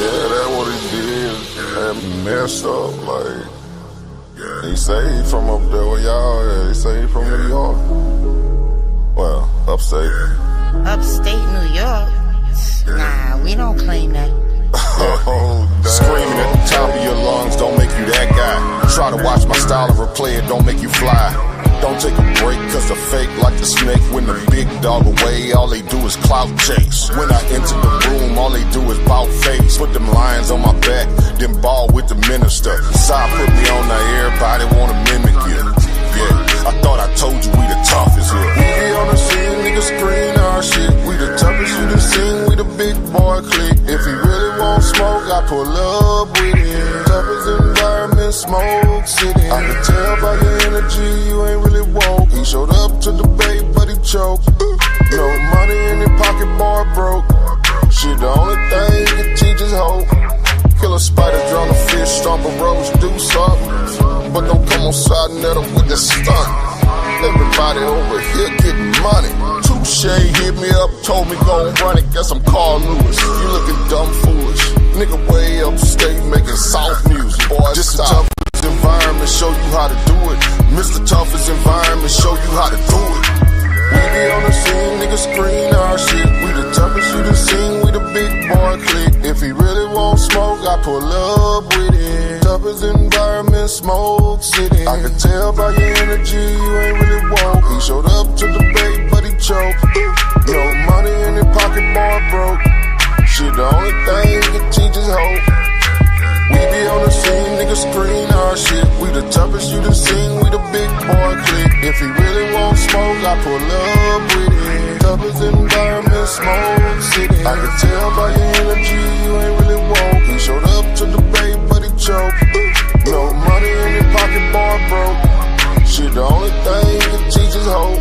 That's what he did. And messed up, like, he saved from up there where y'all at. He saved from New York. Well, upstate. Upstate New York? Nah, we don't claim that. Screaming at the top of your lungs don't make you that guy. Try to watch my style and replay it, don't make you fly. Don't take a break, cause the fake like the snake. When the big dog away, all they do is clout chase. When I enter the room, all they do is bout face. Put them lions on my back, then ball with the minister. Side put me on there, everybody wanna mimic you. Yeah, I thought I told you we the toughest here. We be on the scene, niggas screen our shit. We the toughest you done seen, we the big boy clique. If he really want smoke, I pull up with him. Toughest environment, smoke city. I can tell by your energy, you ain't really woke. He showed up to debate, but he choked. No money in his pocket, boy broke. Shit, the only thing he can teach is hope. Kill a spider, drown a fish, stomp a rose, do something. But don't come on sa.neter with the stunt. Everybody over here getting money. Touche hit me up, told me go and run it. Guess I'm Carl Lewis. You looking dumb foolish. Nigga way upstate making soft music. Boy, this the toughest environment, show you how to do it. Mr. Toughest environment, show you how to do it. We be on the scene, niggas screen our shit. We the toughest you done seen, we the big boy clique. If he really want smoke, I pull up with it. Toughest environment, smoke city. I can tell by your energy, you ain't really woke. He showed up to debate, but he choked. No money in his pocket, boy broke. Shit, the only thing he can teach is hope. We be on the scene, niggas screen our shit. We the toughest you done seen, we the big boy clique. If he really want smoke, I pull up with it. Toughest environment, smoke city. I can tell by your energy, you ain't really woke. He showed up to debate, but he choked. No money in his pocket, boy broke. Shit, the only thing he can teach is hope.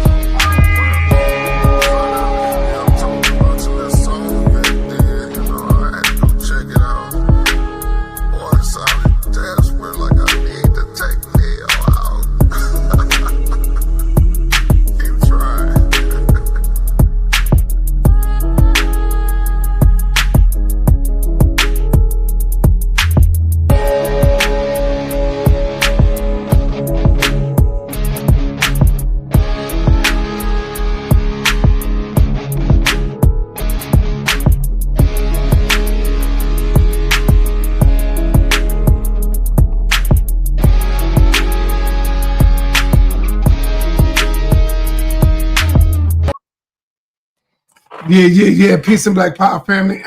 Yeah. Peace and Black Power family.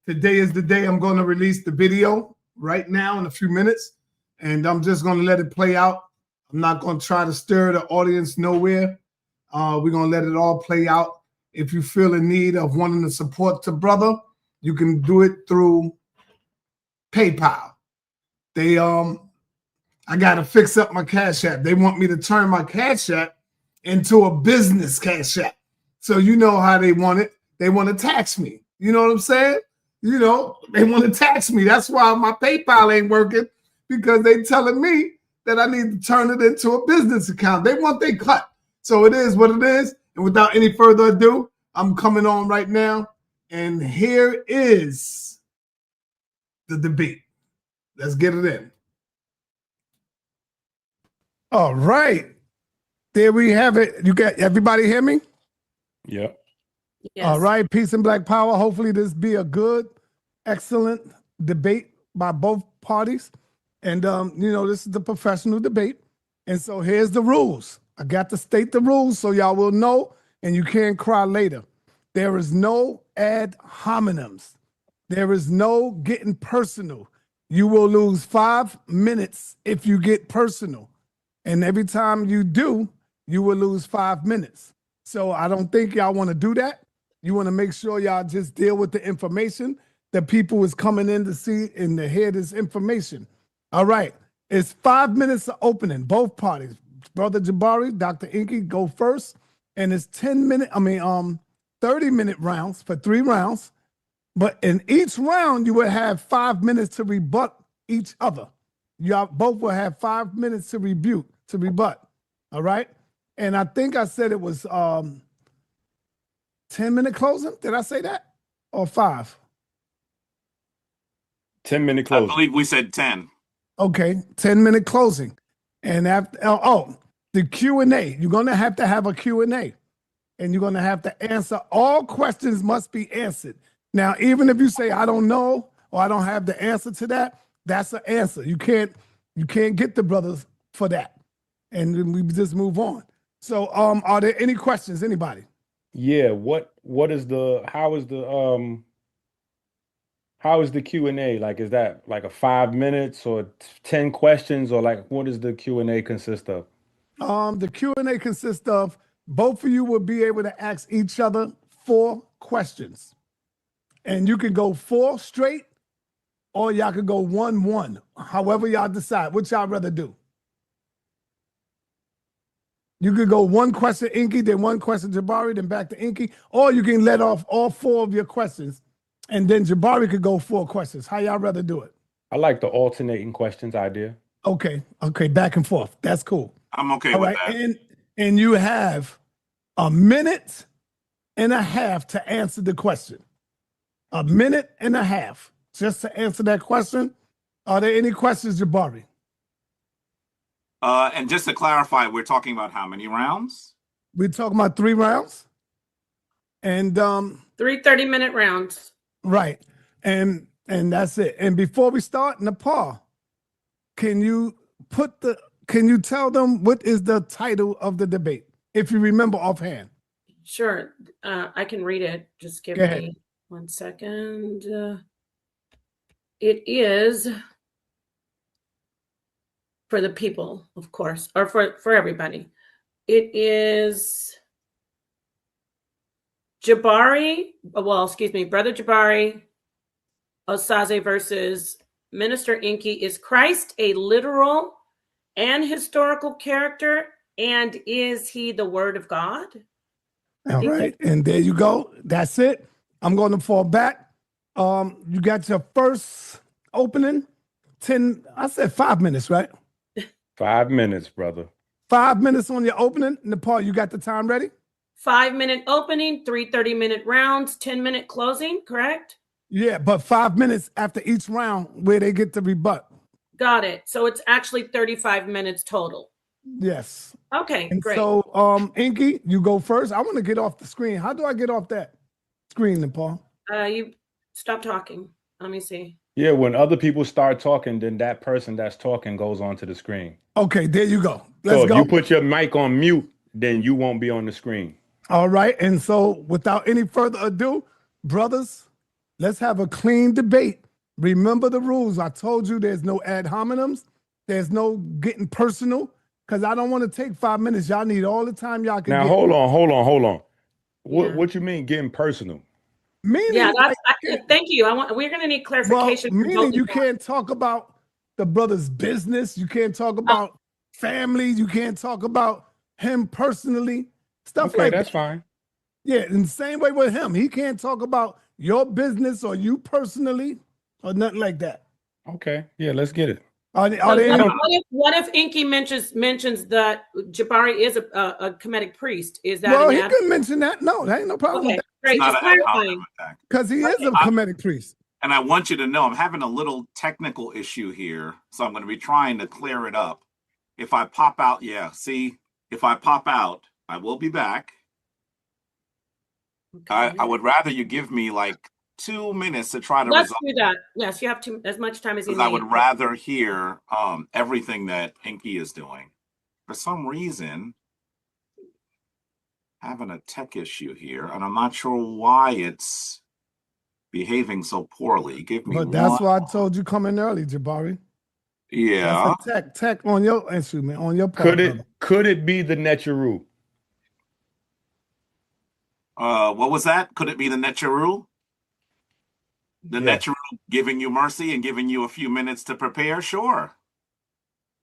Today is the day I'm going to release the video right now in a few minutes, and I'm just going to let it play out. I'm not going to try to stir the audience nowhere. We're going to let it all play out. If you feel in need of wanting to support the brother, you can do it through PayPal. I got to fix up my Cash App. They want me to turn my Cash App into a business Cash App. So you know how they want it. They want to tax me. You know what I'm saying? You know, they want to tax me. That's why my PayPal ain't working, because they telling me that I need to turn it into a business account. They want their cut. So it is what it is. And without any further ado, I'm coming on right now. And here is the debate. Let's get it in. All right. There we have it. You got everybody hear me? Yep. Yes. All right. Peace and Black Power. Hopefully this be a good, excellent debate by both parties. And, you know, this is the professional debate. And so here's the rules. I got to state the rules so y'all will know and you can't cry later. There is no ad hominems. There is no getting personal. You will lose 5 minutes if you get personal. And every time you do, you will lose 5 minutes. So I don't think y'all want to do that. You want to make sure y'all just deal with the information that people is coming in to see and to hear this information. All right. It's 5 minutes of opening, both parties. Brother Jabari, Dr. ENQI, go first. And it's 30-minute rounds for 3 rounds. But in each round, you will have 5 minutes to rebut each other. Y'all both will have 5 minutes to rebut. All right. And I think I said it was 10-minute closing. Did I say that? Or 5? 10-minute closing. I believe we said 10. Okay, 10-minute closing. And after, the Q&A. You're going to have a Q&A. And you're going to have to answer. All questions must be answered. Now, even if you say, I don't know, or I don't have the answer to that, that's an answer. You can't get the brothers for that. And then we just move on. So are there any questions, anybody? Yeah, how is the Q&A? Like, is that like a 5 minutes or 10 questions, or like what does the Q&A consist of? The Q&A consists of both of you will be able to ask each other 4 questions. And you can go 4 straight, or y'all could go 1-1, however y'all decide. What y'all rather do? You could go 1 question ENQI, then 1 question Jabari, then back to ENQI, or you can let off all 4 of your questions, and then Jabari could go 4 questions. How y'all rather do it? I like the alternating questions idea. Okay, back and forth. That's cool. I'm okay All with right, that. and you have 1.5 minutes to answer the question. 1.5 minutes just to answer that question. Are there any questions, Jabari? And just to clarify, we're talking about how many rounds? We're talking about 3 rounds. And 3 30-minute rounds. right. And that's it. And before we start, Nepal, can you tell them what is the title of the debate, if you remember offhand? Sure. I can read it. Just give Go ahead. me 1 second. It is for the people, of course, or for everybody. It is Brother Jabari, OSAZE versus Minister ENQI. Is Christ a literal and historical character, and is he the Word of God? All right, and there you go. That's it. I'm going to fall back. You got your first opening. 5 minutes, right? 5 minutes, brother. 5 minutes on your opening. Nepal, you got the time ready? 5-minute opening, 3 30-minute rounds, 10-minute closing, correct? Yeah, but 5 minutes after each round where they get to rebut. Got it. So it's actually 35 minutes total. Yes. Okay, And great. so, ENQI, you go first. I want to get off the screen. How do I get off that screen, Nepal? You stop talking. Let me see. Yeah, when other people start talking, then that person that's talking goes onto the screen. Okay, there you go. So Let's if go. you put your mic on mute, then you won't be on the screen. All right. And so without any further ado, brothers, let's have a clean debate. Remember the rules. I told you there's no ad hominems. There's no getting personal. because I don't want to take 5 minutes. Y'all need all the time y'all can Now, get. hold on. Yeah. What you mean getting personal? Meaning, Yeah, like, thank you. We're gonna need clarification. from both meaning of you them. can't talk about the brother's business. You can't talk about families. You can't talk about him personally. Stuff Okay, like that's that. fine. Yeah, in the same way with him. He can't talk about your business or you personally or nothing like that. Okay, yeah, let's get it. Are they So any- what if ENQI mentions that Jabari is a Kemetic priest? Is that well, an he ad? can mention that. No, that ain't no problem Okay, with great. Not Just an ad clarifying. hominem attack. because he is a Kemetic priest. And I want you to know I'm having a little technical issue here, so I'm going to be trying to clear it up. If I pop out, if I pop out, I will be back. Okay. I would rather you give me like 2 minutes to try to Let's resolve, do that. Yes, you have as much time as you because I need. would rather hear everything that ENQI is doing. For some reason, having a tech issue here, and I'm not sure why it's behaving so poorly. Give me But that's one. why I told you come in early, Jabari. Yeah. That's a tech on your instrument, on your part, brother. Could it be the Neteru? What was that? Could it be the Neteru? The Yeah. Neteru giving you mercy and giving you a few minutes to prepare? Sure.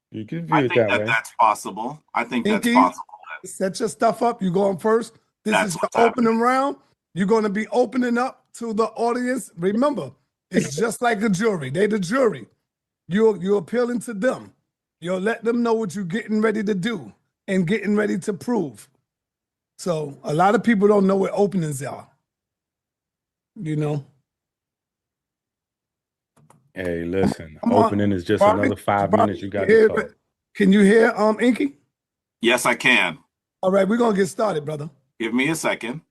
You can view I it think that way. that's possible. I think that's ENQI, possible. set your stuff up. You going first. This That's is the what's opening round. You're going to be opening up to the audience. Remember, it's just like a jury. They the jury. You're appealing to them. You'll let them know what you're getting ready to do and getting ready to prove. So a lot of people don't know what openings are. You know. Hey, listen, Come on. opening is just Bobby, another 5 Bobby, minutes you got hear to talk. it? Can you hear ENQI? Yes, I can. All right, we're gonna get started, brother. Give me a second.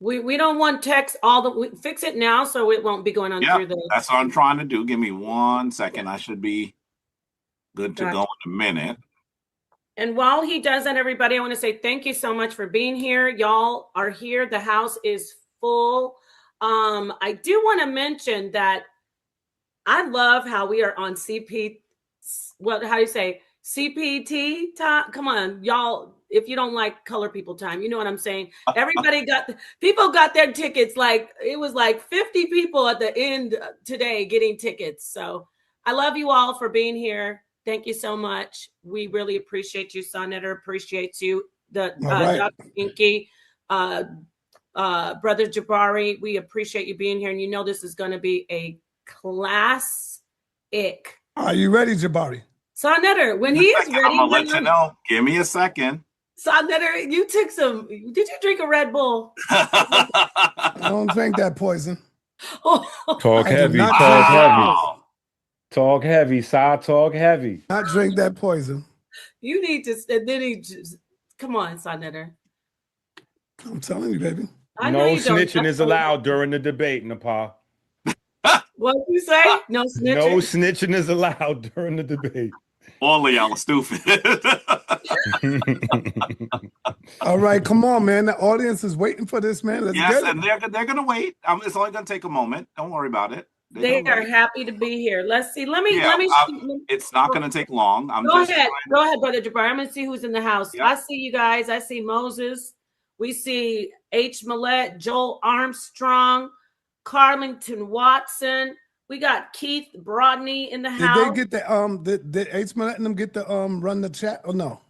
We don't want text fix it now so it won't be going on Yeah, through the. that's what I'm trying to do. Give me 1 second. I should be good to Gotcha. go in a minute. And while he does that, everybody, I want to say thank you so much for being here. Y'all are here. The house is full. I do want to mention that I love how we are on CP. Well, how do you say CPT time? Come on, y'all. If you don't like color people time, you know what I'm saying. Everybody people got their tickets. Like it was like 50 people at the end today getting tickets. So I love you all for being here. Thank you so much. We really appreciate you, sa.neter. Appreciate you, right. Dr. ENQI, Brother Jabari. We appreciate you being here, and you know this is going to be a classic. Are you ready, Jabari? sa.neter, when he is ready, I'm gonna let you know. Give me a second. sa.neter, you took some. Did you drink a Red Bull? I don't drink that poison. Talk I do heavy, not talk drink that heavy. poison. Talk heavy, talk heavy. Not drink that poison. You need to. And then he just come on, sa.neter. I'm telling you, baby. I know No you don't. snitching That's is allowed during the debate, Nepal. What you say? No snitching. No snitching is allowed during the debate. All of y'all are stupid. All right, come on, man. The audience is waiting for this, man. Let's Yes, get and it. they're gonna wait. It's only gonna take a moment. Don't worry about it. They are happy to be here. Let's see. Let me. It's not gonna take long. Go ahead, Brother Jabari. I'm gonna see who's in the house. Yep. I see you guys. I see Moses. We see H. Millette, Joel Armstrong, Carlington Watson. We got Keith Brodney in the Did house. they get the H letting them get the run the chat or no?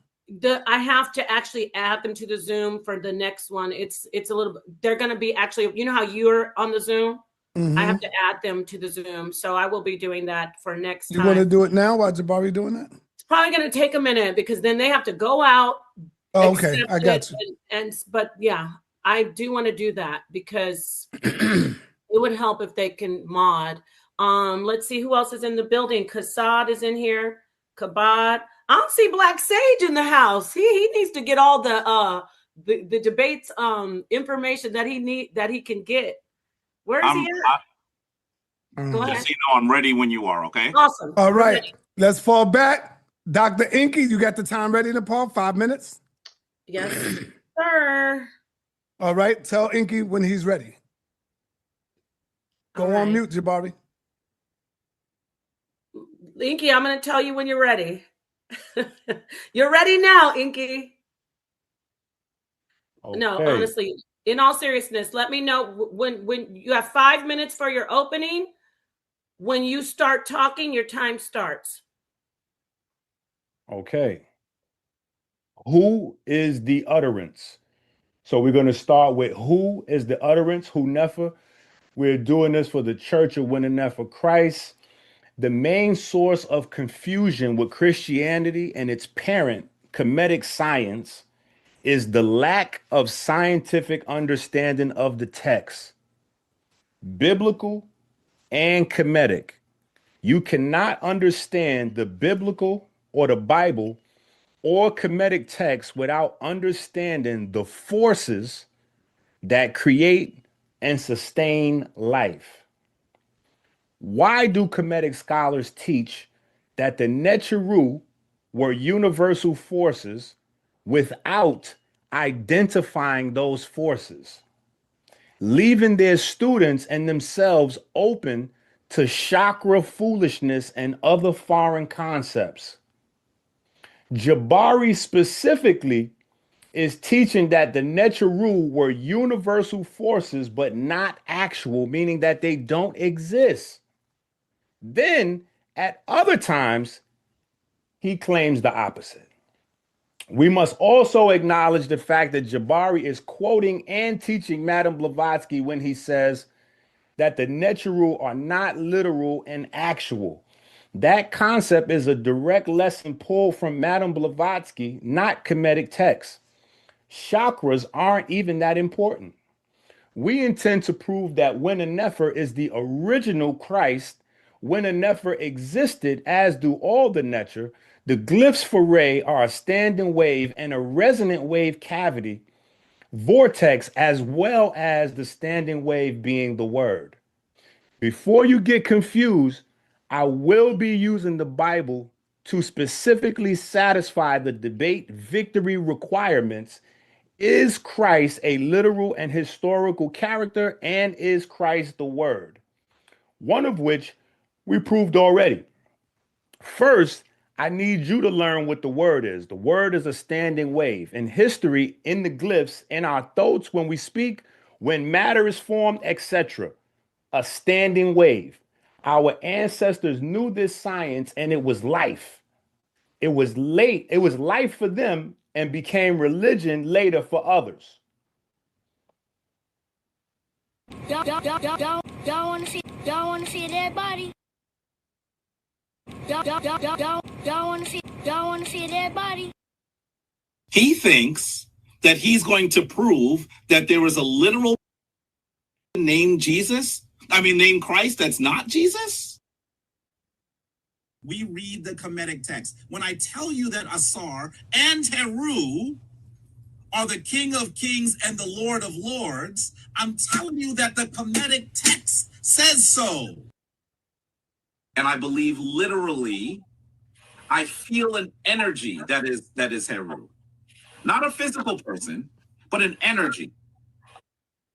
I have to actually add them to the Zoom for the next one. It's a little. They're going to be actually. You know how you're on the Zoom. Mm-hmm. I have to add them to the Zoom, so I will be doing that for next time. You want to do it now while Jabari doing that? It's probably going to take a minute because then they have to go out. Oh, okay, I got you. But yeah, I do want to do that because it would help if they can mod. Let's see who else is in the building. Kassad is in here. Kabad. I don't see Black Sage in the house. He needs to get all the debates information that he can get. Where is he at? Go ahead. Just so you know, I'm ready when you are. Okay. Awesome. All right, let's fall back. Dr. ENQI, you got the time ready, Nepal? 5 minutes. Yes, sir. All right, tell ENQI when he's ready. Go on mute, Jabari. ENQI, I'm going to tell you when you're ready. You're ready now, ENQI. Okay. No, honestly, in all seriousness, let me know when you have 5 minutes for your opening. When you start talking, your time starts. Okay. Who is the utterance? So we're going to start with who is the utterance, who nefer. We're doing this for the Church of Winning for Christ. The main source of confusion with Christianity and its parent, Kemetic science, is the lack of scientific understanding of the text, biblical and Kemetic. You cannot understand the biblical or the Bible or Kemetic text without understanding the forces that create and sustain life. Why do Kemetic scholars teach that the Neteru were universal forces without identifying those forces, leaving their students and themselves open to chakra foolishness and other foreign concepts? JABARI specifically is teaching that the Neteru were universal forces, but not actual, meaning that they don't exist. Then, at other times, he claims the opposite. We must also acknowledge the fact that JABARI is quoting and teaching Madame Blavatsky when he says that the Neteru are not literal and actual. That concept is a direct lesson pulled from Madame Blavatsky, not Kemetic texts. Chakras aren't even that important. We intend to prove that Winna Nefer is the original Christ. Winna Nefer existed, as do all the Neter. The glyphs for Re are a standing wave and a resonant wave cavity, vortex, as well as the standing wave being the word. Before you get confused, I will be using the Bible to specifically satisfy the debate victory requirements. Is Christ a literal and historical character, and is Christ the Word? One of which we proved already. First, I need you to learn what the Word is. The Word is a standing wave. In history, in the glyphs, in our thoughts when we speak, when matter is formed, etc. A standing wave. Our ancestors knew this science, and it was life. It was life for them and became religion later for others. Y'all wanna see a dead body? Y'all wanna see a dead body? He thinks that he's going to prove that there is a literal named named Christ that's not Jesus. We read the Kemetic text. When I tell you that Asar and Heru are the King of Kings and the Lord of Lords, I'm telling you that the Kemetic text says so. And I believe literally, I feel an energy that is Heru. Not a physical person, but an energy.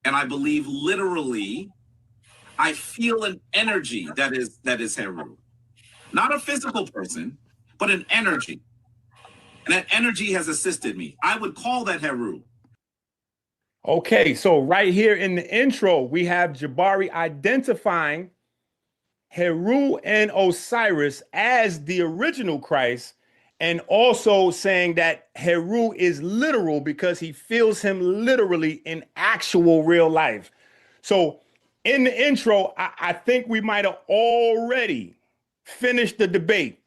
And I believe literally, I feel an energy that is Heru. Not a physical person, but an energy. And that energy has assisted me. I would call that Heru. Okay, so right here in the intro, we have JABARI identifying Heru and Osiris as the original Christ, and also saying that Heru is literal because he feels him literally in actual real life. So in the intro, I think we might have already finished the debate.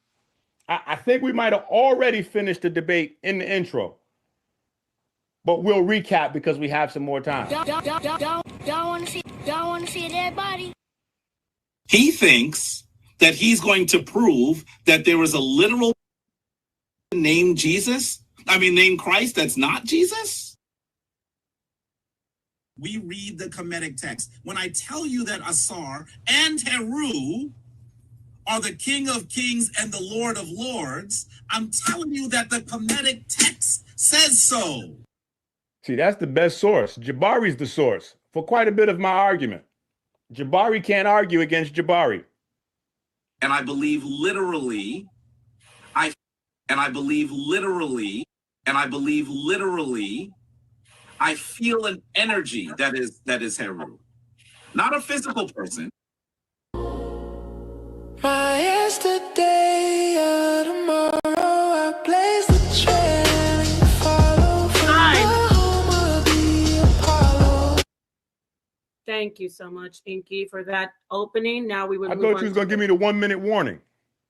I think we might have already finished the debate in the intro. But we'll recap because we have some more time. Y'all wanna see a dead body? He thinks that he's going to prove that there is a literal named Christ that's not Jesus. We read the Kemetic text. When I tell you that Asar and Heru are the King of Kings and the Lord of Lords, I'm telling you that the Kemetic text says so. See, that's the best source. JABARI's the source for quite a bit of my argument. JABARI can't argue against JABARI. And I believe literally, and I believe literally, I feel an energy that is Heru, not a physical person. My yesterday or tomorrow, I place the trail and you follow from the home of the Apollo. Thank you so much, ENQI, for that opening. Now we would I move thought on you was gonna give me the 1 minute warning.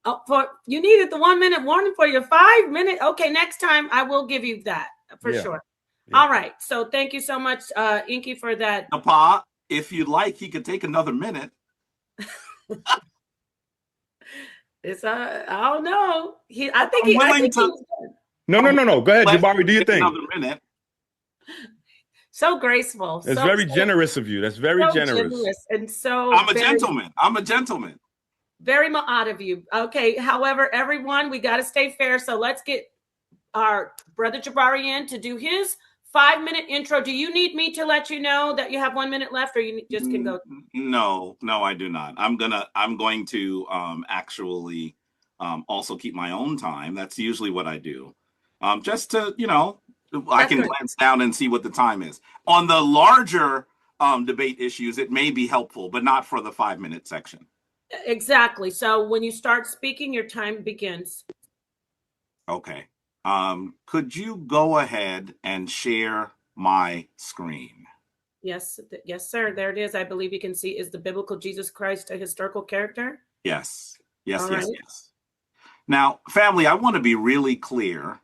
Oh, you needed the 1 minute warning for your 5 minute. Okay, next time I will give you that for sure. Yeah. All right. So thank you so much, ENQI, for that. Papa, if you'd like, he could take another minute. It's I don't know. I think No. Go ahead, Jabari. Do your thing. Another minute. So graceful. That's very generous of you. That's very generous. And so I'm a gentleman. I'm a gentleman. Very much of you. Okay. However, everyone, we got to stay fair. So let's get our brother Jabari in to do his 5 minute intro. Do you need me to let you know that you have 1 minute left, or you just can go? No, I do not. I'm going to actually also keep my own time. That's usually what I do. Just to, I can glance down and see what the time is. On the larger debate issues, it may be helpful, but not for the 5 minute section. Exactly. So when you start speaking, your time begins. Okay. Could you go ahead and share my screen? Yes, sir. There it is. I believe you can see, is the biblical Jesus Christ a historical character? Yes. Yes. Now, family, I want to be really clear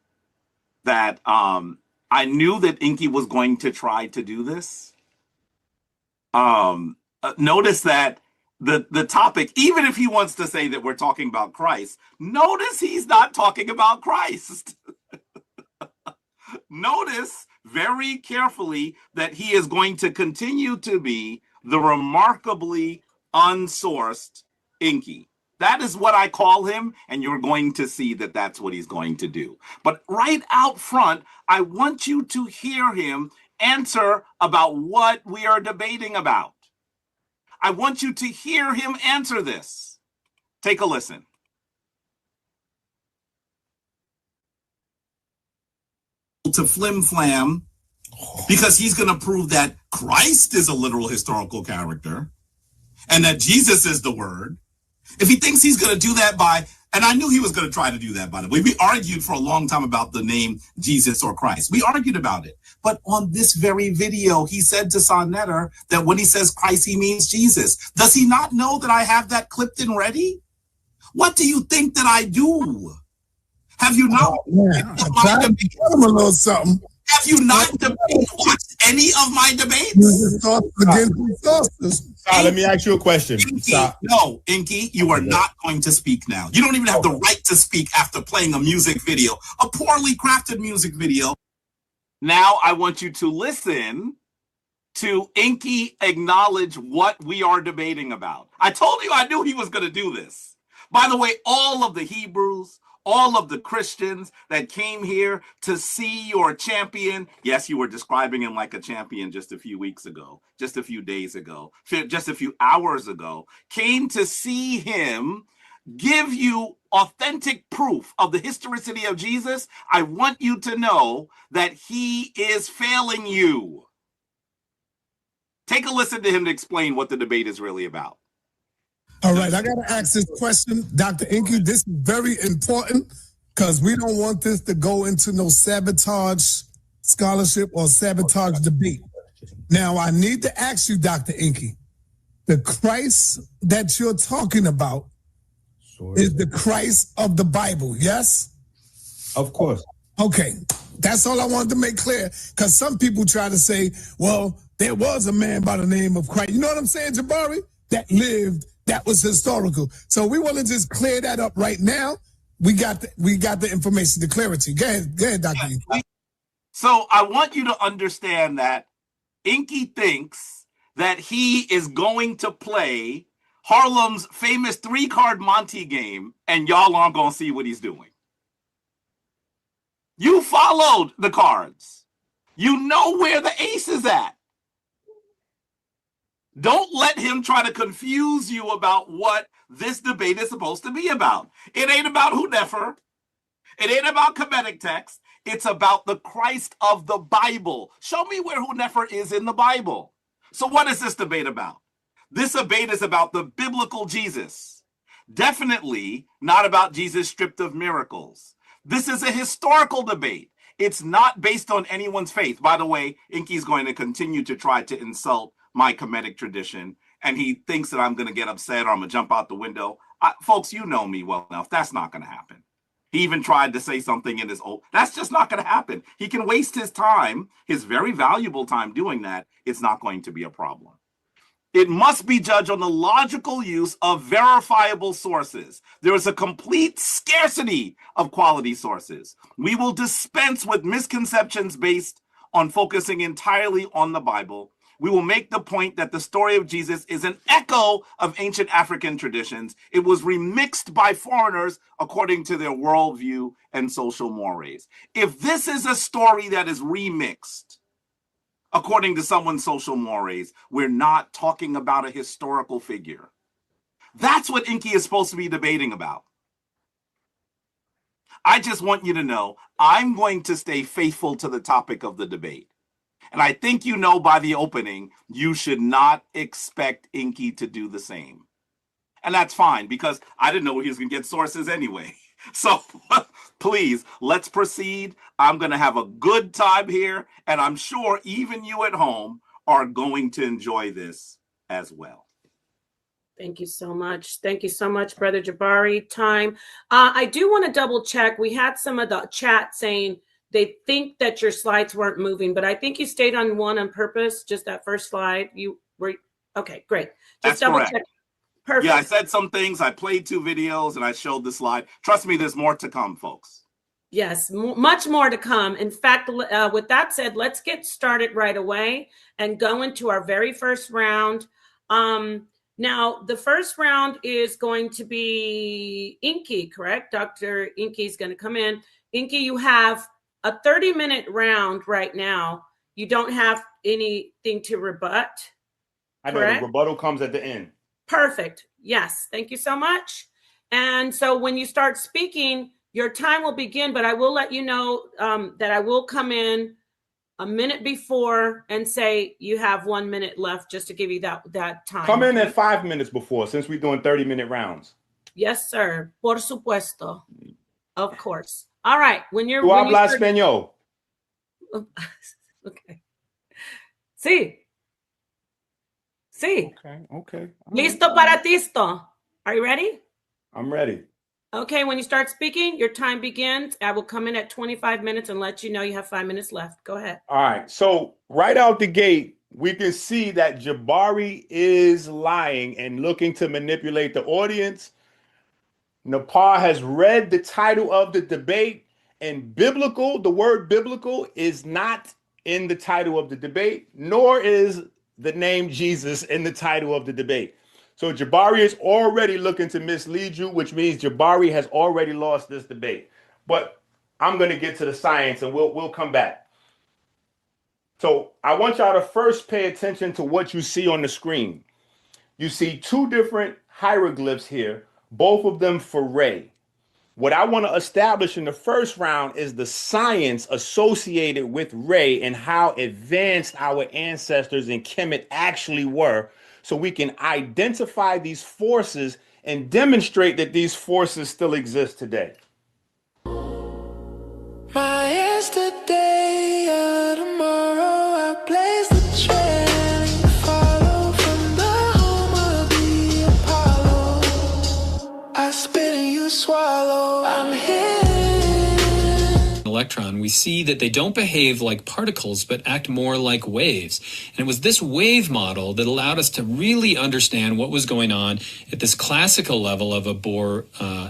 that I knew that ENQI was going to try to do this. Notice that the topic, even if he wants to say that we're talking about Christ, notice he's not talking about Christ. Notice very carefully that he is going to continue to be the remarkably unsourced ENQI. That is what I call him, and you're going to see that that's what he's going to do. But right out front, I want you to hear him answer about what we are debating about. I want you to hear him answer this. Take a listen. To flim flam, because he's going to prove that Christ is a literal historical character and that Jesus is the word. If he thinks he's going to do that and I knew he was going to try to do that, by the way. We argued for a long time about the name Jesus or Christ. We argued about it. But on this very video, he said to sa.neter that when he says Christ, he means Jesus. Does he not know that I have that clipped and ready? What do you think that I do? Have you not? A little something. Have you not watched any of my debates? Let me ask you a question. No, ENQI, you are not going to speak now. You don't even have the right to speak after playing a music video, a poorly crafted music video. Now I want you to listen to ENQI acknowledge what we are debating about. I told you I knew he was going to do this. By the way, all of the Hebrews, all of the Christians that came here to see your champion. Yes, you were describing him like a champion just a few weeks ago, just a few days ago, just a few hours ago, came to see him give you authentic proof of the historicity of Jesus. I want you to know that he is failing you. Take a listen to him to explain what the debate is really about. All right, I got to ask this question, Dr. ENQI. This is very important because we don't want this to go into no sabotage scholarship or sabotage debate. Now, I need to ask you, Dr. ENQI, the Christ that you're talking about is the Christ of the Bible, yes? Of course. Okay, that's all I wanted to make clear, because some people try to say, well, there was a man by the name of Christ. You know what I'm saying, Jabari? That lived. That was historical. So we want to just clear that up right now. We got the information, the clarity. Go ahead, Dr. ENQI. So I want you to understand that ENQI thinks that he is going to play Harlem's famous 3-card Monte game, and y'all aren't going to see what he's doing. You followed the cards. You know where the ace is at. Don't let him try to confuse you about what this debate is supposed to be about. It ain't about who never. It ain't about Kemetic text. It's about the Christ of the Bible. Show me where Hu Nefer is in the Bible. So what is this debate about? This debate is about the biblical Jesus. Definitely not about Jesus stripped of miracles. This is a historical debate. It's not based on anyone's faith. By the way, ENQI is going to continue to try to insult my Kemetic tradition, and he thinks that I'm going to get upset or I'm going to jump out the window. Folks, you know me well enough. That's not going to happen. He even tried to say something in his old. That's just not going to happen. He can waste his time, his very valuable time doing that. It's not going to be a problem. It must be judged on the logical use of verifiable sources. There is a complete scarcity of quality sources. We will dispense with misconceptions based on focusing entirely on the Bible. We will make the point that the story of Jesus is an echo of ancient African traditions. It was remixed by foreigners according to their worldview and social mores. If this is a story that is remixed according to someone's social mores, we're not talking about a historical figure. That's what ENQI is supposed to be debating about. I just want you to know I'm going to stay faithful to the topic of the debate. And I think you know by the opening, you should not expect ENQI to do the same. And that's fine, because I didn't know he was going to get sources anyway. So please, let's proceed. I'm going to have a good time here, and I'm sure even you at home are going to enjoy this as well. Thank you so much. Thank you so much, Brother Jabari. Time. I do want to double check. We had some of the chat saying they think that your slides weren't moving, but I think you stayed on one on purpose, just that first slide. You were, okay, great. Just That's double correct. check. Perfect. Yeah, I said some things. I played 2 videos and I showed the slide. Trust me, there's more to come, folks. Yes, much more to come. In fact, with that said, let's get started right away and go into our very first round. Now, the first round is going to be ENQI, correct? Dr. ENQI is going to come in. ENQI, you have a 30-minute round right now. You don't have anything to rebut. I know correct? The rebuttal comes at the end. Perfect. Yes. Thank you so much. And so when you start speaking, your time will begin, but I will let you know that I will come in a minute before and say you have 1 minute left, just to give you that time. Come in at 5 minutes before, since we're doing 30-minute rounds. Yes, sir. Por supuesto. Of course. All right. When you're... ¿Tú hablas español? Okay. Sí. Sí. Okay. Listo para tisto. Are you ready? I'm ready. Okay, when you start speaking, your time begins. I will come in at 25 minutes and let you know you have 5 minutes left. Go ahead. All right. So right out the gate, we can see that Jabari is lying and looking to manipulate the audience. Nepal has read the title of the debate, and biblical, the word biblical, is not in the title of the debate, nor is the name Jesus in the title of the debate. So Jabari is already looking to mislead you, which means Jabari has already lost this debate. But I'm going to get to the science and we'll come back. So I want y'all to first pay attention to what you see on the screen. You see 2 different hieroglyphs here, both of them for Ray. What I want to establish in the first round is the science associated with Ray and how advanced our ancestors in Kemet actually were, so we can identify these forces and demonstrate that these forces still exist today. My yesterday or tomorrow, I place the trail and you follow from the home of the Apollo. I spit and you swallow. I'm here. Electron, we see that they don't behave like particles, but act more like waves. And it was this wave model that allowed us to really understand what was going on at this classical level of a Bohr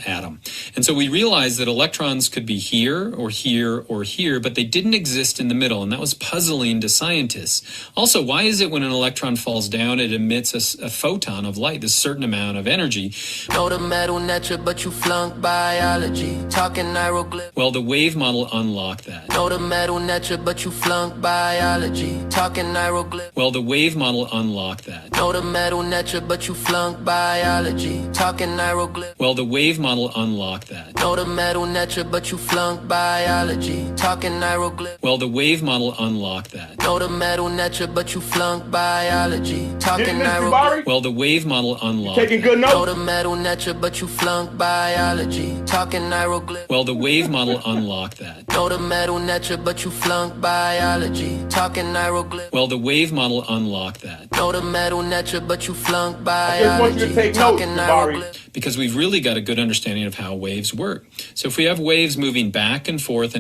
atom. And so we realized that electrons could be here or here or here, but they didn't exist in the middle. And that was puzzling to scientists. Also, why is it when an electron falls down, it emits a photon of light, this certain amount of energy? Know the metal nature, but you flunk biology. Talking hieroglyph. Well, the wave model unlocks unlock that? Know the metal nature, but you flunk biology. Talking hieroglyph. Well, the wave model unlocked that. Know the metal nature, but you flunk biology. Talking hieroglyph. Well, the wave model unlocked that. Know the metal nature, but you flunk biology. Talking hieroglyph. Well, the wave model unlocked that. Know the metal nature, but you flunk biology. Talking Getting this, hieroglyph. Jabari? Well, the wave model unlocked Taking that. good Know notes? the metal nature, but you flunk biology. Talking hieroglyph. Well, the wave model unlocked that. Know the metal nature, but you flunk biology. Talking hieroglyph. Well, the wave model unlocked that. Know the metal nature, but you flunk I just want you to biology. take notes, Talking Jabari. hieroglyph. Because we've really got a good understanding of how waves work. So if we have waves moving back and forth,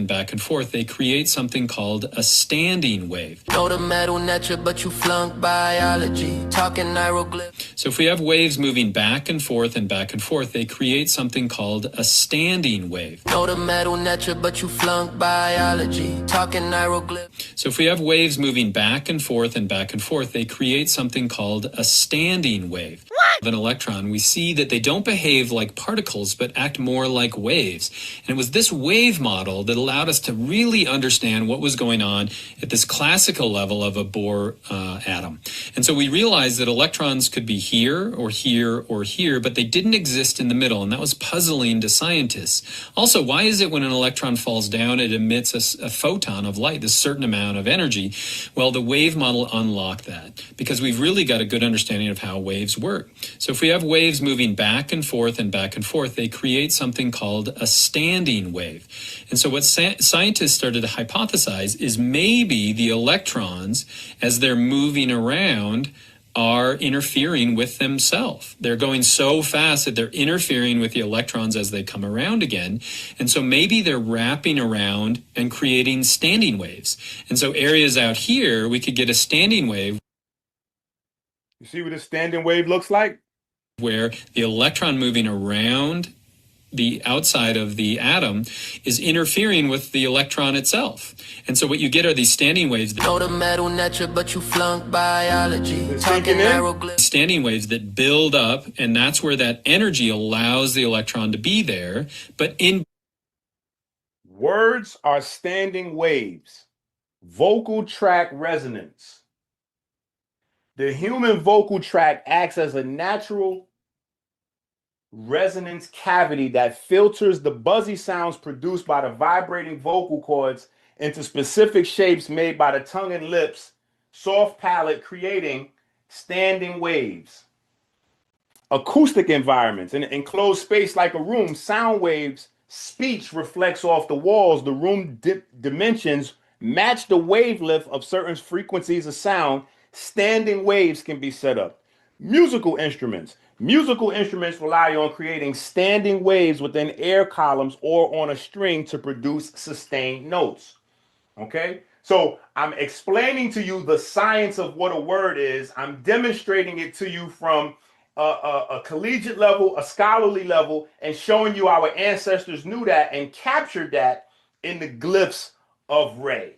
they create something called a standing wave. Know the metal nature, but you flunk biology. Talking hieroglyph. So if we have waves moving back and forth, they create something called a standing wave. Know the metal nature, but you flunk biology. Talking hieroglyph. So if we have waves moving back and forth, they create something called a standing wave. Of an electron, we see that they don't behave like particles, but act more like waves. And it was this wave model that allowed us to really understand what was going on at this classical level of a Bohr atom. And so we realized that electrons could be here or here or here, but they didn't exist in the middle, and that was puzzling to scientists. Also, why is it when an electron falls down, it emits a photon of light, this certain amount of energy? Well, the wave model unlocked that, because we've really got a good understanding of how waves work. So if we have waves moving back and forth, they create something called a standing wave. And so what scientists started to hypothesize is maybe the electrons, as they're moving around, are interfering with themselves. They're going so fast that they're interfering with the electrons as they come around again. And so maybe they're wrapping around and creating standing waves. And so areas out here, we could get a standing wave. You see what a standing wave looks like? Where the electron moving around the outside of the atom is interfering with the electron itself. And so what you get are these standing waves. Know the metal nature, but you flunk biology. It's Talking sinking in. hieroglyph. Standing waves that build up, and that's where that energy allows the electron to be there. But in Words are standing waves. Vocal tract resonance. The human vocal tract acts as a natural resonance cavity that filters the buzzy sounds produced by the vibrating vocal cords into specific shapes made by the tongue and lips, soft palate, creating standing waves. Acoustic environments, in an enclosed space like a room, sound waves, speech reflects off the walls. The room dimensions match the wavelength of certain frequencies of sound. Standing waves can be set up. Musical instruments. Musical instruments rely on creating standing waves within air columns or on a string to produce sustained notes. Okay? So I'm explaining to you the science of what a word is. I'm demonstrating it to you from a collegiate level, a scholarly level, and showing you our ancestors knew that and captured that in the glyphs of Re,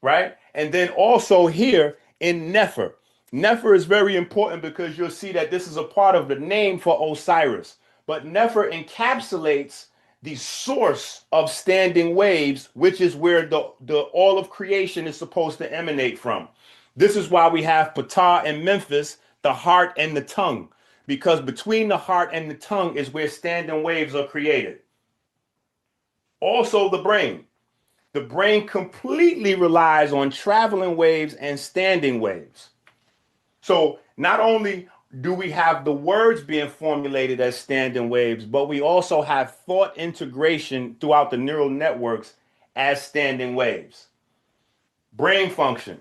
right? And then also here in Nefer. Nefer is very important because you'll see that this is a part of the name for Osiris. But Nefer encapsulates the source of standing waves, which is where the all of creation is supposed to emanate from. This is why we have Ptah and Memphis, the heart and the tongue, because between the heart and the tongue is where standing waves are created. Also the brain. The brain completely relies on traveling waves and standing waves. So not only do we have the words being formulated as standing waves, but we also have thought integration throughout the neural networks as standing waves. Brain function,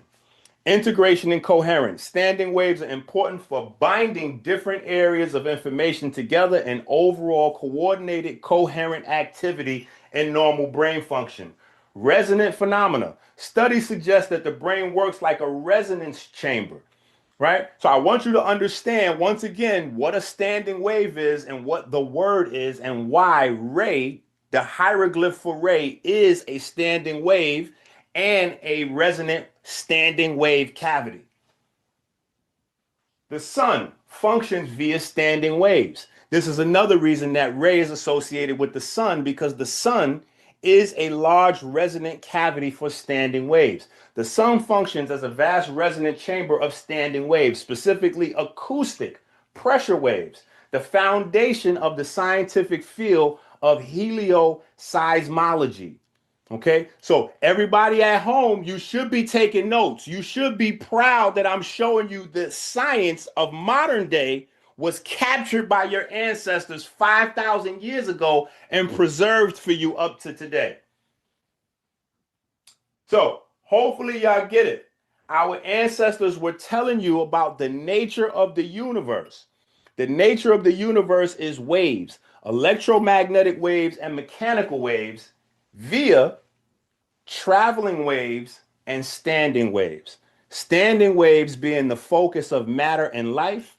integration and coherence. Standing waves are important for binding different areas of information together and overall coordinated, coherent activity in normal brain function. Resonant phenomena. Studies suggest that the brain works like a resonance chamber. Right? So I want you to understand once again what a standing wave is and what the word is and why Re, the hieroglyph for Re, is a standing wave and a resonant standing wave cavity. The sun functions via standing waves. This is another reason that Re is associated with the sun, because the sun is a large resonant cavity for standing waves. The sun functions as a vast resonant chamber of standing waves, specifically acoustic pressure waves, the foundation of the scientific field of helioseismology. Okay, so everybody at home, you should be taking notes. You should be proud that I'm showing you the science of modern day was captured by your ancestors 5,000 years ago and preserved for you up to today. So hopefully y'all get it. Our ancestors were telling you about the nature of the universe. The nature of the universe is waves, electromagnetic waves and mechanical waves via traveling waves and standing waves. Standing waves being the focus of matter and life.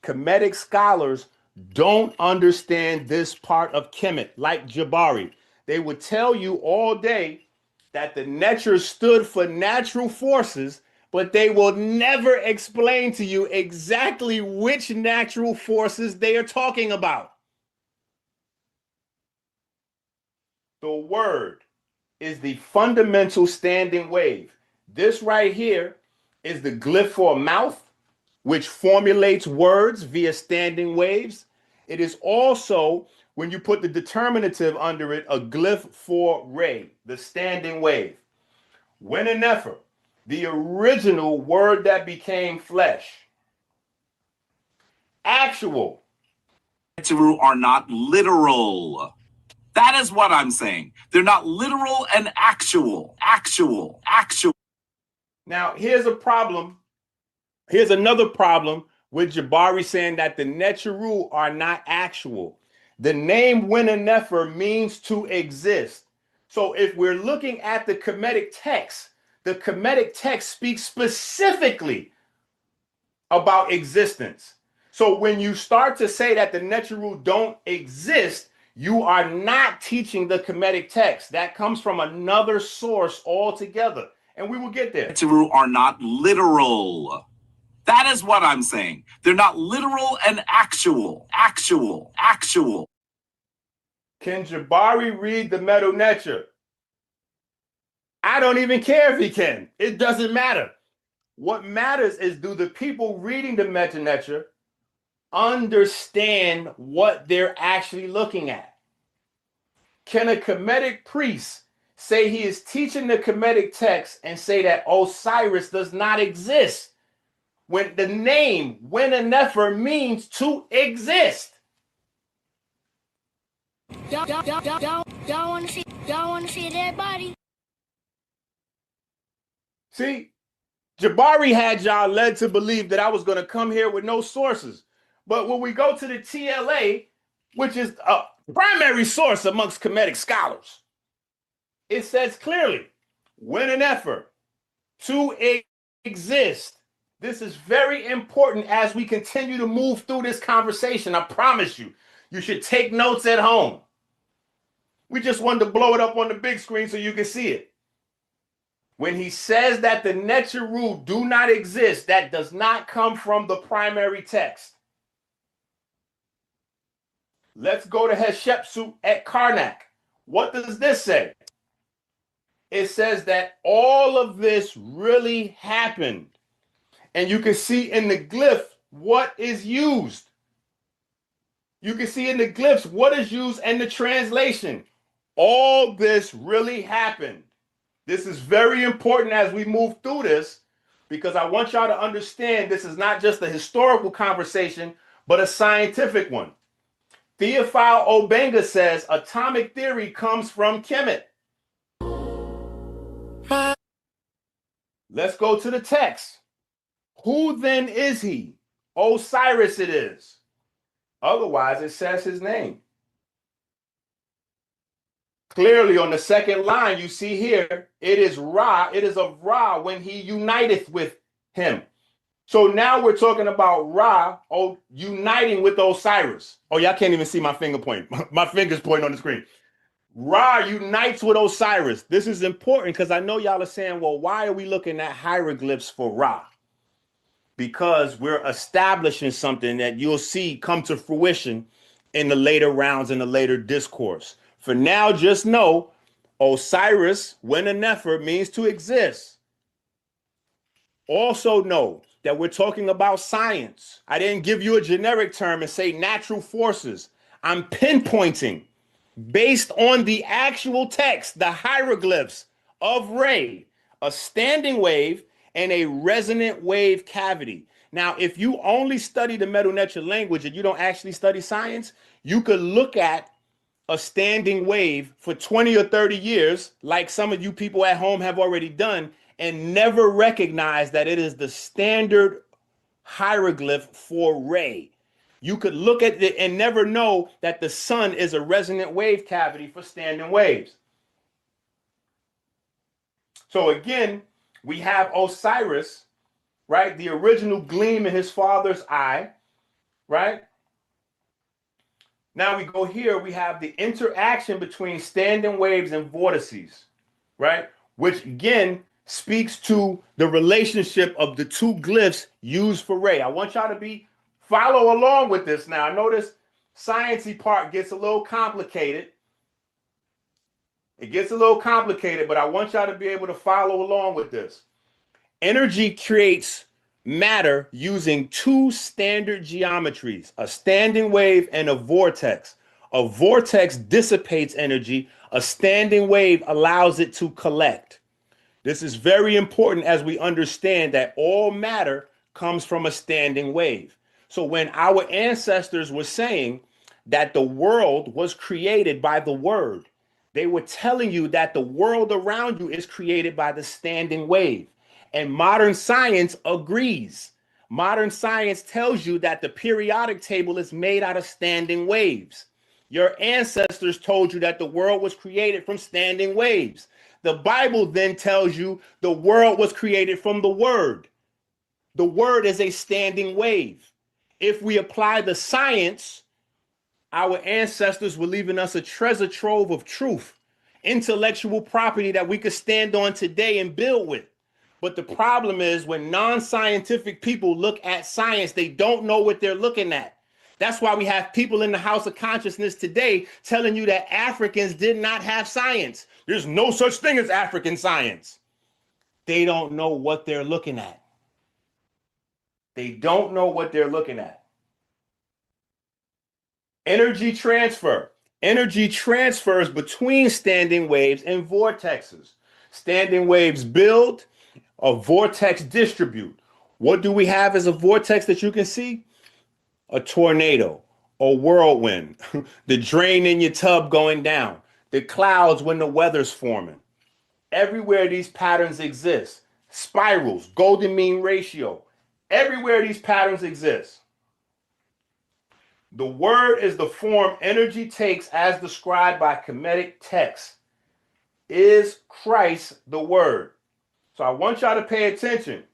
Kemetic scholars don't understand this part of Kemet, like Jabari. They would tell you all day that the neter stood for natural forces, but they will never explain to you exactly which natural forces they are talking about. The word is the fundamental standing wave. This right here is the glyph for a mouth, which formulates words via standing waves. It is also, when you put the determinative under it, a glyph for ray, the standing wave. Nefer, the original word that became flesh. Actual. Are not literal. That is what I'm saying. They're not literal and actual. Now, here's a problem. Here's another problem with Jabari saying that the Neteru are not actual. The name Nefer means to exist. So if we're looking at the Kemetic text, the Kemetic text speaks specifically about existence. So when you start to say that the Neteru don't exist, you are not teaching the Kemetic text. That comes from another source altogether. And we will get there. Neteru are not literal. That is what I'm saying. They're not literal and actual. Can Jabari read the Medu Neter? I don't even care if he can. It doesn't matter. What matters is, do the people reading the Medu Neter understand what they're actually looking at? Can a Kemetic priest say he is teaching the Kemetic text and say that Osiris does not exist when the name Nefer means to exist? Y'all want to see a dead body? See, Jabari had y'all led to believe that I was going to come here with no sources. But when we go to the TLA, which is a primary source amongst Kemetic scholars, it says clearly, Nefer, to exist. This is very important as we continue to move through this conversation. I promise you, you should take notes at home. We just wanted to blow it up on the big screen so you can see it. When he says that the Neteru do not exist, that does not come from the primary text. Let's go to Hatshepsut at Karnak. What does this say? It says that all of this really happened. And you can see in the glyph what is used. You can see in the glyphs what is used and the translation. All this really happened. This is very important as we move through this, because I want y'all to understand this is not just a historical conversation, but a scientific one. Theophile Obenga says atomic theory comes from Kemet. Let's go to the text. Who then is he? Osiris it is. Otherwise, it says his name. Clearly on the second line, you see here, it is Ra. It is of Ra when he uniteth with him. So now we're talking about Ra uniting with Osiris. Oh, y'all can't even see my finger point. My finger's pointing on the screen. Ra unites with Osiris. This is important because I know y'all are saying, well, why are we looking at hieroglyphs for Ra? Because we're establishing something that you'll see come to fruition in the later rounds, in the later discourse. For now, just know Osiris, when a Nefer, means to exist. Also know that we're talking about science. I didn't give you a generic term and say natural forces. I'm pinpointing based on the actual text, the hieroglyphs of Re, a standing wave and a resonant wave cavity. Now, if you only study the Medu Neter language and you don't actually study science, you could look at a standing wave for 20 or 30 years, like some of you people at home have already done, and never recognize that it is the standard hieroglyph for Re. You could look at it and never know that the sun is a resonant wave cavity for standing waves. So again, we have Osiris, right? The original gleam in his father's eye, right? Now we go here, we have the interaction between standing waves and vortices, right? Which again speaks to the relationship of the two glyphs used for Re. I want y'all to follow along with this now. I know this sciencey part gets a little complicated. It gets a little complicated, but I want y'all to be able to follow along with this. Energy creates matter using two standard geometries, a standing wave and a vortex. A vortex dissipates energy. A standing wave allows it to collect. This is very important as we understand that all matter comes from a standing wave. So when our ancestors were saying that the world was created by the word, they were telling you that the world around you is created by the standing wave. And modern science agrees. Modern science tells you that the periodic table is made out of standing waves. Your ancestors told you that the world was created from standing waves. The Bible then tells you the world was created from the word. The word is a standing wave. If we apply the science, our ancestors were leaving us a treasure trove of truth, intellectual property that we could stand on today and build with. But the problem is when non-scientific people look at science, they don't know what they're looking at. That's why we have people in the House of Consciousness today telling you that Africans did not have science. There's no such thing as African science. They don't know what they're looking at. They don't know what they're looking at. Energy transfer. Energy transfers between standing waves and vortexes. Standing waves build, a vortex distribute. What do we have as a vortex that you can see? A tornado, a whirlwind, the drain in your tub going down, the clouds when the weather's forming. Everywhere these patterns exist. Spirals, golden mean ratio. Everywhere these patterns exist. The word is the form energy takes as described by Kemetic text. Is Christ the word? So I want y'all to pay attention.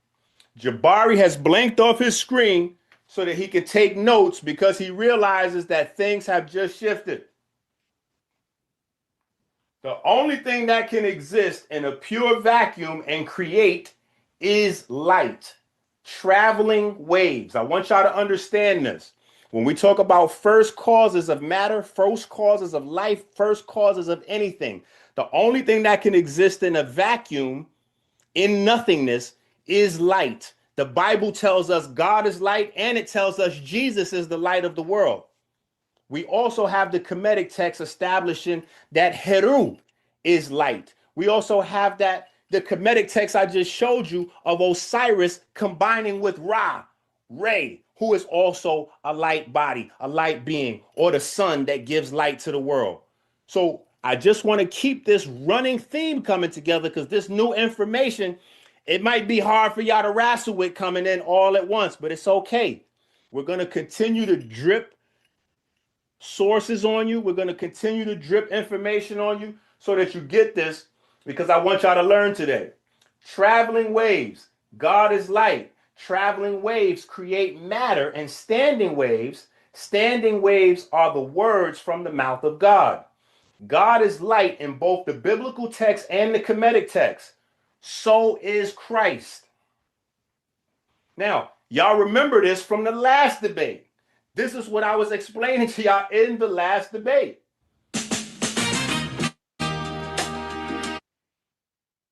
Jabari has blinked off his screen so that he can take notes because he realizes that things have just shifted. The only thing that can exist in a pure vacuum and create is light, traveling waves. I want y'all to understand this. When we talk about first causes of matter, first causes of life, first causes of anything, the only thing that can exist in a vacuum, in nothingness, is light. The Bible tells us God is light, and it tells us Jesus is the light of the world. We also have the Kemetic text establishing that Heru is light. We also have that the Kemetic text I just showed you of Osiris combining with Ra, Re, who is also a light body, a light being, or the sun that gives light to the world. So I just want to keep this running theme coming together because this new information, it might be hard for y'all to wrestle with coming in all at once, but it's okay. We're going to continue to drip sources on you. We're going to continue to drip information on you so that you get this, because I want y'all to learn today. Traveling waves, God is light. Traveling waves create matter, and standing waves are the words from the mouth of God. God is light in both the biblical text and the Kemetic text. So is Christ. Now, y'all remember this from the last debate. This is what I was explaining to y'all in the last debate.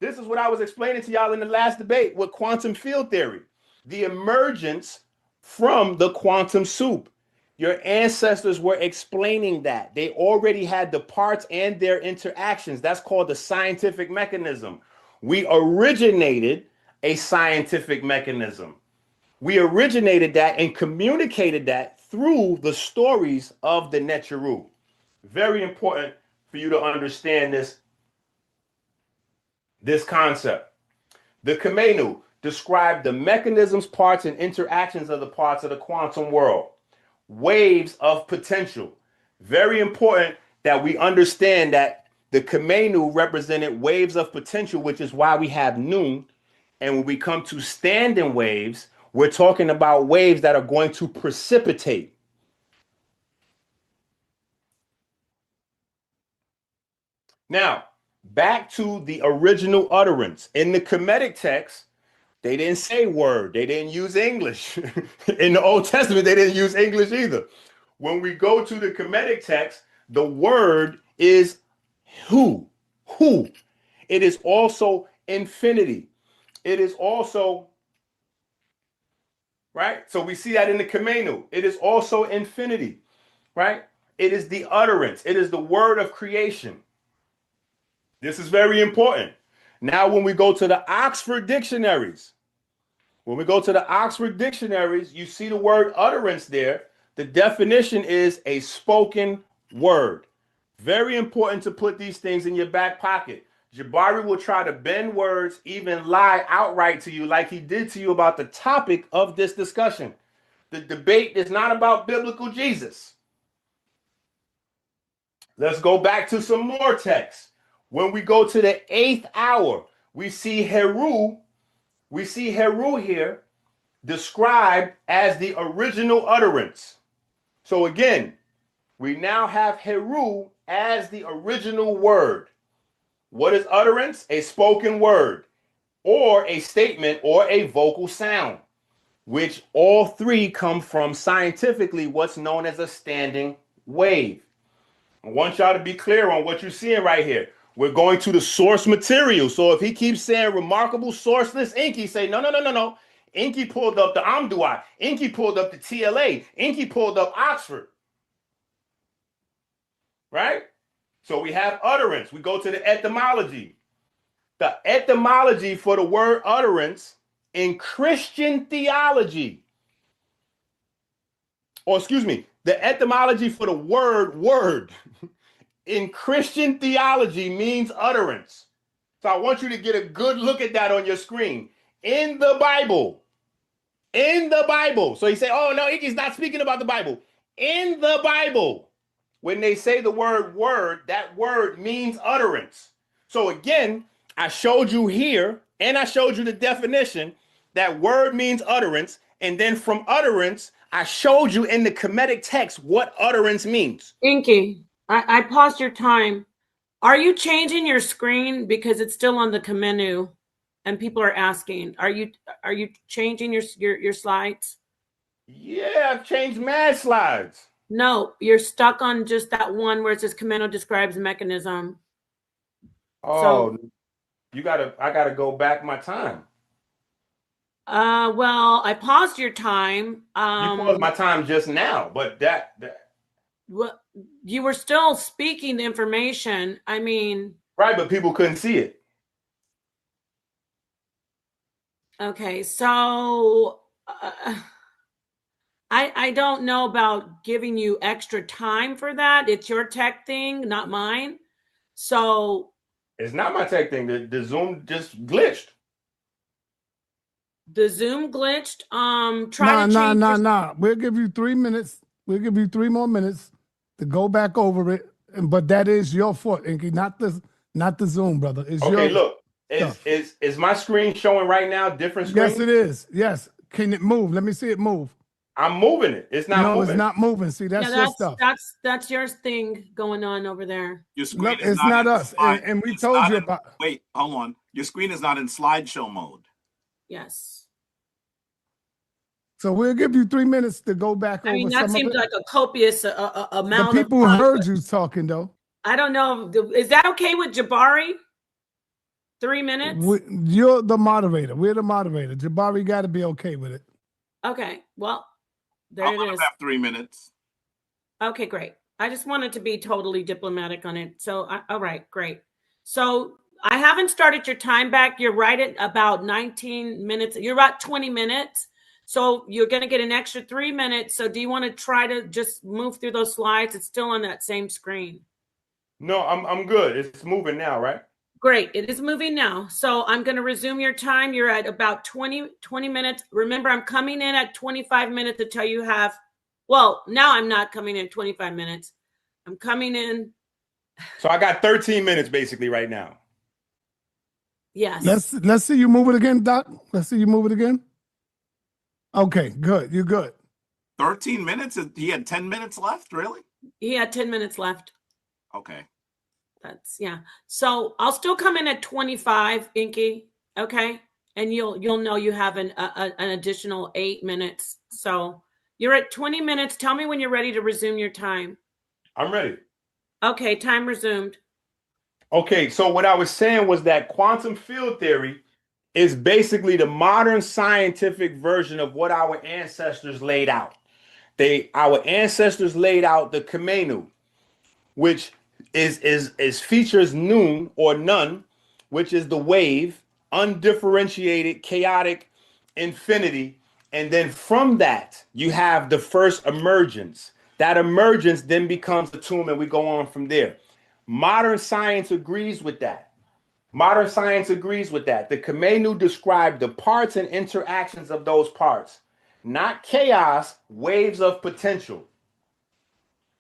This is what I was explaining to y'all in the last debate with quantum field theory. The emergence from the quantum soup. Your ancestors were explaining that. They already had the parts and their interactions. That's called the scientific mechanism. We originated a scientific mechanism. We originated that and communicated that through the stories of the Neteru. Very important for you to understand this concept. The Kamenu described the mechanisms, parts, and interactions of the parts of the quantum world. Waves of potential. Very important that we understand that the Kamenu represented waves of potential, which is why we have noon. And when we come to standing waves, we're talking about waves that are going to precipitate. Now, back to the original utterance. In the Kemetic text, they didn't say word. They didn't use English. In the Old Testament, they didn't use English either. When we go to the Kemetic text, the word is who. Who. It is also infinity. It is also, right? So we see that in the Kamenu. It is also infinity, right? It is the utterance. It is the word of creation. This is very important. Now, when we go to the Oxford dictionaries, you see the word utterance there. The definition is a spoken word. Very important to put these things in your back pocket. Jabari will try to bend words, even lie outright to you like he did to you about the topic of this discussion. The debate is not about biblical Jesus. Let's go back to some more text. When we go to the 8th hour, we see Heru. We see Heru here described as the original utterance. So again, we now have Heru as the original word. What is utterance? A spoken word, or a statement, or a vocal sound, which all three come from scientifically what's known as a standing wave. I want y'all to be clear on what you're seeing right here. We're going to the source material. So if he keeps saying remarkable sourceless ENQI, say no. ENQI pulled up the Amdui. ENQI pulled up the TLA. ENQI pulled up Oxford. Right? So we have utterance. We go to the etymology. The etymology for the word utterance in Christian theology, the etymology for the word in Christian theology means utterance. So I want you to get a good look at that on your screen. In the Bible. So you say, oh no, he's not speaking about the Bible. In the Bible, when they say the word, that word means utterance. So again, I showed you here, and I showed you the definition, that word means utterance. And then from utterance, I showed you in the Kemetic text what utterance means. ENQI, I paused your time. Are you changing your screen because it's still on the menu, and people are asking? Are you changing your slides? Yeah, I've changed mad slides. No, you're stuck on just that one where it says Kameno describes mechanism. Oh, so, I gotta go back my time. Well, I paused your time. You paused my time just now, but that. Well, you were still speaking the information. I mean, right, but people couldn't see it. Okay, so I don't know about giving you extra time for that. It's your tech thing, not mine. So it's not my tech thing. The Zoom just glitched. The Zoom glitched. Nah. We'll give you 3 minutes. We'll give you 3 more minutes to go back over it. But that is your fault, ENQI, not the Zoom, brother. It's okay, your look. Is my screen showing right now different screen? Yes, it is. Yes. Can it move? Let me see it move. I'm moving it. It's not moving. No, it's not moving. See, that's your stuff. That's your thing going on over there. Your screen Look, it's not us. And we told you about. Wait, hold on. Your screen is not in slideshow mode. Yes. So we'll give you 3 minutes to go back over. I mean, that seems like a copious amount. The people heard you talking, though. I don't know. Is that okay with Jabari? 3 minutes? You're the moderator. We're the moderator. Jabari got to be okay with it. Okay. Well, there I'll it let him is. have 3 minutes. Okay, great. I just wanted to be totally diplomatic on it. So, all right, great. So I haven't started your time back. You're right at about 19 minutes. You're about 20 minutes. So you're going to get an extra 3 minutes. So do you want to try to just move through those slides? It's still on that same screen. No, I'm good. It's moving now, right? Great. It is moving now. So I'm going to resume your time. You're at about 20 minutes. Remember, I'm coming in at 25 minutes until you have, well, now I'm not coming in 25 minutes. I'm coming in. So I got 13 minutes basically right now. Yes. Let's see you move it again, Doc. Let's see you move it again. Okay, good. You're good. 13 minutes? He had 10 minutes left, really? He had 10 minutes left. Okay. That's, yeah. So I'll still come in at 25, ENQI. Okay. And you'll know you have an additional 8 minutes. So you're at 20 minutes. Tell me when you're ready to resume your time. I'm ready. Okay, time resumed. Okay, so what I was saying was that quantum field theory is basically the modern scientific version of what our ancestors laid out. Our ancestors laid out the Kemenu, which is features noon or none, which is the wave, undifferentiated, chaotic infinity. And then from that, you have the first emergence. That emergence then becomes the tomb, and we go on from there. Modern science agrees with that. Modern science agrees with that. The Kemenu described the parts and interactions of those parts, not chaos, waves of potential.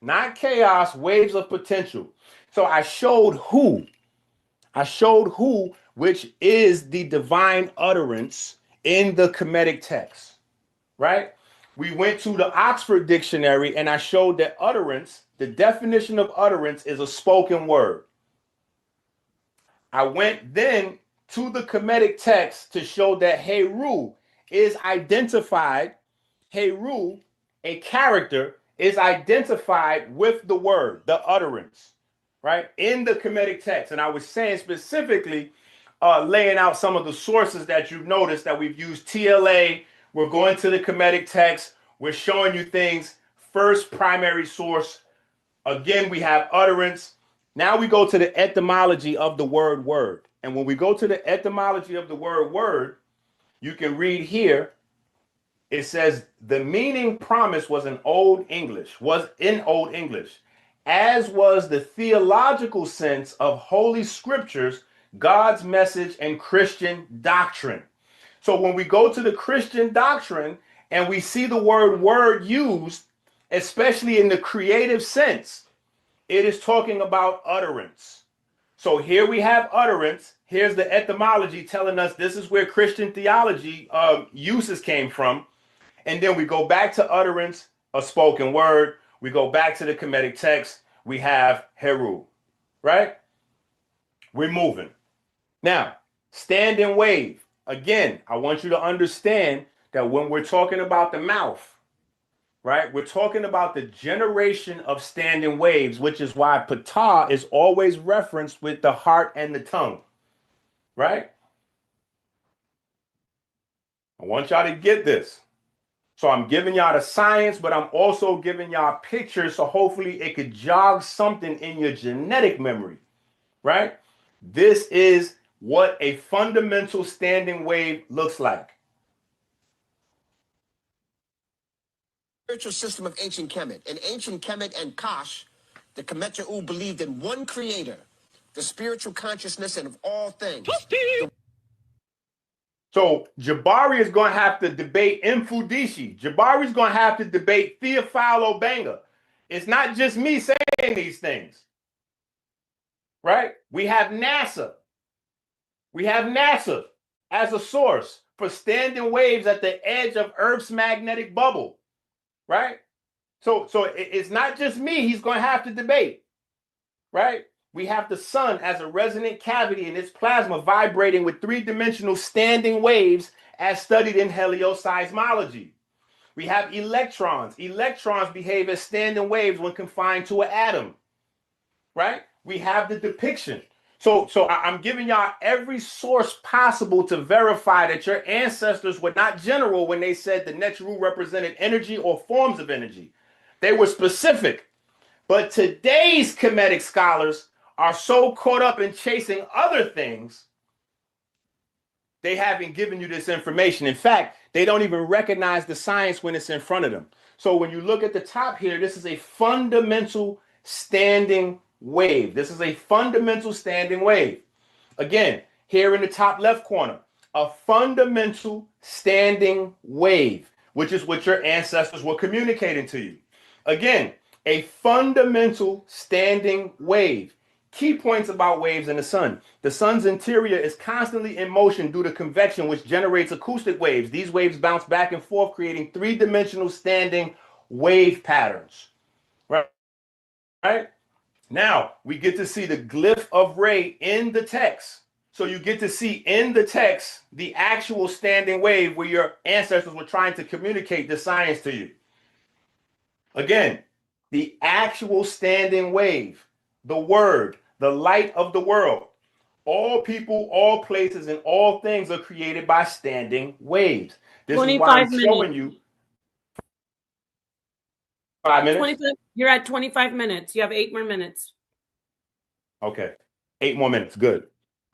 Not chaos, waves of potential. So I showed who, which is the divine utterance in the Kemetic text, right? We went to the Oxford Dictionary and I showed that utterance, the definition of utterance is a spoken word. I went then to the Kemetic text to show that Heru is identified, Heru, a character, is identified with the word, the utterance, right? In the Kemetic text. And I was saying specifically, laying out some of the sources that you've noticed that we've used TLA. We're going to the Kemetic text. We're showing you things. First primary source. Again, we have utterance. Now we go to the etymology of the word word. And when we go to the etymology of the word word, you can read here. It says the meaning promised was in Old English, as was the theological sense of Holy Scriptures, God's message, and Christian doctrine. So when we go to the Christian doctrine and we see the word used, especially in the creative sense, it is talking about utterance. So here we have utterance. Here's the etymology telling us this is where Christian theology uses came from. And then we go back to utterance, a spoken word. We go back to the Kemetic text. We have Heru, right? We're moving. Now, standing wave. Again, I want you to understand that when we're talking about the mouth, right, we're talking about the generation of standing waves, which is why Ptah is always referenced with the heart and the tongue, right? I want y'all to get this. So I'm giving y'all the science, but I'm also giving y'all pictures, so hopefully it could jog something in your genetic memory, right? This is what a fundamental standing wave looks like. Spiritual system of ancient Kemet. In ancient Kemet and Kosh, the Kemetu believed in one creator, the spiritual consciousness and of all things. So Jabari is going to have to debate Mfudishi. Jabari is going to have to debate Theophile Obenga. It's not just me saying these things, right? We have NASA. We have NASA as a source for standing waves at the edge of Earth's magnetic bubble, right? So it's not just me he's going to have to debate, right? We have the sun as a resonant cavity in its plasma vibrating with three-dimensional standing waves as studied in helioseismology. We have electrons. Electrons behave as standing waves when confined to an atom, right? We have the depiction. So I'm giving y'all every source possible to verify that your ancestors were not general when they said the Neteru represented energy or forms of energy. They were specific. But today's Kemetic scholars are so caught up in chasing other things, they haven't given you this information. In fact, they don't even recognize the science when it's in front of them. So when you look at the top here, this is a fundamental standing wave. This is a fundamental standing wave. Again, here in the top left corner, a fundamental standing wave, which is what your ancestors were communicating to you. Again, a fundamental standing wave. Key points about waves in the sun. The sun's interior is constantly in motion due to convection, which generates acoustic waves. These waves bounce back and forth, creating three-dimensional standing wave patterns. Right? Now, we get to see the glyph of Re in the text. So you get to see in the text the actual standing wave where your ancestors were trying to communicate the science to you. Again, the actual standing wave, the word, the light of the world. All people, all places, and all things are created by standing waves. This is why I'm showing you 5 minutes. You're at 25 minutes. You have 8 more minutes. Okay, 8 more minutes. Good.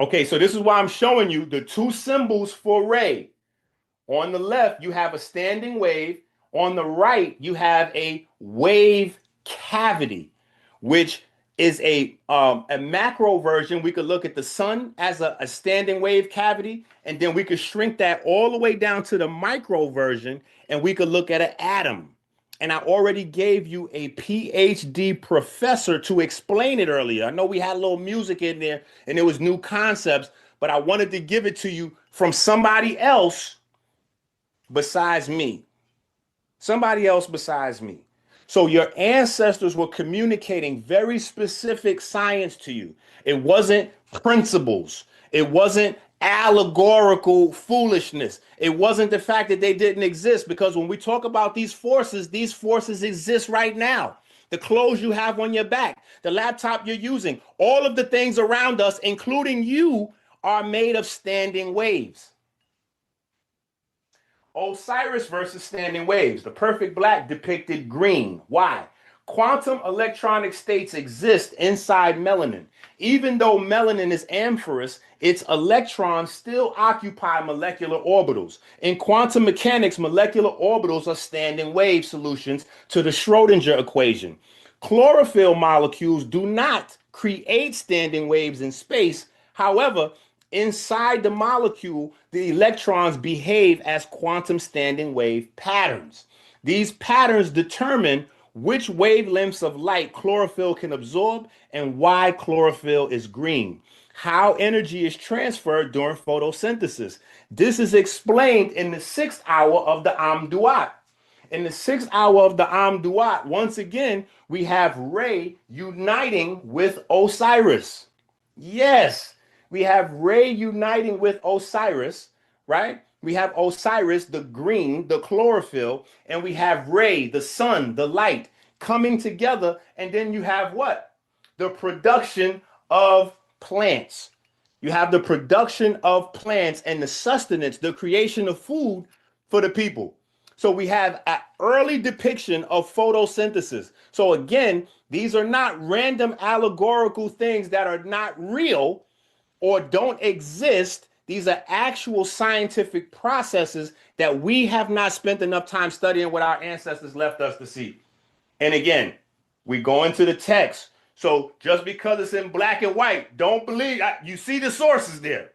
Okay, so this is why I'm showing you the two symbols for Re. On the left, you have a standing wave. On the right, you have a wave cavity, which is a macro version. We could look at the sun as a standing wave cavity, and then we could shrink that all the way down to the micro version, and we could look at an atom. And I already gave you a PhD professor to explain it earlier. I know we had a little music in there and it was new concepts, but I wanted to give it to you from somebody else besides me. Somebody else besides me. So your ancestors were communicating very specific science to you. It wasn't principles. It wasn't allegorical foolishness. It wasn't the fact that they didn't exist, because when we talk about these forces exist right now. The clothes you have on your back, the laptop you're using, all of the things around us, including you, are made of standing waves. Osiris versus standing waves. The perfect black depicted green. Why? Quantum electronic states exist inside melanin. Even though melanin is amorphous, its electrons still occupy molecular orbitals. In quantum mechanics, molecular orbitals are standing wave solutions to the Schrodinger equation. Chlorophyll molecules do not create standing waves in space. However, inside the molecule, the electrons behave as quantum standing wave patterns. These patterns determine which wavelengths of light chlorophyll can absorb and why chlorophyll is green. How energy is transferred during photosynthesis. This is explained in the 6th hour of the Amduat. In the 6th hour of the Amduat, once again, we have Re uniting with Osiris. Yes, we have Re uniting with Osiris, right? We have Osiris, the green, the chlorophyll, and we have Re, the sun, the light, coming together. And then you have what? The production of plants. You have the production of plants and the sustenance, the creation of food for the people. So we have an early depiction of photosynthesis. So again, these are not random allegorical things that are not real or don't exist. These are actual scientific processes that we have not spent enough time studying what our ancestors left us to see. And again, we go into the text. So just because it's in black and white, don't believe. You see the sources there.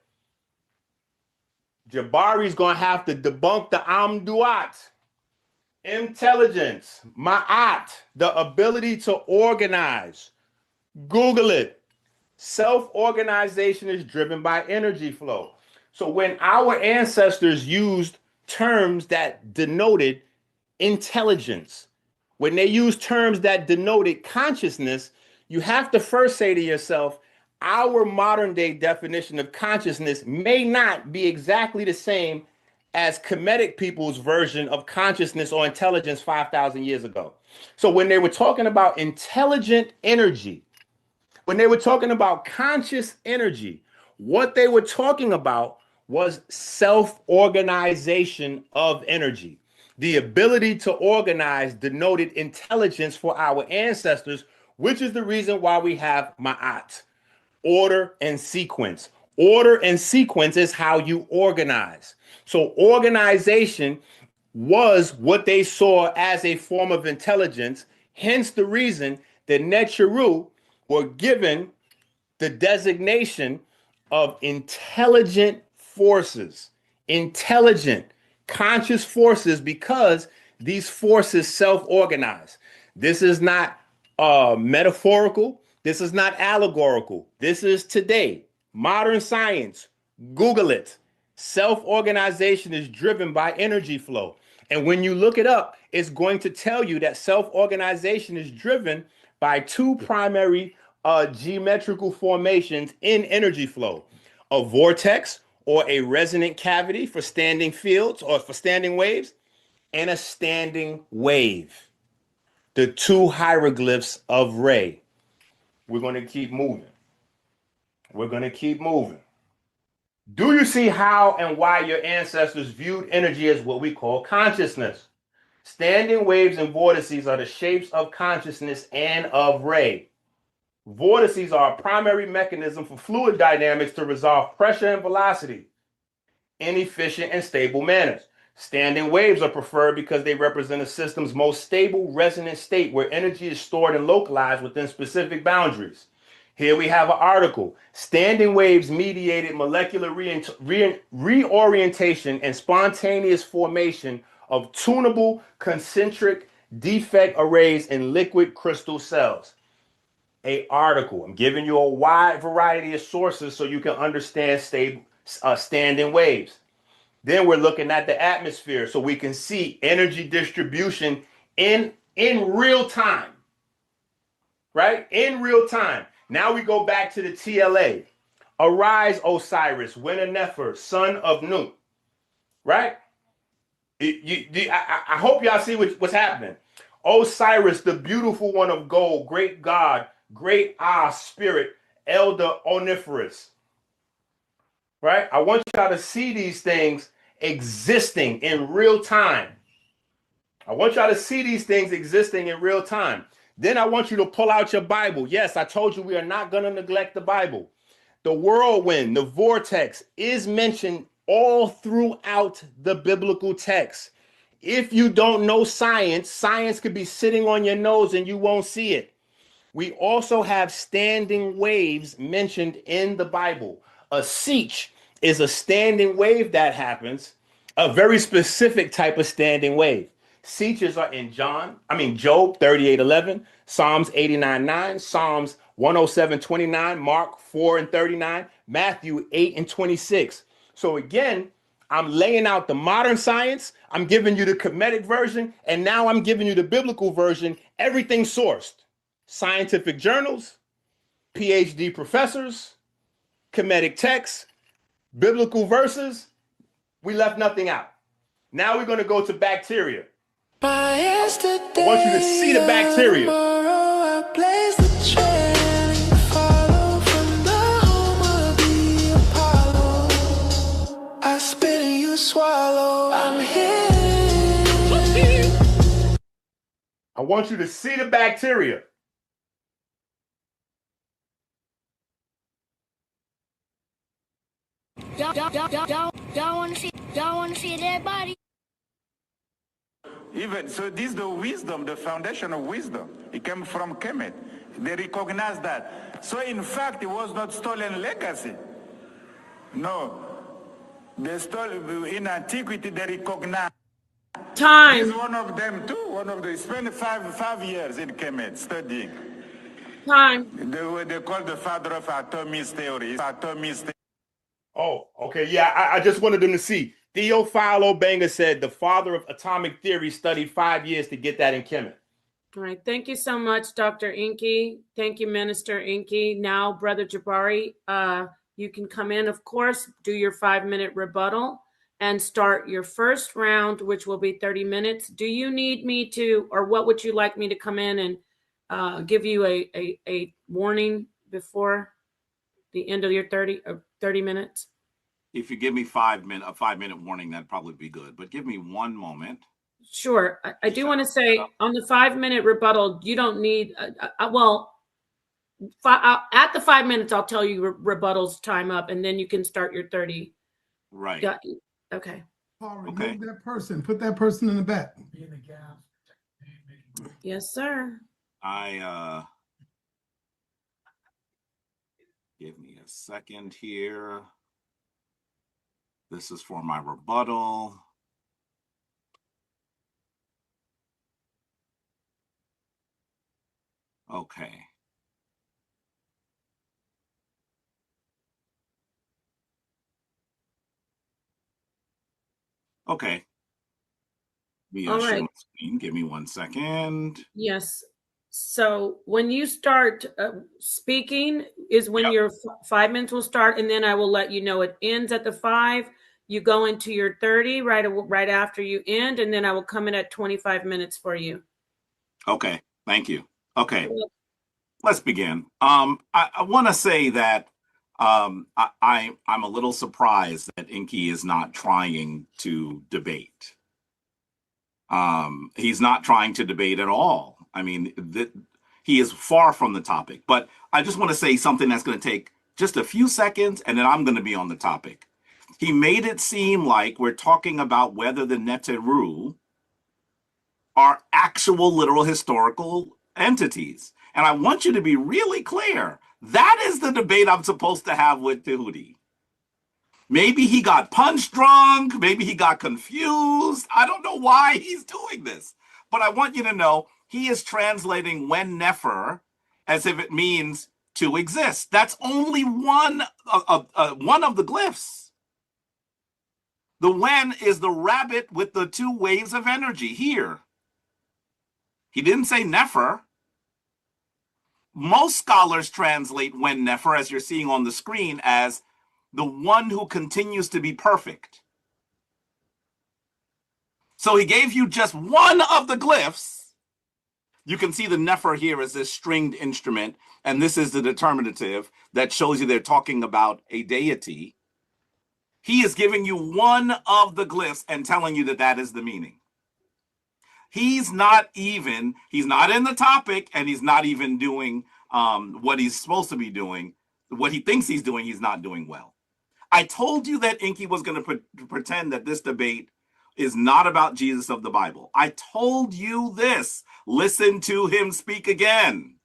Jabari's going to have to debunk the Amduat. Intelligence, Ma'at, the ability to organize. Google it. Self-organization is driven by energy flow. So when our ancestors used terms that denoted intelligence, when they used terms that denoted consciousness, you have to first say to yourself, our modern day definition of consciousness may not be exactly the same as Kemetic people's version of consciousness or intelligence 5,000 years ago. So when they were talking about intelligent energy, When they were talking about conscious energy, what they were talking about was self-organization of energy. The ability to organize denoted intelligence for our ancestors, which is the reason why we have Ma'at, order and sequence. Order and sequence is how you organize. So organization was what they saw as a form of intelligence, hence the reason that Neteru were given the designation of intelligent forces, intelligent, conscious forces, because these forces self-organize. This is not metaphorical. This is not allegorical. This is today. Modern science. Google it. Self-organization is driven by energy flow. And when you look it up, it's going to tell you that self-organization is driven by two primary geometrical formations in energy flow: a vortex, or a resonant cavity for standing fields or for standing waves, and a standing wave. The two hieroglyphs of Re. We're going to keep moving. We're going to keep moving. Do you see how and why your ancestors viewed energy as what we call consciousness? Standing waves and vortices are the shapes of consciousness and of Re. Vortices are a primary mechanism for fluid dynamics to resolve pressure and velocity in efficient and stable manners. Standing waves are preferred because they represent a system's most stable resonant state where energy is stored and localized within specific boundaries. Here we have an article: standing waves mediated molecular reorientation and spontaneous formation of tunable concentric defect arrays in liquid crystal cells. A article. I'm giving you a wide variety of sources so you can understand standing waves. Then we're looking at the atmosphere so we can see energy distribution in real time, right? In real time. Now we go back to the TLA. Arise, Osiris, Winter Nefer, son of Nu, right? I hope y'all see what's happening. Osiris, the beautiful one of gold, great God, great spirit, elder oniferous, right? I want y'all to see these things existing in real time. I want y'all to see these things existing in real time. Then I want you to pull out your Bible. Yes, I told you we are not going to neglect the Bible. The whirlwind, the vortex is mentioned all throughout the biblical text. If you don't know science, science could be sitting on your nose and you won't see it. We also have standing waves mentioned in the Bible. A seach is a standing wave that happens, a very specific type of standing wave. Seaches are in Job 38:11, Psalms 89:9, Psalms 107:29, Mark 4:39, Matthew 8:26. So again, I'm laying out the modern science, I'm giving you the Kemetic version, and now I'm giving you the biblical version, everything sourced. Scientific journals, PhD professors, Kemetic texts, biblical verses. We left nothing out. Now we're going to go to bacteria. I want you to see the bacteria. I spit and you swallow. I'm here. I want you to see the bacteria. Y'all want to see a dead body? Even so, this is the wisdom, the foundation of wisdom. It came from Kemet. They recognize that. So in fact, it was not stolen legacy. No, they stole in antiquity. They recognize. Time. He's one of them too. One of them spent five years in Kemet studying. Time. They call the father of Artemis theory. Oh, okay. Yeah, I just wanted them to see. Theophilo Banger said the father of atomic theory studied 5 years to get that in Kemet. All right. Thank you so much, Dr. ENQI. Thank you, Minister ENQI. Now, Brother Jabari, you can come in, of course, do your 5-minute rebuttal and start your first round, which will be 30 minutes. Do you need me to, or what would you like me to come in and give you a warning before the end of your 30 minutes? If you give me a 5-minute warning, that'd probably be good. But give me one moment. Sure. I do want to say on the 5-minute rebuttal, you don't need, at the 5 minutes, I'll tell you rebuttal's time up, and then you can start your 30. Right. Okay. Paul, remove Okay. that person. Put that person in the back. Yes, sir. Give me a second here. This is for my rebuttal. Okay. Okay. All right. Screen. Give me 1 second. Yes. So when you start speaking is when your 5 minutes will start, and then I will let you know it ends at the 5. You go into your 30 right after you end, and then I will come in at 25 minutes for you. Okay. Thank you. Okay. Let's begin. I want to say that I'm a little surprised that ENQI is not trying to debate. He's not trying to debate at all. I mean, he is far from the topic. But I just want to say something that's going to take just a few seconds, and then I'm going to be on the topic. He made it seem like we're talking about whether the Neteru are actual literal historical entities. And I want you to be really clear. That is the debate I'm supposed to have with Tahuti. Maybe he got punch drunk. Maybe he got confused. I don't know why he's doing this. But I want you to know he is translating when nefer as if it means to exist. That's only one of the glyphs. The when is the rabbit with the 2 waves of energy here. He didn't say nefer. Most scholars translate when nefer, as you're seeing on the screen, as the one who continues to be perfect. So he gave you just one of the glyphs. You can see the nefer here as this stringed instrument, and this is the determinative that shows you they're talking about a deity. He is giving you one of the glyphs and telling you that that is the meaning. He's not in the topic, and he's not even doing what he's supposed to be doing. What he thinks he's doing, he's not doing well. I told you that ENQI was going to pretend that this debate is not about Jesus of the Bible. I told you this. Listen to him speak again.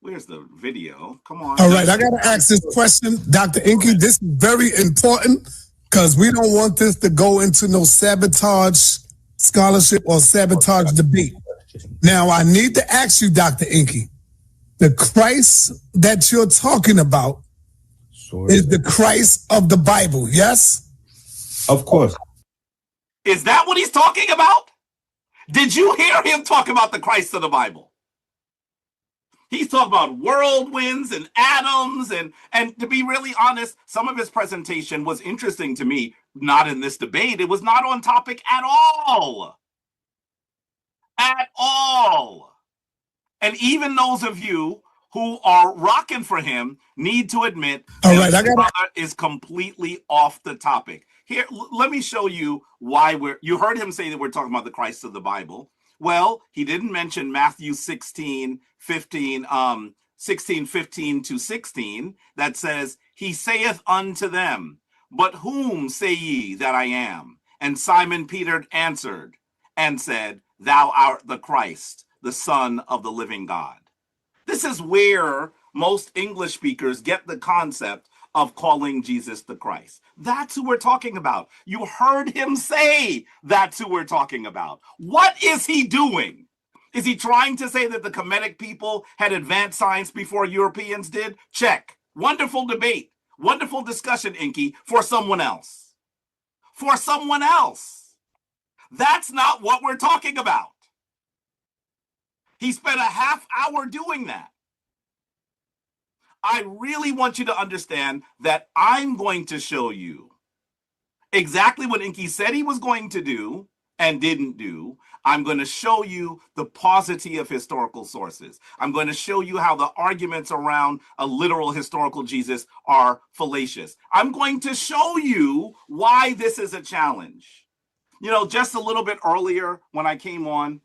Where's the video? Come on. All right, I got to ask this question, Dr. ENQI. This is very important because we don't want this to go into no sabotage scholarship or sabotage debate. Now, I need to ask you, Dr. ENQI, the Christ that you're talking about is the Christ of the Bible, yes? Of course. Is that what he's talking about? Did you hear him talk about the Christ of the Bible? He's talking about whirlwinds and atoms, and to be really honest, some of his presentation was interesting to me, not in this debate. It was not on topic at all. At all. And even those of you who are rocking for him need to admit that is completely off the topic. Here, let me show you why you heard him say that we're talking about the Christ of the Bible. Well, he didn't mention Matthew 16, 15 to 16, that says, he saith unto them, but whom say ye that I am? And Simon Peter answered and said, thou art the Christ, the Son of the living God. This is where most English speakers get the concept of calling Jesus the Christ. That's who we're talking about. You heard him say that's who we're talking about. What is he doing? Is he trying to say that the Kemetic people had advanced science before Europeans did? Check. Wonderful debate. Wonderful discussion, ENQI, for someone else. For someone else. That's not what we're talking about. He spent a half hour doing that. I really want you to understand that I'm going to show you exactly what ENQI said he was going to do and didn't do. I'm going to show you the paucity of historical sources. I'm going to show you how the arguments around a literal historical Jesus are fallacious. I'm going to show you why this is a challenge. You know, just a little bit earlier when I came on,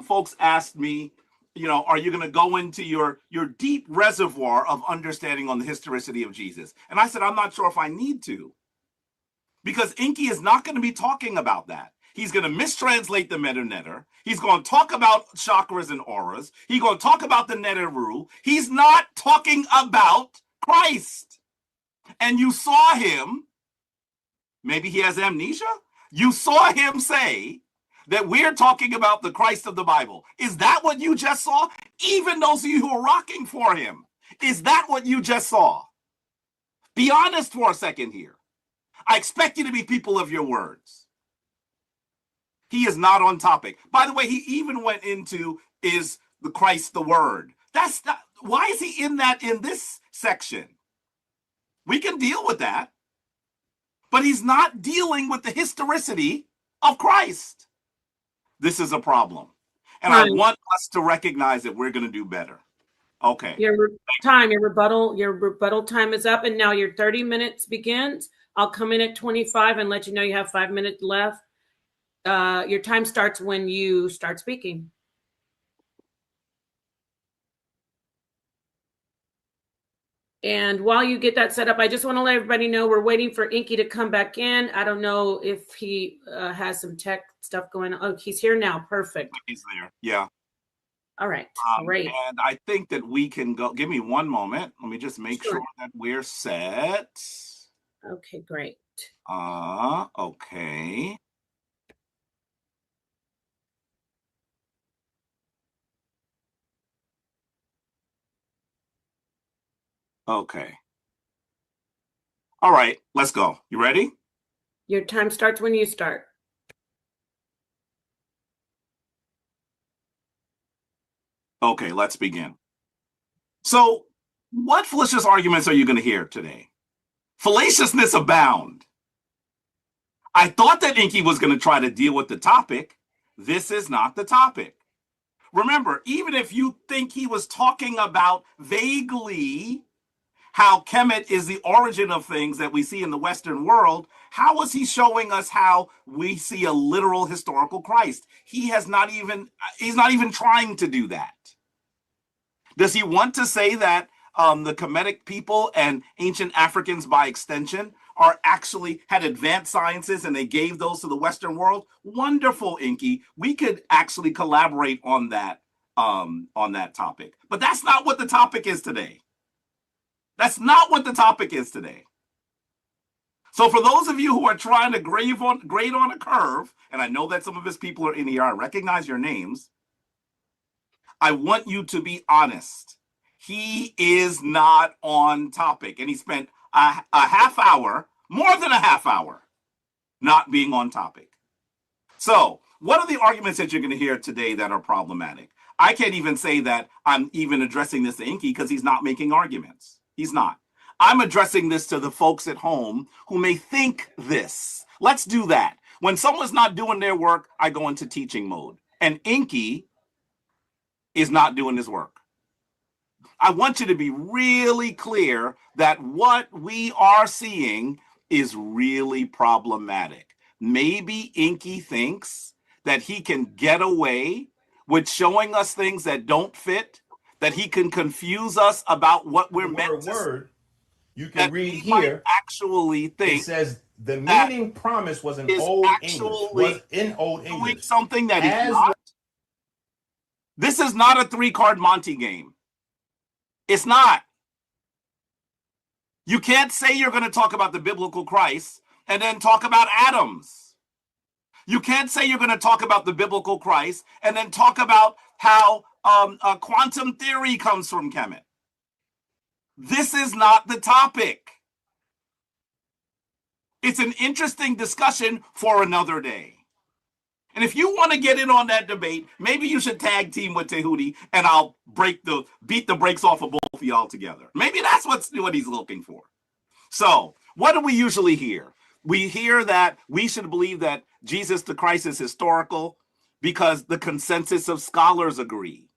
folks asked me, you know, are you going to go into your deep reservoir of understanding on the historicity of Jesus? And I said, I'm not sure if I need to, because ENQI is not going to be talking about that. He's going to mistranslate the meta-neter. He's going to talk about chakras and auras. He's going to talk about the neteru. He's not talking about Christ. And you saw him, maybe he has amnesia. You saw him say that we're talking about the Christ of the Bible. Is that what you just saw? Even those of you who are rocking for him, is that what you just saw? Be honest for a second here. I expect you to be people of your words. He is not on topic. By the way, he even went into, is the Christ the Word? That's not, why is he in that in this section? We can deal with that, but he's not dealing with the historicity of Christ. This is a problem. And I want us to recognize that we're going to do better. Okay. Your rebuttal time is up, and now your 30 minutes begins. I'll come in at 25 and let you know you have 5 minutes left. Your time starts when you start speaking. And while you get that set up, I just want to let everybody know we're waiting for ENQI to come back in. I don't know if he has some tech stuff going on. Oh, he's here now. Perfect. He's there. Yeah. All right. Great. And I think that we can go. Give me one moment. Let me just make sure that we're set. Okay, great. Okay. Okay. All right, let's go. You ready? Your time starts when you start. Okay, let's begin. So, what fallacious arguments are you going to hear today? Fallaciousness abound. I thought that ENQI was going to try to deal with the topic. This is not the topic. Remember, even if you think he was talking about vaguely how Kemet is the origin of things that we see in the Western world, how was he showing us how we see a literal historical Christ? He's not even trying to do that. Does he want to say that the Kemetic people and ancient Africans by extension are actually had advanced sciences and they gave those to the Western world? Wonderful, ENQI. We could actually collaborate on that topic. But that's not what the topic is today. That's not what the topic is today. So for those of you who are trying to grade on a curve, and I know that some of his people are in here, I recognize your names, I want you to be honest. He is not on topic, and he spent a half hour, more than a half hour, not being on topic. So what are the arguments that you're going to hear today that are problematic? I can't even say that I'm even addressing this to ENQI because he's not making arguments. He's not. I'm addressing this to the folks at home who may think this. Let's do that. When someone's not doing their work, I go into teaching mode. And ENQI is not doing his work. I want you to be really clear that what we are seeing is really problematic. Maybe ENQI thinks that he can get away with showing us things that don't fit, that he can confuse us about what we're meant to. You can read here. Actually, think it says the meaning promise was in Old English. Was in Old English. Doing something that he's not. This is not a 3-card Monte game. It's not. You can't say you're going to talk about the biblical Christ and then talk about atoms. You can't say you're going to talk about the biblical Christ and then talk about how quantum theory comes from Kemet. This is not the topic. It's an interesting discussion for another day. And if you want to get in on that debate, maybe you should tag team with Tehuti and I'll beat the brakes off of both of y'all together. Maybe that's what he's looking for. So what do we usually hear? We hear that we should believe that Jesus the Christ is historical because the consensus of scholars agree.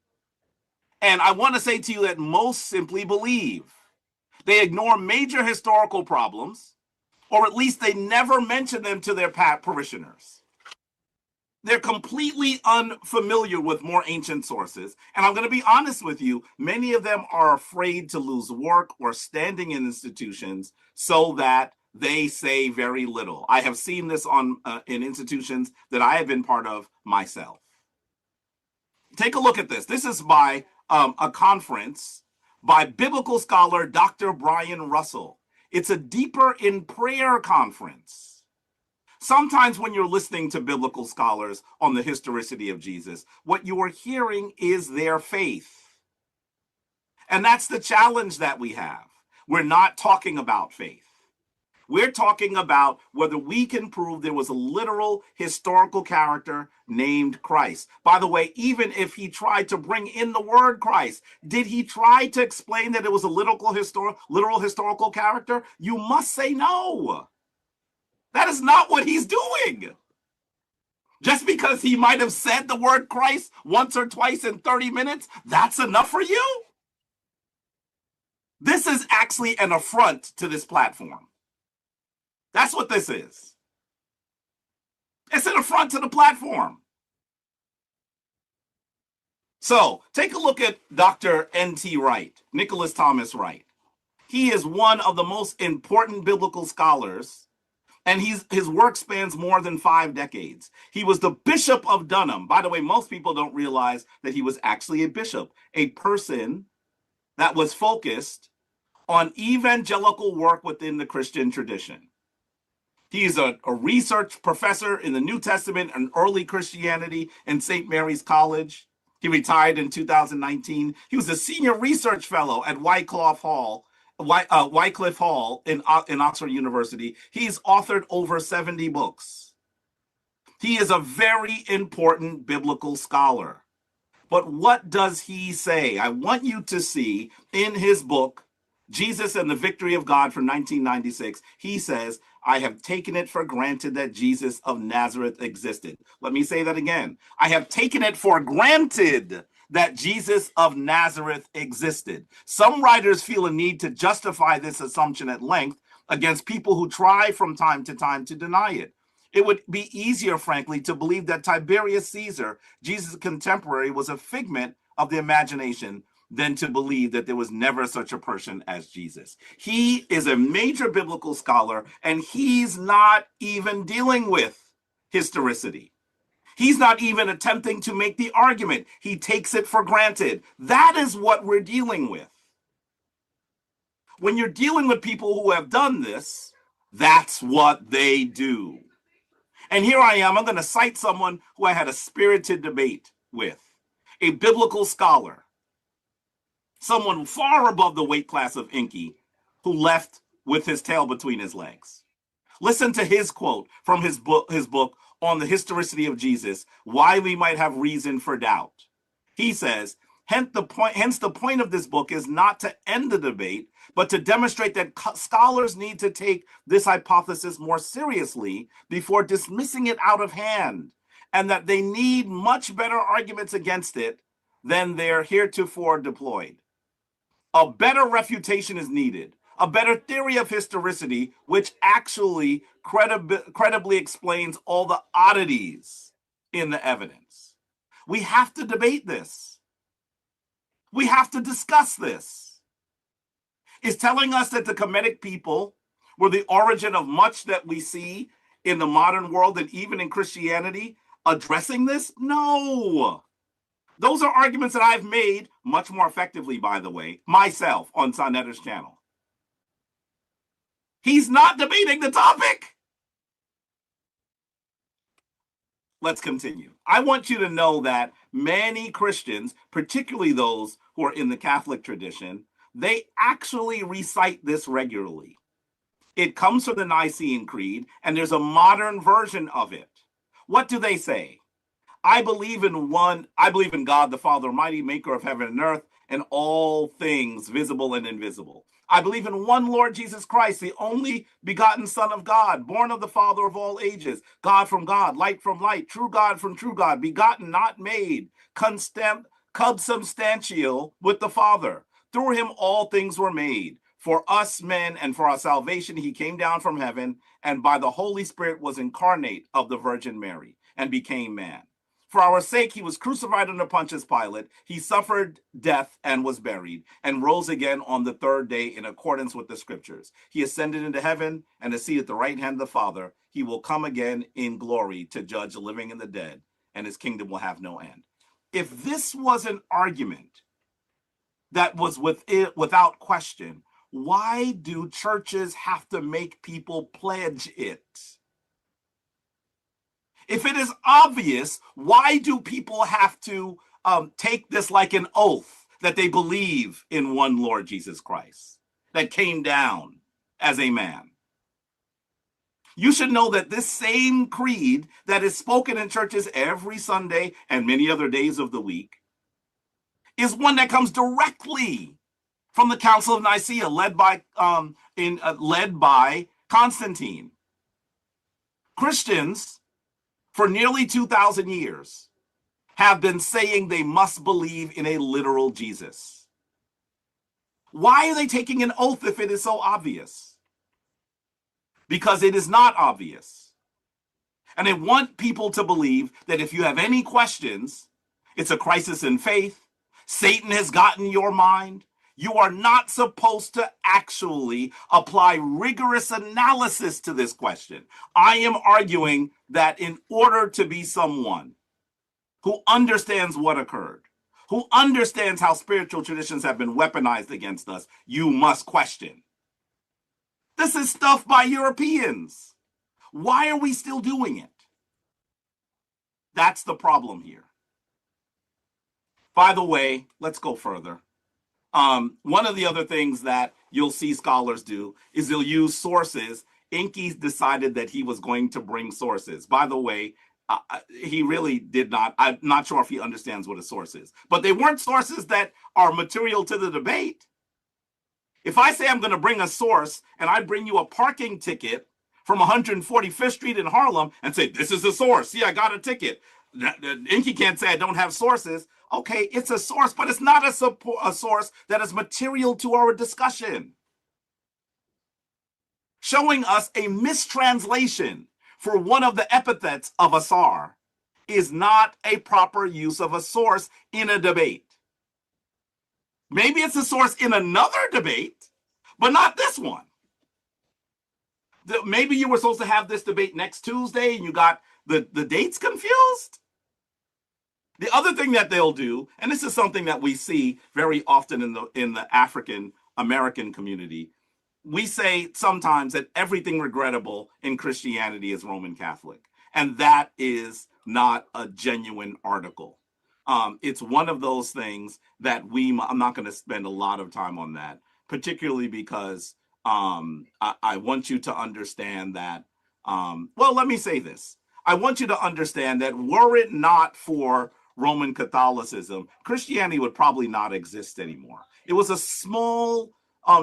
And I want to say to you that most simply believe. They ignore major historical problems, or at least they never mention them to their parishioners. They're completely unfamiliar with more ancient sources. And I'm going to be honest with you, many of them are afraid to lose work or standing in institutions so that they say very little. I have seen this in institutions that I have been part of myself. Take a look at this. This is by a conference by biblical scholar Dr. Brian Russell. It's a Deeper in Prayer conference. Sometimes when you're listening to biblical scholars on the historicity of Jesus, what you are hearing is their faith. And that's the challenge that we have. We're not talking about faith. We're talking about whether we can prove there was a literal historical character named Christ. By the way, even if he tried to bring in the word Christ, did he try to explain that it was a literal historical character? You must say no. That is not what he's doing. Just because he might have said the word Christ once or twice in 30 minutes, that's enough for you? This is actually an affront to this platform. That's what this is. It's an affront to the platform. So take a look at Dr. N.T. Wright, Nicholas Thomas Wright. He is one of the most important biblical scholars, and his work spans more than 5 decades. He was the Bishop of Durham. By the way, most people don't realize that he was actually a bishop, a person that was focused on evangelical work within the Christian tradition. He is a research professor in the New Testament and early Christianity in St. Mary's College. He retired in 2019. He was a senior research fellow at Wycliffe Hall in Oxford University. He's authored over 70 books. He is a very important biblical scholar. But what does he say? I want you to see in his book, Jesus and the Victory of God from 1996, he says, I have taken it for granted that Jesus of Nazareth existed. Let me say that again. I have taken it for granted that Jesus of Nazareth existed. Some writers feel a need to justify this assumption at length against people who try from time to time to deny it. It would be easier, frankly, to believe that Tiberius Caesar, Jesus' contemporary, was a figment of the imagination than to believe that there was never such a person as Jesus. He is a major biblical scholar, and he's not even dealing with historicity. He's not even attempting to make the argument. He takes it for granted. That is what we're dealing with. When you're dealing with people who have done this, that's what they do. And here I am. I'm going to cite someone who I had a spirited debate with, a biblical scholar, someone far above the weight class of ENQI, who left with his tail between his legs. Listen to his quote from his book on the historicity of Jesus, Why We Might Have Reason for Doubt. He says, hence the point of this book is not to end the debate, but to demonstrate that scholars need to take this hypothesis more seriously before dismissing it out of hand, and that they need much better arguments against it than they're heretofore deployed. A better refutation is needed, a better theory of historicity, which actually credibly explains all the oddities in the evidence. We have to debate this. We have to discuss this. Is telling us that the Kemetic people were the origin of much that we see in the modern world and even in Christianity addressing this? No. Those are arguments that I've made much more effectively, by the way, myself on sa.neter's channel. He's not debating the topic. Let's continue. I want you to know that many Christians, particularly those who are in the Catholic tradition, they actually recite this regularly. It comes from the Nicene Creed, and there's a modern version of it. What do they say? I believe in God, the Father Almighty, maker of heaven and earth, and all things visible and invisible. I believe in one Lord Jesus Christ, the only begotten Son of God, born of the Father of all ages, God from God, light from light, true God from true God, begotten, not made, consubstantial with the Father. Through him all things were made. For us men and for our salvation, he came down from heaven, and by the Holy Spirit was incarnate of the Virgin Mary and became man. For our sake, he was crucified under Pontius Pilate. He suffered death and was buried and rose again on the third day in accordance with the scriptures. He ascended into heaven and is seated at the right hand of the Father. He will come again in glory to judge the living and the dead, and his kingdom will have no end. If this was an argument that was without question, why do churches have to make people pledge it? If it is obvious, why do people have to take this like an oath that they believe in one Lord Jesus Christ that came down as a man? You should know that this same creed that is spoken in churches every Sunday and many other days of the week is one that comes directly from the Council of Nicaea, led by Constantine. Christians, for nearly 2,000 years, have been saying they must believe in a literal Jesus. Why are they taking an oath if it is so obvious? Because it is not obvious. And they want people to believe that if you have any questions, it's a crisis in faith, Satan has gotten your mind. You are not supposed to actually apply rigorous analysis to this question. I am arguing that in order to be someone who understands what occurred, who understands how spiritual traditions have been weaponized against us, you must question. This is stuff by Europeans. Why are we still doing it? That's the problem here. By the way, let's go further. One of the other things that you'll see scholars do is they'll use sources. ENQI decided that he was going to bring sources. By the way, he really did not. I'm not sure if he understands what a source is. But they weren't sources that are material to the debate. If I say I'm going to bring a source and I bring you a parking ticket from 145th Street in Harlem and say, this is a source. See, I got a ticket. ENQI can't say I don't have sources. Okay, it's a source, but it's not a source that is material to our discussion. Showing us a mistranslation for one of the epithets of Asar is not a proper use of a source in a debate. Maybe it's a source in another debate, but not this one. Maybe you were supposed to have this debate next Tuesday and you got the dates confused. The other thing that they'll do, and this is something that we see very often in the African American community, we say sometimes that everything regrettable in Christianity is Roman Catholic, and that is not a genuine article. It's one of those things that I'm not going to spend a lot of time on that, particularly because I want you to understand that, well, let me say this. I want you to understand that were it not for Roman Catholicism, Christianity would probably not exist anymore. It was a small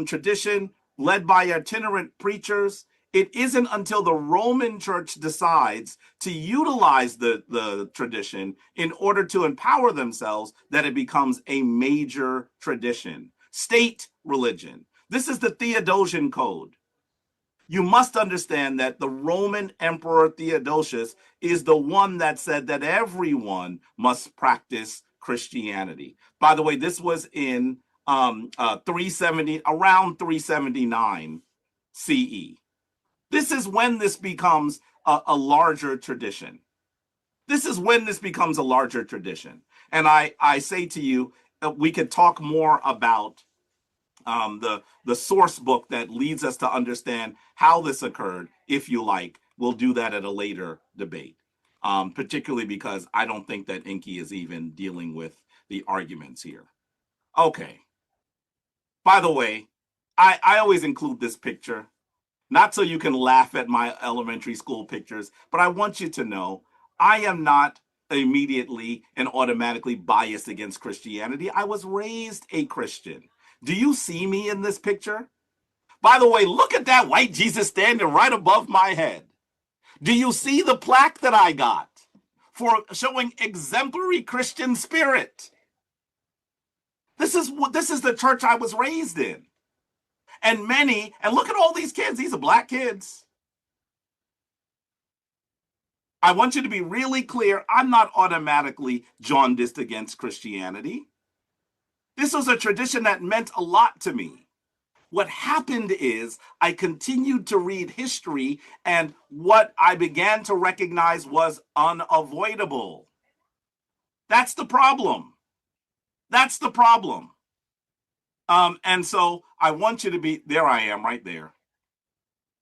tradition led by itinerant preachers. It isn't until the Roman Church decides to utilize the tradition in order to empower themselves that it becomes a major tradition. State religion. This is the Theodosian Code. You must understand that the Roman Emperor Theodosius is the one that said that everyone must practice Christianity. By the way, this was in around 379 CE. This is when this becomes a larger tradition. This is when this becomes a larger tradition. And I say to you, we could talk more about the source book that leads us to understand how this occurred, if you like. We'll do that at a later debate, particularly because I don't think that ENQI is even dealing with the arguments here. Okay. By the way, I always include this picture, not so you can laugh at my elementary school pictures, but I want you to know I am not immediately and automatically biased against Christianity. I was raised a Christian. Do you see me in this picture? By the way, look at that white Jesus standing right above my head. Do you see the plaque that I got for showing exemplary Christian spirit? This is the church I was raised in. And look at all these kids. These are black kids. I want you to be really clear. I'm not automatically jaundiced against Christianity. This was a tradition that meant a lot to me. What happened is I continued to read history, and what I began to recognize was unavoidable. That's the problem. That's the problem. And so I want you to be, there I am right there.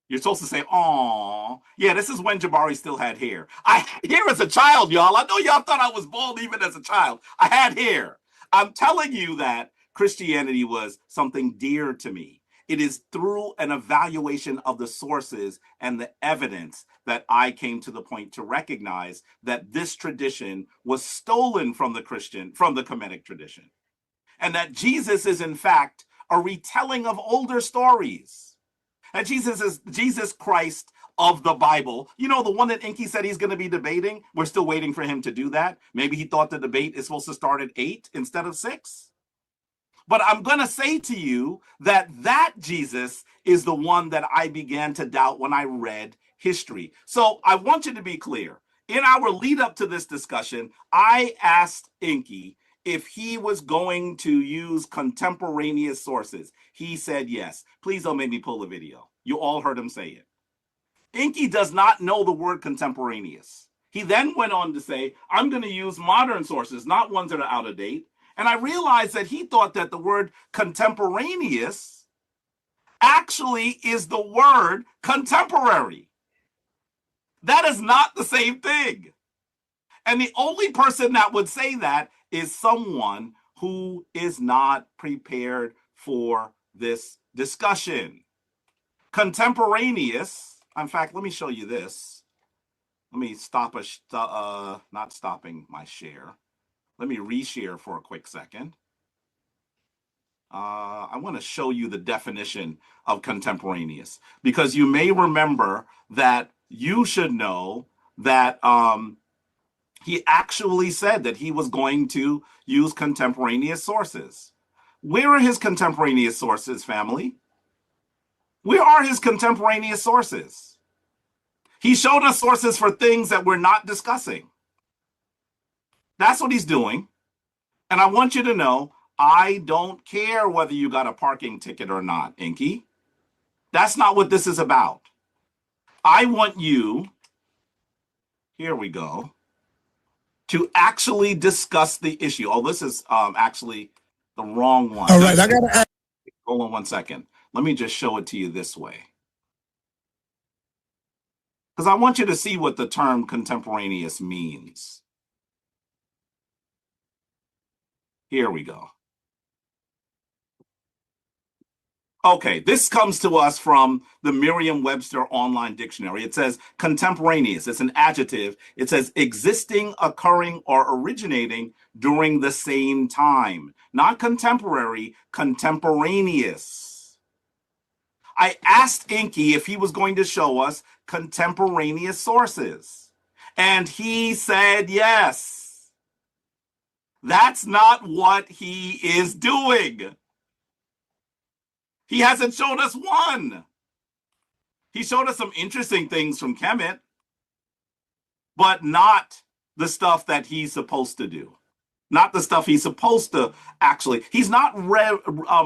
You're supposed to say, "Aw." Yeah, this is when Jabari still had hair. I had hair as a child, y'all. I know y'all thought I was bald even as a child. I had hair. I'm telling you that Christianity was something dear to me. It is through an evaluation of the sources and the evidence that I came to the point to recognize that this tradition was stolen from the Kemetic tradition. And that Jesus is, in fact, a retelling of older stories. And Jesus is Jesus Christ of the Bible. You know, the one that ENQI said he's going to be debating? We're still waiting for him to do that. Maybe he thought the debate is supposed to start at 8 instead of 6. But I'm going to say to you that Jesus is the one that I began to doubt when I read history. So I want you to be clear. In our lead up to this discussion, I asked ENQI if he was going to use contemporaneous sources. He said yes. Please don't make me pull the video. You all heard him say it. ENQI does not know the word contemporaneous. He then went on to say, I'm going to use modern sources, not ones that are out of date. And I realized that he thought that the word contemporaneous actually is the word contemporary. That is not the same thing. And the only person that would say that is someone who is not prepared for this discussion. Contemporaneous, in fact, let me show you this. Let me stop not stopping my share. Let me reshare for a quick second. I want to show you the definition of contemporaneous, because you may remember that you should know that he actually said that he was going to use contemporaneous sources. Where are his contemporaneous sources, family? Where are his contemporaneous sources? He showed us sources for things that we're not discussing. That's what he's doing. And I want you to know, I don't care whether you got a parking ticket or not, ENQI. That's not what this is about. I want you, here we go, to actually discuss the issue. Oh, this is actually the wrong one. All right, I got to ask. Hold on one second. Let me just show it to you this way, because I want you to see what the term contemporaneous means. Here we go. Okay, this comes to us from the Merriam-Webster Online Dictionary. It says contemporaneous. It's an adjective. It says existing, occurring, or originating during the same time. Not contemporary, contemporaneous. I asked ENQI if he was going to show us contemporaneous sources, and he said yes. That's not what he is doing. He hasn't shown us one. He showed us some interesting things from Kemet, but not the stuff that he's supposed to do. Not the stuff he's supposed to actually. He's not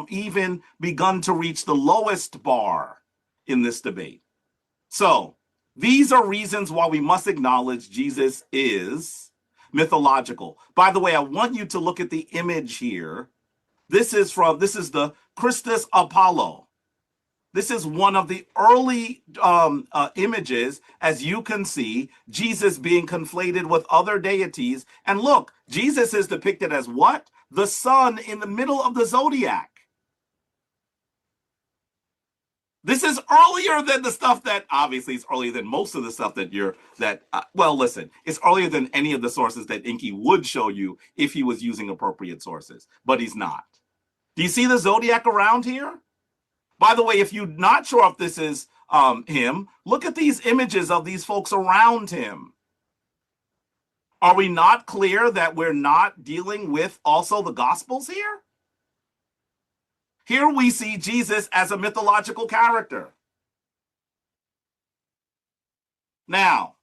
even begun to reach the lowest bar in this debate. So these are reasons why we must acknowledge Jesus is mythological. By the way, I want you to look at the image here. This is the Christus Apollo. This is one of the early images, as you can see, Jesus being conflated with other deities. And look, Jesus is depicted as what? The sun in the middle of the zodiac. This is earlier than the stuff that, obviously, it's earlier than most of the stuff that well, listen, it's earlier than any of the sources that ENQI would show you if he was using appropriate sources, but he's not. Do you see the zodiac around here? By the way, if you're not sure if this is him, look at these images of these folks around him. Are we not clear that we're not dealing with also the Gospels here? Here we see Jesus as a mythological character. Now,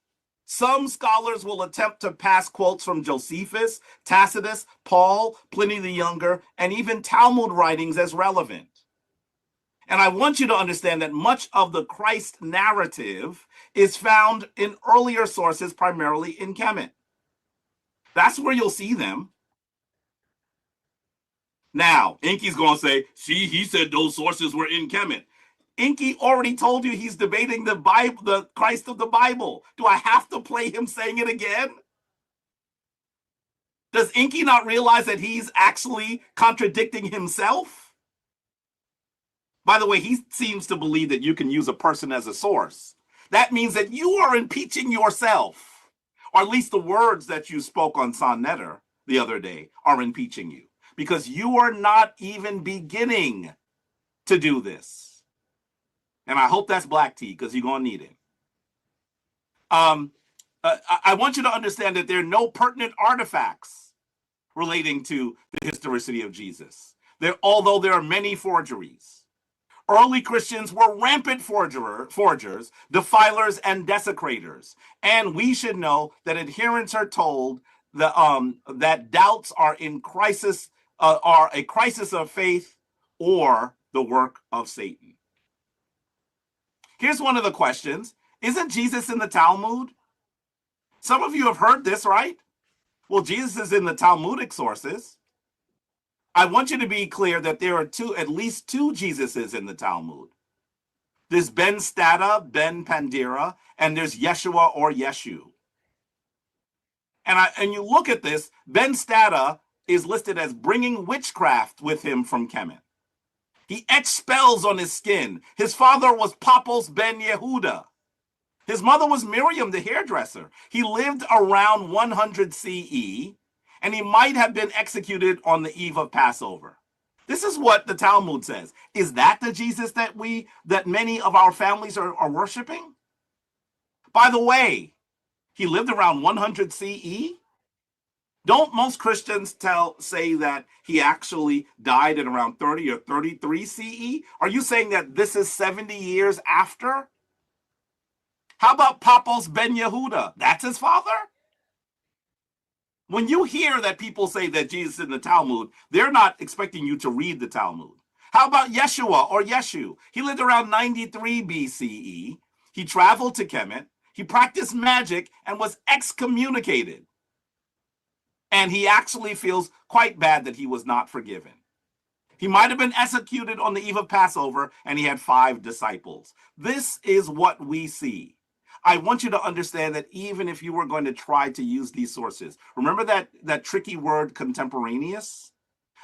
some scholars will attempt to pass quotes from Josephus, Tacitus, Paul, Pliny the Younger, and even Talmud writings as relevant. And I want you to understand that much of the Christ narrative is found in earlier sources, primarily in Kemet. That's where you'll see them. Now, ENQI's going to say, see, he said those sources were in Kemet. ENQI already told you he's debating the Bible, the Christ of the Bible. Do I have to play him saying it again? Does ENQI not realize that he's actually contradicting himself? By the way, he seems to believe that you can use a person as a source. That means that you are impeaching yourself, or at least the words that you spoke on sa.neter the other day are impeaching you, because you are not even beginning to do this. And I hope that's black tea, because you're going to need it. I want you to understand that there are no pertinent artifacts relating to the historicity of Jesus, although there are many forgeries. Early Christians were rampant forgers, defilers, and desecrators. And we should know that adherents are told that doubts are in crisis, are a crisis of faith or the work of Satan. Here's one of the questions. Isn't Jesus in the Talmud? Some of you have heard this, right? Well, Jesus is in the Talmudic sources. I want you to be clear that there are at least two Jesuses in the Talmud. There's Ben Stada, Ben Pandira, and there's Yeshua or Yeshu. And you look at this, Ben Stada is listed as bringing witchcraft with him from Kemet. He etched spells on his skin. His father was Papos ben Yehuda. His mother was Miriam, the hairdresser. He lived around 100 CE, and he might have been executed on the eve of Passover. This is what the Talmud says. Is that the Jesus that many of our families are worshiping? By the way, he lived around 100 CE. Don't most Christians say that he actually died at around 30 or 33 CE? Are you saying that this is 70 years after? How about Papos ben Yehuda? That's his father? When you hear that people say that Jesus is in the Talmud, they're not expecting you to read the Talmud. How about Yeshua or Yeshu? He lived around 93 BCE. He traveled to Kemet. He practiced magic and was excommunicated. And he actually feels quite bad that he was not forgiven. He might have been executed on the eve of Passover, and he had 5 disciples. This is what we see. I want you to understand that even if you were going to try to use these sources, remember that tricky word contemporaneous?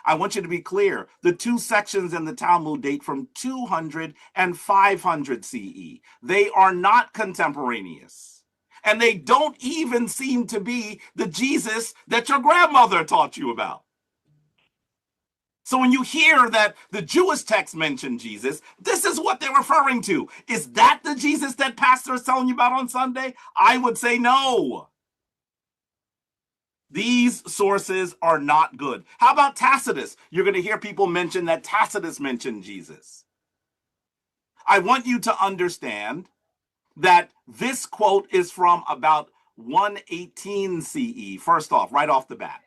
I want you to be clear. The 2 sections in the Talmud date from 200 and 500 CE. They are not contemporaneous. And they don't even seem to be the Jesus that your grandmother taught you about. So when you hear that the Jewish text mentioned Jesus, this is what they're referring to. Is that the Jesus that pastor is telling you about on Sunday? I would say no. These sources are not good. How about Tacitus? You're going to hear people mention that Tacitus mentioned Jesus. I want you to understand that this quote is from about 118 CE, first off, right off the bat.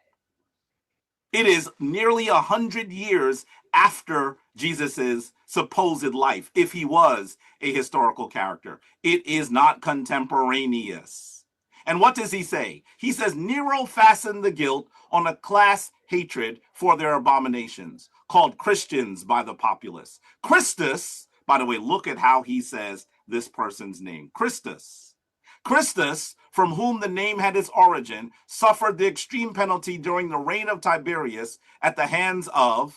It is nearly 100 years after Jesus's supposed life, if he was a historical character. It is not contemporaneous. And what does he say? He says, Nero fastened the guilt on a class hatred for their abominations, called Christians by the populace. Christus, by the way, look at how he says this person's name. Christus, from whom the name had its origin, suffered the extreme penalty during the reign of Tiberius at the hands of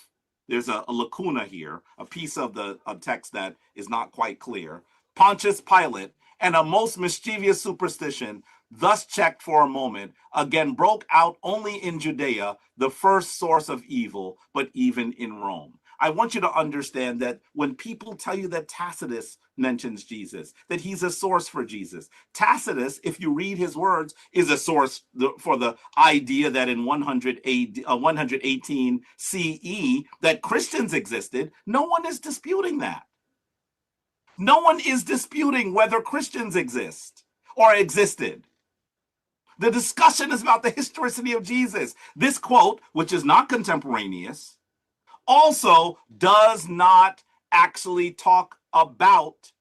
there's a lacuna here, a piece of the text that is not quite clear. Pontius Pilate, and a most mischievous superstition, thus checked for a moment, again broke out only in Judea, the first source of evil, but even in Rome. I want you to understand that when people tell you that Tacitus mentions Jesus, that he's a source for Jesus, Tacitus, if you read his words, is a source for the idea that in 118 CE that Christians existed. No one is disputing that. No one is disputing whether Christians exist or existed. The discussion is about the historicity of Jesus. This quote, which is not contemporaneous, also does not actually talk about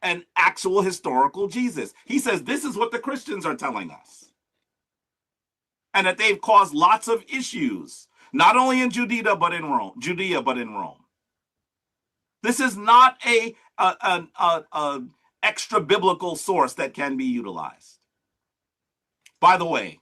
an actual historical Jesus. He says this is what the Christians are telling us, and that they've caused lots of issues, not only in Judea but in Rome. This is not a extra biblical source that can be utilized. By the way,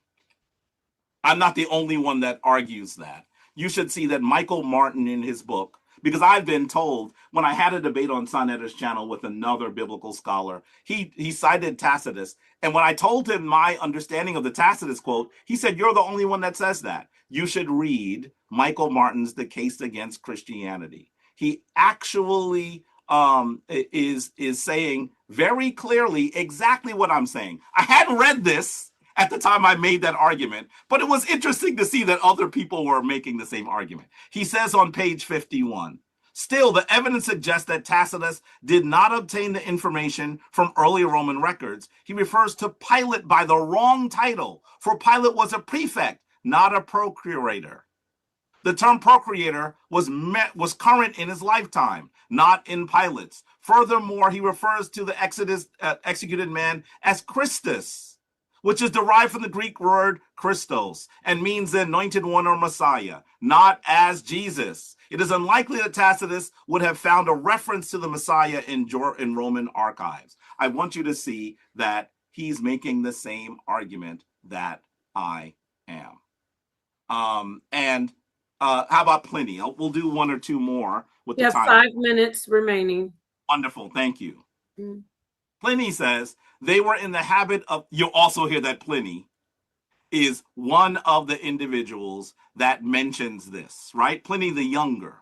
I'm not the only one that argues that. You should see that Michael Martin in his book, because I've been told when I had a debate on sa.neter's channel with another biblical scholar, he cited Tacitus. And when I told him my understanding of the Tacitus quote, he said, you're the only one that says that. You should read Michael Martin's The Case Against Christianity. He actually is saying very clearly exactly what I'm saying. I hadn't read this at the time I made that argument, but it was interesting to see that other people were making the same argument. He says on page 51, still, the evidence suggests that Tacitus did not obtain the information from early Roman records. He refers to Pilate by the wrong title, for Pilate was a prefect, not a procurator. The term procurator was current in his lifetime, not in Pilate's. Furthermore, he refers to the executed man as Christus, which is derived from the Greek word Christos and means the anointed one or Messiah, not as Jesus. It is unlikely that Tacitus would have found a reference to the Messiah in Roman archives. I want you to see that he's making the same argument that I am. How about Pliny? We'll do one or two more with the time. You have 5 minutes remaining. Wonderful, thank you. Pliny says they were in the habit of, you'll also hear that Pliny is one of the individuals that mentions this, right? Pliny the Younger.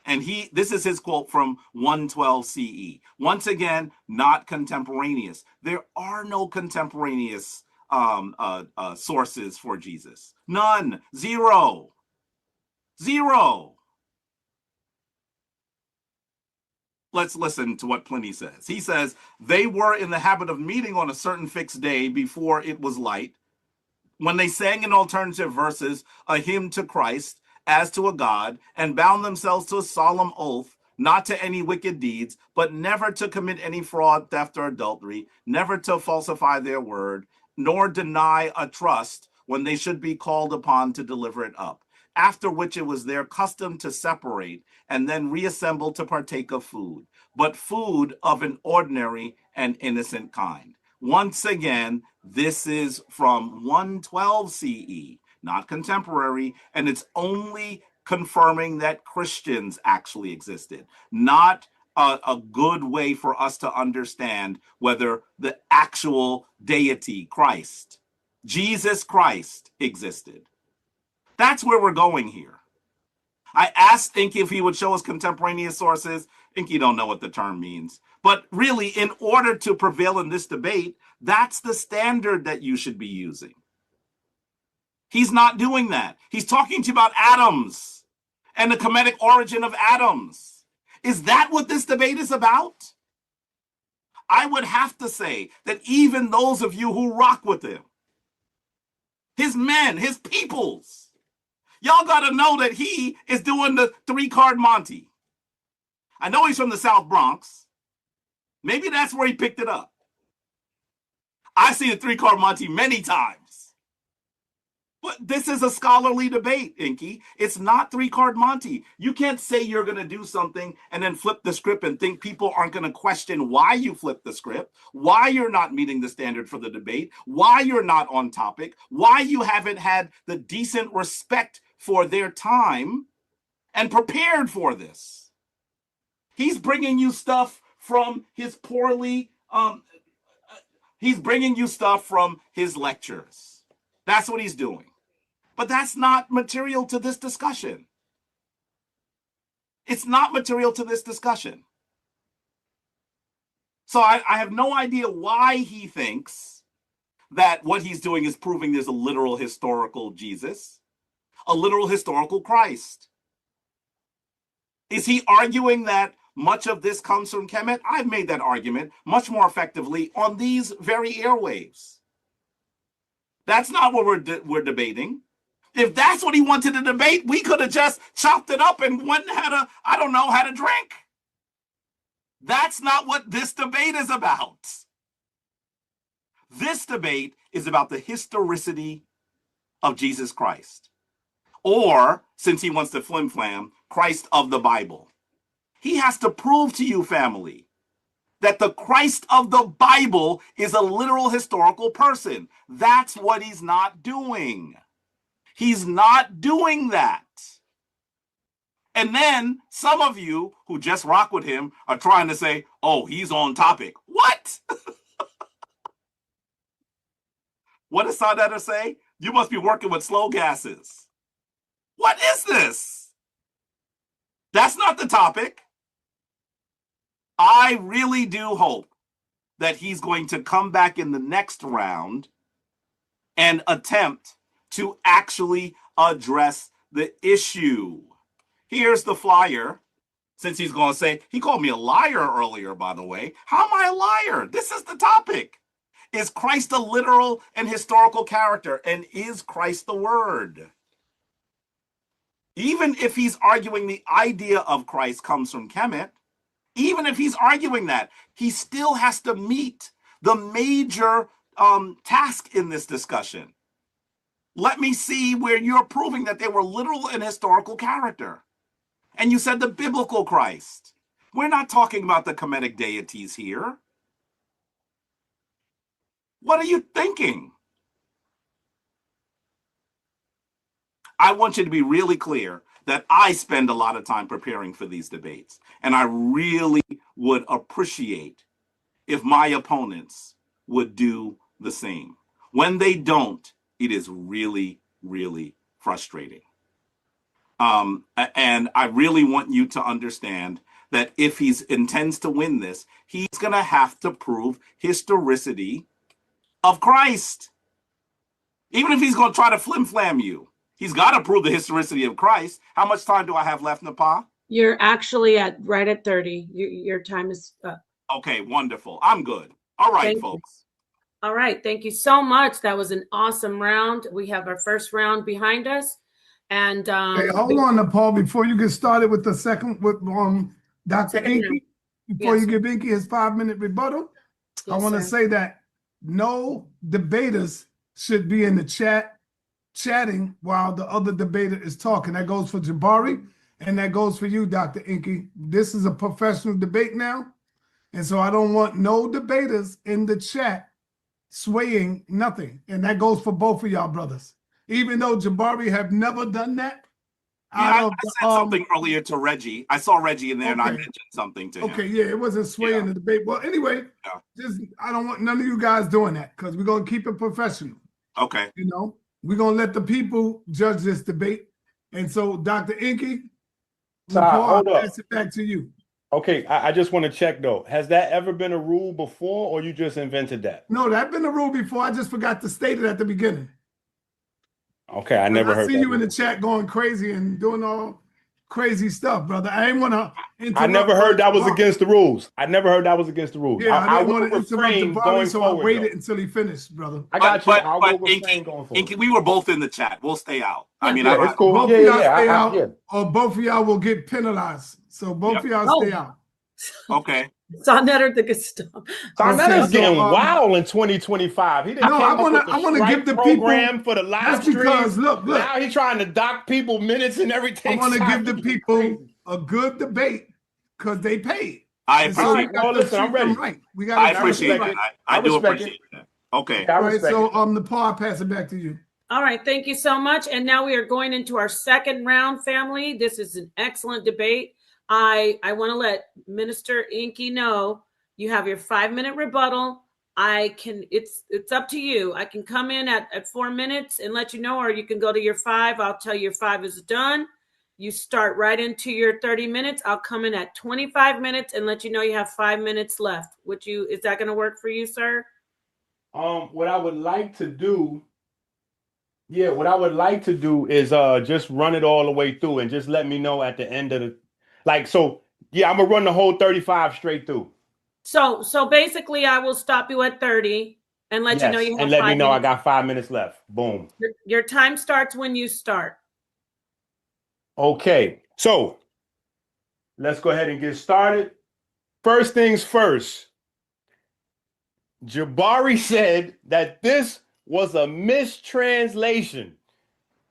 And this is his quote from 112 CE. Once again, not contemporaneous. There are no contemporaneous sources for Jesus. None. Zero. Let's listen to what Pliny says. He says, they were in the habit of meeting on a certain fixed day before it was light, when they sang in alternative verses a hymn to Christ as to a God, and bound themselves to a solemn oath, not to any wicked deeds, but never to commit any fraud, theft, or adultery, never to falsify their word, nor deny a trust when they should be called upon to deliver it up. After which it was their custom to separate and then reassemble to partake of food, but food of an ordinary and innocent kind. Once again, this is from 112 CE, not contemporary, and it's only confirming that Christians actually existed, not a good way for us to understand whether the actual deity, Christ, Jesus Christ, existed. That's where we're going here. I asked ENQI if he would show us contemporaneous sources. ENQI don't know what the term means. But really, in order to prevail in this debate, that's the standard that you should be using. He's not doing that. He's talking to you about atoms and the Kemetic origin of atoms. Is that what this debate is about? I would have to say that even those of you who rock with him, his men, his peoples, y'all got to know that he is doing the 3-card Monty. I know he's from the South Bronx. Maybe that's where he picked it up. I've seen the 3-card Monty many times. But this is a scholarly debate, ENQI. It's not 3-card Monty. You can't say you're going to do something and then flip the script and think people aren't going to question why you flipped the script, why you're not meeting the standard for the debate, why you're not on topic, why you haven't had the decent respect for their time, and prepared for this. He's bringing you stuff from his he's bringing you stuff from his lectures. That's what he's doing. But that's not material to this discussion. It's not material to this discussion. So I have no idea why he thinks that what he's doing is proving there's a literal historical Jesus, a literal historical Christ. Is he arguing that much of this comes from Kemet? I've made that argument much more effectively on these very airwaves. That's not what we're debating. If that's what he wanted to debate, we could have just chopped it up and went and had a drink. That's not what this debate is about. This debate is about the historicity of Jesus Christ. Or, since he wants to flim-flam, Christ of the Bible. He has to prove to you, family, that the Christ of the Bible is a literal historical person. That's what he's not doing. He's not doing that. And then some of you who just rock with him are trying to say, oh, he's on topic. What? What does sa.neter say? You must be working with slow gases. What is this? That's not the topic. I really do hope that he's going to come back in the next round and attempt to actually address the issue. Here's the flyer. Since he's going to say, he called me a liar earlier, by the way. How am I a liar? This is the topic. Is Christ a literal and historical character? And is Christ the Word? Even if he's arguing the idea of Christ comes from Kemet, even if he's arguing that, he still has to meet the major task in this discussion. Let me see where you're proving that they were literal and historical character. And you said the biblical Christ. We're not talking about the Kemetic deities here. What are you thinking? I want you to be really clear that I spend a lot of time preparing for these debates. And I really would appreciate if my opponents would do the same. When they don't, it is really, really frustrating. And I really want you to understand that if he intends to win this, he's going to have to prove historicity of Christ. Even if he's going to try to flim-flam you, he's got to prove the historicity of Christ. How much time do I have left, Napa? You're actually right at 30. Your time is up. Okay, wonderful. I'm good. All right, Thank folks. You. All right. Thank you so much. That was an awesome round. We have our first round behind us. And hey, hold on, Paul, before you get started with the second, with Dr. ENQI, before you give ENQI his 5-minute rebuttal, I want to say that no debaters should be in the chat chatting while the other debater is talking. That goes for Jabari, and that goes for you, Dr. ENQI. This is a professional debate now, and so I don't want no debaters in the chat swaying nothing, and that goes for both of y'all brothers. Even though Jabari have never done that. Yeah, I said something earlier to Reggie. I saw Reggie in there and I mentioned something to him. Okay, yeah, it wasn't swaying the debate. Well, anyway, just I don't want none of you guys doing that because we're going to keep it professional. Okay. You know, we're going to let the people judge this debate. And so, Dr. ENQI, I'll pass it back to you. Okay, I just want to check though. Has that ever been a rule before or you just invented that? No, that's been a rule before. I just forgot to state it at the beginning. Okay, I never heard that. I see you in the chat going crazy and doing all crazy stuff, brother. I ain't want to interrupt. I never heard that was against the rules. I never heard that was against the rules. Yeah, I didn't want to refrain interrupt going so forward, I waited until he finished, brother. I got you. But I'll go refrain going forward. ENQI, we were both in the chat. We'll stay out. I mean, it's cool. Both of y'all stay out, or both of y'all will get penalized. So both of y'all stay out. Okay. Sa.neter the good stuff. Sa.neter's getting wild in 2025. He didn't I want to give the program people for the live stream. Because look. Now he's trying to dock people minutes and everything. I want to give the people a good debate because they paid. I appreciate it. Listen, I'm ready. Right. I appreciate it. I do appreciate that. Okay. All right. So Nepal, I'll pass it back to you. All right, thank you so much. And now we are going into our second round, family. This is an excellent debate. I want to let Minister ENQI know you have your 5-minute rebuttal. It's up to you. I can come in at 4 minutes and let you know, or you can go to your 5. I'll tell you your 5 is done. You start right into your 30 minutes. I'll come in at 25 minutes and let you know you have 5 minutes left. Is that going to work for you, sir? What I would like to do is just run it all the way through and just let me know at the end of the I'm gonna run the whole 35 straight through. So basically I will stop you at 30 and let you know you have and let 5 me know minutes. I got 5 minutes left. Boom. Your time starts when you start. Okay, so let's go ahead and get started. First things first, Jabari said that this was a mistranslation.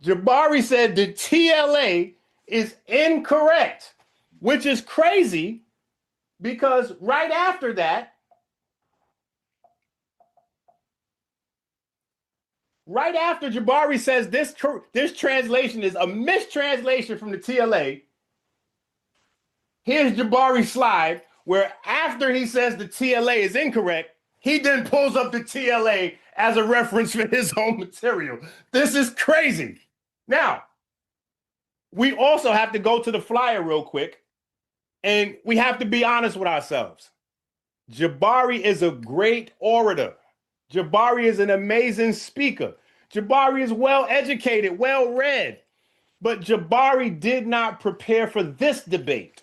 Jabari said the TLA is incorrect, which is crazy because right after that, right after Jabari says this translation is a mistranslation from the TLA, here's Jabari's slide where after he says the TLA is incorrect, he then pulls up the TLA as a reference for his own material. This is crazy. Now, we also have to go to the flyer real quick, and we have to be honest with ourselves. Jabari is a great orator. Jabari is an amazing speaker. Jabari is well educated, well read, but Jabari did not prepare for this debate.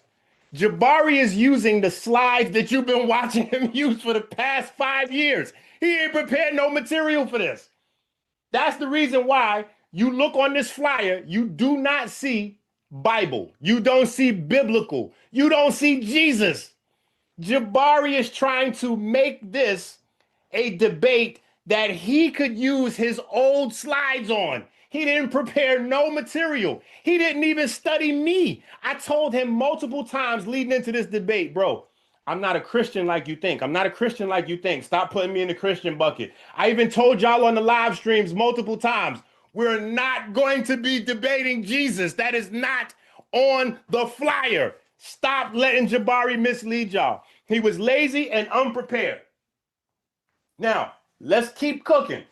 Jabari is using the slides that you've been watching him use for the past 5 years. He ain't prepared no material for this. That's the reason why you look on this flyer, you do not see Bible. You don't see biblical. You don't see Jesus. Jabari is trying to make this a debate that he could use his old slides on. He didn't prepare no material. He didn't even study me. I told him multiple times leading into this debate, bro, I'm not a Christian like you think. I'm not a Christian like you think. Stop putting me in the Christian bucket. I even told y'all on the live streams multiple times, we're not going to be debating Jesus. That is not on the flyer. Stop letting Jabari mislead y'all. He was lazy and unprepared. Now, let's keep cooking.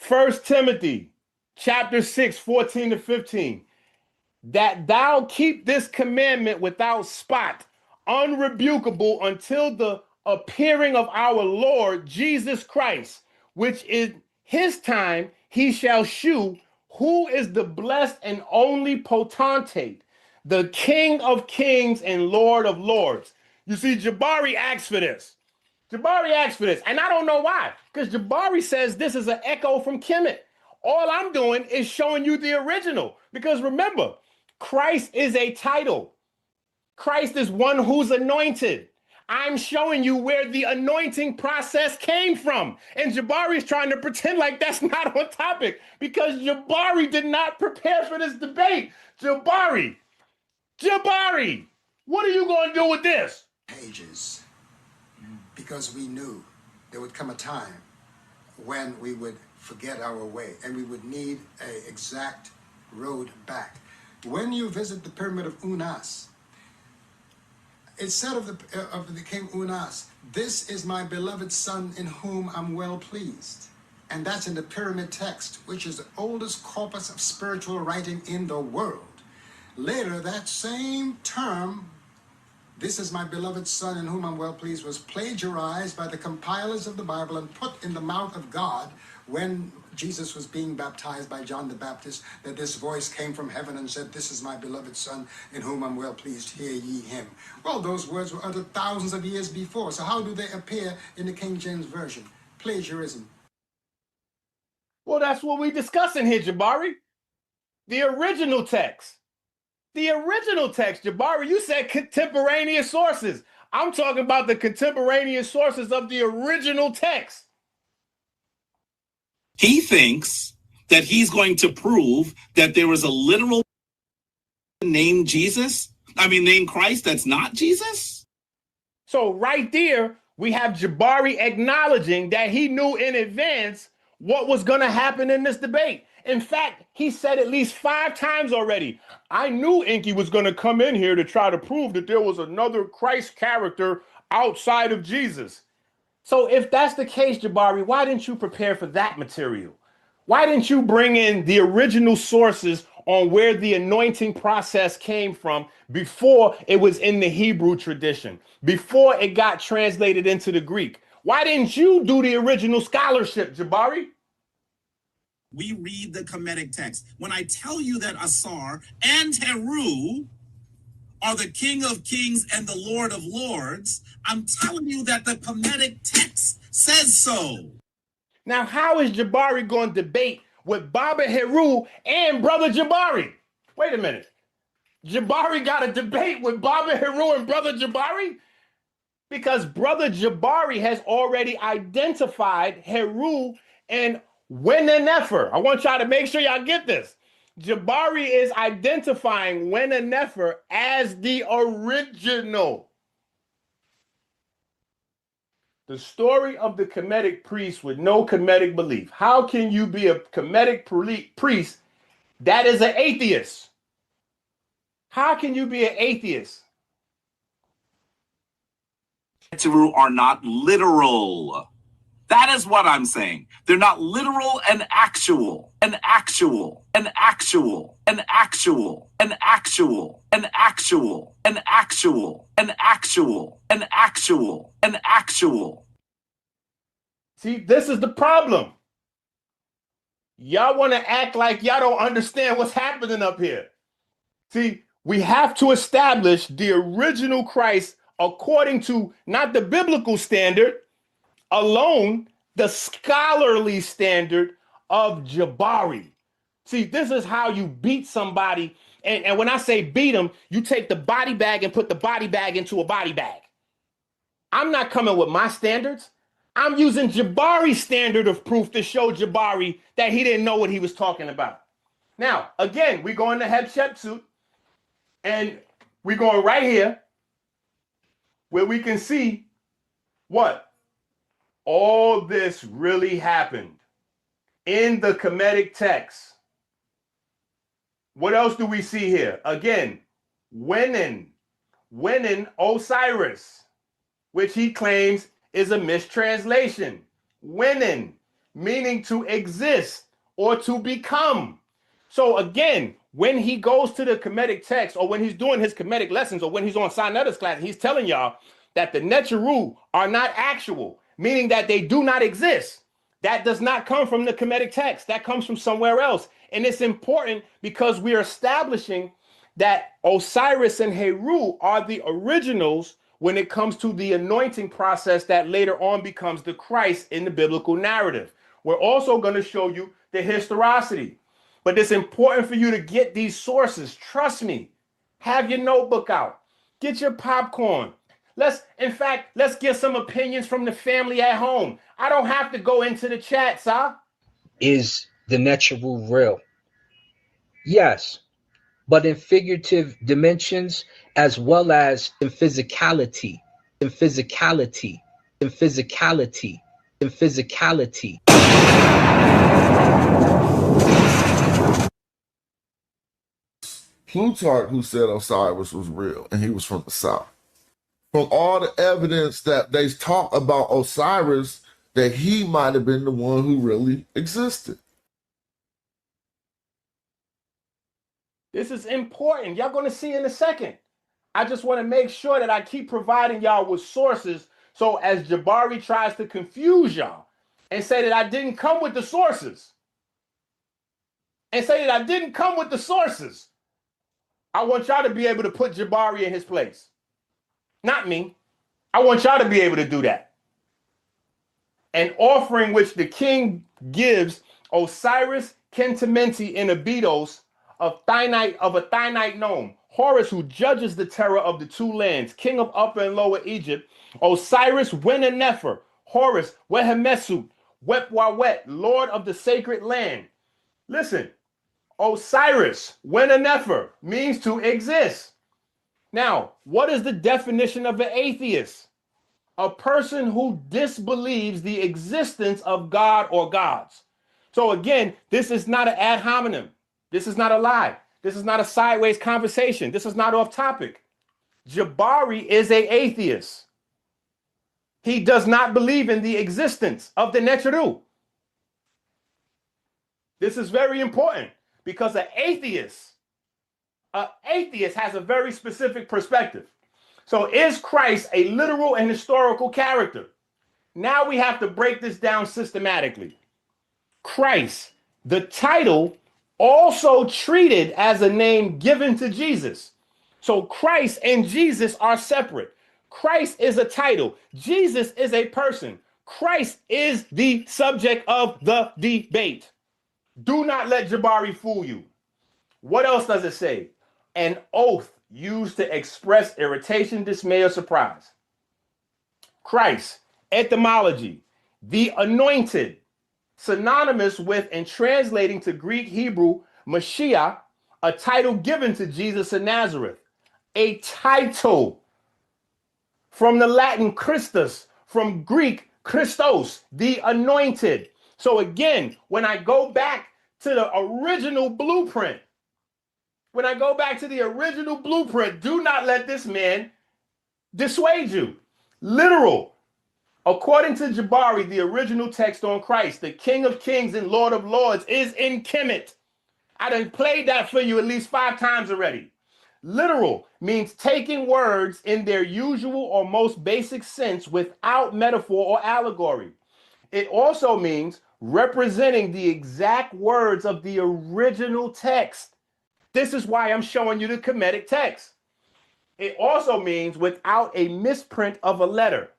1 Timothy chapter 6, 14 to 15. That thou keep this commandment without spot, unrebukable until the appearing of our Lord Jesus Christ, which is his time he shall shew who is the blessed and only potentate, the King of kings and Lord of lords. You see, Jabari asked for this. Jabari asked for this, and I don't know why, because Jabari says this is an echo from Kemet. All I'm doing is showing you the original, because remember, Christ is a title. Christ is one who's anointed. I'm showing you where the anointing process came from, and Jabari is trying to pretend like that's not on topic, because Jabari did not prepare for this debate. Jabari, what are you going to do with this? Pages. Because we knew there would come a time when we would forget our way and we would need an exact road back. When you visit the pyramid of Unas, it said of the king Unas, "This is my beloved son in whom I'm well pleased." And that's in the pyramid text, which is the oldest corpus of spiritual writing in the world. Later, that same term, "This is my beloved son in whom I'm well pleased," was plagiarized by the compilers of the Bible and put in the mouth of God when Jesus was being baptized by John the Baptist, that this voice came from heaven and said, "This is my beloved son in whom I'm well pleased, hear ye him." Well, those words were uttered thousands of years before. So how do they appear in the King James Version? Plagiarism. Well, that's what we're discussing here, Jabari. The original text. The original text, Jabari, you said contemporaneous sources. I'm talking about the contemporaneous sources of the original text. He thinks that he's going to prove that there was a literal named Jesus, named Christ that's not Jesus. So right there, we have Jabari acknowledging that he knew in advance what was going to happen in this debate. In fact, he said at least 5 times already, I knew ENQI was going to come in here to try to prove that there was another Christ character outside of Jesus. So if that's the case, Jabari, why didn't you prepare for that material? Why didn't you bring in the original sources on where the anointing process came from before it was in the Hebrew tradition, before it got translated into the Greek? Why didn't you do the original scholarship, Jabari? We read the Kemetic text. When I tell you that Asar and Heru are the King of Kings and the Lord of Lords, I'm telling you that the Kemetic text says so. Now, how is Jabari going to debate with Baba Heru and Brother Jabari? Wait a minute. Jabari got a debate with Baba Heru and Brother Jabari? Because Brother Jabari has already identified Heru and Nefer. I want y'all to make sure y'all get this. Jabari is identifying Nefer as the original. The story of the Kemetic priest with no Kemetic belief. How can you be a Kemetic priest that is an atheist? How can you be an atheist? Are not literal. That is what I'm saying. They're not literal and actual, and actual, and actual, and actual, and actual, and actual, and actual, and actual, and actual, and actual. See, this is the problem. Y'all want to act like y'all don't understand what's happening up here. See, we have to establish the original Christ according to not the biblical standard alone, the scholarly standard of Jabari. See, this is how you beat somebody. And when I say beat them, you take the body bag and put the body bag into a body bag. I'm not coming with my standards. I'm using Jabari's standard of proof to show Jabari that he didn't know what he was talking about. Now, again, we go into Hatshepsut, and we're going right here where we can see what? All this really happened in the Kemetic text. What else do we see here? Again, winning Osiris, which he claims is a mistranslation. Winning, meaning to exist or to become. So again, when he goes to the Kemetic text, or when he's doing his Kemetic lessons, or when he's on sa.neter's class, he's telling y'all that the Neteru are not actual, meaning that they do not exist. That does not come from the Kemetic text. That comes from somewhere else. And it's important because we are establishing that Osiris and Heru are the originals when it comes to the anointing process that later on becomes the Christ in the biblical narrative. We're also going to show you the historicity. But it's important for you to get these sources. Trust me. Have your notebook out. Get your popcorn. Let's get some opinions from the family at home. I don't have to go into the chat, sir. Is the natural real? Yes, but in figurative dimensions as well as in physicality, in physicality, in physicality, in physicality. Plutarch, who said Osiris was real, and he was from the South. From all the evidence that they talk about Osiris, that he might have been the one who really existed. This is important. Y'all going to see in a second. I just want to make sure that I keep providing y'all with sources, so as Jabari tries to confuse y'all and say that I didn't come with the sources, I want y'all to be able to put Jabari in his place. Not me. I want y'all to be able to do that. An offering which the king gives Osiris Kentimenti in Abydos of a Thinite gnome, Horus, who judges the terror of the two lands, king of Upper and Lower Egypt, Osiris Nefer, Horus Wehemesut, Wepwawet, lord of the sacred land. Listen, Osiris Nefer means to exist. Now, what is the definition of an atheist? A person who disbelieves the existence of God or gods. So again, this is not an ad hominem. This is not a lie. This is not a sideways conversation. This is not off topic. Jabari is an atheist. He does not believe in the existence of the Neteru. This is very important because an atheist has a very specific perspective. So is Christ a literal and historical character? Now we have to break this down systematically. Christ, the title, also treated as a name given to Jesus. So Christ and Jesus are separate. Christ is a title. Jesus is a person. Christ is the subject of the debate. Do not let Jabari fool you. What else does it say? An oath used to express irritation, dismay, or surprise. Christ, etymology, the anointed, synonymous with and translating to Greek Hebrew, Mashiach, a title given to Jesus of Nazareth. A title from the Latin Christus, from Greek Christos, the anointed. So again, when I go back to the original blueprint, do not let this man dissuade you. Literal. According to Jabari, the original text on Christ, the King of Kings and Lord of Lords, is in Kemet. I done played that for you at least 5 times already. Literal means taking words in their usual or most basic sense without metaphor or allegory. It also means representing the exact words of the original text. This is why I'm showing you the Kemetic text. It also means without a misprint of a letter.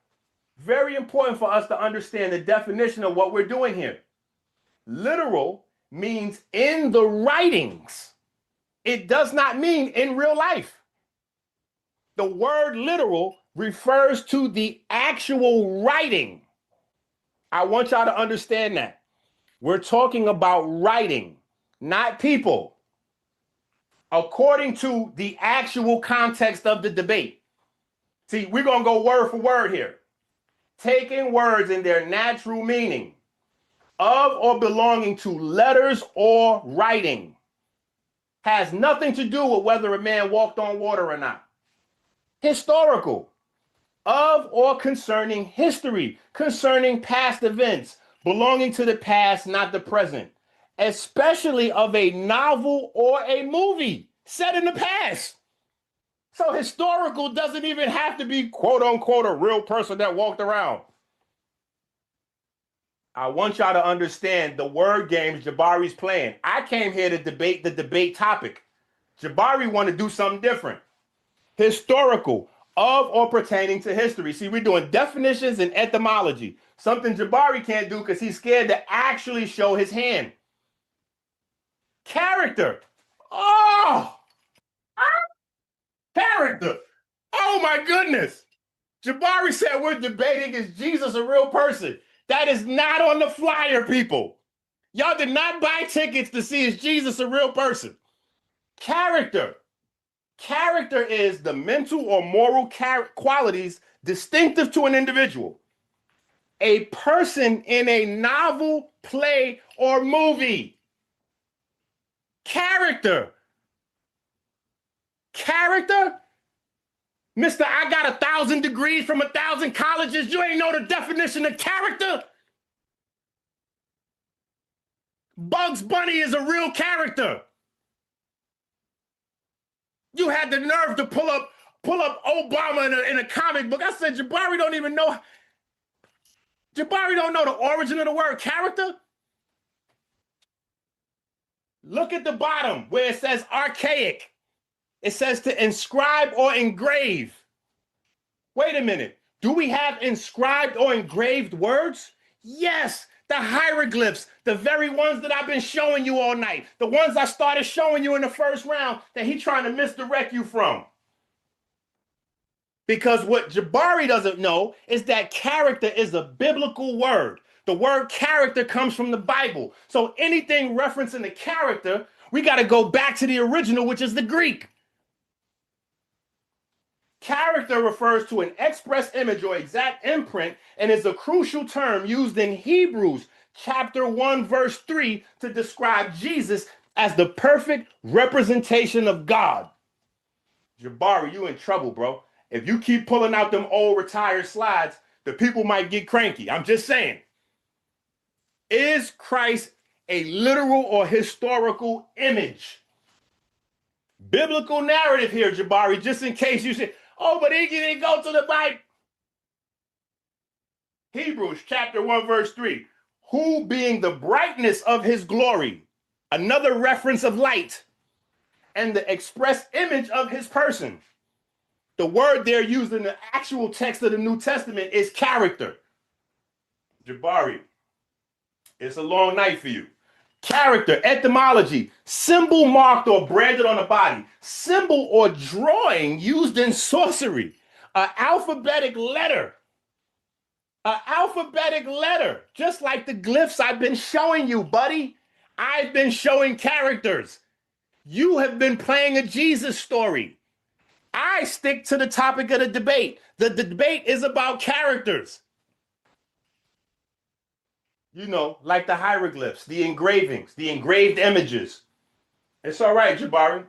Very important for us to understand the definition of what we're doing here. Literal means in the writings. It does not mean in real life. The word literal refers to the actual writing. I want y'all to understand that. We're talking about writing, not people. According to the actual context of the debate. See, we're going to go word for word here. Taking words in their natural meaning of or belonging to letters or writing has nothing to do with whether a man walked on water or not. Historical, of or concerning history, concerning past events, belonging to the past, not the present, especially of a novel or a movie set in the past. So historical doesn't even have to be quote unquote a real person that walked around. I want y'all to understand the word games Jabari's playing. I came here to debate the debate topic. Jabari want to do something different. Historical, of or pertaining to history. See, we're doing definitions and etymology. Something Jabari can't do because he's scared to actually show his hand. Character. Oh! Character. Oh my goodness. Jabari said we're debating is Jesus a real person. That is not on the flyer, people. Y'all did not buy tickets to see is Jesus a real person. Character. Character is the mental or moral qualities distinctive to an individual. A person in a novel, play, or movie. Character. Character? Mister, I got 1,000 degrees from 1,000 colleges. You ain't know the definition of character? Bugs Bunny is a real character. You had the nerve to pull up Obama in a comic book. I said, Jabari don't even know. Jabari don't know the origin of the word character. Look at the bottom where it says archaic. It says to inscribe or engrave. Wait a minute. Do we have inscribed or engraved words? Yes. The hieroglyphs, the very ones that I've been showing you all night, the ones I started showing you in the first round that he's trying to misdirect you from. Because what Jabari doesn't know is that character is a biblical word. The word character comes from the Bible. So anything referencing the character, we got to go back to the original, which is the Greek. Character refers to an express image or exact imprint and is a crucial term used in Hebrews chapter 1, verse 3 to describe Jesus as the perfect representation of God. Jabari, you in trouble, bro. If you keep pulling out them old retired slides, the people might get cranky. I'm just saying. Is Christ a literal or historical image? Biblical narrative here, Jabari, just in case you say, oh, but he didn't go to the Bible. Hebrews chapter 1, verse 3. Who being the brightness of his glory, another reference of light, and the express image of his person. The word there used in the actual text of the New Testament is character. Jabari, it's a long night for you. Character, etymology, symbol marked or branded on a body, symbol or drawing used in sorcery, an alphabetic letter. An alphabetic letter, just like the glyphs I've been showing you, buddy. I've been showing characters. You have been playing a Jesus story. I stick to the topic of the debate. The debate is about characters. You know, like the hieroglyphs, the engravings, the engraved images. It's all right, Jabari.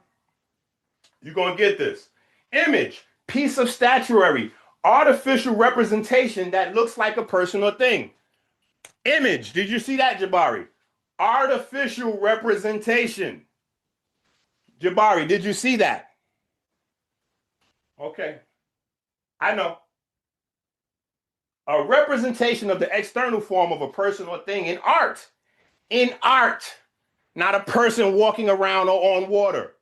You're going to get this. Image, piece of statuary, artificial representation that looks like a person or thing. Image, did you see that, Jabari? Artificial representation. Jabari, did you see that? Okay. I know. A representation of the external form of a person or thing in art. In art, not a person walking around or on water.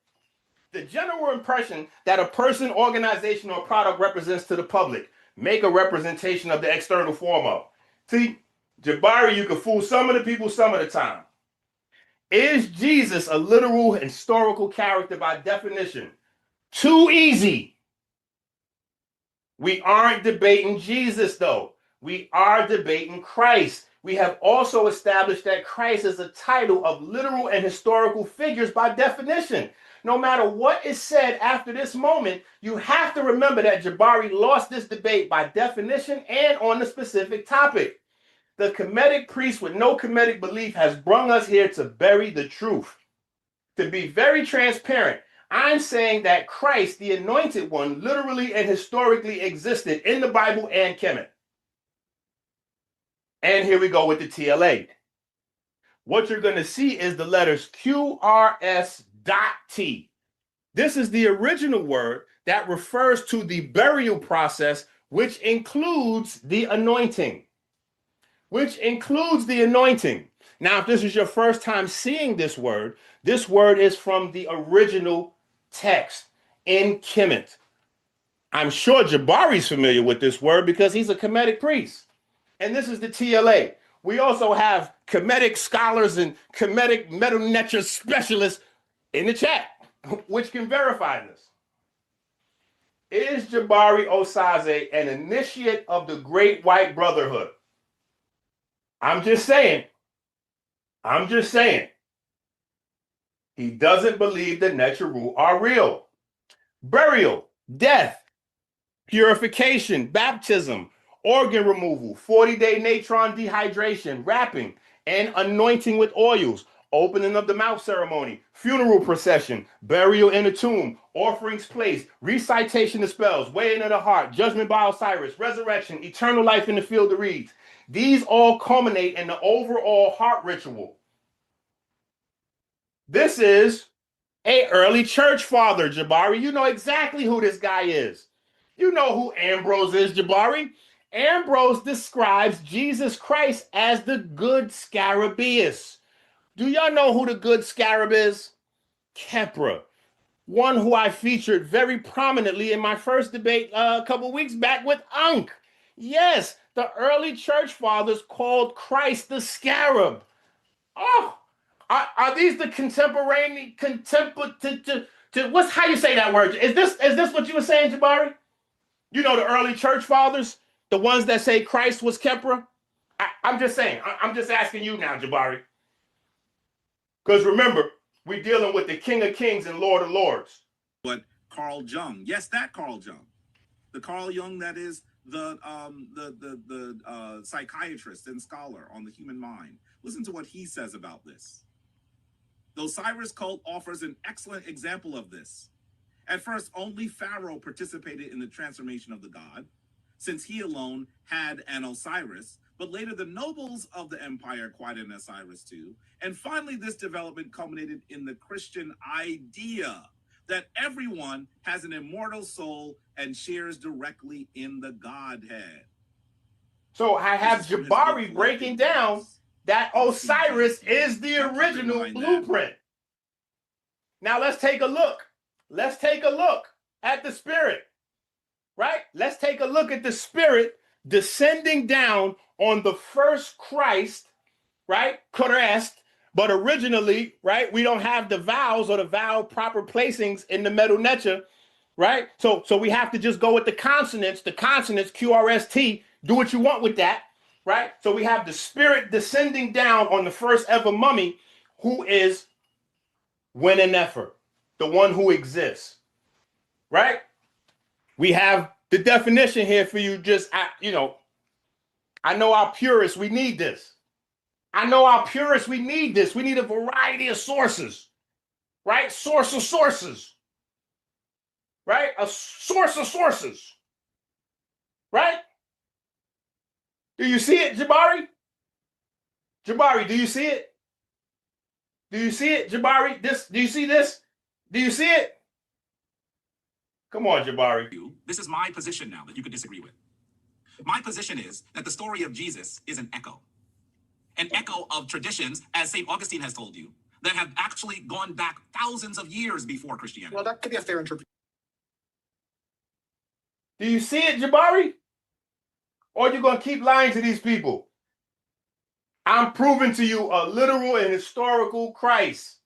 The general impression that a person, organization, or product represents to the public. Make a representation of the external form of. See, Jabari, you can fool some of the people some of the time. Is Jesus a literal historical character by definition? Too easy. We aren't debating Jesus, though. We are debating Christ. We have also established that Christ is a title of literal and historical figures by definition. No matter what is said after this moment, you have to remember that Jabari lost this debate by definition and on the specific topic. The Kemetic priest with no Kemetic belief has brung us here to bury the truth. To be very transparent, I'm saying that Christ, the anointed one, literally and historically existed in the Bible and Kemet. And here we go with the TLA. What you're going to see is the letters QRS.T. This is the original word that refers to the burial process, which includes the anointing. Now, if this is your first time seeing this word is from the original text in Kemet. I'm sure Jabari's familiar with this word because he's a Kemetic priest. And this is the TLA. We also have Kemetic scholars and Kemetic meta-neter specialists in the chat, which can verify this. Is Jabari OSAZE an initiate of the Great White Brotherhood? I'm just saying. He doesn't believe the Neteru are real. Burial, death, purification, baptism, organ removal, 40-day natron dehydration, wrapping, and anointing with oils, opening of the mouth ceremony, funeral procession, burial in a tomb, offerings placed, recitation of spells, weighing of the heart, judgment by Osiris, resurrection, eternal life in the field of reeds. These all culminate in the overall heart ritual. This is an early church father, Jabari. You know exactly who this guy is. You know who Ambrose is, Jabari. Ambrose describes Jesus Christ as the good Scarabaeus. Do y'all know who the good scarab is? Kepra, one who I featured very prominently in my first debate a couple weeks back with Ankh. Yes, the early church fathers called Christ the scarab. Oh, are these the what's how you say that word? Is this what you were saying, Jabari? You know the early church fathers, the ones that say Christ was Kepra? I'm just saying. I'm just asking you now, Jabari. Because remember, we're dealing with the King of Kings and Lord of Lords. But Carl Jung, yes, that Carl Jung, the Carl Jung that is the psychiatrist and scholar on the human mind, Listen to what he says about this. The Osiris cult offers an excellent example of this. At first, only Pharaoh participated in the transformation of the god, since he alone had an Osiris, but later the nobles of the empire acquired an Osiris too. And finally, this development culminated in the Christian idea that everyone has an immortal soul and shares directly in the Godhead. So I have Jabari breaking down that Osiris is the original blueprint. Now let's take a look. Let's take a look at the spirit, right? Let's take a look at the spirit descending down on the first Christ, right? Christ, but originally, right? We don't have the vowels or the vowel proper placings in the Medu Neter, right? So we have to just go with the consonants, QRST. Do what you want with that, right? So we have the spirit descending down on the first ever mummy, who is Nefer, the one who exists, right? We have the definition here for you. Just, I know our purists, we need this. I know our purists, we need this. We need a variety of sources, right? Source of sources, right? A source of sources, right? Do you see it, Jabari? Jabari, do you see it? Do you see it, Jabari? Do you see this? Do you see it? Come on, Jabari. This is my position now that you could disagree with. My position is that the story of Jesus is an echo of traditions, as St. Augustine has told you, that have actually gone back thousands of years before Christianity. Well, that could be a fair interpretation. Do you see it, Jabari? Or are you going to keep lying to these people? I'm proving to you a literal and historical Christ.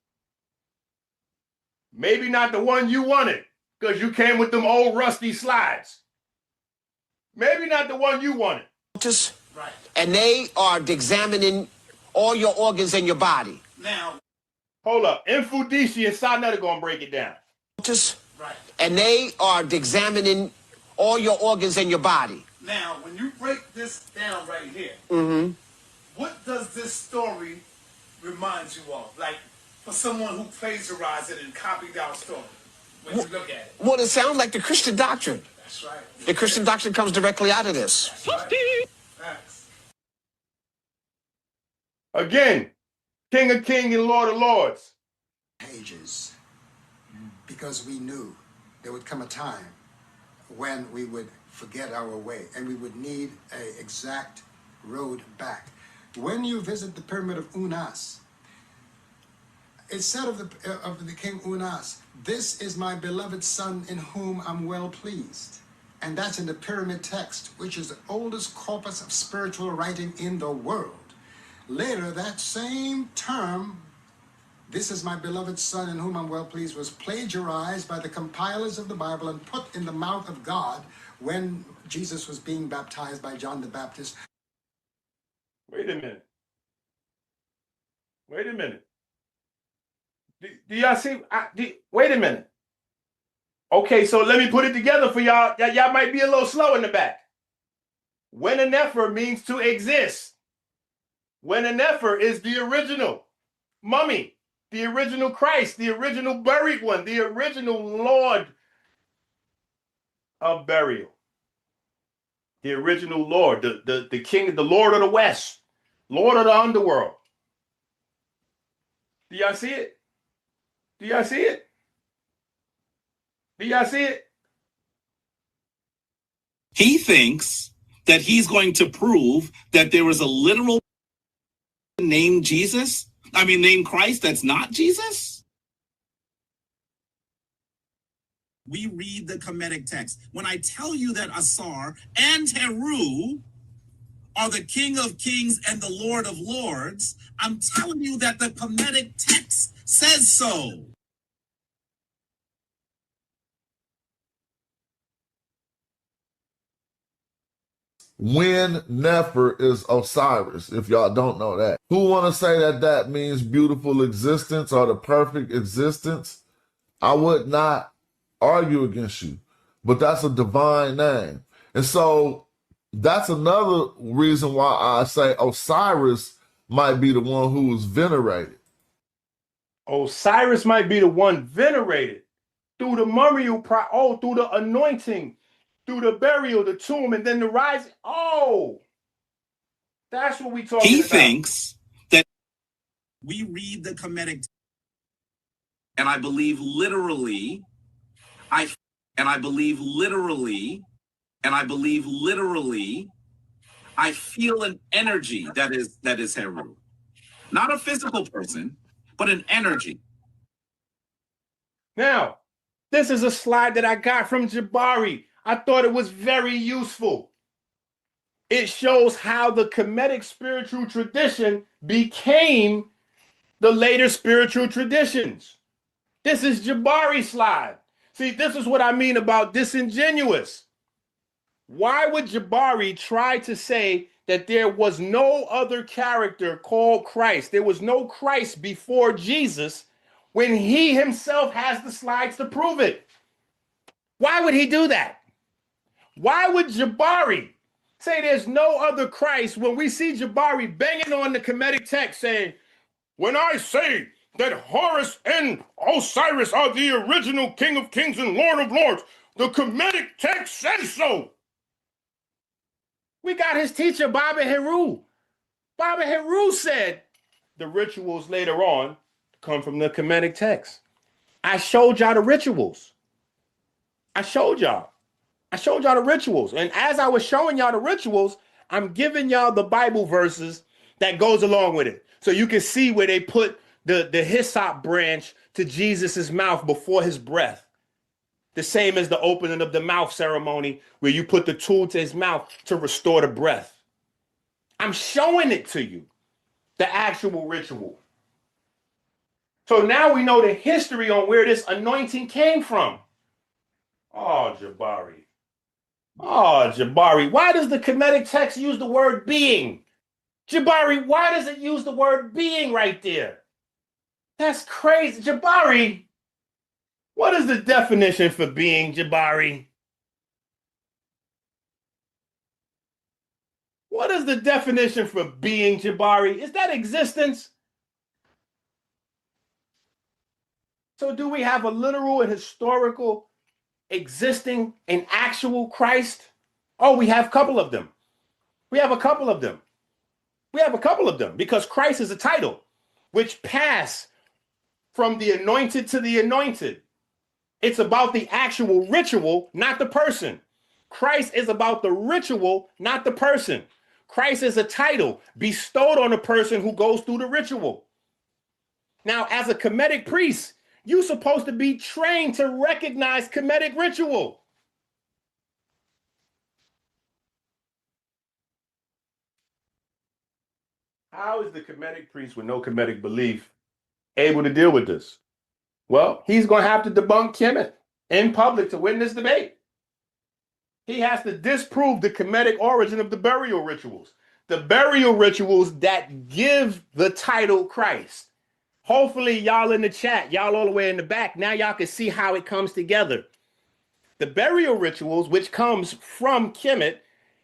Maybe not the one you wanted, because you came with them old rusty slides. Maybe not the one you wanted. Right. And they are examining all your organs in your body. Now, hold up. Infudisi and sa.neter going to break it down. Right. And they are examining all your organs in your body. Now, when you break this down right here, what does this story remind you of? Like, for someone who plagiarized it and copied our story, when you look at it. Well, it sounds like the Christian doctrine. That's right. The Christian doctrine comes directly out of this. That's right. Thanks. Again, King of Kings and Lord of Lords. Pages, because we knew there would come a time when we would forget our way and we would need an exact road back. When you visit the pyramid of Unas, it said of the king Unas, "This is my beloved son in whom I'm well pleased." And that's in the pyramid text, which is the oldest corpus of spiritual writing in the world. Later, that same term, "This is my beloved son in whom I'm well pleased," was plagiarized by the compilers of the Bible and put in the mouth of God when Jesus was being baptized by John the Baptist. Wait a minute. Wait a minute. Do y'all see? Wait a minute. Okay, so let me put it together for y'all. Y'all might be a little slow in the back. Nefer means to exist. Nefer is the original mummy, the original Christ, the original buried one, the original Lord of burial. The original Lord, the King, the Lord of the West, Lord of the underworld. Do y'all see it? Do y'all see it? Do y'all see it? he thinks that he's going to prove that there is a literal named Christ that's not Jesus. We read the Kemetic text. When I tell you that Asar and Heru are the King of Kings and the Lord of Lords, I'm telling you that the Kemetic text says so. Nefer is Osiris, if y'all don't know that. Who want to say that that means beautiful existence or the perfect existence? I would not argue against you, but that's a divine name. And so that's another reason why I say Osiris might be the one who was venerated. Osiris might be the one venerated through the through the anointing, through the burial, the tomb, and then the rising. Oh, that's what we talking He about. thinks that we read the Kemetic, and I believe literally, I feel an energy that is Heru. Not a physical person, but an energy. Now, this is a slide that I got from Jabari. I thought it was very useful. It shows how the Kemetic spiritual tradition became the later spiritual traditions. This is Jabari's slide. See, this is what I mean about disingenuous. Why would Jabari try to say that there was no other character called Christ? There was no Christ before Jesus when he himself has the slides to prove it. Why would he do that? Why would Jabari say there's no other Christ when we see Jabari banging on the Kemetic text saying, when I say that Horus and Osiris are the original King of Kings and Lord of Lords, the Kemetic text says so. We got his teacher, Baba Heru. Baba Heru said the rituals later on come from the Kemetic text. I showed y'all the rituals. I showed y'all the rituals. And as I was showing y'all the rituals, I'm giving y'all the Bible verses that goes along with it. So you can see where they put the hyssop branch to Jesus's mouth before his breath. The same as the opening of the mouth ceremony where you put the tool to his mouth to restore the breath. I'm showing it to you, the actual ritual. So now we know the history on where this anointing came from. Oh, Jabari. Oh, Jabari. Why does the Kemetic text use the word being? Jabari, why does it use the word being right there? That's crazy. Jabari, what is the definition for being, Jabari? What is the definition for being, Jabari? Is that existence? So do we have a literal and historical existing and actual Christ? Oh, we have a couple of them. We have a couple of them because Christ is a title which pass from the anointed to the anointed. It's about the actual ritual, not the person. Christ is about the ritual, not the person. Christ is a title bestowed on a person who goes through the ritual. Now, as a Kemetic priest, you're supposed to be trained to recognize Kemetic ritual. How is the Kemetic priest with no Kemetic belief able to deal with this? Well, he's going to have to debunk Kemet in public to win this debate. He has to disprove the Kemetic origin of the burial rituals. The burial rituals that give the title Christ. Hopefully, y'all in the chat, y'all all the way in the back, now y'all can see how it comes together. The burial rituals, which comes from Kemet,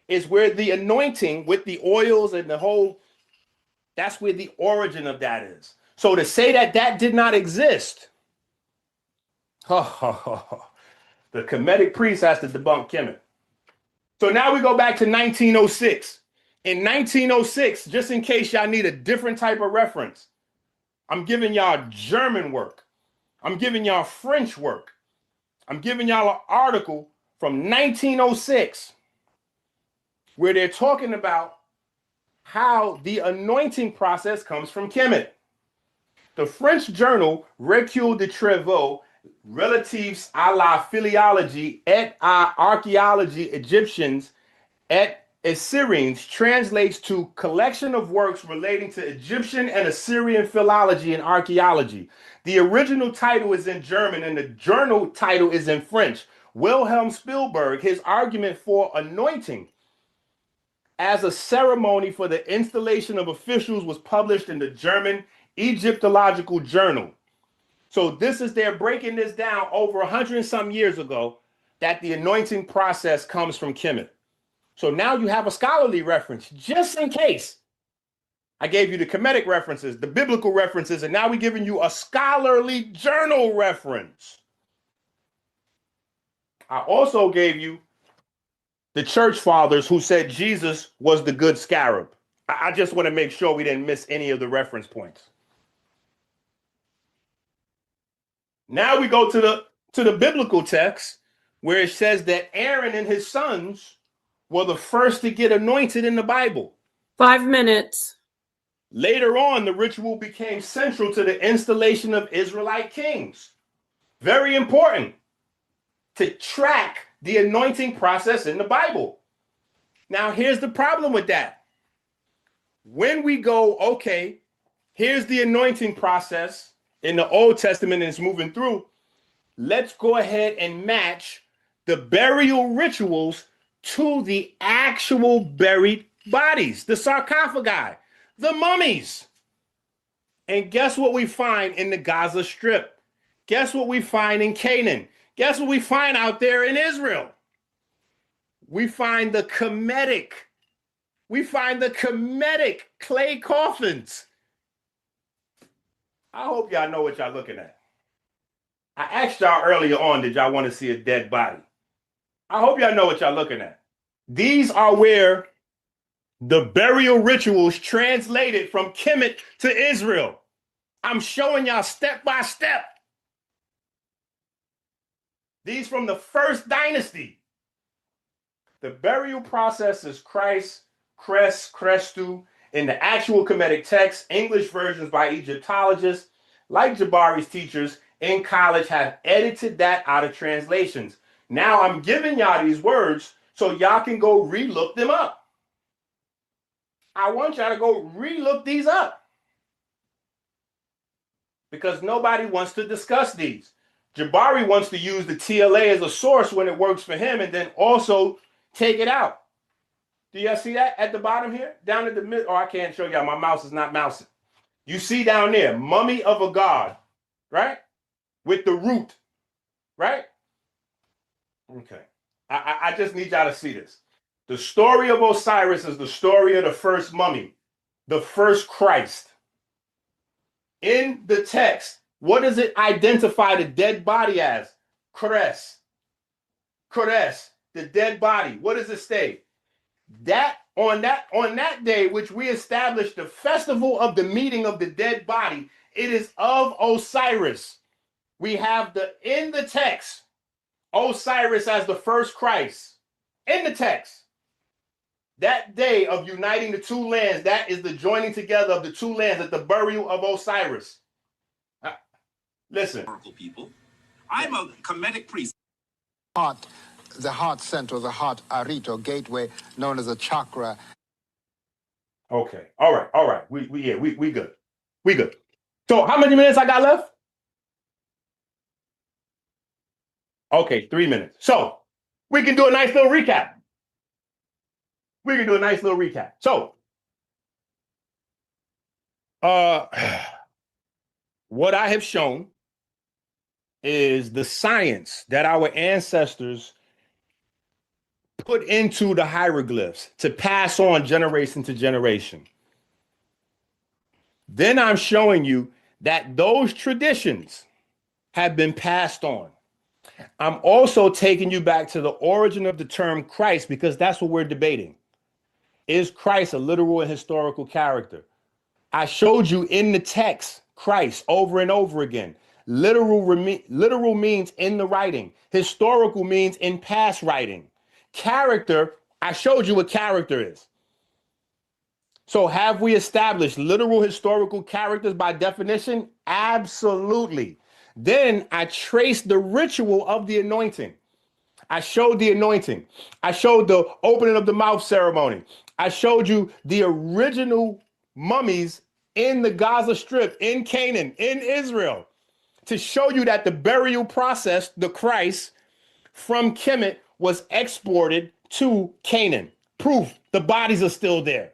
is where the anointing with the oils and the whole, that's where the origin of that is. So to say that that did not exist, the Kemetic priest has to debunk Kemet. So now we go back to 1906. In 1906, just in case y'all need a different type of reference, I'm giving y'all German work. I'm giving y'all French work. I'm giving y'all an article from 1906 where they're talking about how the anointing process comes from Kemet. The French journal Recul de Travaux Relatifs à la Philologie et à Archaeologie Egyptiens et Assyrians translates to collection of works relating to Egyptian and Assyrian philology and archaeology. The original title is in German and the journal title is in French. Wilhelm Spielberg, his argument for anointing as a ceremony for the installation of officials was published in the German Egyptological Journal. So they're breaking this down over 100 and some years ago that the anointing process comes from Kemet. So now you have a scholarly reference, just in case. I gave you the Kemetic references, the biblical references, and now we're giving you a scholarly journal reference. I also gave you the church fathers who said Jesus was the good scarab. I just want to make sure we didn't miss any of the reference points. Now we go to the biblical text where it says that Aaron and his sons were the first to get anointed in the Bible. 5 minutes. Later on, the ritual became central to the installation of Israelite kings. Very important to track the anointing process in the Bible. Now, here's the problem with that. When we go, okay, here's the anointing process in the Old Testament and it's moving through, let's go ahead and match the burial rituals to the actual buried bodies, the sarcophagi, the mummies. And guess what we find in the Gaza Strip? Guess what we find in Canaan? Guess what we find out there in Israel? We find the Kemetic. We find the Kemetic clay coffins. I hope y'all know what y'all looking at. I asked y'all earlier on, did y'all want to see a dead body? I hope y'all know what y'all looking at. These are where the burial rituals translated from Kemet to Israel. I'm showing y'all step by step. These from the first dynasty. The burial process is Christ, Cres, Crestu. In the actual Kemetic text, English versions by Egyptologists, like Jabari's teachers in college, have edited that out of translations. Now I'm giving y'all these words so y'all can go re-look them up. I want y'all to go re-look these up because nobody wants to discuss these. Jabari wants to use the TLA as a source when it works for him and then also take it out. Do y'all see that at the bottom here? Down at the mid, oh, I can't show y'all. My mouse is not mousing. You see down there, mummy of a god, right? With the root, right? Okay. I just need y'all to see this. The story of Osiris is the story of the first mummy, the first Christ. In the text, what does it identify the dead body as? Kores. Kores, the dead body. What does it say? That on that day, which we established the festival of the meeting of the dead body, it is of Osiris. We have in the text, Osiris as the first Christ. In the text. That day of uniting the two lands, that is the joining together of the two lands at the burial of Osiris. Listen. People. I'm a Kemetic priest. The heart center, the heart arit or gateway, known as a chakra. Okay. All right. We good. We good. So how many minutes I got left? Okay, 3 minutes. So we can do a nice little recap. So what I have shown is the science that our ancestors put into the hieroglyphs to pass on generation to generation. Then I'm showing you that those traditions have been passed on. I'm also taking you back to the origin of the term Christ because that's what we're debating. Is Christ a literal and historical character? I showed you in the text Christ over and over again. Literal means in the writing. Historical means in past writing. Character, I showed you what character is. So have we established literal historical characters by definition? Absolutely. Then I traced the ritual of the anointing. I showed the anointing. I showed the opening of the mouth ceremony. I showed you the original mummies in the Gaza Strip, in Canaan, in Israel, to show you that the burial process, the Christ, from Kemet was exported to Canaan. Proof, the bodies are still there.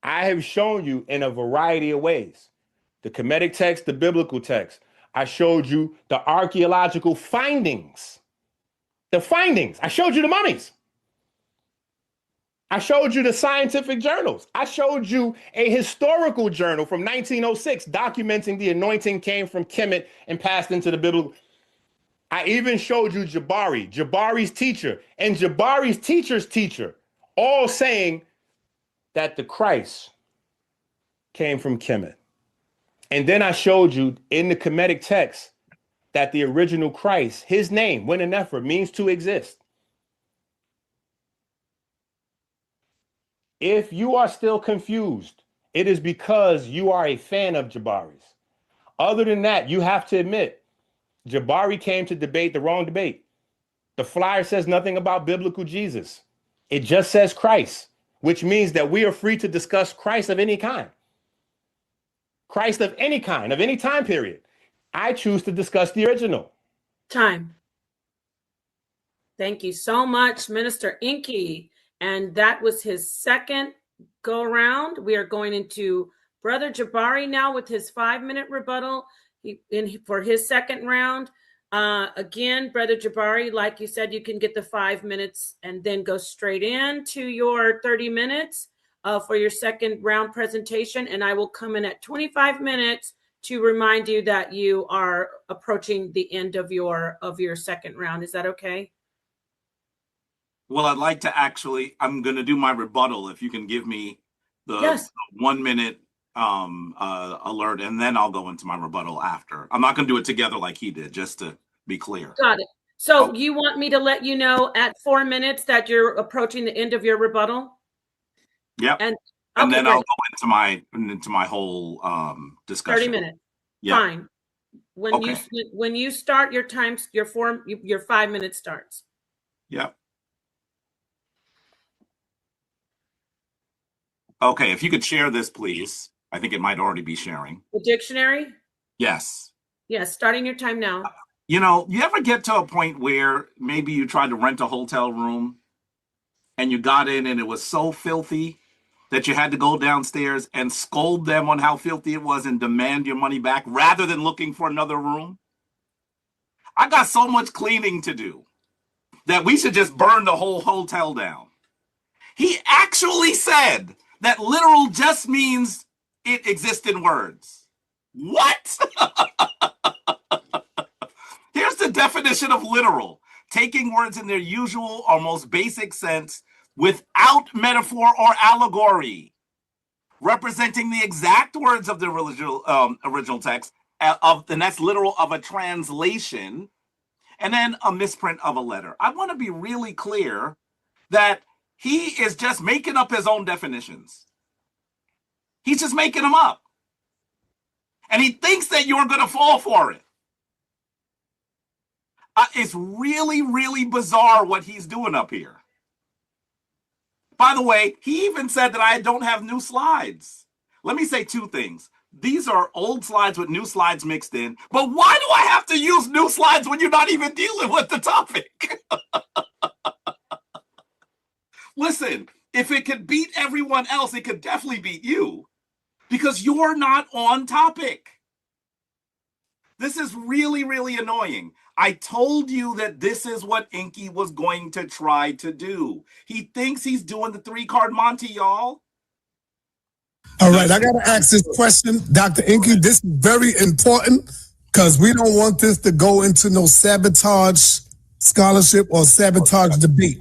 I have shown you in a variety of ways. The Kemetic text, the biblical text. I showed you the archaeological findings. The findings. I showed you the mummies. I showed you the scientific journals. I showed you a historical journal from 1906 documenting the anointing came from Kemet and passed into the biblical. I even showed you Jabari, Jabari's teacher, and Jabari's teacher's teacher, all saying that the Christ came from Kemet. And then I showed you in the Kemetic text that the original Christ, his name, Winenefer, means to exist. If you are still confused, it is because you are a fan of Jabari's. Other than that, you have to admit, Jabari came to debate the wrong debate. The flyer says nothing about biblical Jesus. It just says Christ, which means that we are free to discuss Christ of any kind. Christ of any kind, of any time period. I choose to discuss the original. Time. Thank you so much, Minister ENQI. And that was his second go around. We are going into Brother Jabari now with his 5-minute rebuttal for his second round. Again, Brother Jabari, like you said, you can get the 5 minutes and then go straight into your 30 minutes for your second round presentation. And I will come in at 25 minutes to remind you that you are approaching the end of your second round. Is that okay? Well, I'd like to I'm going to do my rebuttal if you can give me the 1 minute alert, and then I'll go into my rebuttal after. I'm not going to do it together like he did, just to be clear. Got it. So you want me to let you know at 4 minutes that you're approaching the end of your rebuttal? Yep. And then I'll go into my whole discussion. 30 minutes. Yep. Fine. When you start your time, your 5 minutes starts. Yep. Okay, if you could share this, please. I think it might already be sharing. The dictionary? Yes. Yes, starting your time now. You know, you ever get to a point where maybe you tried to rent a hotel room and you got in and it was so filthy that you had to go downstairs and scold them on how filthy it was and demand your money back rather than looking for another room? I got so much cleaning to do that we should just burn the whole hotel down. He actually said that literal just means it exists in words. What? Here's the definition of literal. Taking words in their usual or most basic sense without metaphor or allegory. Representing the exact words of the original text, and that's literal of a translation, and then a misprint of a letter. I want to be really clear that he is just making up his own definitions. He's just making them up. And he thinks that you're going to fall for it. It's really, really bizarre what he's doing up here. By the way, he even said that I don't have new slides. Let me say two things. These are old slides with new slides mixed in. But why do I have to use new slides when you're not even dealing with the topic? Listen, if it could beat everyone else, it could definitely beat you because you're not on topic. This is really, really annoying. I told you that this is what ENQI was going to try to do. He thinks he's doing the 3-card Monty, y'all. All right, I got to ask this question, Dr. ENQI. This is very important because we don't want this to go into no sabotage scholarship or sabotage debate.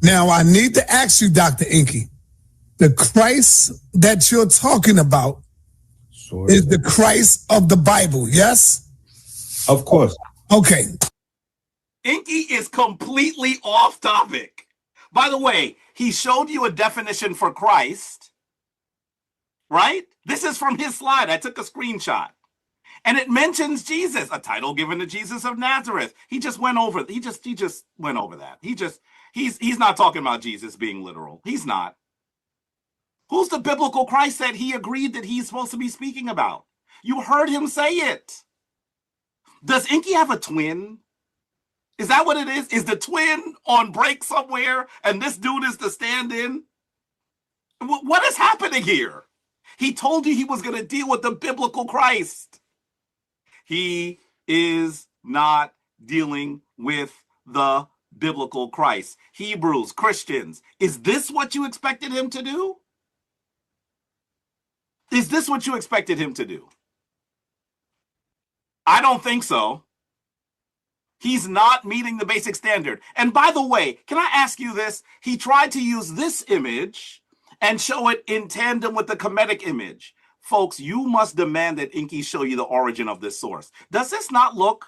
Now, I need to ask you, Dr. ENQI, the Christ that you're talking about is the Christ of the Bible, yes? Of course. Okay. ENQI is completely off topic. By the way, he showed you a definition for Christ, right? This is from his slide. I took a screenshot. And it mentions Jesus, a title given to Jesus of Nazareth. He just went over that. He's not talking about Jesus being literal. He's not. Who's the biblical Christ that he agreed that he's supposed to be speaking about? You heard him say it. Does ENQI have a twin? Is that what it is? Is the twin on break somewhere and this dude is the stand-in? What is happening here? He told you he was going to deal with the biblical Christ. He is not dealing with the biblical Christ. Hebrews, Christians, is this what you expected him to do? Is this what you expected him to do? I don't think so. He's not meeting the basic standard. And by the way, can I ask you this? He tried to use this image and show it in tandem with the Kemetic image. Folks, you must demand that ENQI show you the origin of this source. Does this not look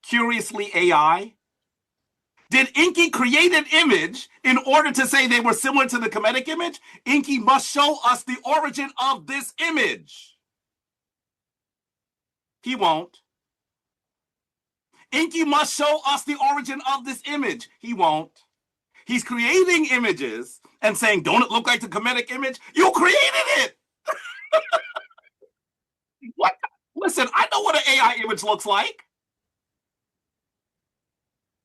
curiously AI? Did ENQI create an image in order to say they were similar to the Kemetic image? ENQI must show us the origin of this image. He won't. ENQI must show us the origin of this image. He won't. He's creating images and saying, don't it look like the Kemetic image? You created it. What? Listen, I know what an AI image looks like.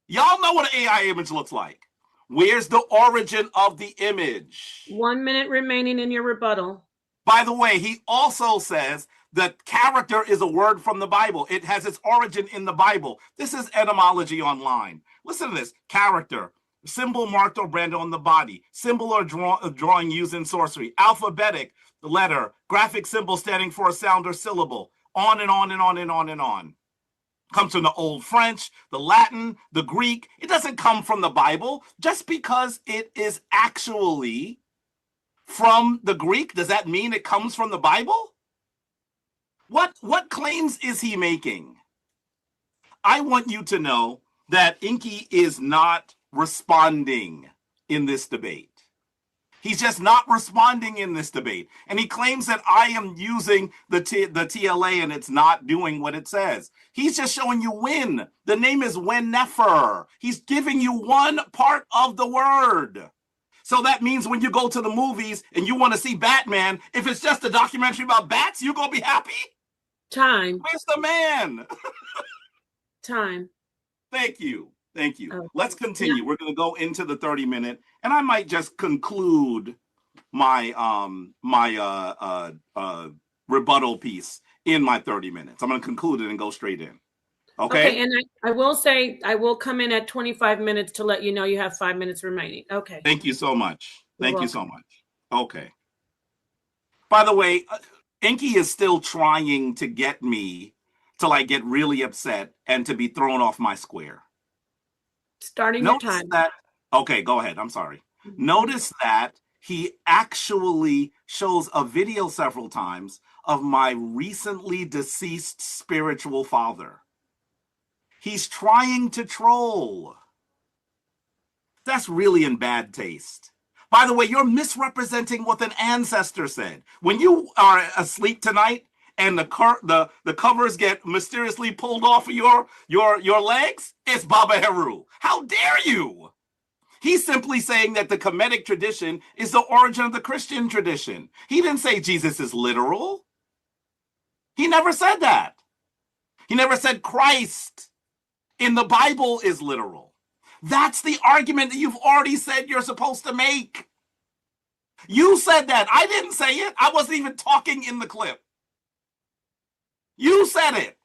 Y'all know what an AI image looks like. Where's the origin of the image? 1 minute remaining in your rebuttal. By the way, he also says that character is a word from the Bible. It has its origin in the Bible. This is etymology online. Listen to this. Character, symbol marked or branded on the body, symbol or drawing used in sorcery, alphabetic, the letter, graphic symbol standing for a sound or syllable, on and on and on and on and on. Comes from the Old French, the Latin, the Greek. It doesn't come from the Bible. Just because it is actually from the Greek, does that mean it comes from the Bible? What claims is he making? I want you to know that ENQI is not responding in this debate. He's just not responding in this debate. And he claims that I am using the TLA and it's not doing what it says. He's just showing you when. The name is whenever. He's giving you one part of the word. So that means when you go to the movies and you want to see Batman, if it's just a documentary about bats, you're going to be happy? Time. Where's the man? Time. Thank you. Thank you. Okay. Let's continue. Yeah. We're going to go into the 30-minute, and I might just conclude my rebuttal piece in my 30 minutes. I'm going to conclude it and go straight in. Okay. And I will say I will come in at 25 minutes to let you know you have 5 minutes remaining. Okay. Thank you so much. Thank you so much. Okay. By the way, ENQI is still trying to get me to like get really upset and to be thrown off my square. Starting your time. Okay, go ahead. I'm sorry. Notice that he actually shows a video several times of my recently deceased spiritual father. He's trying to troll. That's really in bad taste. By the way, you're misrepresenting what an ancestor said. When you are asleep tonight and the covers get mysteriously pulled off of your legs, it's Baba Heru. How dare you? He's simply saying that the Kemetic tradition is the origin of the Christian tradition. He didn't say Jesus is literal. He never said that. He never said Christ in the Bible is literal. That's the argument that you've already said you're supposed to make. You said that. I didn't say it. I wasn't even talking in the clip. You said it.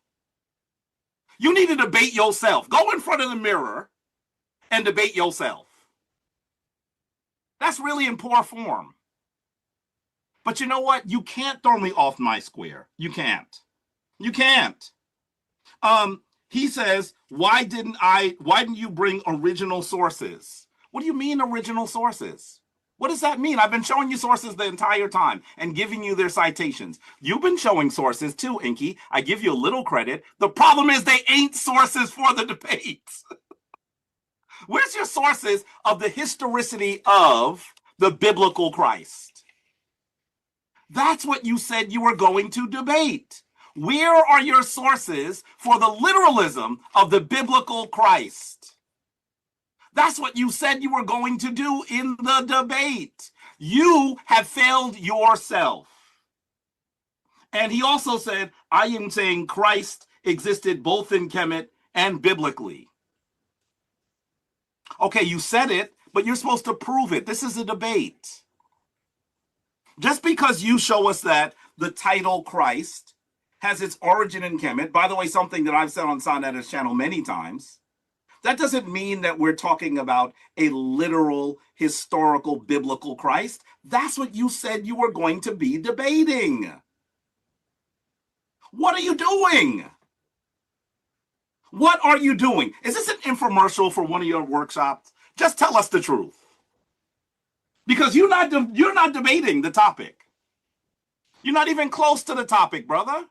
You need to debate yourself. Go in front of the mirror and debate yourself. That's really in poor form. But you know what? You can't throw me off my square. You can't. You can't. He says, why didn't you bring original sources? What do you mean original sources? What does that mean? I've been showing you sources the entire time and giving you their citations. You've been showing sources too, ENQI. I give you a little credit. The problem is they ain't sources for the debates. Where's your sources of the historicity of the biblical Christ? That's what you said you were going to debate. Where are your sources for the literalism of the biblical Christ? That's what you said you were going to do in the debate. You have failed yourself. And he also said, I am saying Christ existed both in Kemet and biblically. Okay, you said it, but you're supposed to prove it. This is a debate. Just because you show us that the title Christ has its origin in Kemet, by the way, something that I've said on sa.neter's channel many times, That doesn't mean that we're talking about a literal, historical, biblical Christ. That's what you said you were going to be debating. What are you doing? What are you doing? Is this an infomercial for one of your workshops? Just tell us the truth. Because you're not debating the topic. You're not even close to the topic, brother.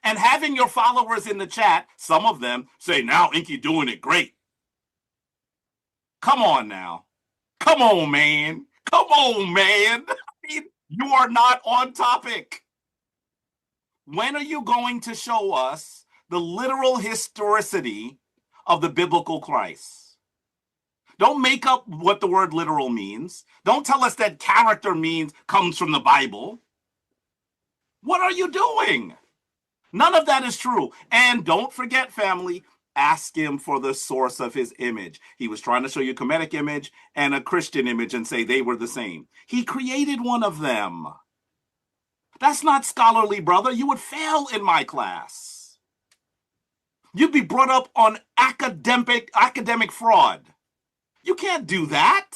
And having your followers in the chat, some of them say, now ENQI doing it great. Come on now. Come on, man. Come on, man. I mean, you are not on topic. When are you going to show us the literal historicity of the biblical Christ? Don't make up what the word literal means. Don't tell us that character comes from the Bible. What are you doing? None of that is true. And don't forget, family, ask him for the source of his image. He was trying to show you a Kemetic image and a Christian image and say they were the same. He created one of them. That's not scholarly, brother. You would fail in my class. You'd be brought up on academic fraud. You can't do that.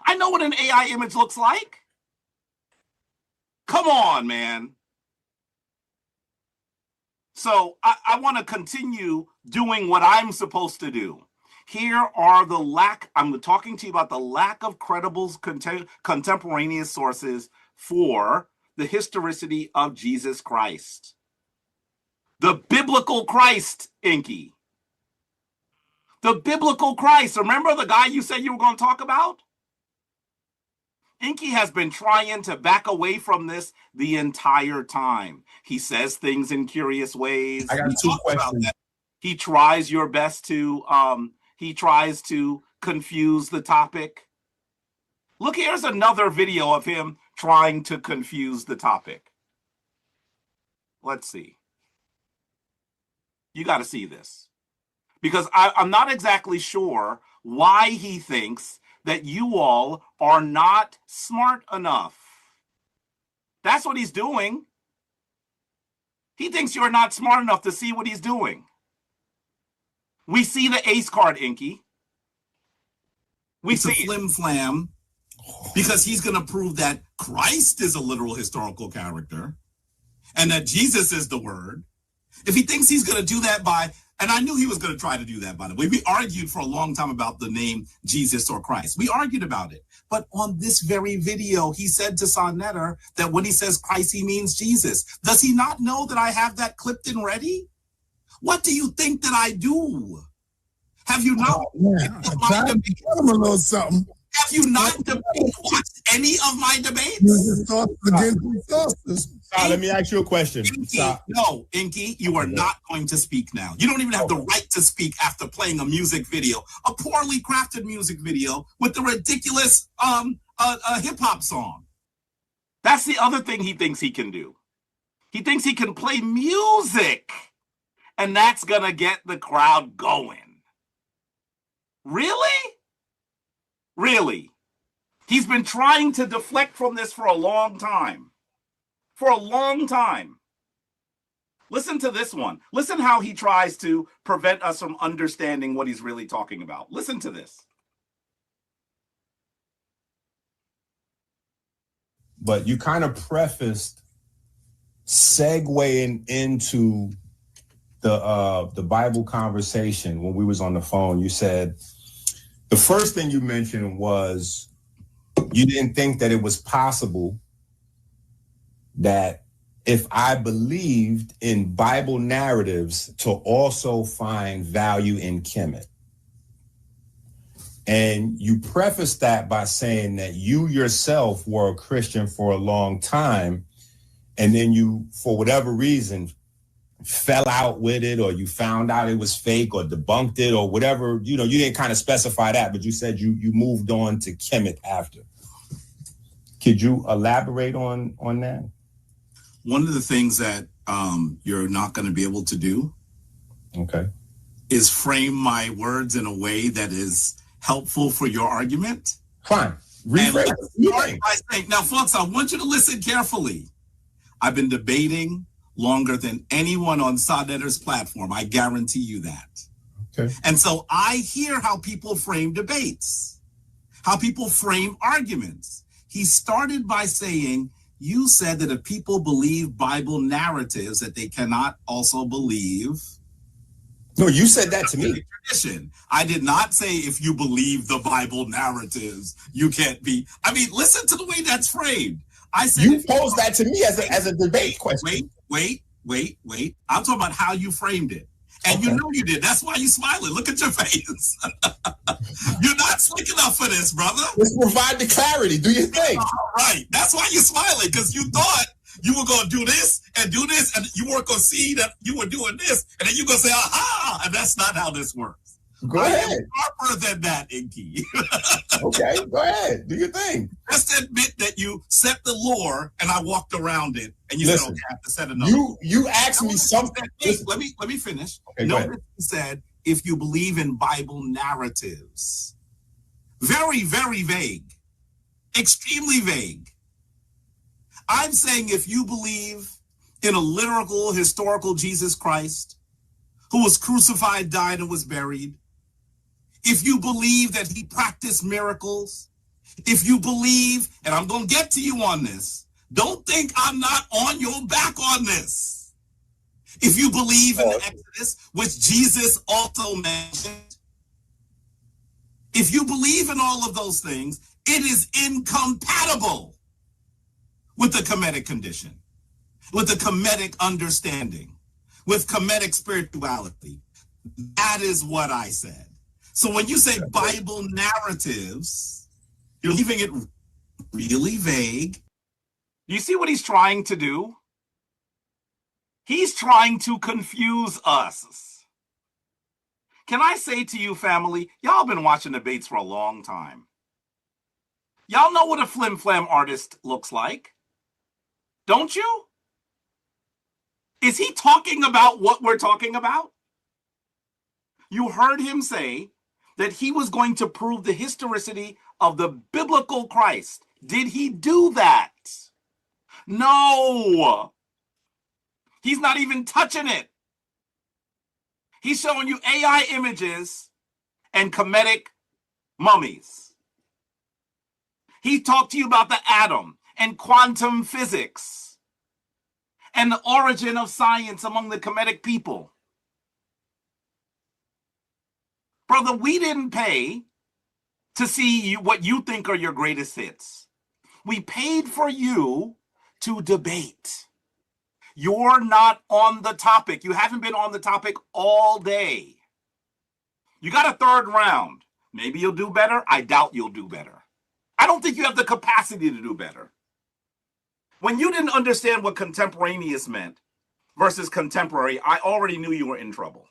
I know what an AI image looks like. Come on, man. So I want to continue doing what I'm supposed to do. Here are I'm talking to you about the lack of credible contemporaneous sources for the historicity of Jesus Christ. The biblical Christ, ENQI. The biblical Christ. Remember the guy you said you were going to talk about? ENQI has been trying to back away from this the entire time. He says things in curious ways. I got two questions. He tries your best to confuse the topic. Look, here's another video of him trying to confuse the topic. Let's see. You got to see this. Because I'm not exactly sure why he thinks that you all are not smart enough. That's what he's doing. He thinks you're not smart enough to see what he's doing. We see the ace card, ENQI. We see flim flam because he's going to prove that Christ is a literal historical character and that Jesus is the word. If he thinks he's going to do that and I knew he was going to try to do that, by the way. We argued for a long time about the name Jesus or Christ. We argued about it. But on this very video, he said to sa.neter that when he says Christ, he means Jesus. Does he not know that I have that clipped and ready? What do you think that I do? Have you not? Tell him a little something. Have you not watched any of my debates? Let me ask you a question. No, ENQI, you are not going to speak now. You don't even have the right to speak after playing a music video, a poorly crafted music video with the ridiculous hip-hop song. That's the other thing he thinks he can do. He thinks he can play music, and that's going to get the crowd going. Really? Really? He's been trying to deflect from this for a long time. For a long time. Listen to this one. Listen how he tries to prevent us from understanding what he's really talking about. Listen to this. But you kind of prefaced segueing into the Bible conversation when we was on the phone. You said the first thing you mentioned was you didn't think that it was possible that if I believed in Bible narratives to also find value in Kemet. And you prefaced that by saying that you yourself were a Christian for a long time, and then you, for whatever reason, fell out with it, or you found out it was fake or debunked it or whatever. You didn't kind of specify that, but you said you moved on to Kemet after. Could you elaborate on that? One of the things that you're not going to be able to do, is frame my words in a way that is helpful for your argument. Fine. Now, folks, I want you to listen carefully. I've been debating longer than anyone on sa.neter's platform. I guarantee you that. Okay. And so I hear how people frame debates, how people frame arguments. He started by saying, you said that if people believe Bible narratives, that they cannot also believe. No, you said that to me. Tradition. I did not say if you believe the Bible narratives, you can't be. I mean, listen to the way that's framed. I said you posed that to me as a debate question. Wait. I'm talking about how you framed it. And you know you did. That's why you smiling. Look at your face. You're not slick enough for this, brother. Let's provide the clarity. Do you think? All right. That's why you're smiling, because you thought you were going to do this, and you weren't going to see that you were doing this, and then you're going to say, aha, and that's not how this works. Go ahead. Sharper than that, ENQI. Okay, go ahead. Do your thing. Just admit that you set the lore, and I walked around it, and you said, okay, I have to set another. You asked me something. Let me finish. Okay, Notice you said, if you believe in Bible narratives. Very, very vague. Extremely vague. I'm saying if you believe in a literal, historical Jesus Christ, who was crucified, died, and was buried, if you believe that he practiced miracles, if you believe, and I'm going to get to you on this, don't think I'm not on your back on this. If you believe in the Exodus, which Jesus also mentioned, if you believe in all of those things, it is incompatible with the Kemetic condition, with the Kemetic understanding, with Kemetic spirituality. That is what I said. So when you say Bible narratives, you're leaving it really vague. You see what he's trying to do? He's trying to confuse us. Can I say to you, family, y'all been watching debates for a long time. Y'all know what a flim-flam artist looks like, don't you? Is he talking about what we're talking about? You heard him say that he was going to prove the historicity of the biblical Christ. Did he do that? No. He's not even touching it. He's showing you AI images and Kemetic mummies. He talked to you about the atom and quantum physics and the origin of science among the Kemetic people. Brother, we didn't pay to see what you think are your greatest hits. We paid for you to debate. You're not on the topic. You haven't been on the topic all day. You got a third round. Maybe you'll do better. I doubt you'll do better. I don't think you have the capacity to do better. When you didn't understand what contemporaneous meant versus contemporary, I already knew you were in trouble.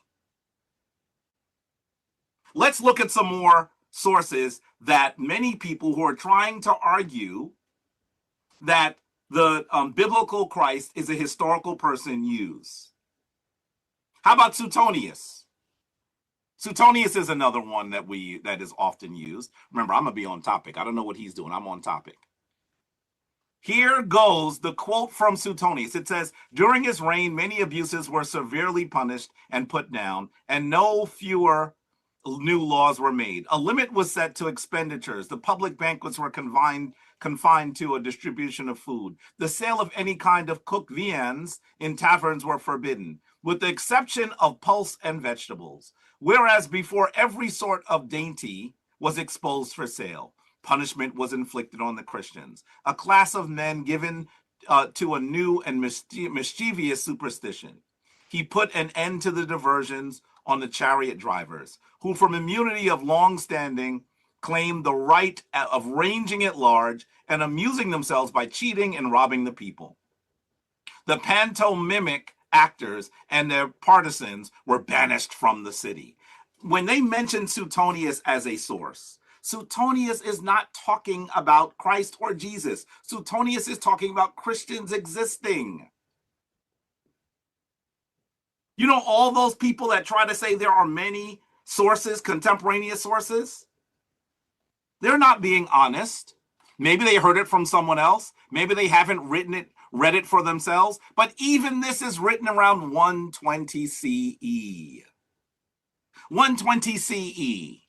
Let's look at some more sources that many people who are trying to argue that the biblical Christ is a historical person use. How about Suetonius? Suetonius is another one that is often used. Remember, I'm gonna be on topic. I don't know what he's doing. I'm on topic. Here goes the quote from Suetonius. It says, during his reign, many abuses were severely punished and put down, and no fewer new laws were made. A limit was set to expenditures. The public banquets were confined to a distribution of food. The sale of any kind of cooked viands in taverns were forbidden, with the exception of pulse and vegetables. Whereas before, every sort of dainty was exposed for sale. Punishment was inflicted on the Christians, a class of men given to a new and mischievous superstition. He put an end to the diversions on the chariot drivers, who from immunity of long standing claimed the right of ranging at large and amusing themselves by cheating and robbing the people. The pantomimic actors and their partisans were banished from the city. When they mention Suetonius as a source, Suetonius is not talking about Christ or Jesus. Suetonius is talking about Christians existing. You know, all those people that try to say there are many sources, contemporaneous sources, they're not being honest. Maybe they heard it from someone else. Maybe they haven't read it for themselves. But even this is written around 120 CE. 120 CE.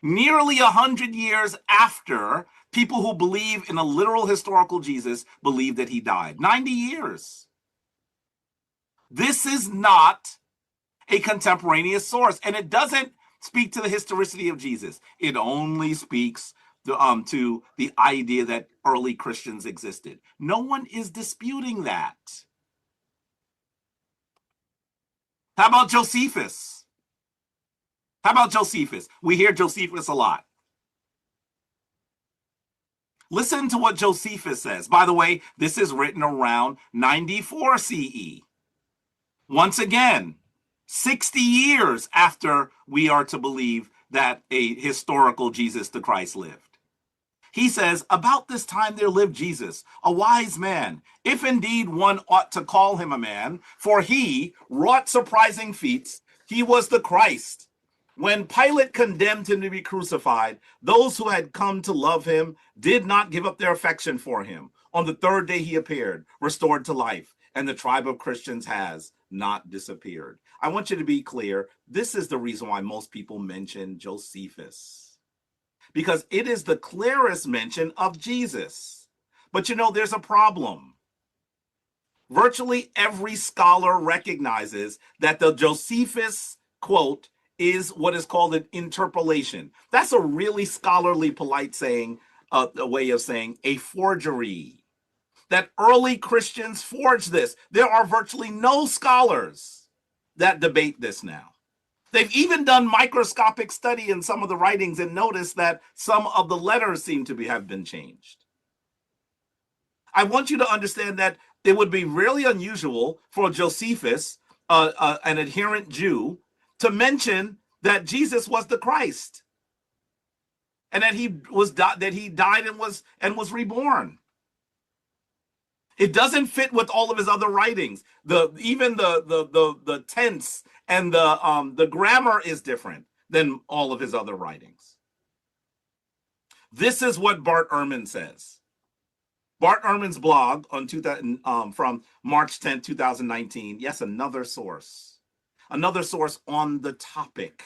Nearly 100 years after people who believe in a literal historical Jesus believe that he died. 90 years. This is not a contemporaneous source, and it doesn't speak to the historicity of Jesus. It only speaks to the idea that early Christians existed. No one is disputing that. How about Josephus? How about Josephus? We hear Josephus a lot. Listen to what Josephus says. By the way, this is written around 94 CE. Once again, 60 years after we are to believe that a historical Jesus the Christ lived. He says, about this time there lived Jesus, a wise man, if indeed one ought to call him a man, for he wrought surprising feats. He was the Christ. When Pilate condemned him to be crucified, those who had come to love him did not give up their affection for him. On the third day he appeared, restored to life, and the tribe of Christians has not disappeared. I want you to be clear. This is the reason why most people mention Josephus, because it is the clearest mention of Jesus. But you know, there's a problem. Virtually every scholar recognizes that the Josephus quote is what is called an interpolation. That's a really scholarly, polite saying, a way of saying a forgery. That early Christians forged this. There are virtually no scholars that debate this now. They've even done microscopic study in some of the writings and noticed that some of the letters seem to have been changed. I want you to understand that it would be really unusual for Josephus, an adherent Jew, to mention that Jesus was the Christ and that he died and was reborn. It doesn't fit with all of his other writings. Even the tense and the grammar is different than all of his other writings. This is what Bart Ehrman says. Bart Ehrman's blog on from March 10, 2019. Yes, another source on the topic.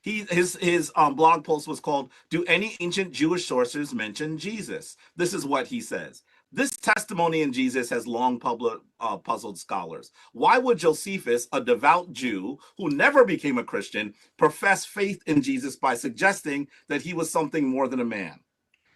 His blog post was called, "Do any ancient Jewish sources mention Jesus?" This is what he says. This testimony in Jesus has long puzzled scholars. Why would Josephus, a devout Jew who never became a Christian, profess faith in Jesus by suggesting that he was something more than a man,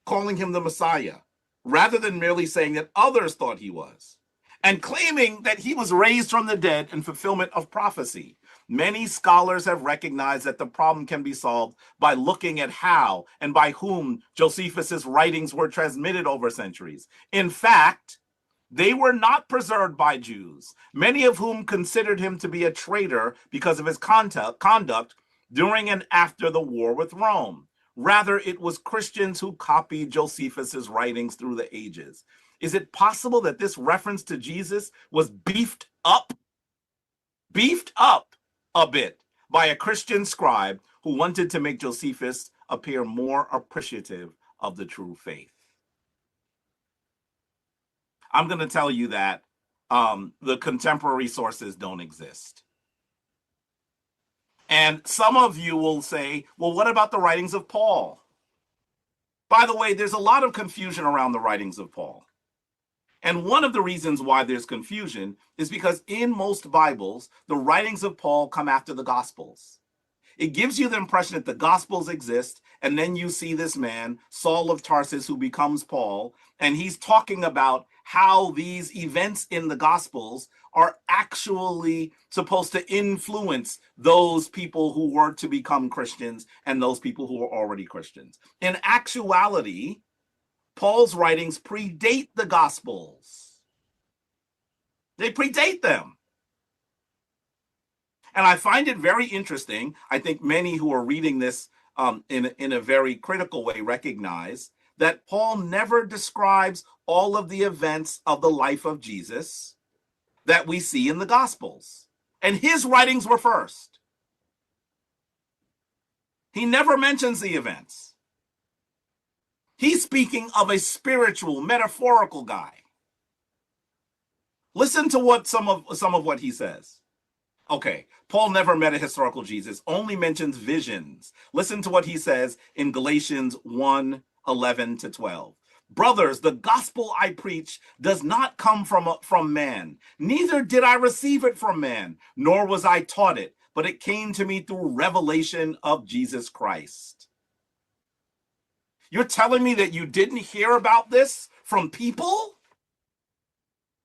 calling him the Messiah, rather than merely saying that others thought he was, and claiming that he was raised from the dead in fulfillment of prophecy? Many scholars have recognized that the problem can be solved by looking at how and by whom Josephus's writings were transmitted over centuries. In fact, they were not preserved by Jews, many of whom considered him to be a traitor because of his conduct during and after the war with Rome. Rather, it was Christians who copied Josephus's writings through the ages. Is it possible that this reference to Jesus was beefed up a bit by a Christian scribe who wanted to make Josephus appear more appreciative of the true faith? I'm going to tell you that the contemporary sources don't exist. And some of you will say, well, what about the writings of Paul? By the way, there's a lot of confusion around the writings of Paul. And one of the reasons why there's confusion is because in most Bibles, the writings of Paul come after the Gospels. It gives you the impression that the Gospels exist, and then you see this man, Saul of Tarsus, who becomes Paul, and he's talking about how these events in the Gospels are actually supposed to influence those people who were to become Christians and those people who were already Christians. In actuality, Paul's writings predate the Gospels. They predate them. And I find it very interesting. I think many who are reading this in a very critical way recognize that Paul never describes all of the events of the life of Jesus that we see in the Gospels. And his writings were first. He never mentions the events. He's speaking of a spiritual, metaphorical guy. Listen to what some of what he says. Okay, Paul never met a historical Jesus, only mentions visions. Listen to what he says in Galatians 1:11-12. Brothers, the gospel I preach does not come from man. Neither did I receive it from man, nor was I taught it, but it came to me through revelation of Jesus Christ. You're telling me that you didn't hear about this from people?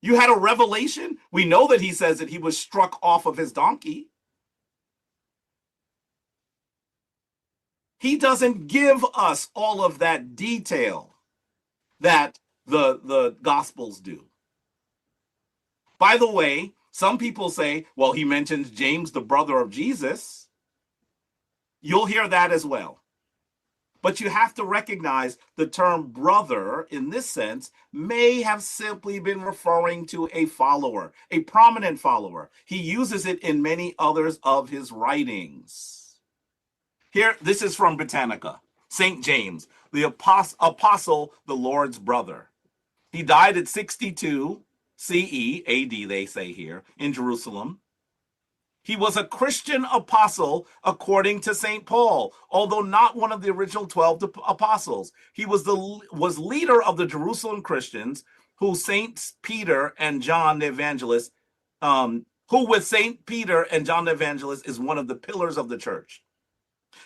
You had a revelation? We know that he says that he was struck off of his donkey. He doesn't give us all of that detail that the Gospels do. By the way, some people say, well, he mentions James, the brother of Jesus. You'll hear that as well. But you have to recognize the term brother in this sense may have simply been referring to a follower, a prominent follower. He uses it in many others of his writings. Here, this is from Britannica. St. James, the apostle, the Lord's brother. He died at 62 CE, AD, they say here, in Jerusalem. He was a Christian apostle according to St. Paul, although not one of the original 12 apostles. He was leader of the Jerusalem Christians, who Saints Peter and John the Evangelist, who with St. Peter and John the Evangelist is one of the pillars of the church.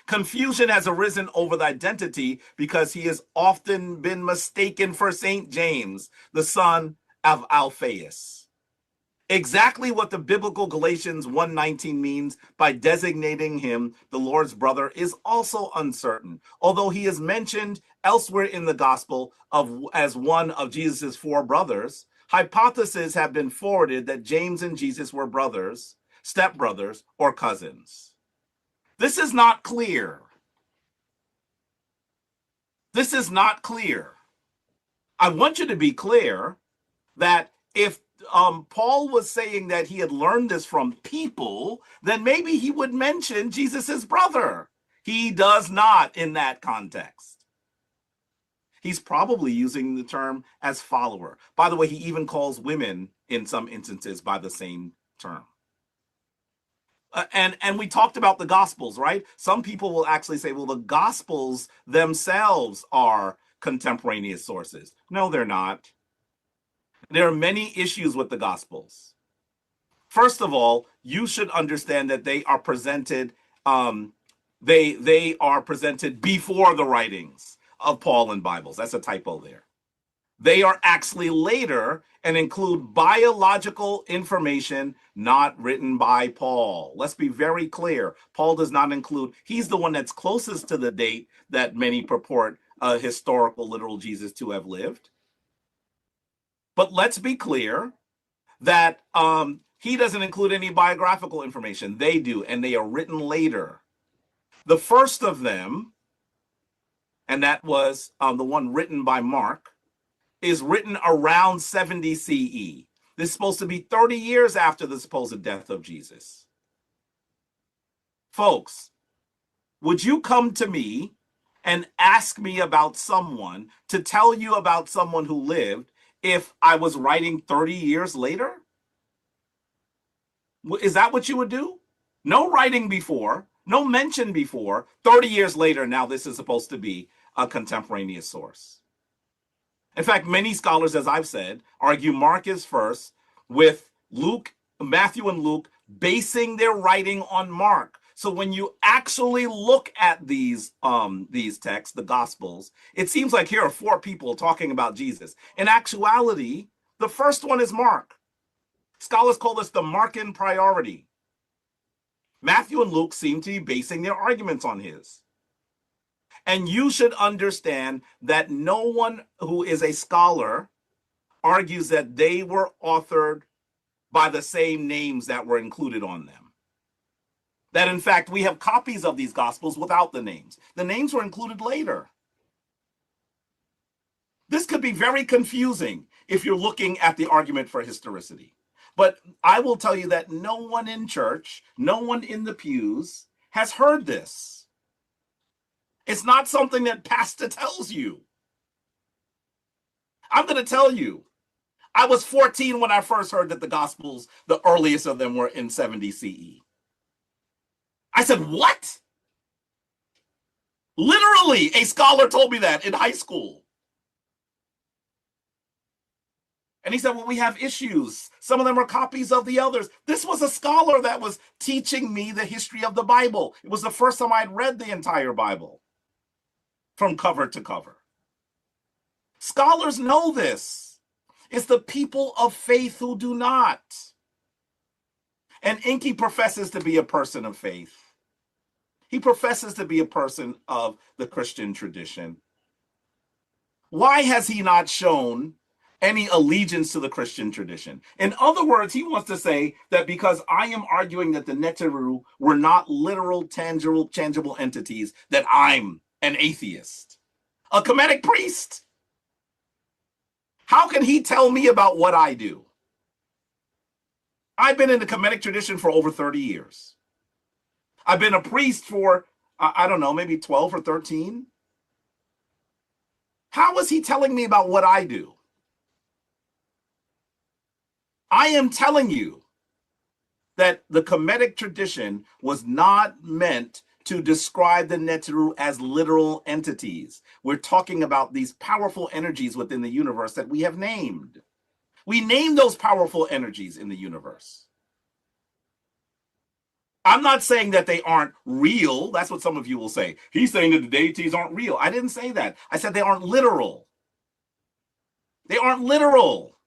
Confusion has arisen over the identity because he has often been mistaken for St. James, the son of Alphaeus. Exactly what the biblical Galatians 1:19 means by designating him the Lord's brother is also uncertain, although he is mentioned elsewhere in the gospel as one of Jesus's four brothers. Hypotheses have been forwarded that James and Jesus were brothers, stepbrothers, or cousins. This is not clear. This is not clear. I want you to be clear that if Paul was saying that he had learned this from people, then maybe he would mention Jesus's brother. He does not in that context. He's probably using the term as follower. By the way, he even calls women in some instances by the same term. And we talked about the Gospels, right? Some people will actually say, well, the Gospels themselves are contemporaneous sources. No, they're not. There are many issues with the Gospels. First of all, you should understand that they are presented, they are presented before the writings of Paul and Bibles. That's a typo there. They are actually later and include biological information not written by Paul. Let's be very clear. Paul does not include, he's the one that's closest to the date that many purport a historical, literal Jesus to have lived. But let's be clear that he doesn't include any biographical information. They do, and they are written later. The first of them, and that was the one written by Mark, is written around 70 CE. This is supposed to be 30 years after the supposed death of Jesus. Folks, would you come to me and ask me about someone to tell you about someone who lived if I was writing 30 years later? Is that what you would do? No writing before, no mention before, 30 years later, now this is supposed to be a contemporaneous source. In fact, many scholars, as I've said, argue Mark is first, with Luke, Matthew and Luke basing their writing on Mark. So when you actually look at these texts, the Gospels, it seems like here are four people talking about Jesus. In actuality, the first one is Mark. Scholars call this the Markan priority. Matthew and Luke seem to be basing their arguments on his. And you should understand that no one who is a scholar argues that they were authored by the same names that were included on them. That, in fact, we have copies of these Gospels without the names. The names were included later. This could be very confusing if you're looking at the argument for historicity. But I will tell you that no one in church, no one in the pews has heard this. It's not something that pastor tells you. I'm going to tell you, I was 14 when I first heard that the Gospels, the earliest of them, were in 70 CE. I said, what? Literally, a scholar told me that in high school. And he said, well, we have issues. Some of them are copies of the others. This was a scholar that was teaching me the history of the Bible. It was the first time I'd read the entire Bible from cover to cover. Scholars know this. It's the people of faith who do not. And ENQI professes to be a person of faith. He professes to be a person of the Christian tradition. Why has he not shown any allegiance to the Christian tradition? In other words, he wants to say that because I am arguing that the Neteru were not literal, tangible entities, that I'm an atheist, a Kemetic priest. How can he tell me about what I do? I've been in the Kemetic tradition for over 30 years. I've been a priest for, I don't know, maybe 12 or 13. How is he telling me about what I do? I am telling you that the Kemetic tradition was not meant to describe the Neteru as literal entities. We're talking about these powerful energies within the universe that we have named. We name those powerful energies in the universe. I'm not saying that they aren't real. That's what some of you will say. He's saying that the deities aren't real. I didn't say that. I said they aren't literal. They aren't literal.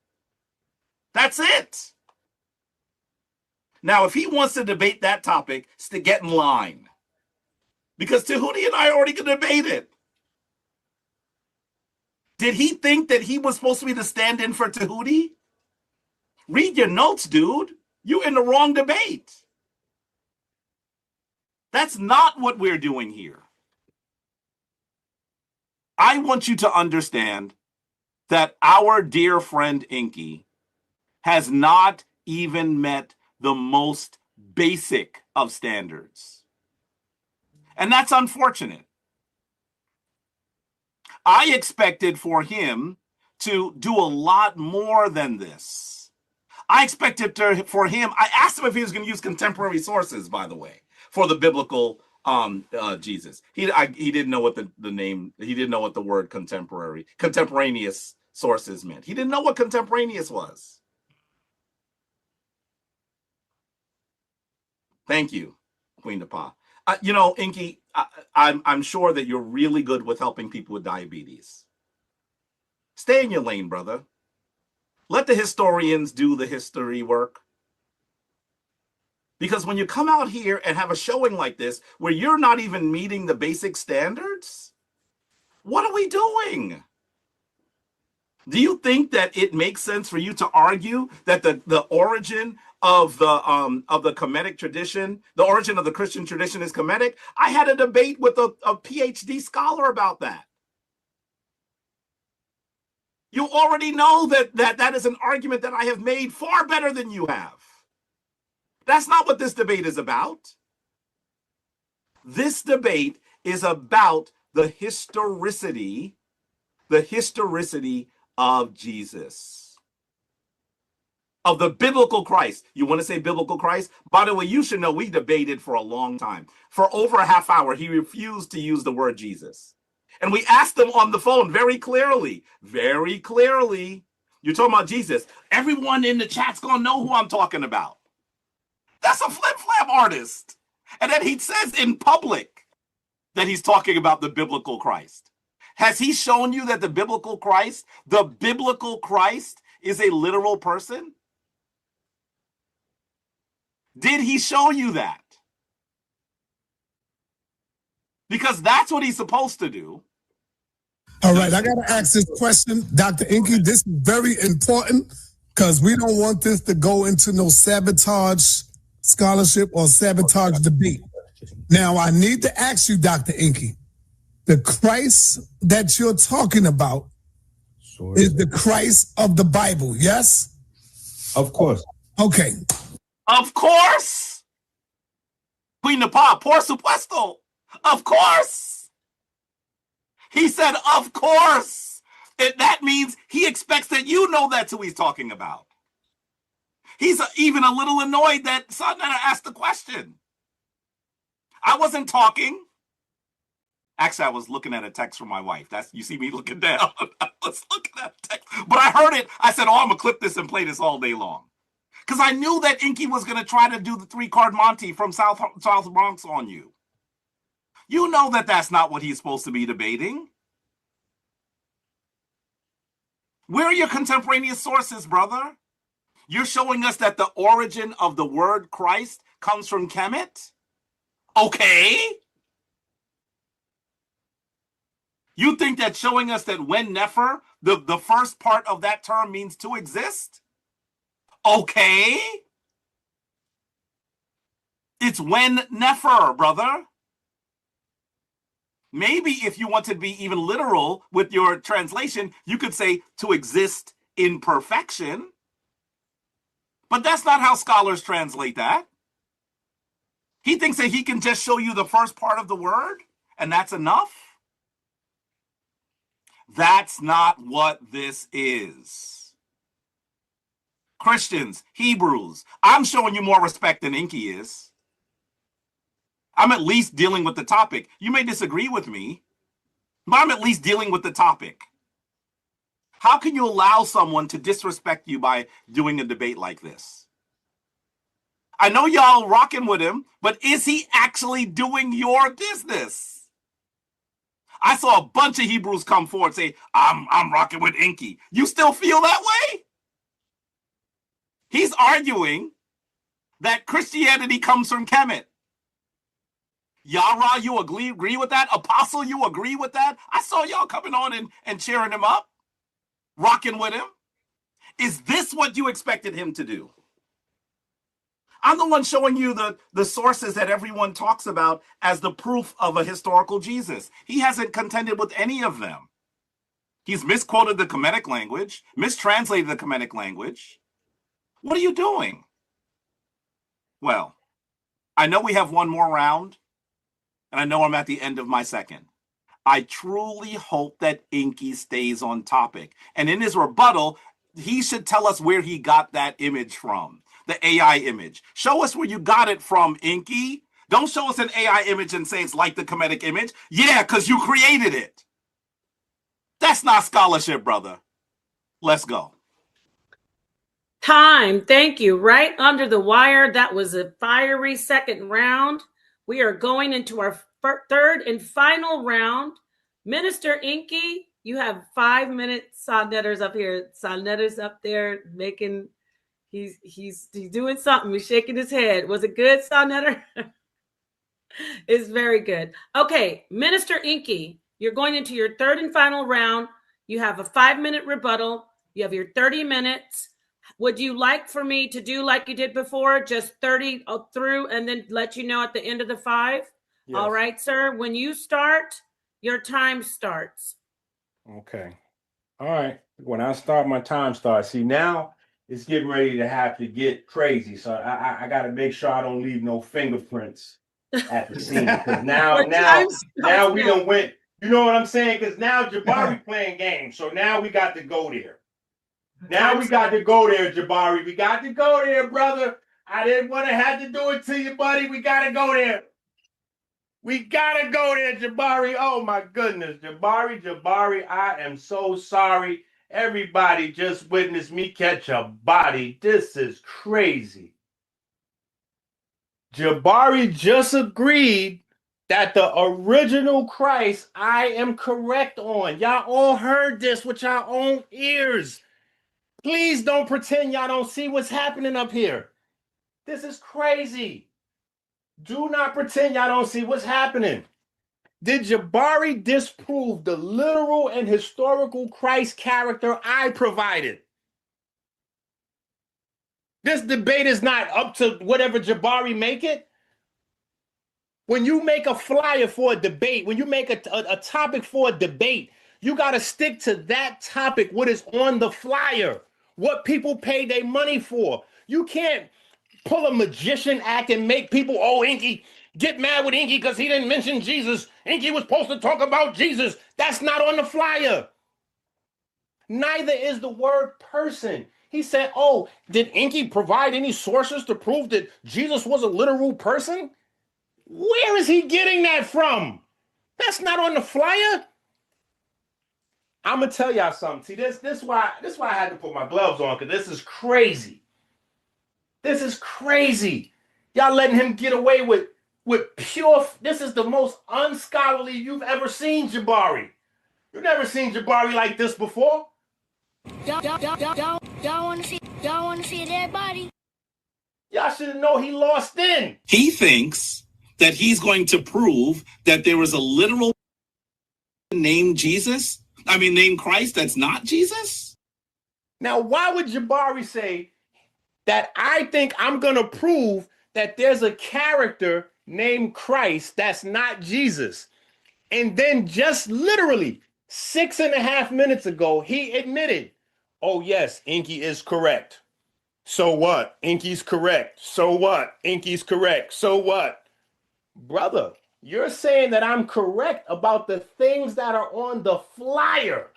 That's it. Now, if he wants to debate that topic, it's to get in line. Because Tahuti and I already debated. Did he think that he was supposed to be the stand-in for Tahuti? Read your notes, dude. You're in the wrong debate. That's not what we're doing here. I want you to understand that our dear friend ENQI has not even met the most basic of standards. And that's unfortunate. I expected for him to do a lot more than this. I expected for him, I asked him if he was going to use contemporary sources, by the way, for the biblical Jesus. He didn't know what the name, he didn't know what the word contemporaneous sources meant. He didn't know what contemporaneous was. Thank you, Queen Napa. You know, ENQI, I'm sure that you're really good with helping people with diabetes. Stay in your lane, brother. Let the historians do the history work. Because when you come out here and have a showing like this, where you're not even meeting the basic standards, what are we doing? Do you think that it makes sense for you to argue that the origin of the Kemetic tradition, the origin of the Christian tradition is Kemetic? I had a debate with a PhD scholar about that. You already know that is an argument that I have made far better than you have. That's not what this debate is about. This debate is about the historicity of Jesus, of the biblical Christ. You want to say biblical Christ? By the way, you should know we debated for a long time. For over a half hour, he refused to use the word Jesus. And we asked him on the phone very clearly, you're talking about Jesus. Everyone in the chat's going to know who I'm talking about. That's a flip-flap artist. And then he says in public that he's talking about the biblical Christ. Has he shown you that the biblical Christ is a literal person? Did he show you that? Because that's what he's supposed to do. All right, I got to ask this question, Dr. ENQI. This is very important because we don't want this to go into no sabotage scholarship or sabotage debate. Now, I need to ask you, Dr. ENQI, the Christ that you're talking about is the Christ of the Bible, yes? Of course. Okay. Of course. Queen Napa, por supuesto. Of course. He said, of course. That means he expects that you know that's who he's talking about. He's even a little annoyed that sa.neter asked the question. I wasn't talking. Actually, I was looking at a text from my wife. You see me looking down. I was looking at a text. But I heard it. I said, oh, I'm going to clip this and play this all day long. Because I knew that ENQI was going to try to do the 3-card Monty from South Bronx on you. You know that that's not what he's supposed to be debating. Where are your contemporaneous sources, brother? You're showing us that the origin of the word Christ comes from Kemet? Okay. You think that showing us that when Nefer, the first part of that term means to exist? Okay. It's when Nefer, brother. Maybe if you want to be even literal with your translation, you could say to exist in perfection. But that's not how scholars translate that. He thinks that he can just show you the first part of the word, and that's enough. That's not what this is. Christians, Hebrews, I'm showing you more respect than ENQI is. I'm at least dealing with the topic. You may disagree with me, but I'm at least dealing with the topic. How can you allow someone to disrespect you by doing a debate like this? I know y'all rocking with him, but is he actually doing your business? I saw a bunch of Hebrews come forward and say, I'm rocking with ENQI. You still feel that way? He's arguing that Christianity comes from Kemet. Yara, you agree with that? Apostle, you agree with that? I saw y'all coming on and cheering him up, rocking with him. Is this what you expected him to do? I'm the one showing you the sources that everyone talks about as the proof of a historical Jesus. He hasn't contended with any of them. He's misquoted the Kemetic language, mistranslated the Kemetic language. What are you doing? Well, I know we have one more round, and I know I'm at the end of my second. I truly hope that ENQI stays on topic. And in his rebuttal, he should tell us where he got that image from. The AI image. Show us where you got it from, ENQI. Don't show us an AI image and say it's like the Kemetic image. Yeah, because you created it. That's not scholarship, brother. Let's go. Time. Thank you. Right under the wire. That was a fiery second round. We are going into our third and final round. Minister ENQI, you have 5 minutes. sa.neter's up here. sa.neter's up there making... He's doing something. He's shaking his head. Was it good, sa.neter? It's very good. Okay, Minister ENQI, you're going into your third and final round. You have a 5-minute rebuttal. You have your 30 minutes. Would you like for me to do like you did before, just 30 through and then let you know at the end of the 5? Yes. All right, sir. When you start, your time starts. Okay. All right. When I start, my time starts. See, now it's getting ready to have to get crazy. So I got to make sure I don't leave no fingerprints at the scene. Because now we done went. You know what I'm saying? Because now Jabari playing games. So now we got to go there. Now we got to go there, Jabari. We got to go there, brother. I didn't want to have to do it to you, buddy. We got to go there. We got to go there, Jabari. Oh, my goodness. Jabari, I am so sorry. Everybody just witnessed me catch a body. This is crazy. Jabari just agreed that the original Christ I am correct on. Y'all all heard this with your own ears. Please don't pretend y'all don't see what's happening up here. This is crazy. Do not pretend y'all don't see what's happening. Did Jabari disprove the literal and historical Christ character I provided? This debate is not up to whatever Jabari make it. When you make a flyer for a debate, when you make a topic for a debate, you got to stick to that topic, what is on the flyer, what people pay their money for. You can't pull a magician act and make people, oh, ENQI, get mad with ENQI because he didn't mention Jesus. ENQI was supposed to talk about Jesus. That's not on the flyer. Neither is the word person. He said, oh, did ENQI provide any sources to prove that Jesus was a literal person? Where is he getting that from? That's not on the flyer. I'm gonna tell y'all something. See, this why I had to put my gloves on, because this is crazy. This is crazy. Y'all letting him get away with pure. This is the most unscholarly you've ever seen, Jabari. You've never seen Jabari like this before. Y'all want to see a dead body? Y'all should know he lost in. He thinks that he's going to prove that there was a literal named Jesus. I mean, named Christ that's not Jesus. Now, why would Jabari say that I think I'm going to prove that there's a character named Christ that's not Jesus? And then just literally 6.5 minutes ago, he admitted, oh, yes, ENQI is correct. So what? ENQI's correct. So what? ENQI's correct. So what? Brother, you're saying that I'm correct about the things that are on the flyer.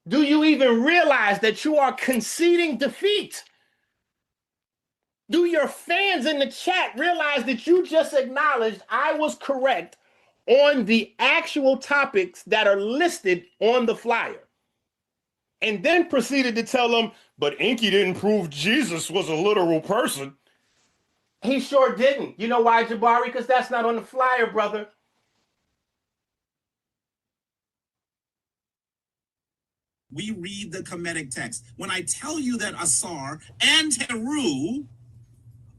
Do you even realize that you are conceding defeat? Do your fans in the chat realize that you just acknowledged I was correct on the actual topics that are listed on the flyer? And then proceeded to tell them, but ENQI didn't prove Jesus was a literal person. He sure didn't. You know why, Jabari? Because that's not on the flyer, brother. We read the Kemetic text. When I tell you that Asar and Heru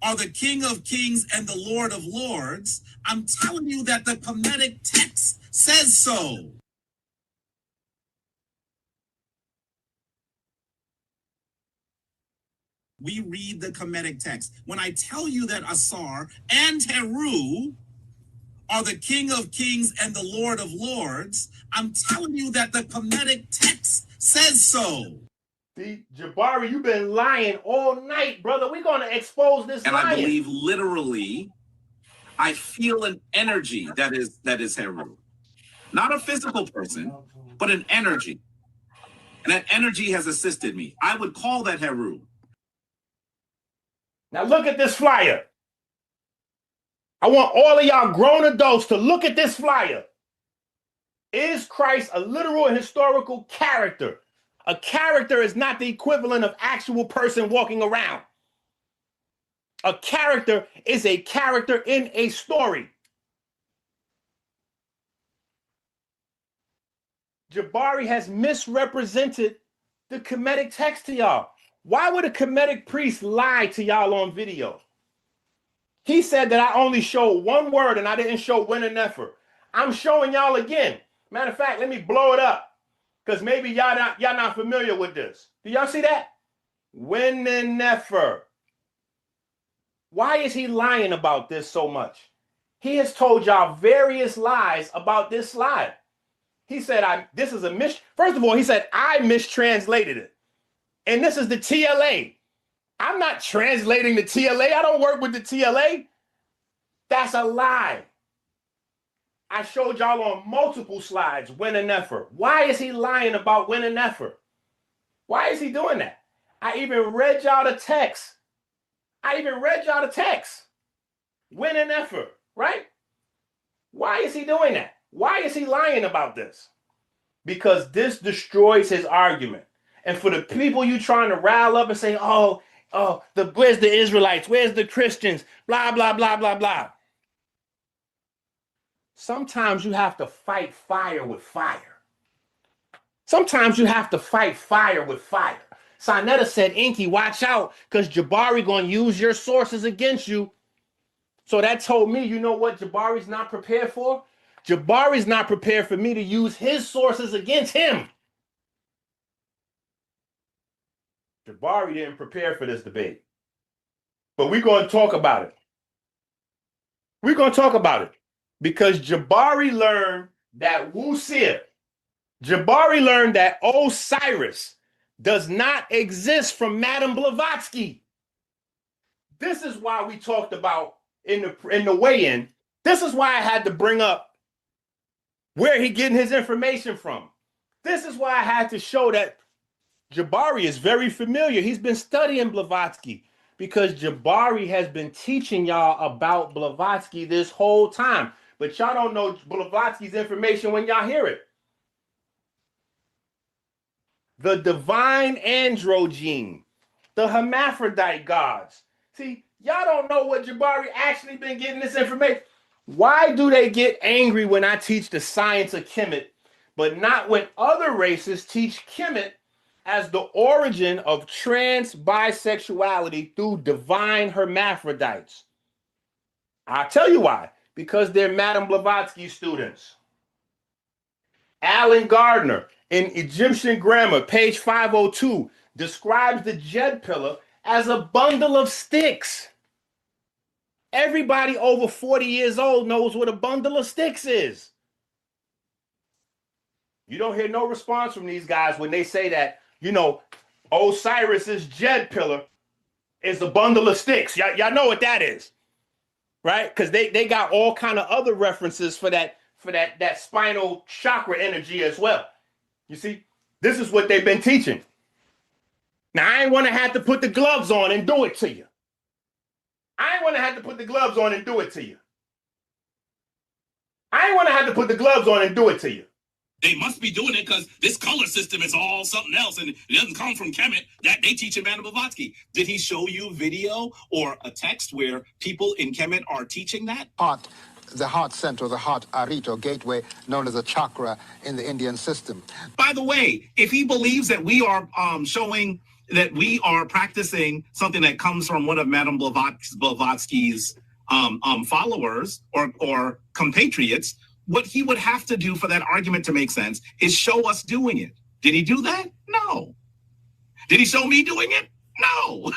are the King of Kings and the Lord of Lords, I'm telling you that the Kemetic text says so. We read the Kemetic text. When I tell you that Asar and Heru are the King of Kings and the Lord of Lords, I'm telling you that the Kemetic text says so. See, Jabari, you've been lying all night, brother. We're going to expose this and lying. I believe literally, I feel an energy that is Heru. Not a physical person, but an energy. And that energy has assisted me. I would call that Heru. Now look at this flyer. I want all of y'all grown adults to look at this flyer. Is Christ a literal and historical character? A character is not the equivalent of actual person walking around. A character is a character in a story. Jabari has misrepresented the Kemetic text to y'all. Why would a Kemetic priest lie to y'all on video? He said that I only showed one word and I didn't show win and effort. I'm showing y'all again. Matter of fact, let me blow it up, because maybe y'all not familiar with this. Do y'all see that? Win and effort. Why is he lying about this so much? He has told y'all various lies about this slide. He said, this is a first of all, he said, I mistranslated it. And this is the TLA. I'm not translating the TLA. I don't work with the TLA. That's a lie. I showed y'all on multiple slides, win and effort. Why is he lying about win and effort? Why is he doing that? I even read y'all the text. Win and effort, right? Why is he doing that? Why is he lying about this? Because this destroys his argument. And for the people you trying to rile up and say, where's the Israelites? Where's the Christians? Blah, blah, blah, blah, blah. Sometimes you have to fight fire with fire. Sometimes you have to fight fire with fire. Sa.neter said, ENQI, watch out, because Jabari going to use your sources against you. So that told me, you know what Jabari's not prepared for? Jabari's not prepared for me to use his sources against him. Jabari didn't prepare for this debate. But we're going to talk about it. We're going to talk about it. Because Jabari learned that Jabari learned that Osiris does not exist from Madame Blavatsky. This is why we talked about in the weigh-in. This is why I had to bring up where he getting his information from. This is why I had to show that Jabari is very familiar. He's been studying Blavatsky because Jabari has been teaching y'all about Blavatsky this whole time. But y'all don't know Blavatsky's information when y'all hear it. The divine androgyne, the hermaphrodite gods. See, y'all don't know what Jabari actually been getting this information. Why do they get angry when I teach the science of Kemet, but not when other races teach Kemet as the origin of trans bisexuality through divine hermaphrodites? I'll tell you why. Because they're Madame Blavatsky students. Alan Gardner, in Egyptian Grammar, page 502, describes the Jed pillar as a bundle of sticks. Everybody over 40 years old knows what a bundle of sticks is. You don't hear no response from these guys when they say that, you know, Osiris's Jed pillar is a bundle of sticks. Y'all know what that is, right? Because they got all kind of other references for that spinal chakra energy as well. You see, this is what they've been teaching. Now, I ain't want to have to put the gloves on and do it to you. I ain't want to have to put the gloves on and do it to you. I ain't want to have to put the gloves on and do it to you. They must be doing it because this color system is all something else, and it doesn't come from Kemet. That they teach in Madame Blavatsky. Did he show you video or a text where people in Kemet are teaching that? The heart center, the heart arit or gateway, known as a chakra in the Indian system. By the way, if he believes that we are showing that we are practicing something that comes from one of Madame Blavatsky's followers or compatriots, what he would have to do for that argument to make sense is show us doing it. Did he do that? No. Did he show me doing it? No.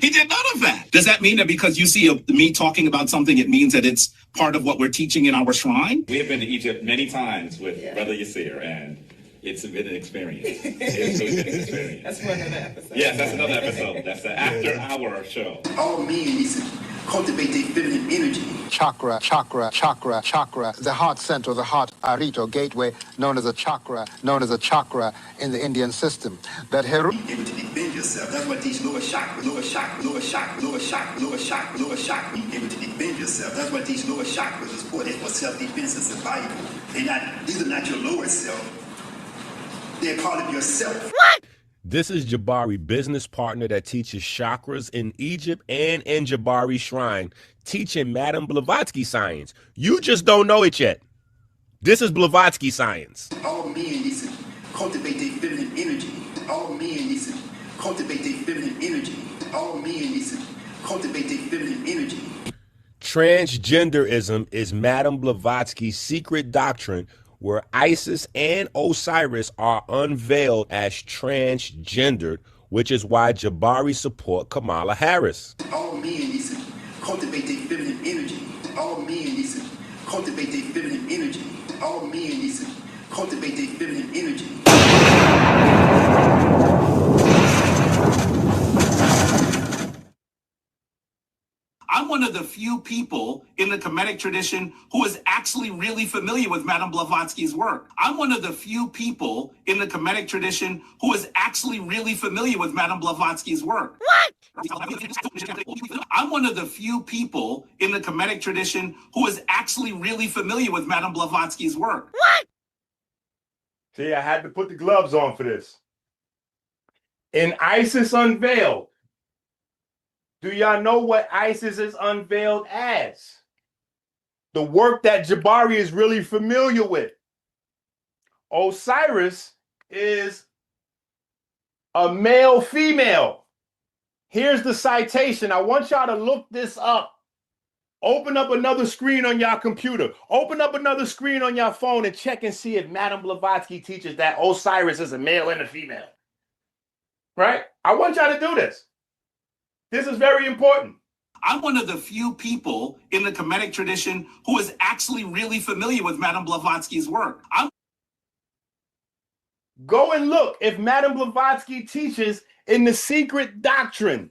He did none of that. Does that mean that because you see me talking about something, it means that it's part of what we're teaching in our shrine? We have been to Egypt many times with Brother Yasir, and it's been an experience. It's been an experience. That's another episode. Yes, that's another episode. That's the after hour show. All men need to cultivate their feminine energy. Chakra, chakra, chakra, chakra. The heart center, the heart arit or gateway, known as a chakra in the Indian system. That able to defend yourself. That's what these lower chakra, lower chakra, lower chakra, lower chakra, lower chakra, lower chakra. Able to defend yourself. That's what these lower chakras is for. They're for self-defense and survival. These are not your lower self. They're part of yourself. What? This is Jabari, business partner that teaches chakras in Egypt and in Jabari Shrine, teaching Madame Blavatsky science. You just don't know it yet. This is Blavatsky science. All men need to cultivate their feminine energy. All men need to cultivate their feminine energy. All men need to cultivate their feminine energy. Transgenderism is Madame Blavatsky's secret doctrine where Isis and Osiris are unveiled as transgendered, which is why Jabari support Kamala Harris. All men need to cultivate their feminine energy. All men need to cultivate their feminine energy. All men need to cultivate their feminine energy. I'm one of the few people in the Kemetic tradition who is actually really familiar with Madame Blavatsky's work. I'm one of the few people in the Kemetic tradition who is actually really familiar with Madame Blavatsky's work. What? I'm one of the few people in the Kemetic tradition who is actually really familiar with Madame Blavatsky's work. What? See, I had to put the gloves on for this. In Isis Unveiled, do y'all know what Isis is unveiled as? The work that Jabari is really familiar with. Osiris is a male-female. Here's the citation. I want y'all to look this up. Open up another screen on your computer. Open up another screen on your phone and check and see if Madame Blavatsky teaches that Osiris is a male and a female. Right? I want y'all to do this. This is very important. I'm one of the few people in the Kemetic tradition who is actually really familiar with Madame Blavatsky's work. Go and look if Madame Blavatsky teaches in the secret doctrine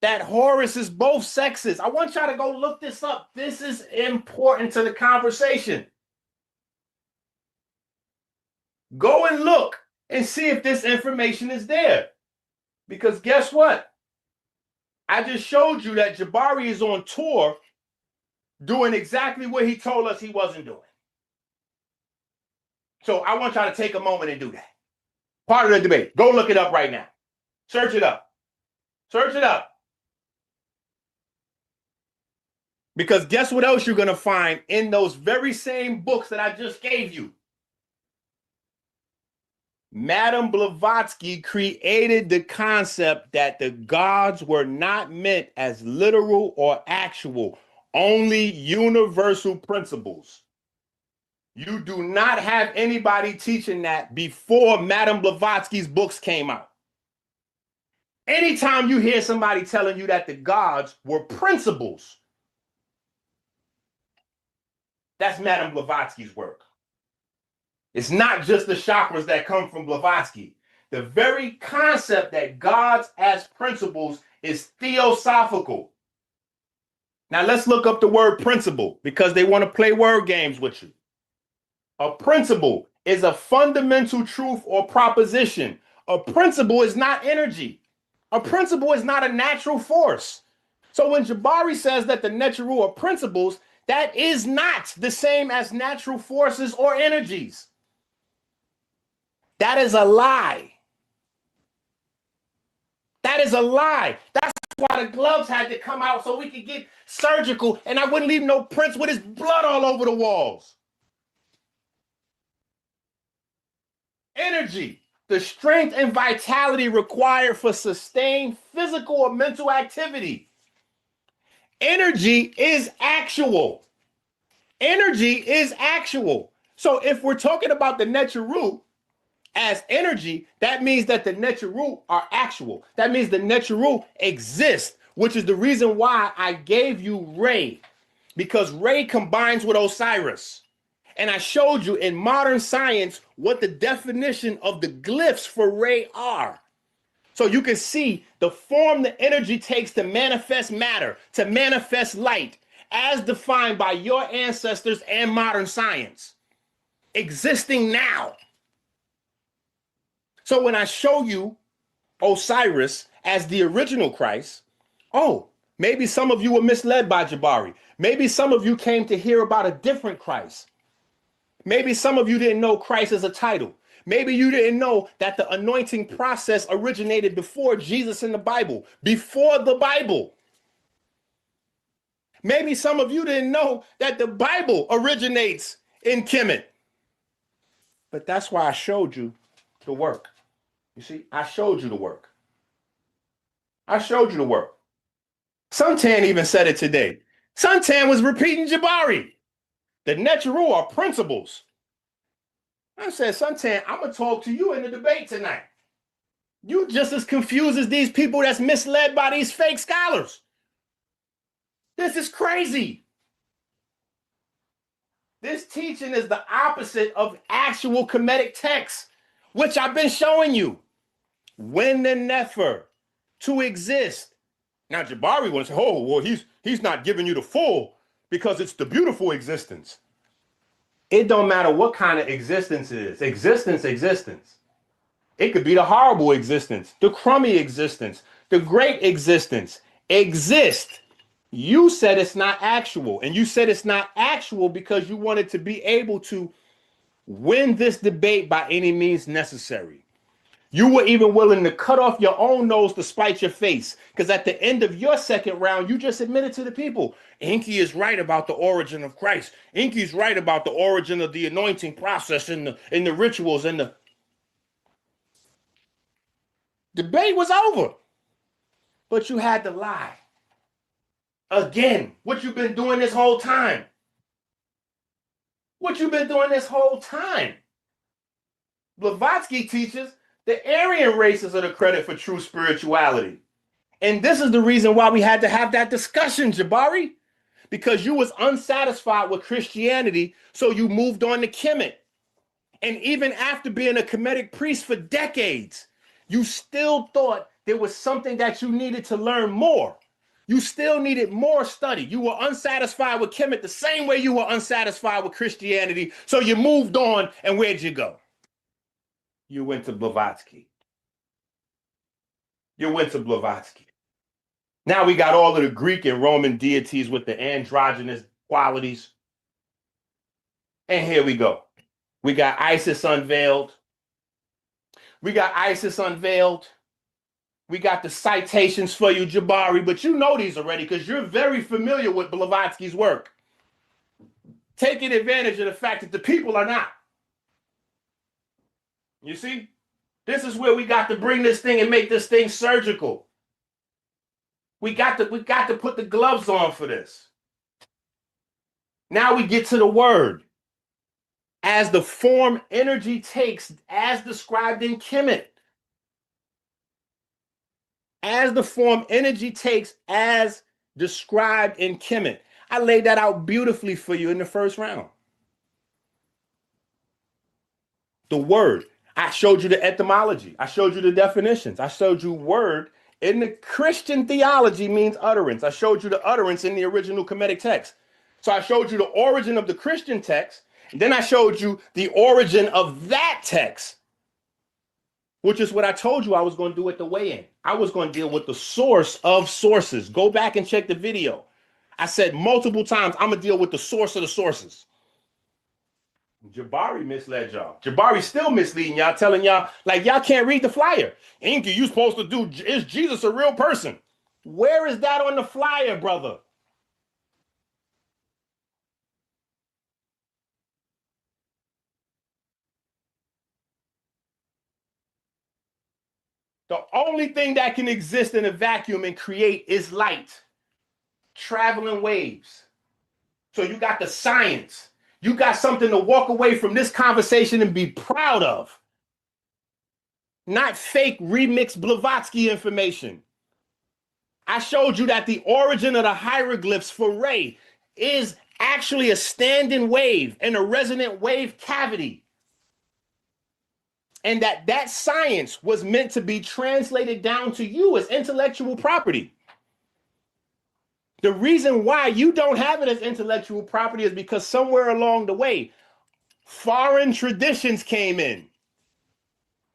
that Horus is both sexes. I want y'all to go look this up. This is important to the conversation. Go and look and see if this information is there. Because guess what? I just showed you that Jabari is on tour doing exactly what he told us he wasn't doing. So I want y'all to take a moment and do that. Part of the debate. Go look it up right now. Search it up. Search it up. Because guess what else you're going to find in those very same books that I just gave you? Madame Blavatsky created the concept that the gods were not meant as literal or actual, only universal principles. You do not have anybody teaching that before Madame Blavatsky's books came out. Anytime you hear somebody telling you that the gods were principles, that's Madame Blavatsky's work. It's not just the chakras that come from Blavatsky. The very concept that gods as principles is theosophical. Now let's look up the word principle because they want to play word games with you. A principle is a fundamental truth or proposition. A principle is not energy. A principle is not a natural force. So when Jabari says that the Neteru are principles, that is not the same as natural forces or energies. That is a lie. That is a lie. That's why the gloves had to come out so we could get surgical and I wouldn't leave no prints with his blood all over the walls. Energy, the strength and vitality required for sustained physical or mental activity. Energy is actual. Energy is actual. So if we're talking about the Neteru as energy, that means that the Neteru are actual. That means the Neteru exist, which is the reason why I gave you Re, because Re combines with Osiris. And I showed you in modern science what the definition of the glyphs for Re are. So you can see the form the energy takes to manifest matter, to manifest light, as defined by your ancestors and modern science, existing now. So when I show you Osiris as the original Christ, oh, maybe some of you were misled by Jabari. Maybe some of you came to hear about a different Christ. Maybe some of you didn't know Christ as a title. Maybe you didn't know that the anointing process originated before Jesus in the Bible, before the Bible. Maybe some of you didn't know that the Bible originates in Kemet. But that's why I showed you the work. You see, I showed you the work. I showed you the work. Suntan even said it today. Suntan was repeating Jabari. The Neteru are principles. I said, Suntan, I'm going to talk to you in the debate tonight. You just as confused as these people that's misled by these fake scholars. This is crazy. This teaching is the opposite of actual Kemetic texts, which I've been showing you. When the Nefer to exist. Now Jabari wants, oh, well, he's not giving you the full because it's the beautiful existence. It don't matter what kind of existence it is. Existence. It could be the horrible existence, the crummy existence, the great existence. Exist. You said it's not actual. And you said it's not actual because you wanted to be able to win this debate by any means necessary. You were even willing to cut off your own nose to spite your face. Because at the end of your second round, you just admitted to the people, ENQI is right about the origin of Christ. ENQI is right about the origin of the anointing process and the rituals and the debate was over. But you had to lie. Again, what you've been doing this whole time. What you've been doing this whole time. Blavatsky teaches the Aryan races are the credit for true spirituality. And this is the reason why we had to have that discussion, Jabari. Because you was unsatisfied with Christianity, so you moved on to Kemet. And even after being a Kemetic priest for decades, you still thought there was something that you needed to learn more. You still needed more study. You were unsatisfied with Kemet the same way you were unsatisfied with Christianity, so you moved on, and where'd you go? You went to Blavatsky. You went to Blavatsky. Now we got all of the Greek and Roman deities with the androgynous qualities. And here we go. We got Isis unveiled. We got Isis unveiled. We got the citations for you, Jabari, but you know these already because you're very familiar with Blavatsky's work. Taking advantage of the fact that the people are not. You see? This is where we got to bring this thing and make this thing surgical. We got to put the gloves on for this. Now we get to the word. As the form energy takes, as described in Kemet. As the form energy takes, as described in Kemet. I laid that out beautifully for you in the first round. The word. I showed you the etymology. I showed you the definitions. I showed you word in the Christian theology means utterance. I showed you the utterance in the original Kemetic text. So I showed you the origin of the Christian text. And then I showed you the origin of that text, which is what I told you I was going to do at the weigh-in. I was going to deal with the source of sources. Go back and check the video. I said multiple times, I'm going to deal with the source of the sources. Jabari misled y'all. Jabari still misleading y'all, telling y'all, like, y'all can't read the flyer. ENQI, you supposed to do, is Jesus a real person? Where is that on the flyer, brother? The only thing that can exist in a vacuum and create is light. Traveling waves. So you got the science. You got something to walk away from this conversation and be proud of. Not fake remixed Blavatsky information. I showed you that the origin of the hieroglyphs for Ray is actually a standing wave and a resonant wave cavity. And that science was meant to be translated down to you as intellectual property. The reason why you don't have it as intellectual property is because somewhere along the way, foreign traditions came in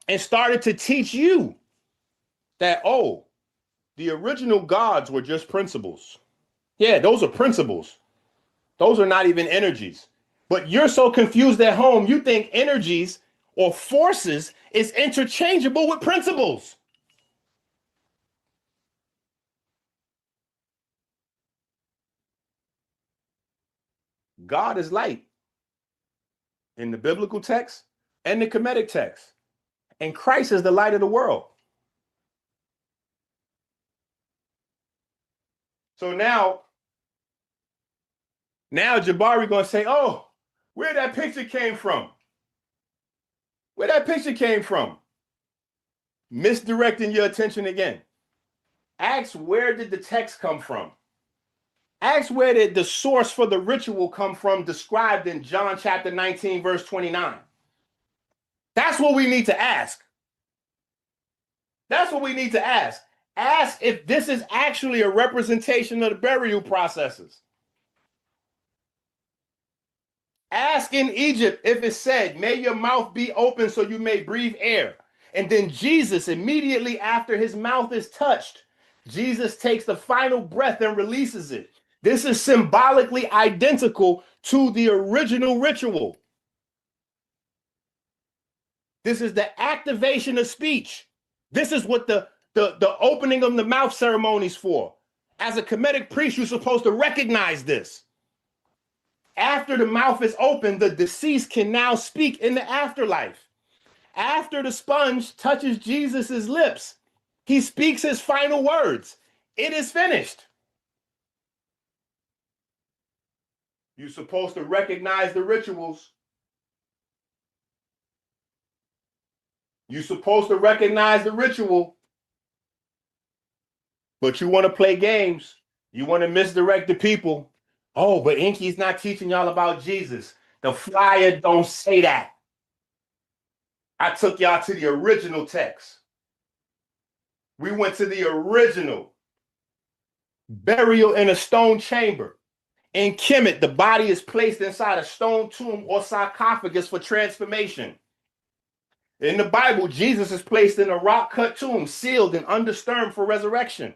and started to teach you that, oh, the original gods were just principles. Yeah, those are principles. Those are not even energies. But you're so confused at home, you think energies or forces is interchangeable with principles. God is light in the biblical text and the Kemetic text. And Christ is the light of the world. So now Jabari going to say, oh, where that picture came from? Where that picture came from? Misdirecting your attention again. Ask, where did the text come from? Ask, where did the source for the ritual come from described in John chapter 19, verse 29? That's what we need to ask. That's what we need to ask. Ask if this is actually a representation of the burial processes. Ask in Egypt if it said, may your mouth be open so you may breathe air. And then Jesus, immediately after his mouth is touched, Jesus takes the final breath and releases it. This is symbolically identical to the original ritual. This is the activation of speech. This is what the opening of the mouth ceremony is for. As a Kemetic priest, you're supposed to recognize this. After the mouth is open, the deceased can now speak in the afterlife. After the sponge touches Jesus's lips, he speaks his final words. It is finished. You're supposed to recognize the rituals. You're supposed to recognize the ritual. But you want to play games. You want to misdirect the people. Oh, but ENQI's not teaching y'all about Jesus. The flyer don't say that. I took y'all to the original text. We went to the original. Burial in a stone chamber. In Kemet, the body is placed inside a stone tomb or sarcophagus for transformation. In the Bible, Jesus is placed in a rock-cut tomb, sealed and undisturbed for resurrection.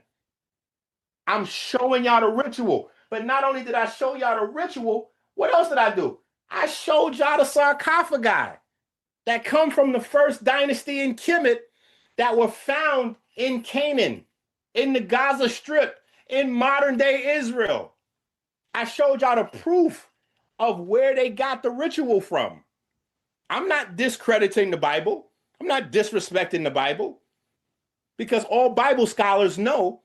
I'm showing y'all the ritual. But not only did I show y'all the ritual, what else did I do? I showed y'all the sarcophagi that come from the first dynasty in Kemet that were found in Canaan, in the Gaza Strip, in modern-day Israel. I showed y'all the proof of where they got the ritual from. I'm not discrediting the Bible. I'm not disrespecting the Bible, because all Bible scholars know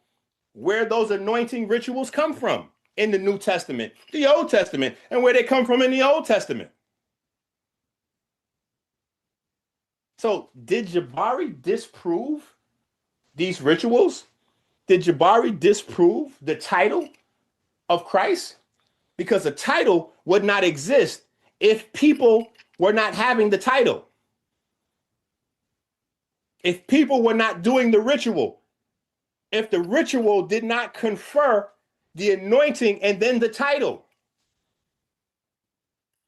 where those anointing rituals come from in the New Testament, the Old Testament, and where they come from in the Old Testament. So did Jabari disprove these rituals? Did Jabari disprove the title of Christ? Because the title would not exist if people were not having the title. If people were not doing the ritual, if the ritual did not confer the anointing and then the title.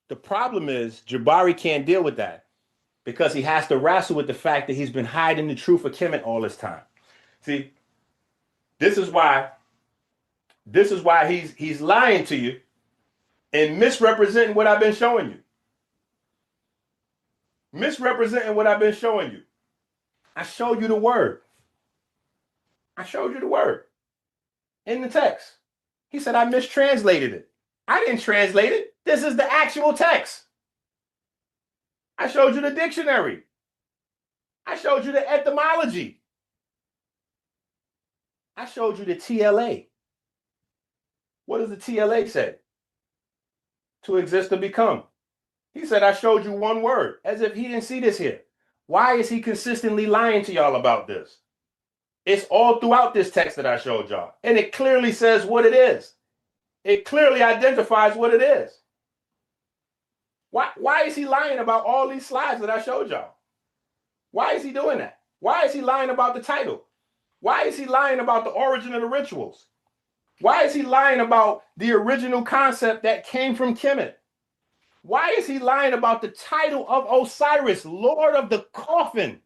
The problem is Jabari can't deal with that because he has to wrestle with the fact that he's been hiding the truth of Kemet all this time. See, this is why he's lying to you and misrepresenting what I've been showing you. Misrepresenting what I've been showing you. I showed you the word. I showed you the word in the text. He said I mistranslated it. I didn't translate it. This is the actual text. I showed you the dictionary. I showed you the etymology. I showed you the TLA. What does the TLA say? To exist or become. He said I showed you one word, as if he didn't see this here. Why is he consistently lying to y'all about this? It's all throughout this text that I showed y'all. And it clearly says what it is. It clearly identifies what it is. Why is he lying about all these slides that I showed y'all? Why is he doing that? Why is he lying about the title? Why is he lying about the origin of the rituals? Why is he lying about the original concept that came from Kemet? Why is he lying about the title of Osiris, Lord of the Coffin?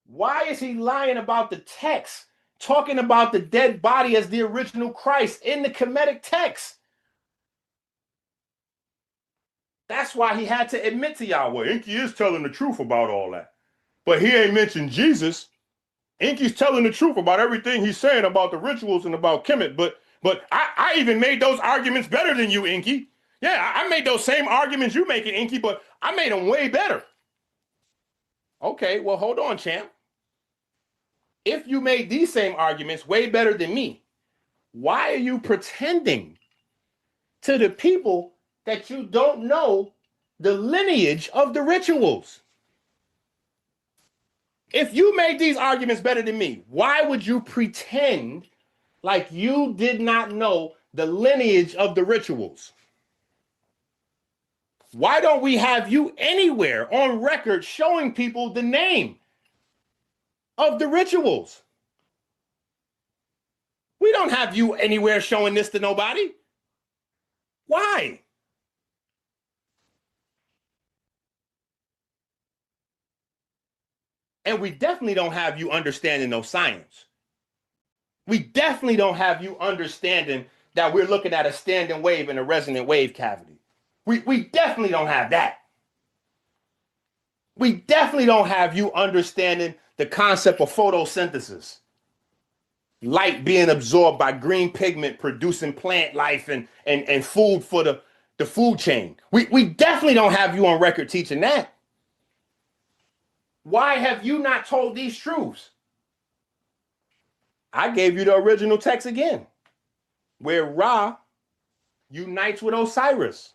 Why is he lying about the text, talking about the dead body as the original Christ in the Kemetic text? That's why he had to admit to y'all, well, ENQI is telling the truth about all that. But he ain't mentioned Jesus. ENQI's telling the truth about everything he's saying about the rituals and about Kemet. But I even made those arguments better than you, ENQI. Yeah, I made those same arguments you making, ENQI, but I made them way better. Okay, well, hold on, champ. If you made these same arguments way better than me, why are you pretending to the people that you don't know the lineage of the rituals? If you made these arguments better than me, why would you pretend like you did not know the lineage of the rituals? Why don't we have you anywhere on record showing people the name of the rituals? We don't have you anywhere showing this to nobody. Why? And we definitely don't have you understanding no science. We definitely don't have you understanding that we're looking at a standing wave in a resonant wave cavity. We definitely don't have that. We definitely don't have you understanding the concept of photosynthesis. Light being absorbed by green pigment, producing plant life and food for the food chain. We definitely don't have you on record teaching that. Why have you not told these truths? I gave you the original text again, where Ra unites with Osiris.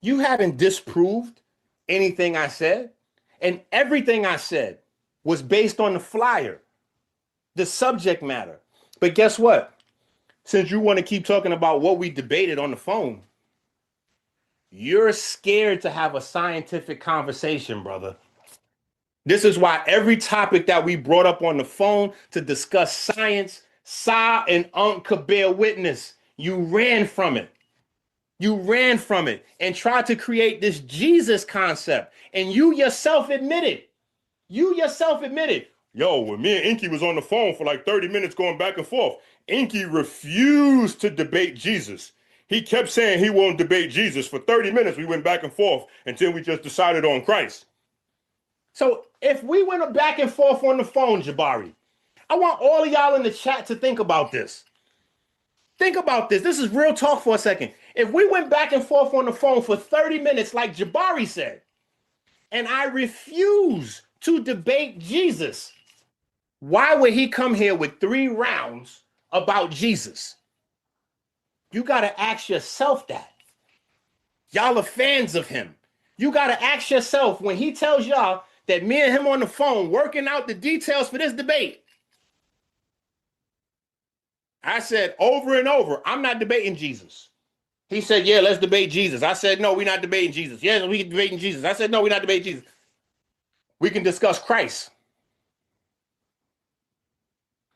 You haven't disproved anything I said, and everything I said was based on the flyer, the subject matter. But guess what? Since you want to keep talking about what we debated on the phone, you're scared to have a scientific conversation, brother. This is why every topic that we brought up on the phone to discuss science, Sa and could bear witness. You ran from it. You ran from it and tried to create this Jesus concept. And you yourself admitted, yo, when me and ENQI was on the phone for like 30 minutes going back and forth, ENQI refused to debate Jesus. He kept saying he won't debate Jesus. For 30 minutes, we went back and forth until we just decided on Christ. So if we went back and forth on the phone, Jabari, I want all of y'all in the chat to think about this. Think about this. This is real talk for a second. If we went back and forth on the phone for 30 minutes, like Jabari said, and I refuse to debate Jesus, why would he come here with 3 rounds about Jesus? You got to ask yourself that. Y'all are fans of him. You got to ask yourself when he tells y'all that me and him on the phone working out the details for this debate. I said over and over, I'm not debating Jesus. He said, yeah, let's debate Jesus. I said, no, we're not debating Jesus. Yes, we can debate Jesus. I said, no, we're not debating Jesus. We can discuss Christ.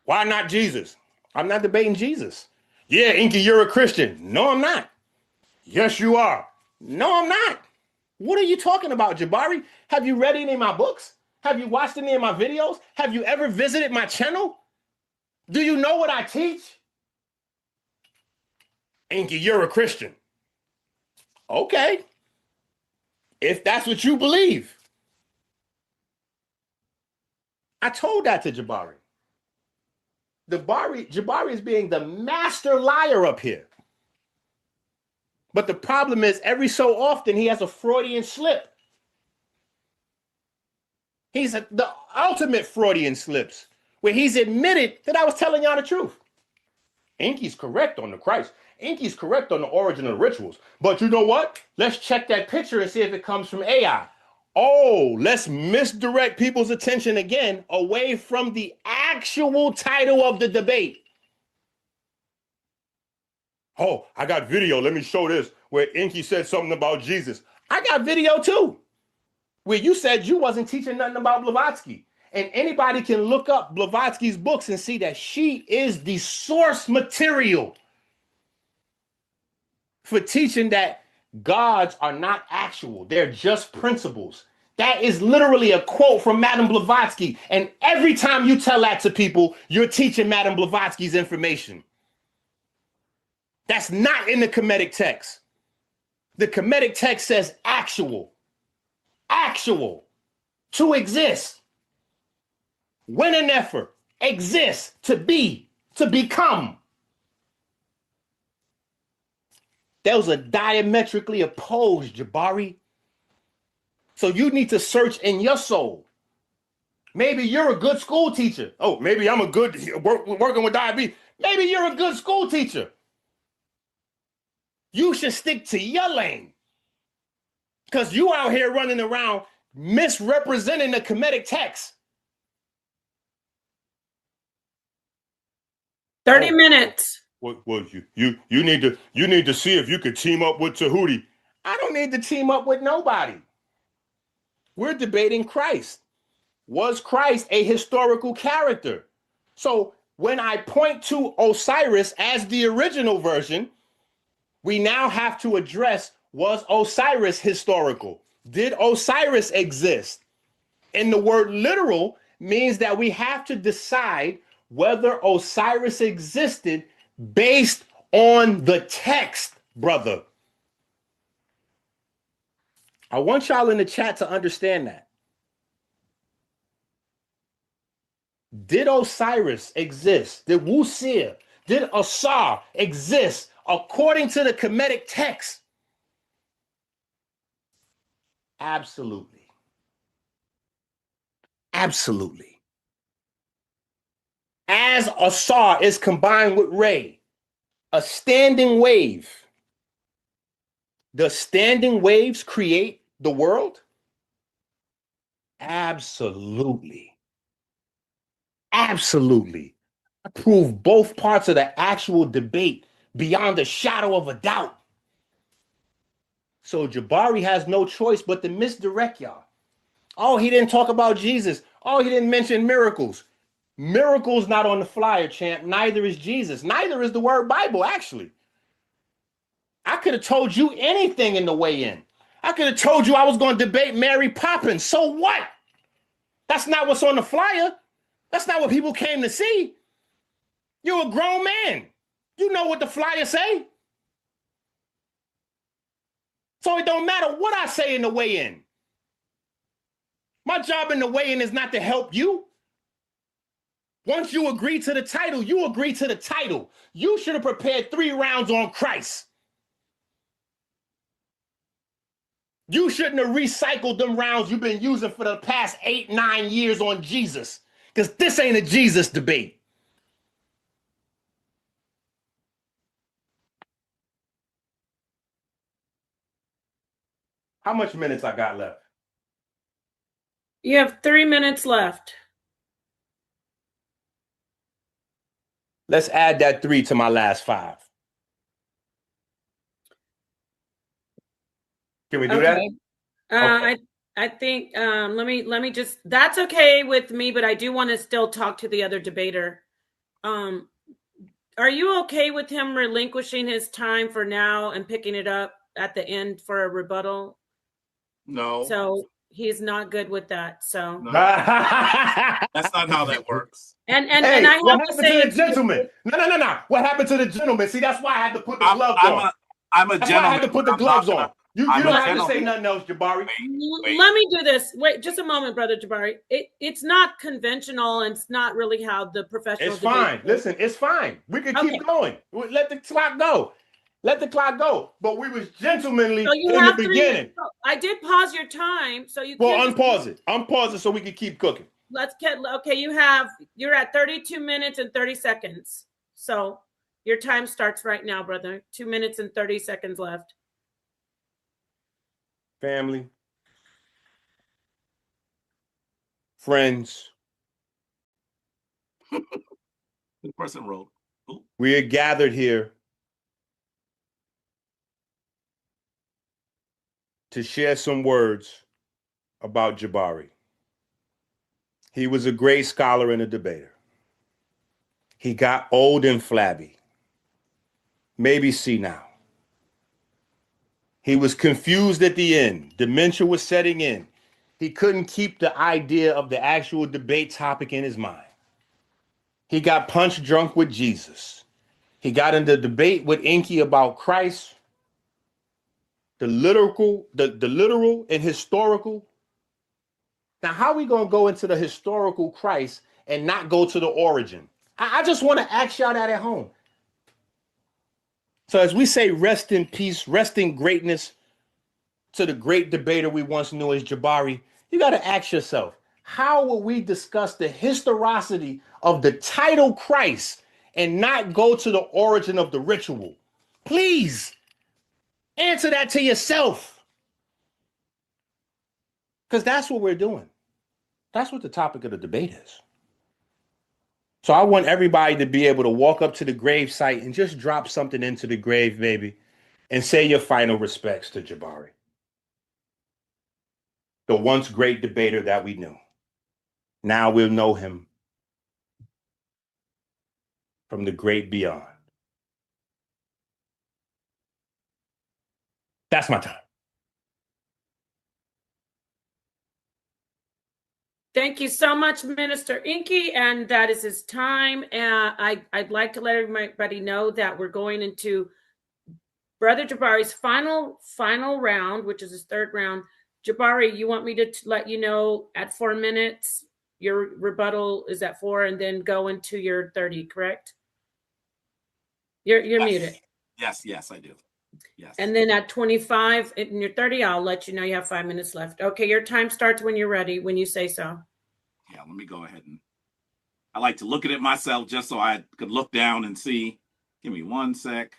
Why not Jesus? I'm not debating Jesus. Yeah, ENQI, you're a Christian. No, I'm not. Yes, you are. No, I'm not. What are you talking about, Jabari? Have you read any of my books? Have you watched any of my videos? Have you ever visited my channel? Do you know what I teach? ENQI, you're a Christian. Okay. If that's what you believe. I told that to Jabari. Jabari is being the master liar up here. But the problem is every so often he has a Freudian slip. He's the ultimate Freudian slips where he's admitted that I was telling y'all the truth. ENQI's correct on the Christ. ENQI's correct on the origin of the rituals. But you know what? Let's check that picture and see if it comes from AI. Oh, let's misdirect people's attention again away from the actual title of the debate. Oh, I got video. Let me show this where ENQI said something about Jesus. I got video too, where you said you wasn't teaching nothing about Blavatsky. And anybody can look up Blavatsky's books and see that she is the source material for teaching that gods are not actual. They're just principles. That is literally a quote from Madame Blavatsky. And every time you tell that to people, you're teaching Madame Blavatsky's information. That's not in the Kemetic text. The Kemetic text says actual, to exist. When an effort exists, to be, to become. Those are diametrically opposed, Jabari. So you need to search in your soul. Maybe you're a good school teacher. Oh, maybe I'm a good working with diabetes. Maybe you're a good school teacher. You should stick to your lane. Because you out here running around misrepresenting the Kemetic text. 30 minutes. Well, you need to see if you could team up with Tahuti. I don't need to team up with nobody. We're debating Christ. Was Christ a historical character? So when I point to Osiris as the original version, we now have to address, was Osiris historical? Did Osiris exist? And the word literal means that we have to decide whether Osiris existed based on the text, brother. I want y'all in the chat to understand that. Did Osiris exist? Did Wusir, did Asar exist according to the Kemetic text? Absolutely. Absolutely. As Asar is combined with Re, a standing wave. Does standing waves create the world? Absolutely. Absolutely. I prove both parts of the actual debate beyond a shadow of a doubt. So Jabari has no choice but to misdirect y'all. Oh, he didn't talk about Jesus. Oh, he didn't mention miracles. Miracles not on the flyer, champ. Neither is Jesus. Neither is the word Bible, actually. I could have told you anything in the weigh-in. I could have told you I was going to debate Mary Poppins. So what? That's not what's on the flyer. That's not what people came to see. You're a grown man. You know what the flyer say. So it don't matter what I say in the weigh-in. My job in the weigh-in is not to help you. Once you agree to the title, you agree to the title. You should have prepared 3 rounds on Christ. You shouldn't have recycled them rounds you've been using for the past 8, 9 years on Jesus, because this ain't a Jesus debate. How much minutes I got left? You have 3 minutes left. Let's add that 3 to my last 5. Can we do that? Okay. I think let me just, that's okay with me, but I do want to still talk to the other debater. Are you okay with him relinquishing his time for now and picking it up at the end for a rebuttal? No. So he's not good with that. So no. That's not how that works. And hey, I what have to happened say, to the gentleman? No. What happened to the gentleman? See, that's why I had to put the gloves on. I'm a that's gentleman. Why I had to put the gloves on. You don't have to say gentleman. nothing else, Jabari. Let me do this. Wait, just a moment, Brother Jabari. It's not conventional, and it's not really how the professional. It's fine. Listen, it's fine. We can keep going. Let the clock go. Let the clock go. But we was gentlemanly So you in have the 3 beginning. minutes. I did pause your time, so you. Well, can't unpause it. Unpause it so we can keep cooking. Let's get okay. You're at 32 minutes and 30 seconds. So your time starts right now, brother. 2 minutes and 30 seconds left. Family, friends. The person wrote. We are gathered here to share some words about Jabari. He was a great scholar and a debater. He got old and flabby, maybe senile. He was confused at the end. Dementia was setting in. He couldn't keep the idea of the actual debate topic in his mind. He got punch drunk with Jesus. He got into debate with ENQI about Christ, the literal and historical. Now, how are we going to go into the historical Christ and not go to the origin? I just want to ask y'all that at home. So as we say, rest in peace, rest in greatness to the great debater we once knew as Jabari, you got to ask yourself, how will we discuss the historicity of the title Christ and not go to the origin of the ritual? Please answer that to yourself. Because that's what we're doing. That's what the topic of the debate is. So I want everybody to be able to walk up to the grave site and just drop something into the grave, baby, and say your final respects to Jabari, the once great debater that we knew. Now we'll know him from the great beyond. That's my time. Thank you so much, Minister ENQI, and that is his time. I'd like to let everybody know that we're going into Brother Jabari's final round, which is his 3rd round. Jabari, you want me to let you know at 4 minutes, your rebuttal is at 4, and then go into your 30, correct? You're muted. Yes, I do. Yes. And then at 25 in your 30, I'll let you know you have 5 minutes left. Okay, your time starts when you're ready, when you say so. Yeah, let me go ahead and I like to look at it myself just so I could look down and see. Give me 1 sec.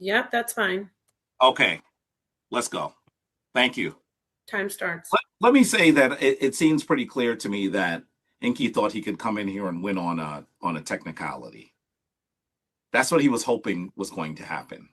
Yep, that's fine. Okay, let's go. Thank you. Time starts. Let me say that it seems pretty clear to me that ENQI thought he could come in here and win on a technicality. That's what he was hoping was going to happen.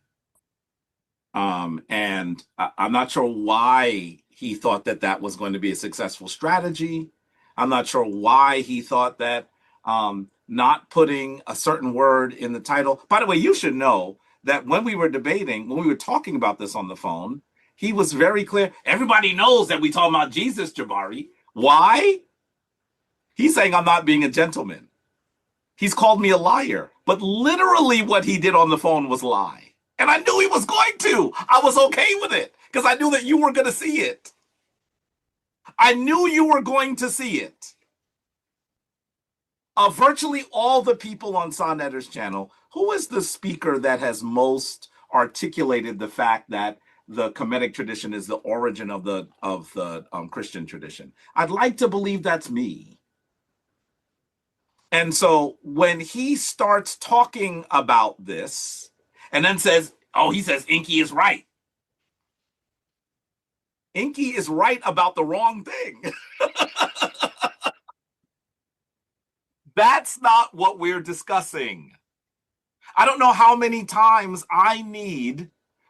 And I'm not sure why he thought that was going to be a successful strategy. I'm not sure why he thought that not putting a certain word in the title. By the way, you should know that when we were debating, when we were talking about this on the phone, he was very clear. Everybody knows that we talking about Jesus, Jabari. Why? He's saying I'm not being a gentleman. He's called me a liar. But literally what he did on the phone was lie. And I knew he was going to. I was okay with it because I knew that you were going to see it. I knew you were going to see it. Virtually all the people on sa.neter's channel, who is the speaker that has most articulated the fact that the Kemetic tradition is the origin of the Christian tradition? I'd like to believe that's me. And so when he starts talking about this and then says, oh, he says ENQI is right. ENQI is right about the wrong thing. That's not what we're discussing. I don't know how many times I need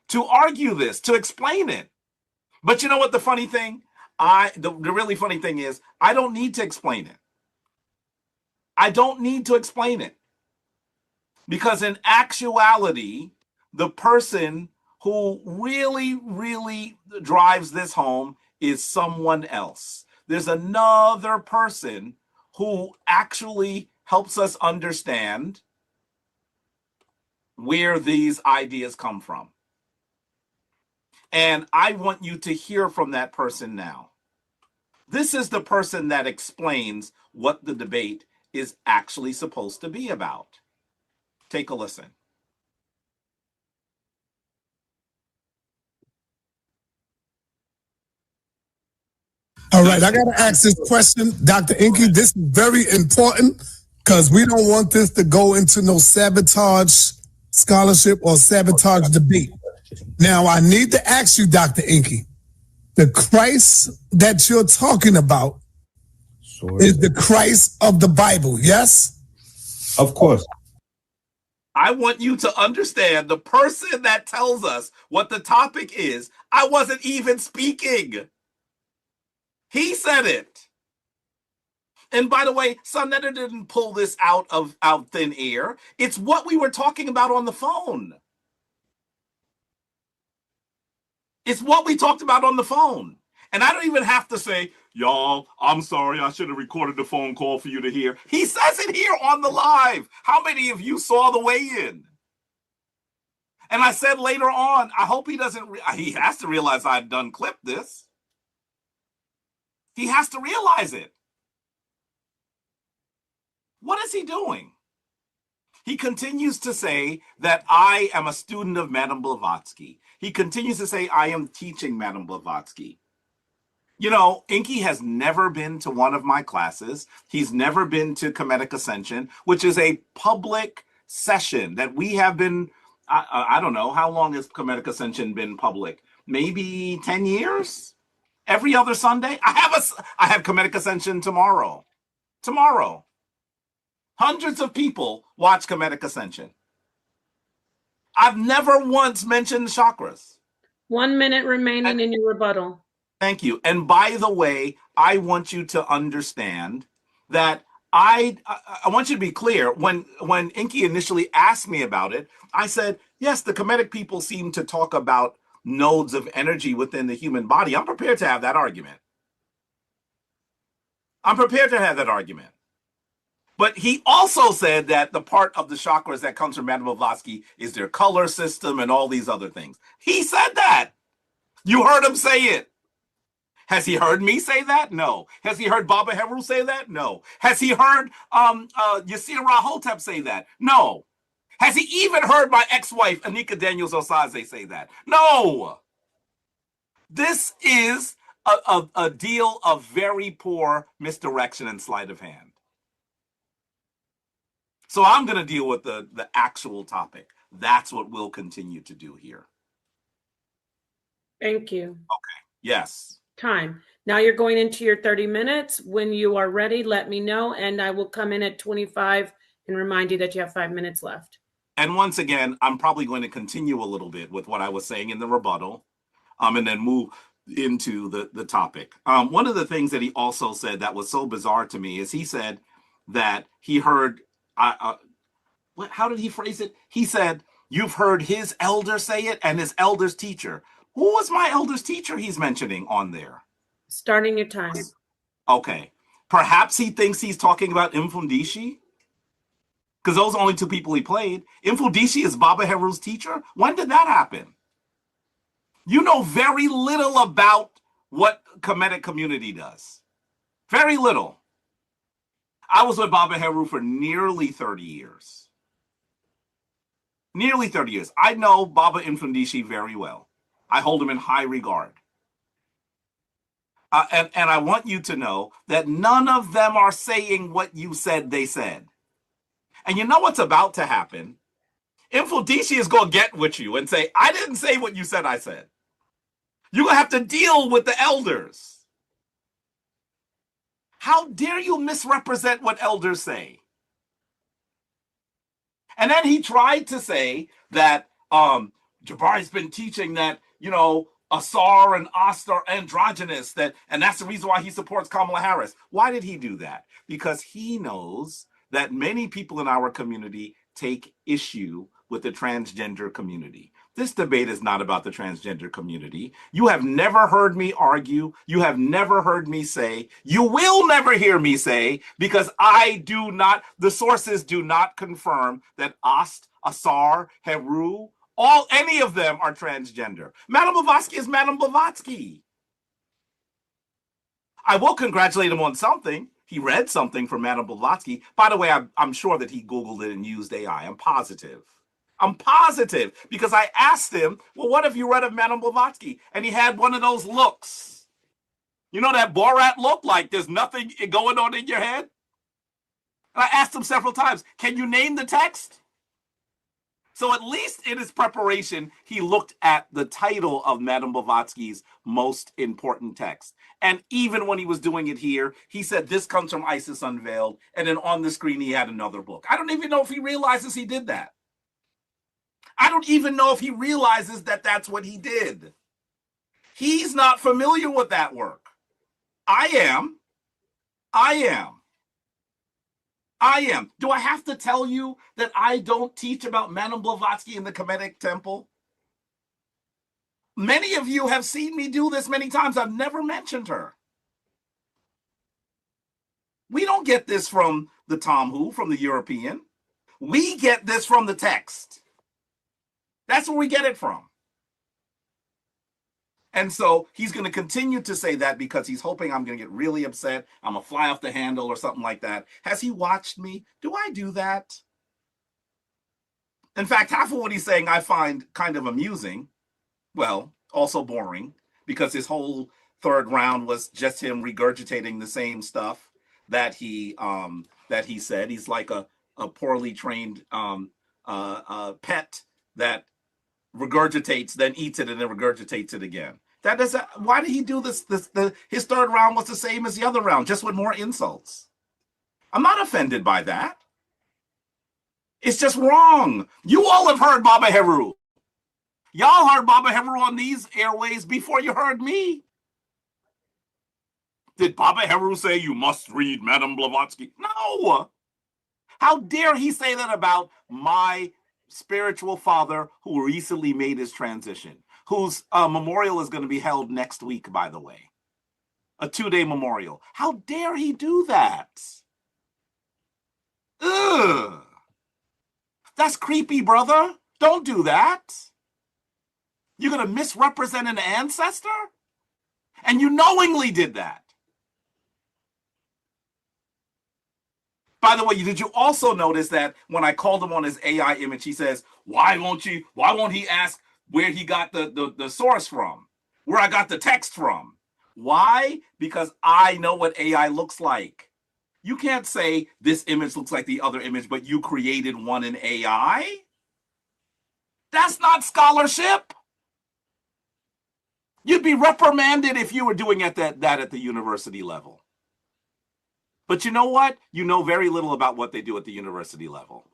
to argue this, to explain it. But you know what the funny thing? The really funny thing is, I don't need to explain it. I don't need to explain it. Because in actuality, the person who really, really drives this home is someone else. There's another person who actually helps us understand where these ideas come from. And I want you to hear from that person now. This is the person that explains what the debate is actually supposed to be about. Take a listen. All right, I got to ask this question, Dr. ENQI. This is very important because we don't want this to go into no sabotage scholarship or sabotage debate. Now, I need to ask you, Dr. ENQI, the Christ that you're talking about is the Christ of the Bible, yes? Of course. I want you to understand the person that tells us what the topic is. I wasn't even speaking. He said it. And by the way, sa.neter didn't pull this out of thin air. It's what we were talking about on the phone. It's what we talked about on the phone. And I don't even have to say, y'all, I'm sorry, I should have recorded the phone call for you to hear. He says it here on the live. How many of you saw the weigh-in? And I said later on, I hope he doesn't, he has to realize I've done clipped this. He has to realize it. What is he doing? He continues to say that I am a student of Madame Blavatsky. He continues to say I am teaching Madame Blavatsky. You know, ENQI has never been to one of my classes. He's never been to Kemetic Ascension, which is a public session that we have been, I don't know, how long has Kemetic Ascension been public? Maybe 10 years? Every other Sunday? I have Kemetic Ascension tomorrow. Tomorrow. Hundreds of people watch Kemetic Ascension. I've never once mentioned chakras. 1 minute remaining in your rebuttal. Thank you. And by the way, I want you to understand that I want you to be clear. When ENQI initially asked me about it, I said, yes, the Kemetic people seem to talk about nodes of energy within the human body. I'm prepared to have that argument. I'm prepared to have that argument. But he also said that the part of the chakras that comes from Madame Blavatsky is their color system and all these other things. He said that. You heard him say it. Has he heard me say that? No. Has he heard Baba Heru say that? No. Has he heard Yasir Rahotep say that? No. Has he even heard my ex-wife, Anika Daniels OSAZE, say that? No. This is a deal of very poor misdirection and sleight of hand. So I'm going to deal with the actual topic. That's what we'll continue to do here. Thank you. Okay. Yes. Time. Now you're going into your 30 minutes. When you are ready, let me know, and I will come in at 25 and remind you that you have 5 minutes left. And once again, I'm probably going to continue a little bit with what I was saying in the rebuttal, and then move into the topic. One of the things that he also said that was so bizarre to me is he said that he heard, how did he phrase it? He said You've heard his elder say it and his elder's teacher. Who was my elder's teacher he's mentioning on there? Starting your time. Okay. Perhaps he thinks he's talking about Mfundishi? Because those are only two people he played. Mfundishi is Baba Heru's teacher? When did that happen? You know very little about what Kemetic community does. Very little. I was with Baba Heru for nearly 30 years. Nearly 30 years. I know Baba Mfundishi very well. I hold him in high regard. And I want you to know that none of them are saying what you said they said. And you know what's about to happen? Mfundishi is going to get with you and say, I didn't say what you said I said. You're going to have to deal with the elders. How dare you misrepresent what elders say? And then he tried to say that Jabari's been teaching that, you know, Asar and Asta are androgynous, and that's the reason why he supports Kamala Harris. Why did he do that? Because he knows that many people in our community take issue with the transgender community. This debate is not about the transgender community. You have never heard me argue. You have never heard me say. You will never hear me say, because the sources do not confirm that Ast, Asar, Heru, any of them are transgender. Madame Blavatsky is Madame Blavatsky. I will congratulate him on something. He read something from Madame Blavatsky. By the way, I'm sure that he Googled it and used AI. I'm positive. Because I asked him, well, what have you read of Madame Blavatsky? And he had one of those looks. You know that Borat look, like there's nothing going on in your head? And I asked him several times, can you name the text? So at least in his preparation, he looked at the title of Madame Blavatsky's most important text. And even when he was doing it here, he said, this comes from Isis Unveiled. And then on the screen, he had another book. I don't even know if he realizes he did that. I don't even know if he realizes that that's what he did. He's not familiar with that work. I am. Do I have to tell you that I don't teach about Madame Blavatsky in the Kemetic Temple? Many of you have seen me do this many times. I've never mentioned her. We don't get this from the Tomhu, from the European. We get this from the text. That's where we get it from. And so he's going to continue to say that because he's hoping I'm going to get really upset. I'm going to fly off the handle or something like that. Has he watched me? Do I do that? In fact, half of what he's saying I find kind of amusing. Well, also boring, because his whole third round was just him regurgitating the same stuff that he said. He's like a poorly trained pet that regurgitates, then eats it, and then regurgitates it again. Why did he do this? His third round was the same as the other round, just with more insults. I'm not offended by that. It's just wrong. You all have heard Baba Heru. Y'all heard Baba Heru on these airways before you heard me. Did Baba Heru say you must read Madame Blavatsky? No. How dare he say that about my spiritual father who recently made his transition, whose memorial is going to be held next week, by the way. A 2-day memorial. How dare he do that? Ugh. That's creepy, brother. Don't do that. You're going to misrepresent an ancestor? And you knowingly did that. By the way, did you also notice that when I called him on his AI image, he says, why won't he ask where he got the source from, where I got the text from? Why? Because I know what AI looks like. You can't say this image looks like the other image, but you created one in AI. That's not scholarship. You'd be reprimanded if you were doing that at the university level. But you know what? You know very little about what they do at the university level.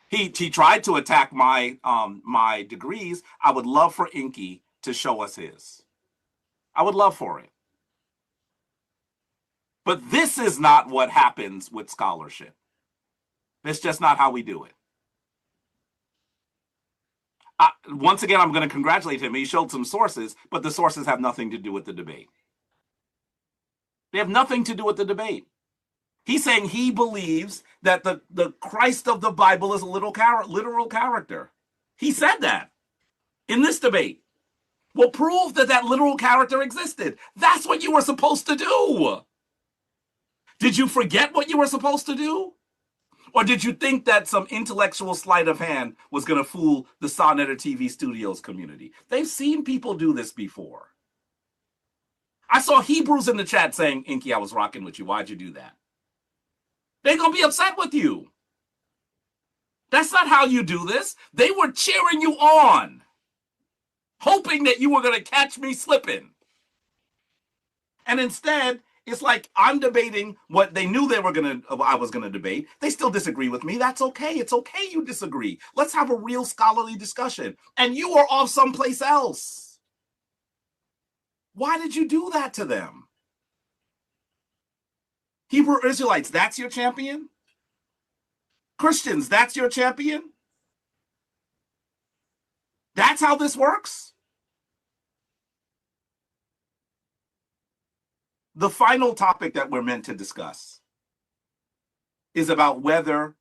He tried to attack my my degrees. I would love for ENQI to show us his. I would love for it. But this is not what happens with scholarship. It's just not how we do it. once again, I'm going to congratulate him. He showed some sources, but the sources have nothing to do with the debate. They have nothing to do with the debate. He's saying he believes that the Christ of the Bible is a literal character. He said that in this debate. Well, prove that that literal character existed. That's what you were supposed to do. Did you forget what you were supposed to do? Or did you think that some intellectual sleight of hand was going to fool the sa.neter TV studios community? They've seen people do this before. I saw Hebrews in the chat saying, ENQI, I was rocking with you. Why'd you do that? They're going to be upset with you. That's not how you do this. They were cheering you on, hoping that you were going to catch me slipping. And instead, it's like I'm debating what they knew I was going to debate. They still disagree with me. That's okay. It's okay you disagree. Let's have a real scholarly discussion. And you are off someplace else. Why did you do that to them? Hebrew Israelites, that's your champion? Christians, that's your champion? That's how this works? The final topic that we're meant to discuss is about whether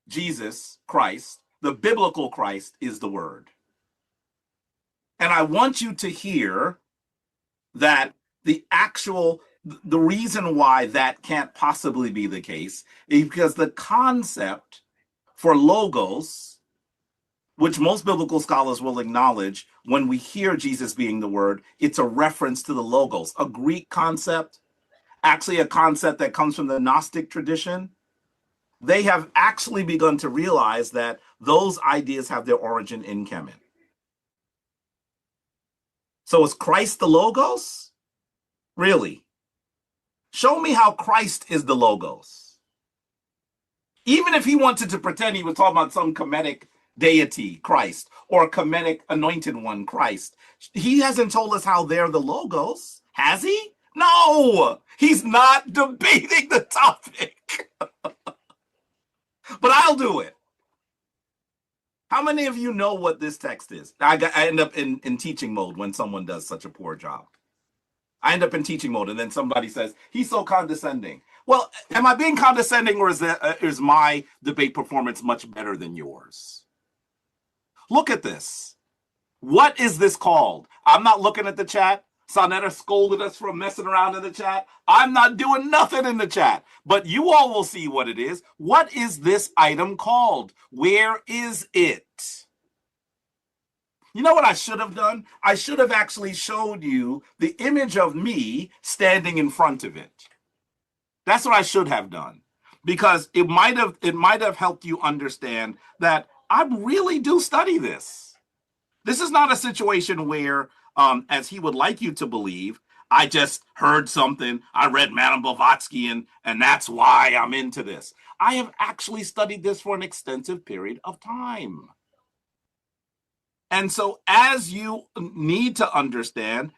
Jesus Christ, the biblical Christ, is the Word. And I want you to hear that the reason why that can't possibly be the case is because the concept for logos, which most biblical scholars will acknowledge when we hear Jesus being the Word, it's a reference to the logos, a Greek concept, actually a concept that comes from the Gnostic tradition. They have actually begun to realize that those ideas have their origin in Kemet. So is Christ the logos? Really? Show me how Christ is the logos. Even if he wanted to pretend he was talking about some Kemetic deity, Christ, or a Kemetic anointed one, Christ, he hasn't told us how they're the logos, has he? No, he's not debating the topic. But I'll do it. How many of you know what this text is? I end up in teaching mode when someone does such a poor job. I end up in teaching mode, and then somebody says, he's so condescending. Well, am I being condescending, or is my debate performance much better than yours? Look at this. What is this called? I'm not looking at the chat. sa.neter scolded us for messing around in the chat. I'm not doing nothing in the chat, but you all will see what it is. What is this item called? Where is it? You know what I should have done? I should have actually showed you the image of me standing in front of it. That's what I should have done, because it might have helped you understand that I really do study this. This is not a situation where, as he would like you to believe, I just heard something, I read Madame Blavatsky, and that's why I'm into this. I have actually studied this for an extensive period of time. And so as you need to understand,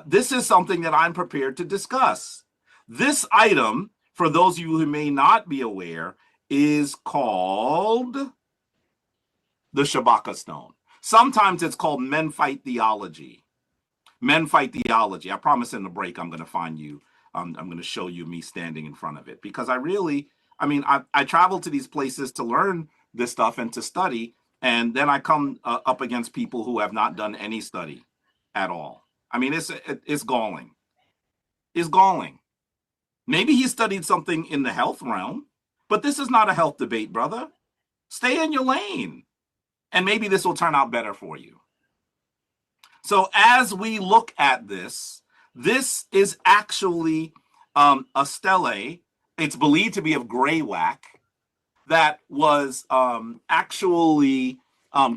this is something that I'm prepared to discuss. This item, for those of you who may not be aware, is called the Shabaka stone. Sometimes it's called Men Fight Theology. Men Fight Theology. I promise in the break I'm going to find you. I'm going to show you me standing in front of it, because I travel to these places to learn this stuff and to study, and then I come up against people who have not done any study at all. I mean, it's galling. It's galling. Maybe he studied something in the health realm, but this is not a health debate, brother. Stay in your lane, and maybe this will turn out better for you. So as we look at this is actually a stele. It's believed to be of gray whack that was actually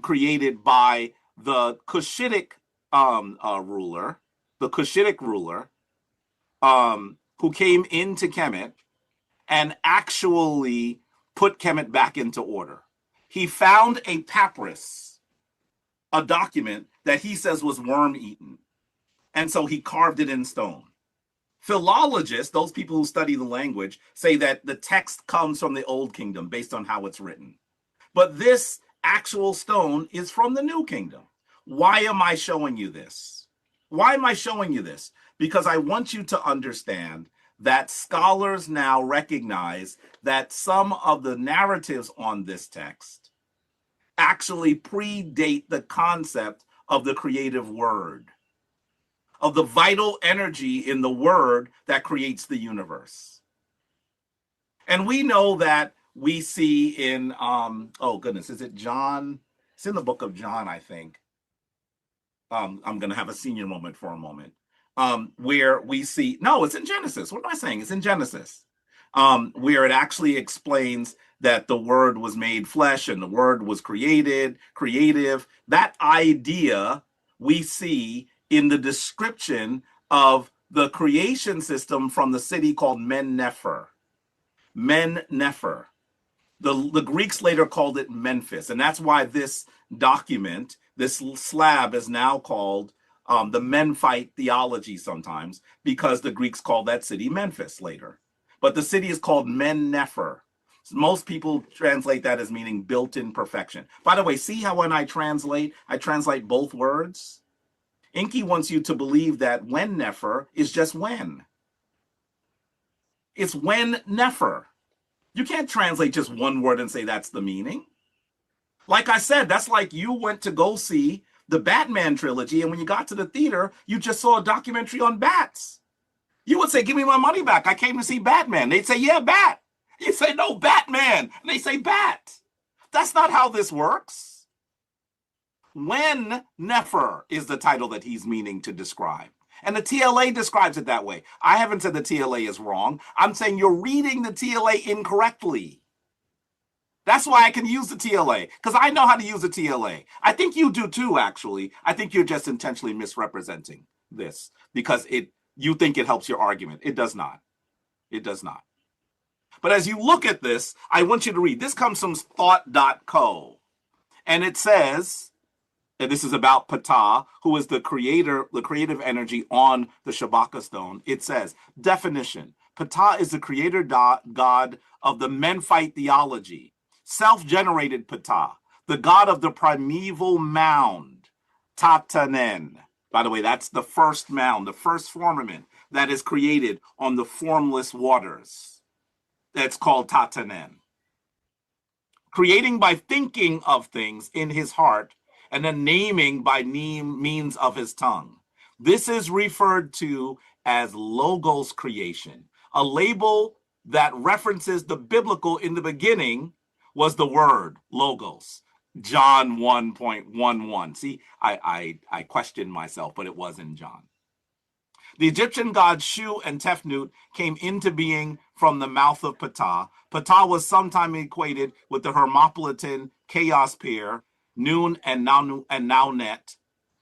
created by the Cushitic ruler, who came into Kemet and actually put Kemet back into order. He found a papyrus, a document that he says was worm-eaten, and so he carved it in stone. Philologists, those people who study the language, say that the text comes from the Old Kingdom based on how it's written. But this actual stone is from the New Kingdom. Why am I showing you this? Why am I showing you this? Because I want you to understand that scholars now recognize that some of the narratives on this text actually predate the concept of the creative word, of the vital energy in the word that creates the universe. And we know that we see in, oh goodness, is it John? It's in the book of John, I think. I'm going to have a senior moment for a moment, where we see, no, it's in Genesis. What am I saying? It's in Genesis, where it actually explains that the word was made flesh and the word was creative. That idea we see in the description of the creation system from the city called Men-Nefer. Men-Nefer. The Greeks later called it Memphis, and that's why this document, this slab, is now called the Memphite theology sometimes, because the Greeks called that city Memphis later. But the city is called Men-Nefer. Most people translate that as meaning built-in perfection. By the way, see how when I translate both words? ENQI wants you to believe that when-nefer is just when. It's when-nefer. You can't translate just one word and say that's the meaning. Like I said, that's like you went to go see the Batman trilogy, and when you got to the theater, you just saw a documentary on bats. You would say, give me my money back. I came to see Batman. They'd say, yeah, bat. You say, no, Batman. And they say, bat. That's not how this works. When Nefer is the title that he's meaning to describe. And the TLA describes it that way. I haven't said the TLA is wrong. I'm saying you're reading the TLA incorrectly. That's why I can use the TLA, because I know how to use the TLA. I think you do too, actually. I think you're just intentionally misrepresenting this because you think it helps your argument. It does not. It does not. But as you look at this, I want you to read. This comes from thought.co. And it says, and this is about Ptah, who is the creative energy on the Shabaka stone. It says, definition, Ptah is the creator god of the Memphite theology, self-generated Ptah, the god of the primeval mound, Tatanen. By the way, that's the first mound, the first firmament that is created on the formless waters. That's called Tatanen. Creating by thinking of things in his heart, and then naming by means of his tongue. This is referred to as logos creation. A label that references the biblical in the beginning was the word logos. John 1.11. See, I questioned myself, but it was in John. The Egyptian gods Shu and Tefnut came into being from the mouth of Ptah. Ptah was sometimes equated with the Hermopolitan chaos pair, Nun and Naunet.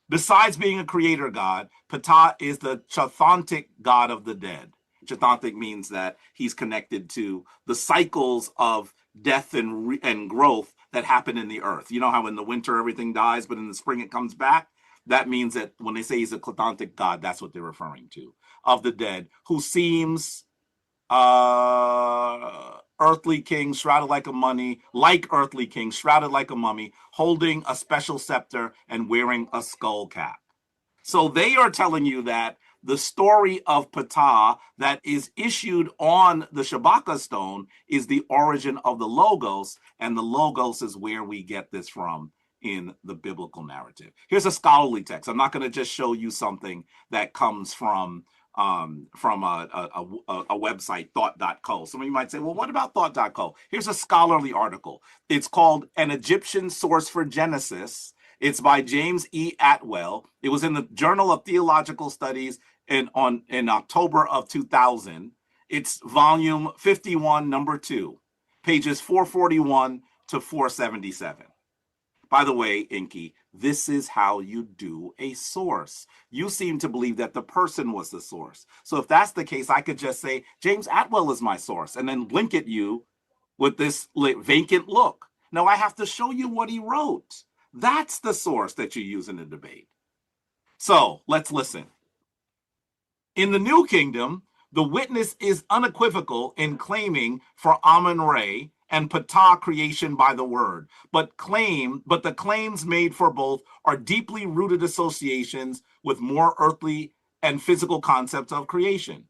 Besides being a creator god, Ptah is the Chathantic god of the dead. Chathantic means that he's connected to the cycles of death and growth that happen in the earth. You know how in the winter everything dies, but in the spring it comes back? That means that when they say he's a Chathantic god, that's what they're referring to, of the dead, who seems earthly king, shrouded like a mummy, like earthly king, shrouded like a mummy, holding a special scepter and wearing a skull cap. So they are telling you that the story of Ptah that is issued on the Shabaka stone is the origin of the Logos, and the Logos is where we get this from in the biblical narrative. Here's a scholarly text. I'm not going to just show you something that comes from a website, thought.co. Some of you might say, well, what about thought.co? Here's a scholarly article. It's called An Egyptian Source for Genesis. It's by James E. Atwell. It was in the Journal of Theological Studies in October of 2000. It's volume 51, number 2, pages 441 to 477. By the way, ENQI, this is how you do a source. You seem to believe that the person was the source. So if that's the case, I could just say, James Atwell is my source, and then blink at you with this vacant look. No, I have to show you what he wrote. That's the source that you use in a debate. So let's listen. In the New Kingdom, the witness is unequivocal in claiming for Amun-Re and patah, creation by the word. But the claims made for both are deeply rooted associations with more earthly and physical concepts of creation.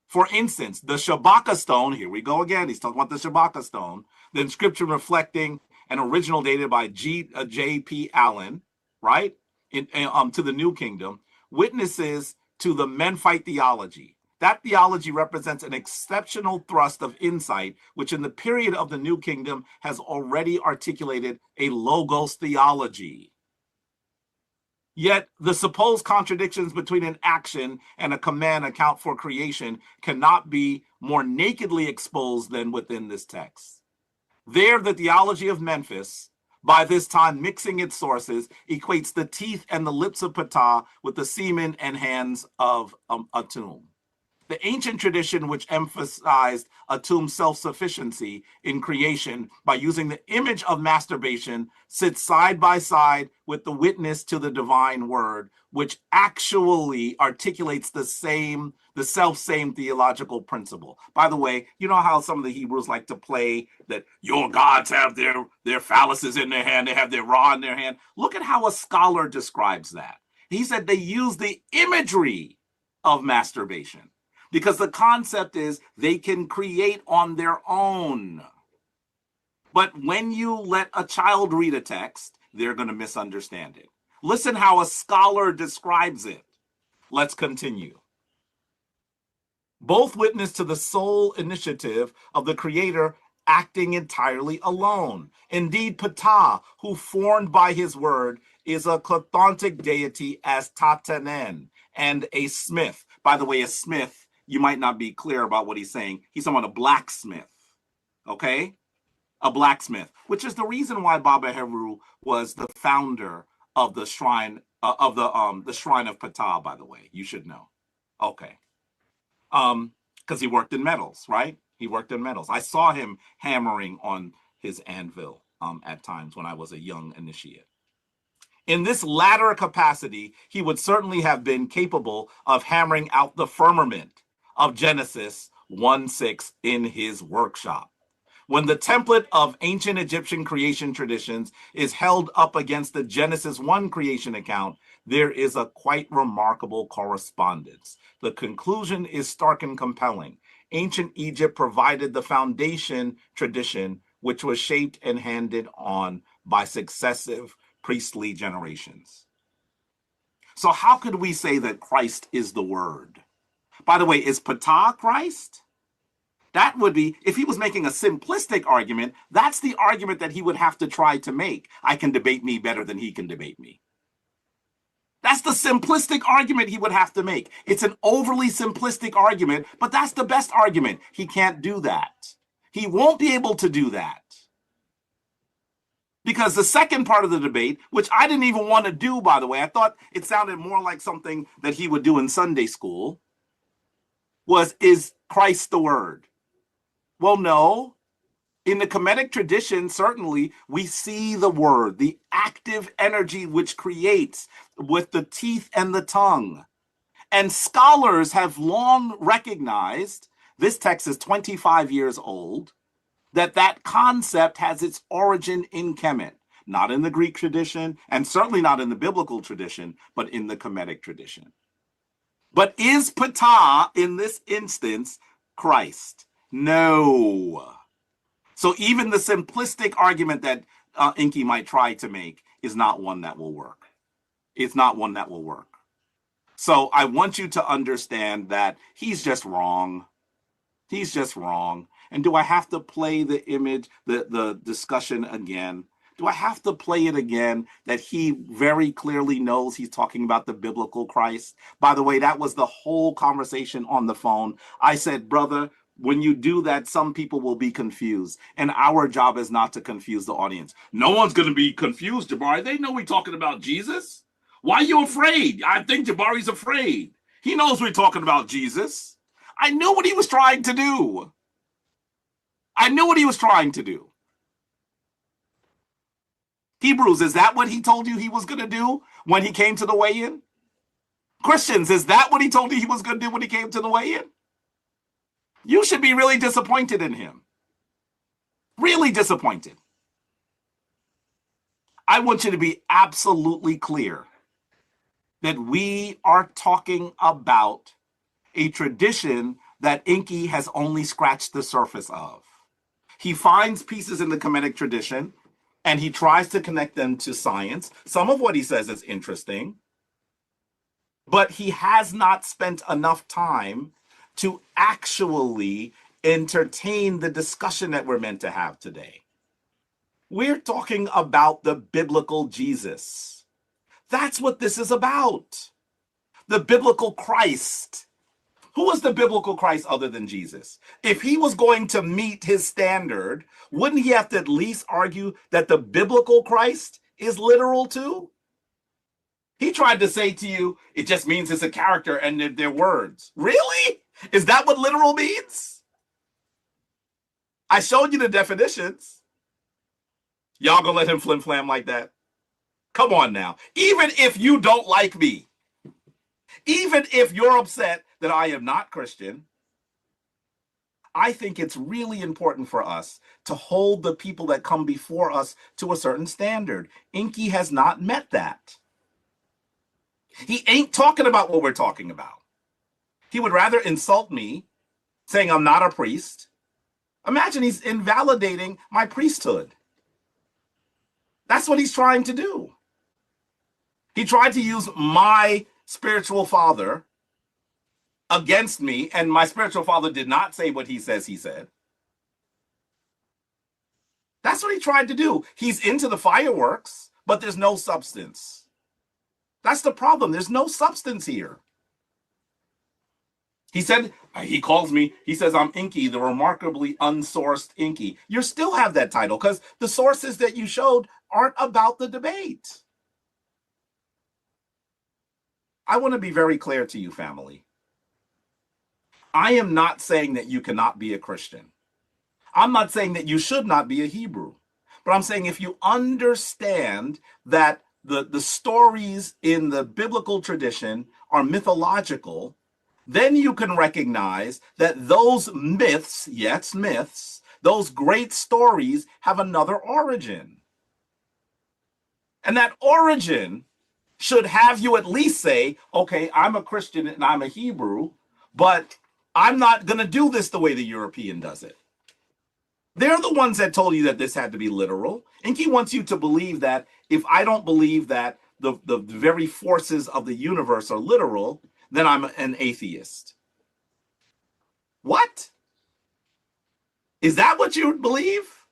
For instance, the Shabaka stone, here we go again, he's talking about the Shabaka stone, the inscription reflecting an original dated by J.P. Allen, right, to the New Kingdom, witnesses to the Menphite theology. That theology represents an exceptional thrust of insight, which in the period of the New Kingdom has already articulated a logos theology. Yet the supposed contradictions between an action and a command account for creation cannot be more nakedly exposed than within this text. There, the theology of Memphis, by this time mixing its sources, equates the teeth and the lips of patah with the semen and hands of Atum. The ancient tradition, which emphasized Atum's self-sufficiency in creation by using the image of masturbation, sits side by side with the witness to the divine word, which actually articulates the self-same theological principle. By the way, you know how some of the Hebrews like to play that your gods have their phalluses in their hand, they have their raw in their hand. Look at how a scholar describes that. He said they use the imagery of masturbation, because the concept is they can create on their own. But when you let a child read a text, they're going to misunderstand it. Listen how a scholar describes it. Let's continue. Both witness to the sole initiative of the creator acting entirely alone. Indeed, Ptah, who formed by his word, is a chthonic deity as Tatanen and a smith. By the way, a smith, you might not be clear about what he's saying. He's talking about a blacksmith, okay? A blacksmith, which is the reason why Baba Heru was the founder of the shrine the shrine of Ptah. By the way, you should know, okay? Because he worked in metals, right? He worked in metals. I saw him hammering on his anvil at times when I was a young initiate. In this latter capacity, he would certainly have been capable of hammering out the firmament of Genesis 1:6 in his workshop. When the template of ancient Egyptian creation traditions is held up against the Genesis 1 creation account, there is a quite remarkable correspondence. The conclusion is stark and compelling. Ancient Egypt provided the foundation tradition, which was shaped and handed on by successive priestly generations. So how could we say that Christ is the Word? By the way, is Ptah Christ? That would be, if he was making a simplistic argument, that's the argument that he would have to try to make. I can debate me better than he can debate me. That's the simplistic argument he would have to make. It's an overly simplistic argument, but that's the best argument. He can't do that. He won't be able to do that. Because the second part of the debate, which I didn't even want to do, by the way, I thought it sounded more like something that he would do in Sunday school, was, is Christ the Word? Well, no. In the Kemetic tradition, certainly, we see the Word, the active energy which creates with the teeth and the tongue. And scholars have long recognized, this text is 25 years old, that concept has its origin in Kemet, not in the Greek tradition, and certainly not in the biblical tradition, but in the Kemetic tradition. But is Ptah, in this instance, Christ? No. So even the simplistic argument that ENQI might try to make is not one that will work. It's not one that will work. So I want you to understand that he's just wrong. He's just wrong. And do I have to play the image, the discussion again? Do I have to play it again that he very clearly knows he's talking about the biblical Christ? By the way, that was the whole conversation on the phone. I said, brother, when you do that, some people will be confused. And our job is not to confuse the audience. No one's going to be confused, Jabari. They know we're talking about Jesus. Why are you afraid? I think Jabari's afraid. He knows we're talking about Jesus. I knew what he was trying to do. I knew what he was trying to do. Hebrews, is that what he told you he was going to do when he came to the weigh-in? Christians, is that what he told you he was going to do when he came to the weigh-in? You should be really disappointed in him. Really disappointed. I want you to be absolutely clear that we are talking about a tradition that ENQI has only scratched the surface of. He finds pieces in the Kemetic tradition and he tries to connect them to science. Some of what he says is interesting, but he has not spent enough time to actually entertain the discussion that we're meant to have today. We're talking about the biblical Jesus. That's what this is about. The biblical Christ. Who was the biblical Christ other than Jesus? If he was going to meet his standard, wouldn't he have to at least argue that the biblical Christ is literal too? He tried to say to you, it just means it's a character and they're words. Really? Is that what literal means? I showed you the definitions. Y'all gonna let him flim-flam like that? Come on now. Even if you don't like me, even if you're upset that I am not Christian, I think it's really important for us to hold the people that come before us to a certain standard. ENQI has not met that. He ain't talking about what we're talking about. He would rather insult me, saying I'm not a priest. Imagine he's invalidating my priesthood. That's what he's trying to do. He tried to use my spiritual father against me, and my spiritual father did not say what he says he said. That's what he tried to do. He's into the fireworks, but there's no substance. That's the problem. There's no substance here. He said, he calls me, he says, I'm ENQI, the remarkably unsourced ENQI. You still have that title because the sources that you showed aren't about the debate. I want to be very clear to you, family. I am not saying that you cannot be a Christian. I'm not saying that you should not be a Hebrew. But I'm saying if you understand that the stories in the biblical tradition are mythological, then you can recognize that those myths, yes, myths, those great stories have another origin. And that origin should have you at least say, okay, I'm a Christian and I'm a Hebrew, but I'm not going to do this the way the European does it. They're the ones that told you that this had to be literal. ENQI wants you to believe that if I don't believe that the very forces of the universe are literal, then I'm an atheist. What? Is that what you believe?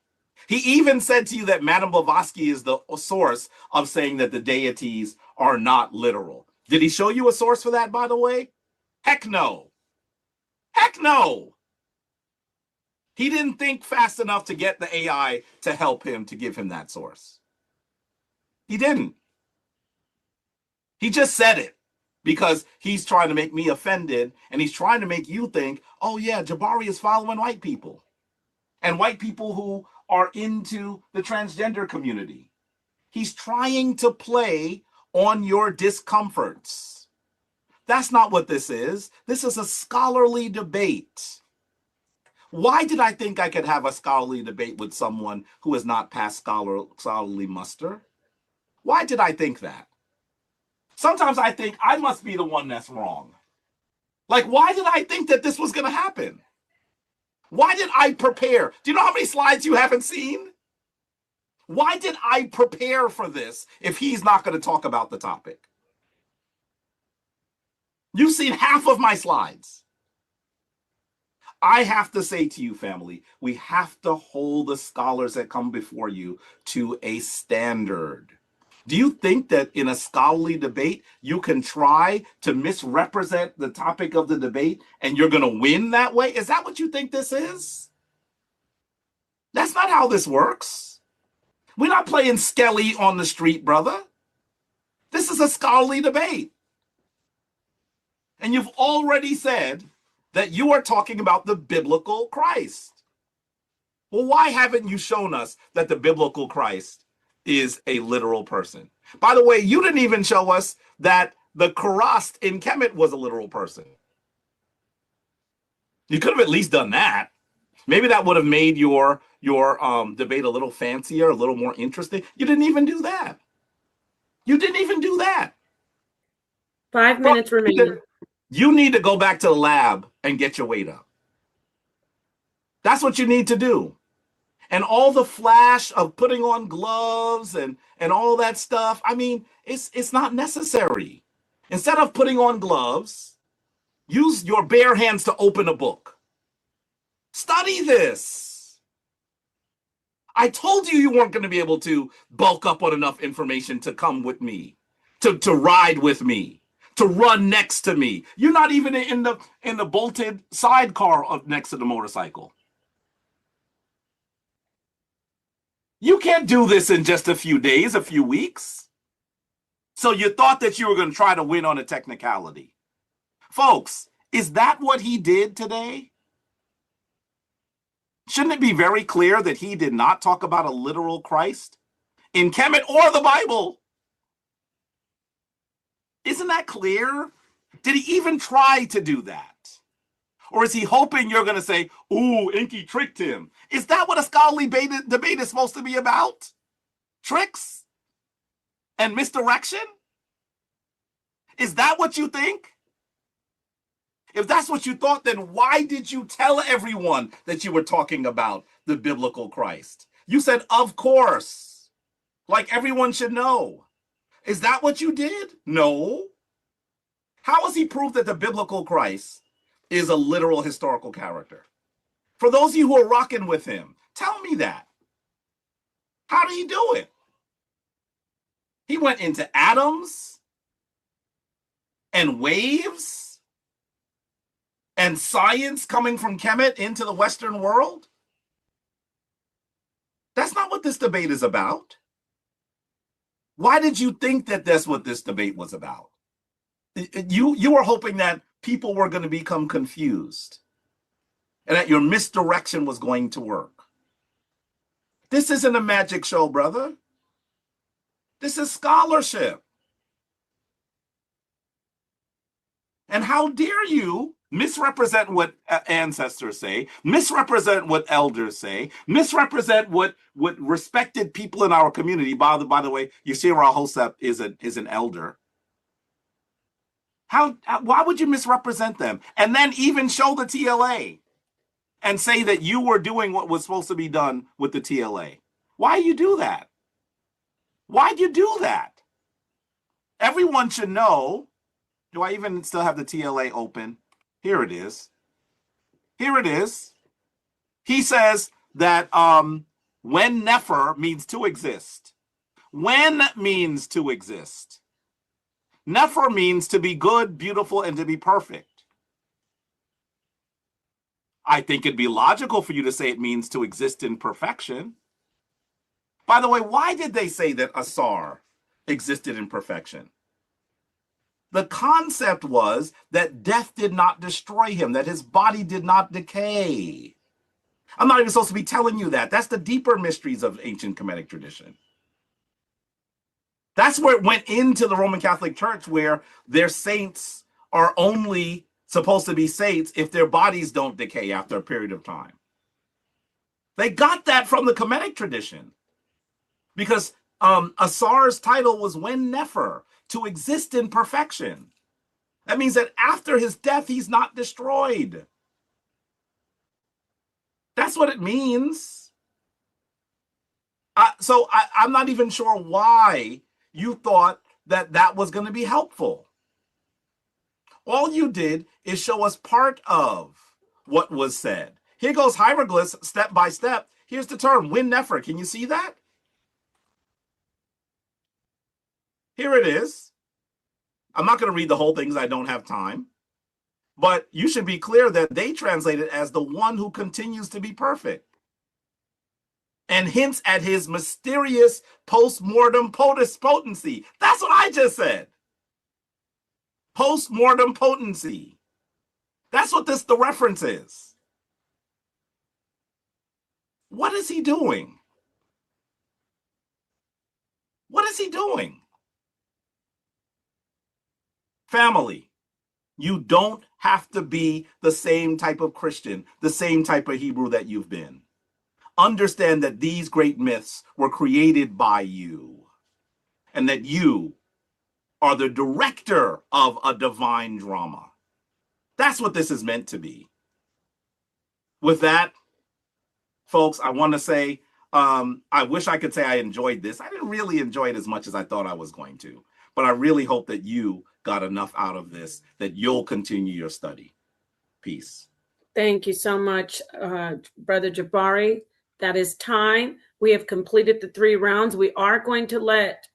He even said to you that Madame Blavatsky is the source of saying that the deities are not literal. Did he show you a source for that, by the way? Heck no. Heck no. He didn't think fast enough to get the AI to help him to give him that source. He didn't. He just said it because he's trying to make me offended and he's trying to make you think, oh yeah, Jabari is following white people and white people who are into the transgender community. He's trying to play on your discomforts. That's not what this is. This is a scholarly debate. Why did I think I could have a scholarly debate with someone who has not passed scholarly muster? Why did I think that? Sometimes I think I must be the one that's wrong. Like, why did I think that this was going to happen? Why did I prepare? Do you know how many slides you haven't seen? Why did I prepare for this if he's not going to talk about the topic? You've seen half of my slides. I have to say to you, family, we have to hold the scholars that come before you to a standard. Do you think that in a scholarly debate, you can try to misrepresent the topic of the debate and you're going to win that way? Is that what you think this is? That's not how this works. We're not playing Skelly on the street, brother. This is a scholarly debate. And you've already said that you are talking about the biblical Christ. Well, why haven't you shown us that the biblical Christ is a literal person? By the way, you didn't even show us that the Kurast in Kemet was a literal person. You could have at least done that. Maybe that would have made your debate a little fancier, a little more interesting. You didn't even do that. You didn't even do that. 5 minutes remaining. You need to go back to the lab and get your weight up. That's what you need to do. And all the flash of putting on gloves and all that stuff, I mean, it's not necessary. Instead of putting on gloves, use your bare hands to open a book. Study this. I told you weren't going to be able to bulk up on enough information to come with me, to ride with me, to run next to me. You're not even in the bolted sidecar of next to the motorcycle. You can't do this in just a few days, a few weeks. So you thought that you were going to try to win on a technicality. Folks, is that what he did today? Shouldn't it be very clear that he did not talk about a literal Christ in Kemet or the Bible? Isn't that clear? Did he even try to do that? Or is he hoping you're going to say, ooh, ENQI tricked him? Is that what a scholarly debate is supposed to be about? Tricks and misdirection? Is that what you think? If that's what you thought, then why did you tell everyone that you were talking about the biblical Christ? You said, of course, like everyone should know. Is that what you did? No. How has he proved that the biblical Christ is a literal historical character? For those of you who are rocking with him, tell me that. How did he do it? He went into atoms and waves and science coming from Kemet into the Western world. That's not what this debate is about. Why did you think that that's what this debate was about? You were hoping that people were going to become confused and that your misdirection was going to work. This isn't a magic show, brother. This is scholarship. And how dare you misrepresent what ancestors say, misrepresent what elders say, misrepresent what respected people in our community. By the way, Yeshua Hosep is an elder. Why would you misrepresent them? And then even show the TLA and say that you were doing what was supposed to be done with the TLA. Why you do that? Why'd you do that? Everyone should know. Do I even still have the TLA open? Here it is. Here it is. He says that when Nefer means to exist. When means to exist. Nefer means to be good, beautiful, and to be perfect. I think it'd be logical for you to say it means to exist in perfection. By the way, why did they say that Asar existed in perfection? The concept was that death did not destroy him, that his body did not decay. I'm not even supposed to be telling you that. That's the deeper mysteries of ancient Kemetic tradition. That's where it went into the Roman Catholic Church, where their saints are only supposed to be saints if their bodies don't decay after a period of time. They got that from the Kemetic tradition because Asar's title was Wen Nefer, to exist in perfection. That means that after his death, he's not destroyed. That's what it means. So I'm not even sure why you thought that that was going to be helpful. All you did is show us part of what was said. Here goes hieroglyphs step by step. Here's the term, Wen Nefer. Can you see that? Here it is. I'm not going to read the whole thing because I don't have time. But you should be clear that they translate it as the one who continues to be perfect, and hints at his mysterious post-mortem potency. That's what I just said. Post-mortem potency. That's what the reference is. What is he doing? What is he doing? Family, You don't have to be the same type of Christian, the same type of Hebrew that you've been. Understand that these great myths were created by you, and that you are the director of a divine drama. That's what this is meant to be. With that, folks, I want to say, I wish I could say I enjoyed this. I didn't really enjoy it as much as I thought I was going to, but I really hope that you got enough out of this that you'll continue your study. Peace. Thank you so much, Brother Jabari. That is time. We have completed the 3 rounds. We are going to let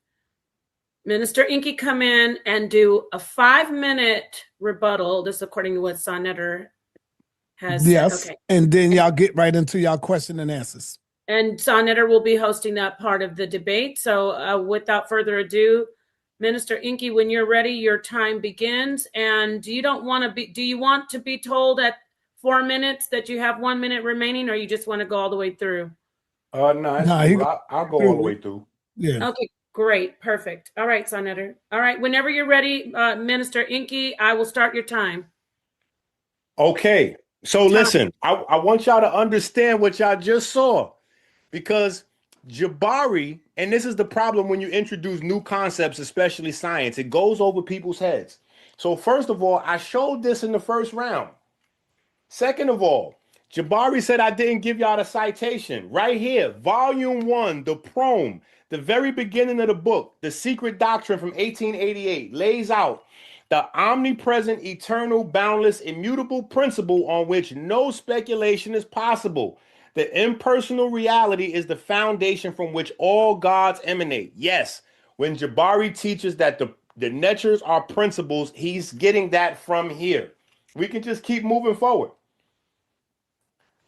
Minister ENQI come in and do a 5-minute rebuttal. This is according to what sa.neter has Yes. said. Okay. And then y'all get right into y'all question and answers. And sa.neter will be hosting that part of the debate. So without further ado, Minister ENQI, when you're ready, your time begins. And do you want to be told at 4 minutes that you have 1 minute remaining, or you just want to go all the way through? No, it's cool. I'll go all the way through. Yeah. Okay, great. Perfect. All right, sa.neter. All right, whenever you're ready, Minister ENQI, I will start your time. Okay. So listen, I want y'all to understand what y'all just saw, because Jabari, and this is the problem when you introduce new concepts, especially science, it goes over people's heads. So first of all, I showed this in the first round. Second of all, Jabari said I didn't give y'all the citation. Right here, volume 1, the Prome, the very beginning of the book, The Secret Doctrine from 1888, lays out the omnipresent, eternal, boundless, immutable principle on which no speculation is possible. The impersonal reality is the foundation from which all gods emanate. Yes, when Jabari teaches that the natures are principles, he's getting that from here. We can just keep moving forward.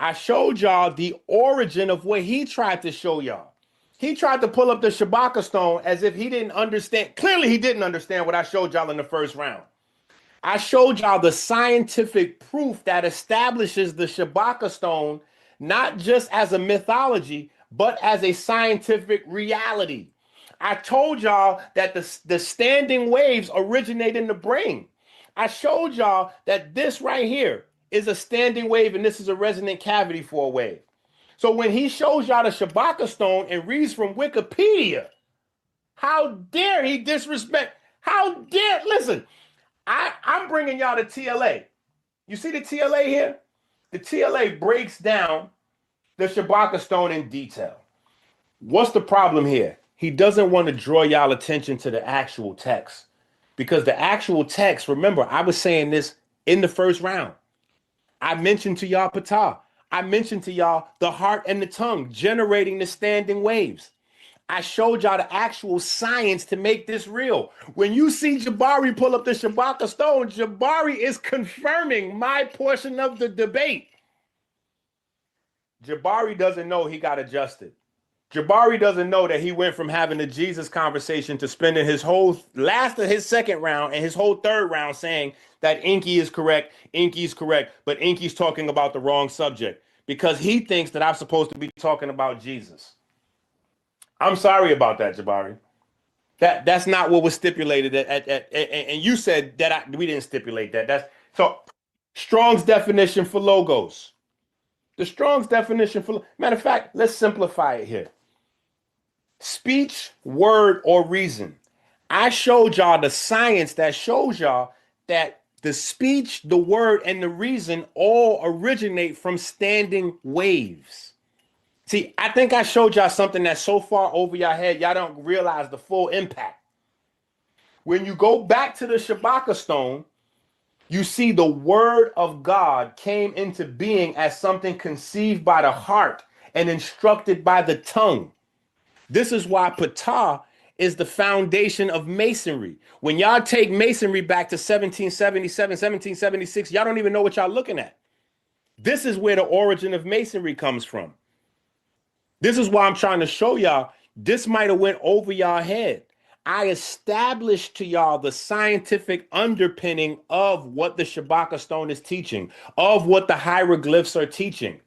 I showed y'all the origin of what he tried to show y'all. He tried to pull up the Shabaka stone as if he didn't understand. Clearly, he didn't understand what I showed y'all in the first round. I showed y'all the scientific proof that establishes the Shabaka stone not just as a mythology, but as a scientific reality. I told y'all that the standing waves originate in the brain. I showed y'all that this right here is a standing wave, and this is a resonant cavity for a wave. So when he shows y'all the Shabaka stone and reads from Wikipedia, how dare he disrespect? How dare, listen, I'm bringing y'all the TLA. You see the TLA here? The TLA breaks down the Shabaka stone in detail. What's the problem here? He doesn't want to draw y'all attention to the actual text, because the actual text, remember, I was saying this in the first round. I mentioned to y'all Ptah. I mentioned to y'all the heart and the tongue generating the standing waves. I showed y'all the actual science to make this real. When you see Jabari pull up the Shabaka stone, Jabari is confirming my portion of the debate. Jabari doesn't know he got adjusted. Jabari doesn't know that he went from having a Jesus conversation to spending his whole last of his second round and his whole third round saying that ENQI is correct, ENQI is correct, but ENQI's talking about the wrong subject because he thinks that I'm supposed to be talking about Jesus. I'm sorry about that, Jabari. That's not what was stipulated and you said that we didn't stipulate that. That's so Strong's definition for logos. The Strong's definition for, matter of fact, let's simplify it here. Speech, word, or reason. I showed y'all the science that shows y'all that the speech, the word, and the reason all originate from standing waves. See, I think I showed y'all something that's so far over your head, y'all don't realize the full impact. When you go back to the Shabaka stone, you see the word of God came into being as something conceived by the heart and instructed by the tongue. This is why Ptah is the foundation of masonry. When y'all take masonry back to 1777, 1776, y'all don't even know what y'all looking at. This is where the origin of masonry comes from. This is why I'm trying to show y'all this might have went over y'all head. I established to y'all the scientific underpinning of what the Shabaka stone is teaching, of what the hieroglyphs are teaching.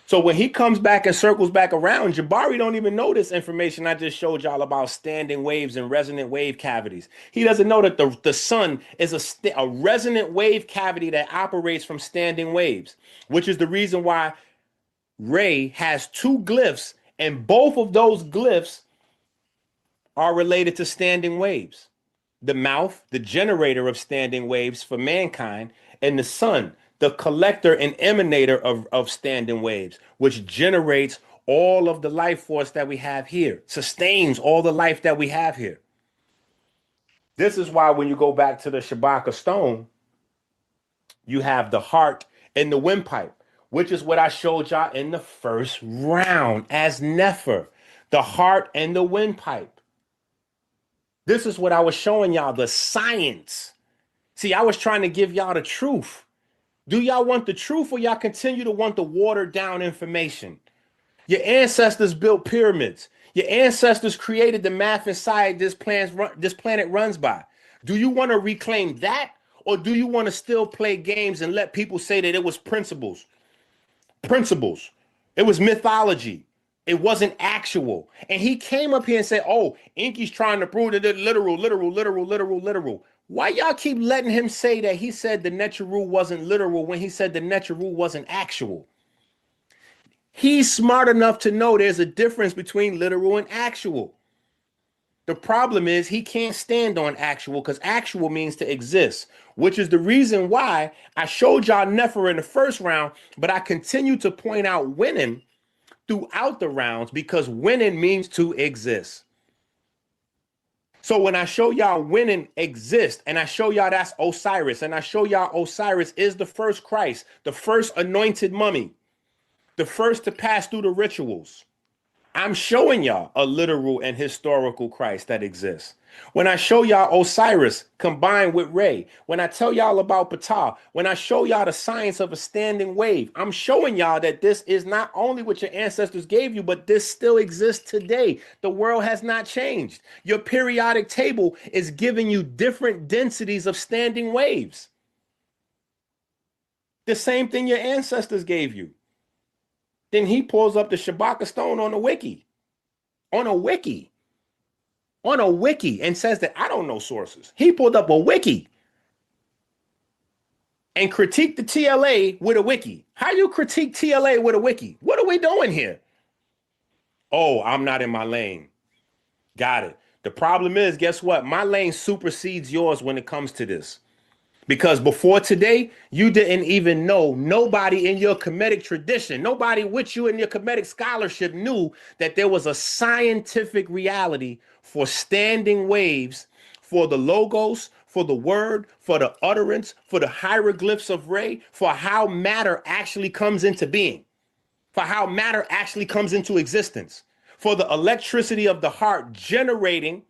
So when he comes back and circles back around, Jabari don't even know this information I just showed y'all about standing waves and resonant wave cavities. He doesn't know that the sun is a resonant wave cavity that operates from standing waves, which is the reason why Ray has two glyphs, and both of those glyphs are related to standing waves. The mouth, the generator of standing waves for mankind, and the sun, the collector and emanator of standing waves, which generates all of the life force that we have here, sustains all the life that we have here. This is why when you go back to the Shabaka stone, you have the heart and the windpipe, which is what I showed y'all in the first round as Nefer, the heart and the windpipe. This is what I was showing y'all, the science. See, I was trying to give y'all the truth. Do y'all want the truth, or y'all continue to want the watered down information? Your ancestors built pyramids. Your ancestors created the math inside this planet runs by. Do you want to reclaim that, or do you want to still play games and let people say that it was principles? Principles. It was mythology. It wasn't actual. And he came up here and said, oh, ENQI's trying to prove that it's literal. Why y'all keep letting him say that he said the Neteru wasn't literal when he said the Neteru wasn't actual? He's smart enough to know there's a difference between literal and actual. The problem is he can't stand on actual, because actual means to exist, which is the reason why I showed y'all Nefer in the first round, but I continue to point out winning throughout the rounds, because winning means to exist. So when I show y'all winning exists, and I show y'all that's Osiris, and I show y'all Osiris is the first Christ, the first anointed mummy, the first to pass through the rituals, I'm showing y'all a literal and historical Christ that exists. When I show y'all Osiris combined with Re, when I tell y'all about Ptah, when I show y'all the science of a standing wave, I'm showing y'all that this is not only what your ancestors gave you, but this still exists today. The world has not changed. Your periodic table is giving you different densities of standing waves. The same thing your ancestors gave you. Then he pulls up the Shabaka stone on a wiki, and says that I don't know sources. He pulled up a wiki and critiqued the TLA with a wiki. How you critique TLA with a wiki? What are we doing here? Oh, I'm not in my lane. Got it. The problem is, guess what? My lane supersedes yours when it comes to this. Because before today, you didn't even know, nobody in your Kemetic tradition, nobody with you in your Kemetic scholarship knew that there was a scientific reality for standing waves, for the logos, for the word, for the utterance, for the hieroglyphs of Re, for how matter actually comes into being, for how matter actually comes into existence, for the electricity of the heart generating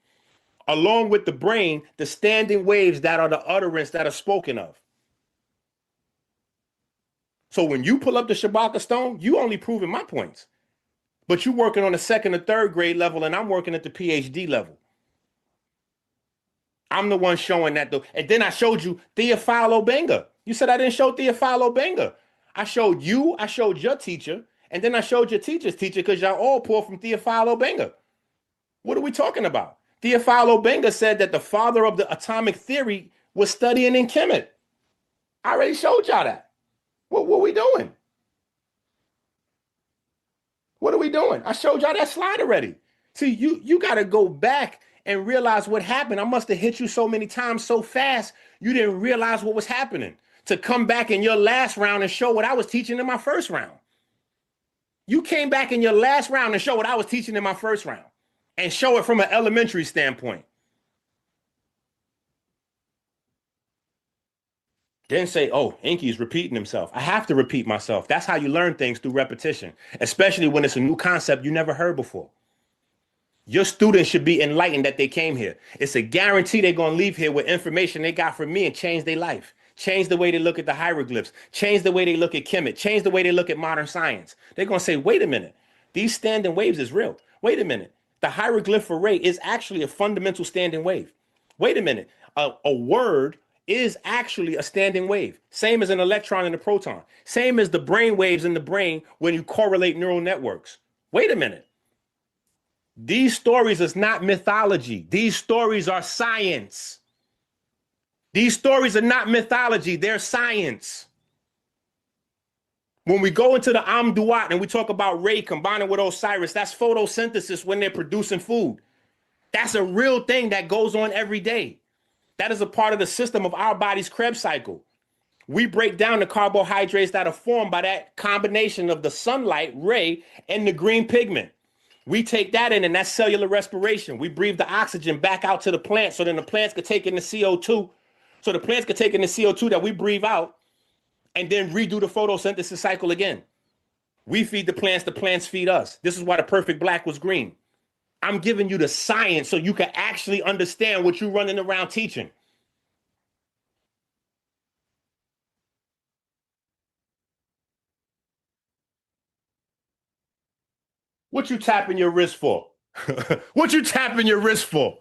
along with the brain, the standing waves that are the utterance that are spoken of. So when you pull up the Shabaka stone, you only proving my points. But you working on the second or third grade level, and I'm working at the PhD level. I'm the one showing that though. And then I showed you Theophilo Benga. You said I didn't show Theophilo Benga. I showed you, I showed your teacher, and then I showed your teacher's teacher, because y'all all pulled from Theophilo Benga. What are we talking about? Theophilo Benga said that the father of the atomic theory was studying in Kemet. I already showed y'all that. What are we doing? What are we doing? I showed y'all that slide already. See, you got to go back and realize what happened. I must have hit you so many times so fast, you didn't realize what was happening. To come back in your last round and show what I was teaching in my first round. You came back in your last round and show what I was teaching in my first round. And show it from an elementary standpoint. Then say, oh, ENQI's repeating himself. I have to repeat myself. That's how you learn things, through repetition, especially when it's a new concept you never heard before. Your students should be enlightened that they came here. It's a guarantee they're going to leave here with information they got from me and change their life. Change the way they look at the hieroglyphs. Change the way they look at Kemet. Change the way they look at modern science. They're going to say, wait a minute. These standing waves is real. Wait a minute. The hieroglyph for Re is actually a fundamental standing wave. Wait a minute. A word is actually a standing wave. Same as an electron and a proton. Same as the brain waves in the brain when you correlate neural networks. Wait a minute. These stories is not mythology. These stories are science. These stories are not mythology. They're science. When we go into the Amduat and we talk about Ra combining with Osiris, that's photosynthesis when they're producing food. That's a real thing that goes on every day. That is a part of the system of our body's Krebs cycle. We break down the carbohydrates that are formed by that combination of the sunlight, Ra, and the green pigment. We take that in, and that's cellular respiration. We breathe the oxygen back out to the plants so then the plants could take in the CO2. So the plants could take in the CO2 that we breathe out and then redo the photosynthesis cycle again. We feed the plants feed us. This is why the perfect black was green. I'm giving you the science so you can actually understand what you're running around teaching. What you tapping your wrist for? What you tapping your wrist for?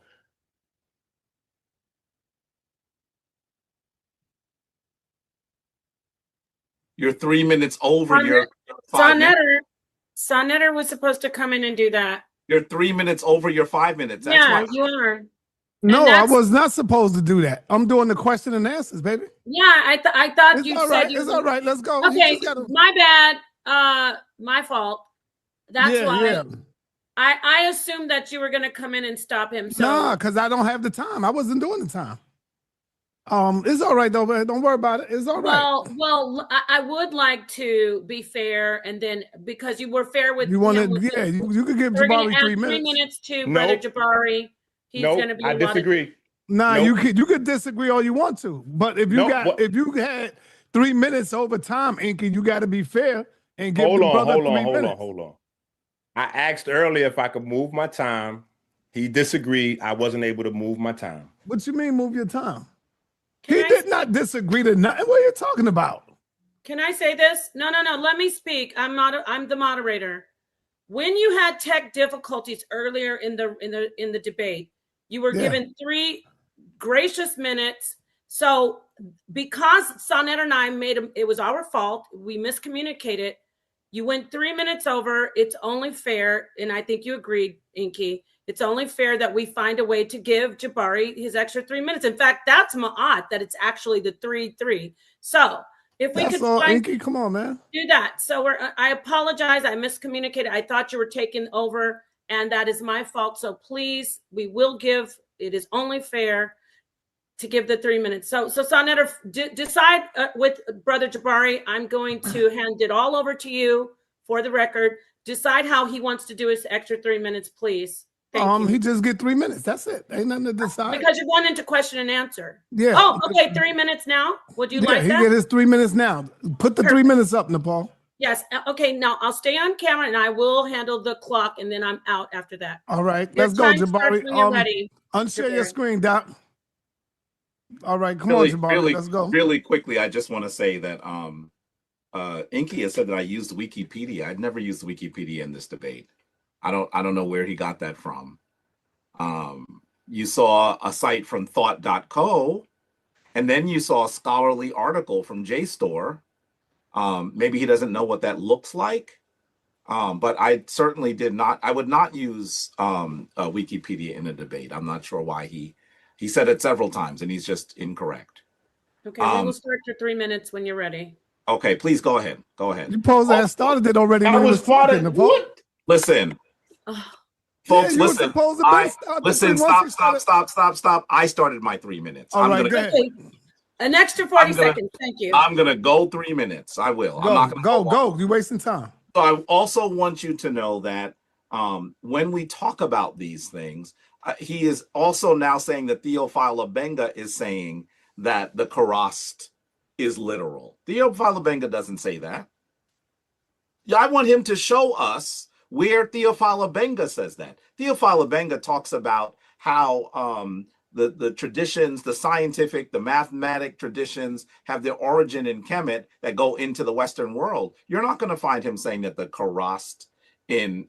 You're 3 minutes over your 5 minutes. sa.neter was supposed to come in and do that. You're 3 minutes over your 5 minutes. That's Yeah, why. you are. No, I was not supposed to do that. I'm doing the question and answers, baby. Yeah, I thought you all said right. you. It's all right. Let's go. Okay, my bad. My fault. That's why. Yeah. I assumed that you were going to come in and stop him. So Nah, because I don't have the time. I wasn't doing the time. It's all right though, man. Don't worry about it. It's all right. Well, I would like to be fair, and then because you were fair with you want to, yeah, you could give Jabari 3 minutes. 3 minutes to Brother Jabari. He's going to be. I disagree. Nah, you could disagree all you want to, but if you if you had 3 minutes over time, ENQI, you got to be fair and give the brother 3 minutes. Hold on. I asked earlier if I could move my time. He disagreed. I wasn't able to move my time. What you mean move your time? He did not disagree to nothing. What are you talking about? Can I say this? No. Let me speak. I'm the moderator. When you had tech difficulties earlier in the debate, you were given 3 gracious minutes. So because sa.neter and I it was our fault. We miscommunicated. You went 3 minutes over. It's only fair, and I think you agreed, ENQI. It's only fair that we find a way to give Jabari his extra 3 minutes. In fact, that's ma'at, that it's actually the 3-3. So if we could ENQI, come on, man. Do that. So I apologize. I miscommunicated. I thought you were taking over, and that is my fault. So please, we will give. It is only fair to give the 3 minutes. So sa.neter, decide with Brother Jabari. I'm going to hand it all over to you for the record. Decide how he wants to do his extra 3 minutes, please. Thank you. He just get 3 minutes. That's it. Ain't nothing to decide. Because you're going into question and answer. Yeah. Oh, okay. 3 minutes now. Would you like that? He get his 3 minutes now. Put the 3 minutes up, Nepal. Yes. Okay. Now I'll stay on camera and I will handle the clock, and then I'm out after that. All right. Let's go, Jabari. When you're ready. Unshare your screen, Doc. All right. Come on, Jabari. Let's go. Really quickly, I just want to say that ENQI has said that I used Wikipedia. I'd never used Wikipedia in this debate. I don't know where he got that from. You saw a site from thought.co, and then you saw a scholarly article from JSTOR. Maybe he doesn't know what that looks like. But I certainly did not. I would not use Wikipedia in a debate. I'm not sure why he said it several times, and he's just incorrect. Okay, we will start your 3 minutes when you're ready. Okay, please go ahead. Go ahead. You supposed to have started it already. That was part of what? Listen, folks, listen. Stop. I started my 3 minutes. All right, go ahead. An extra 40 seconds. Thank you. I'm gonna go 3 minutes. I will. I'm not gonna go. You're wasting time. So I also want you to know that when we talk about these things, he is also now saying that Theophile Benga is saying that the Karast is literal. Theophile Benga doesn't say that. Yeah, I want him to show us where Theophile Benga says that. Theophile Benga talks about how the traditions, the scientific, the mathematic traditions have their origin in Kemet that go into the Western world. You're not going to find him saying that the Karast in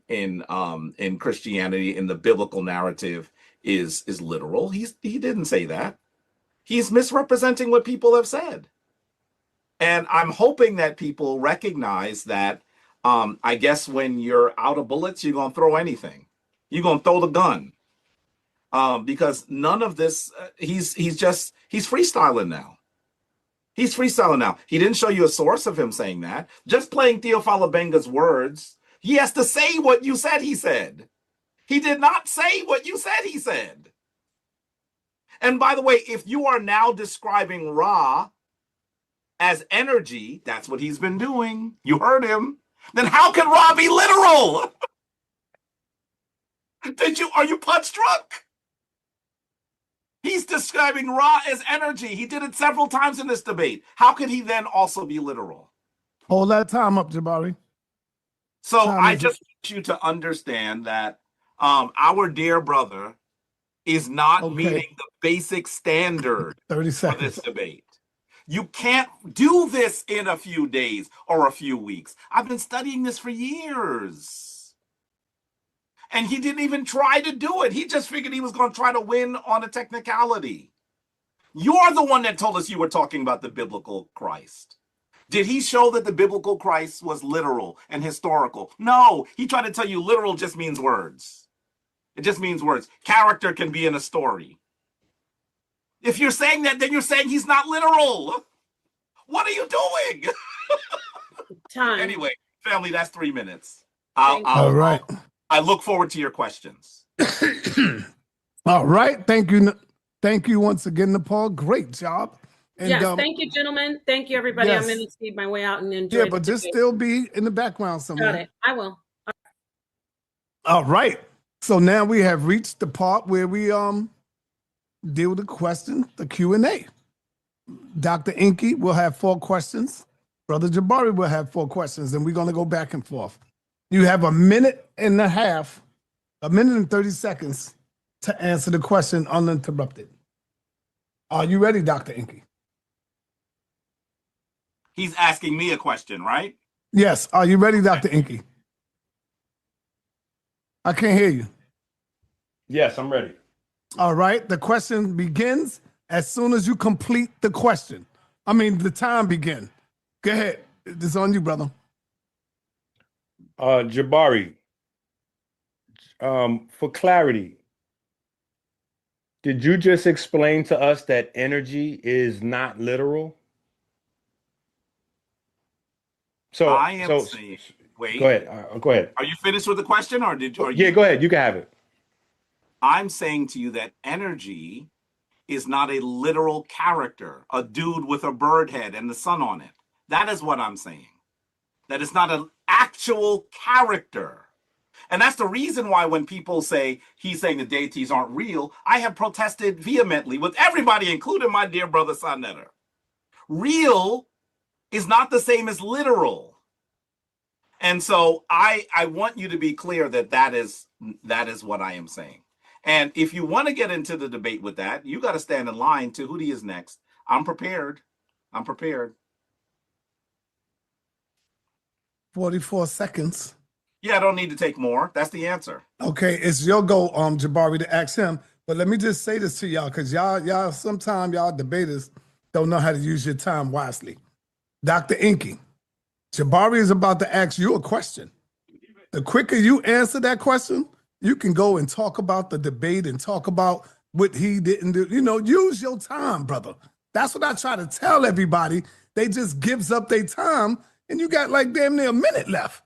Christianity, in the biblical narrative, is literal. He didn't say that. He's misrepresenting what people have said. And I'm hoping that people recognize that, I guess when you're out of bullets, you're going to throw anything. You're going to throw the gun. Because none of this, he's freestyling now. He's freestyling now. He didn't show you a source of him saying that. Just playing Theophilo Benga's words, he has to say what you said he said. He did not say what you said he said. And by the way, if you are now describing Ra as energy, that's what he's been doing. You heard him. Then how can Ra be literal? Are you punch drunk? He's describing Ra as energy. He did it several times in this debate. How could he then also be literal? Hold that time up, Jabari. So I just want you to understand that our dear brother is not meeting the basic standard 30 for seconds. this debate. You can't do this in a few days or a few weeks. I've been studying this for years. And he didn't even try to do it. He just figured he was going to try to win on a technicality. You're the one that told us you were talking about the biblical Christ. Did he show that the biblical Christ was literal and historical? No, he tried to tell you literal just means words. It just means words. Character can be in a story. If you're saying that, then you're saying he's not literal. What are you doing? Time. Anyway, family, that's 3 minutes. All right. I look forward to your questions. All right. Thank you. Thank you once again, Nepal. Great job. And, yes, thank you, gentlemen. Thank you, everybody. Yes. I'm going to speed my way out and enjoy. Yeah, but just still be in the background somewhere. Got it. I will. All right. So now we have reached the part where we deal with the question, the Q&A. Dr. ENQI will have 4 questions. Brother Jabari will have 4 questions, and we're going to go back and forth. You have a minute and 30 seconds to answer the question uninterrupted. Are you ready, Dr. ENQI? He's asking me a question, right? Yes. Are you ready, Dr. ENQI? I can't hear you. Yes, I'm ready. All right. The question begins as soon as you complete the question. I mean, the time begin. Go ahead. It's on you, brother. Jabari, for clarity, did you just explain to us that energy is not literal? So I am saying, wait. Go ahead. Go ahead. Are you finished with the question, or did you? Yeah, go ahead. You can have it. I'm saying to you that energy is not a literal character, a dude with a bird head and the sun on it. That is what I'm saying. That is not an actual character. And that's the reason why when people say he's saying the deities aren't real, I have protested vehemently with everybody, including my dear brother sa.neter. Real is not the same as literal. And so I want you to be clear that that is what I am saying. And if you want to get into the debate with that, you got to stand in line to Hootie is next. I'm prepared. 44 seconds. Yeah, I don't need to take more. That's the answer. Okay, it's your go, Jabari, to ask him. But let me just say this to y'all, because y'all sometimes y'all debaters don't know how to use your time wisely. Dr. ENQI, Jabari is about to ask you a question. The quicker you answer that question, you can go and talk about the debate and talk about what he didn't do. You know, use your time, brother. That's what I try to tell everybody. They just gives up their time, and you got like damn near a minute left.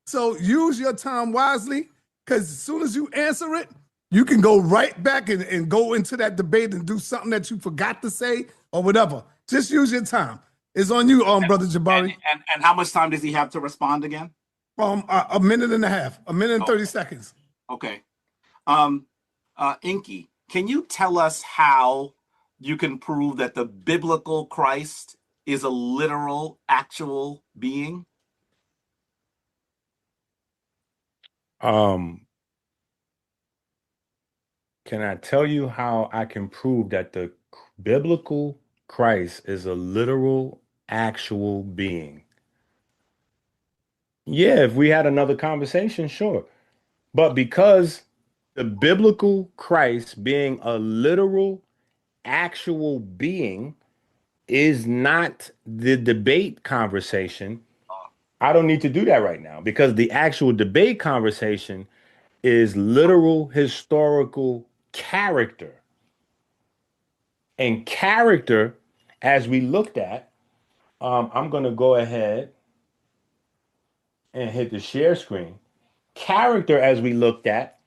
So use your time wisely, because as soon as you answer it, you can go right back and go into that debate and do something that you forgot to say or whatever. Just use your time. It's on you, Brother Jabari. And how much time does he have to respond again? A minute and a half, a minute and 30 seconds. Okay. ENQI, can you tell us how you can prove that the biblical Christ is a literal, actual being? Can I tell you how I can prove that the biblical Christ is a literal, actual being? Yeah, if we had another conversation, sure. But because the biblical Christ being a literal, actual being is not the debate conversation, I don't need to do that right now, because the actual debate conversation is literal historical character. And character, as we looked at, I'm going to go ahead and hit the share screen. Character, as we looked at,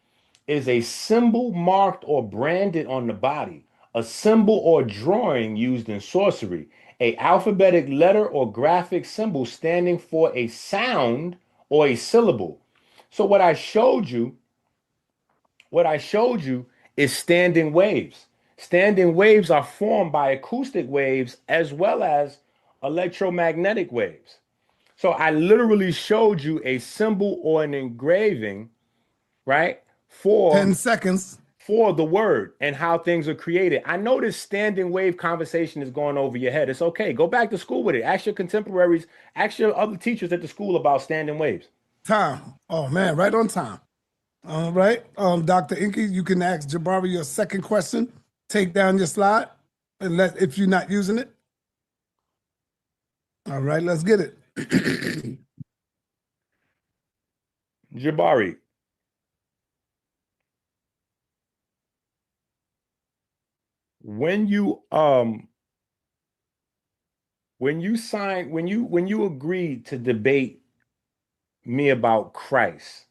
is a symbol marked or branded on the body, a symbol or drawing used in sorcery, a alphabetic letter or graphic symbol standing for a sound or a syllable. So what I showed you is standing waves. Standing waves are formed by acoustic waves as well as electromagnetic waves. So I literally showed you a symbol or an engraving, right? 10 seconds. For the word and how things are created. I know this standing wave conversation is going over your head. It's okay. Go back to school with it. Ask your contemporaries, ask your other teachers at the school about standing waves. Time. Oh man, right on time. All right. Dr. ENQI, you can ask Jabari your second question. Take down your slide and let if you're not using it. All right, let's get it. Jabari. When you agreed to debate me about Christ,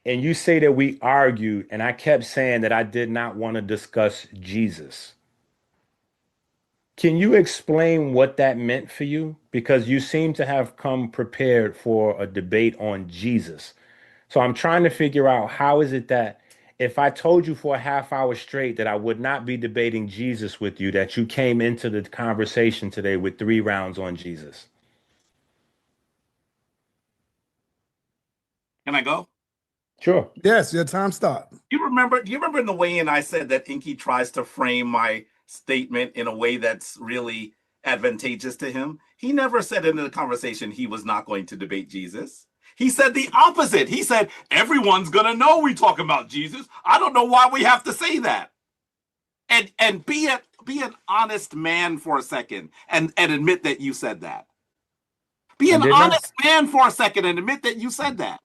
and you say that we argued, and I kept saying that I did not want to discuss Jesus. Can you explain what that meant for you? Because you seem to have come prepared for a debate on Jesus. So I'm trying to figure out, how is it that if I told you for a half hour straight that I would not be debating Jesus with you, that you came into the conversation today with 3 rounds on Jesus? Can I go? Sure. Yes, your time start. Do you remember in the weigh-in I said that ENQI tries to frame my statement in a way that's really advantageous to him? He never said in the conversation he was not going to debate Jesus. He said the opposite. He said, everyone's going to know we talk about Jesus. I don't know why we have to say that. And be an honest man for a second and admit that you said that. Be an honest man for a second and admit that you said that.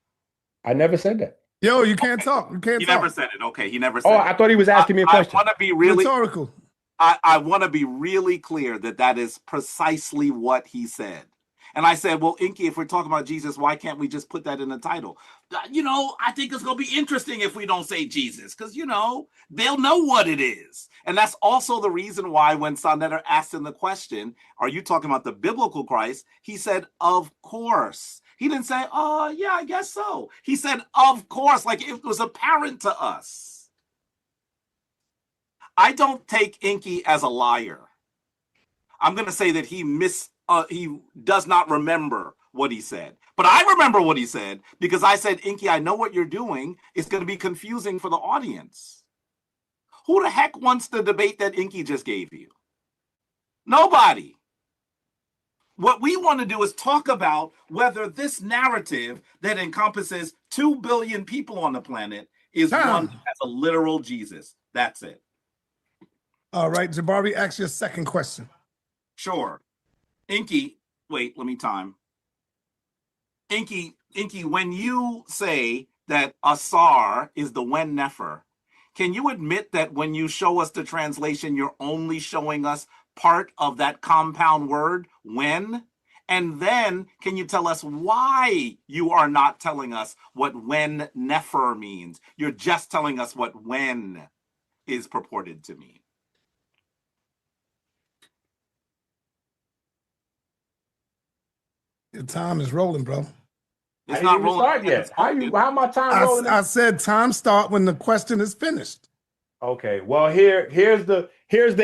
I never said that. Yo, you can't talk. You can't He talk. never said it. Okay, he never said it. I thought he was asking me a question. I want to be really rhetorical. I want to be really clear that is precisely what he said. And I said, well, ENQI, if we're talking about Jesus, why can't we just put that in the title? I think it's going to be interesting if we don't say Jesus, because, they'll know what it is. And that's also the reason why when sa.neter asked him the question, are you talking about the biblical Christ? He said, of course. He didn't say, oh, yeah, I guess so. He said, of course, like it was apparent to us. I don't take ENQI as a liar. I'm going to say that he does not remember what he said. But I remember what he said because I said, ENQI, I know what you're doing. It's going to be confusing for the audience. Who the heck wants the debate that ENQI just gave you? Nobody. What we want to do is talk about whether this narrative that encompasses 2 billion people on the planet is one that has a literal Jesus. That's it. All right, Jabari, ask your second question. Sure. ENQI, wait, let me time. ENQI, when you say that Asar is the when nefer, can you admit that when you show us the translation, you're only showing us part of that compound word, when? And then can you tell us why you are not telling us what when nefer means? You're just telling us what when is purported to mean. Your time is rolling, bro. It's not rolling. Start yet. How my time rolling? I said time start when the question is finished. Okay. Well, here's the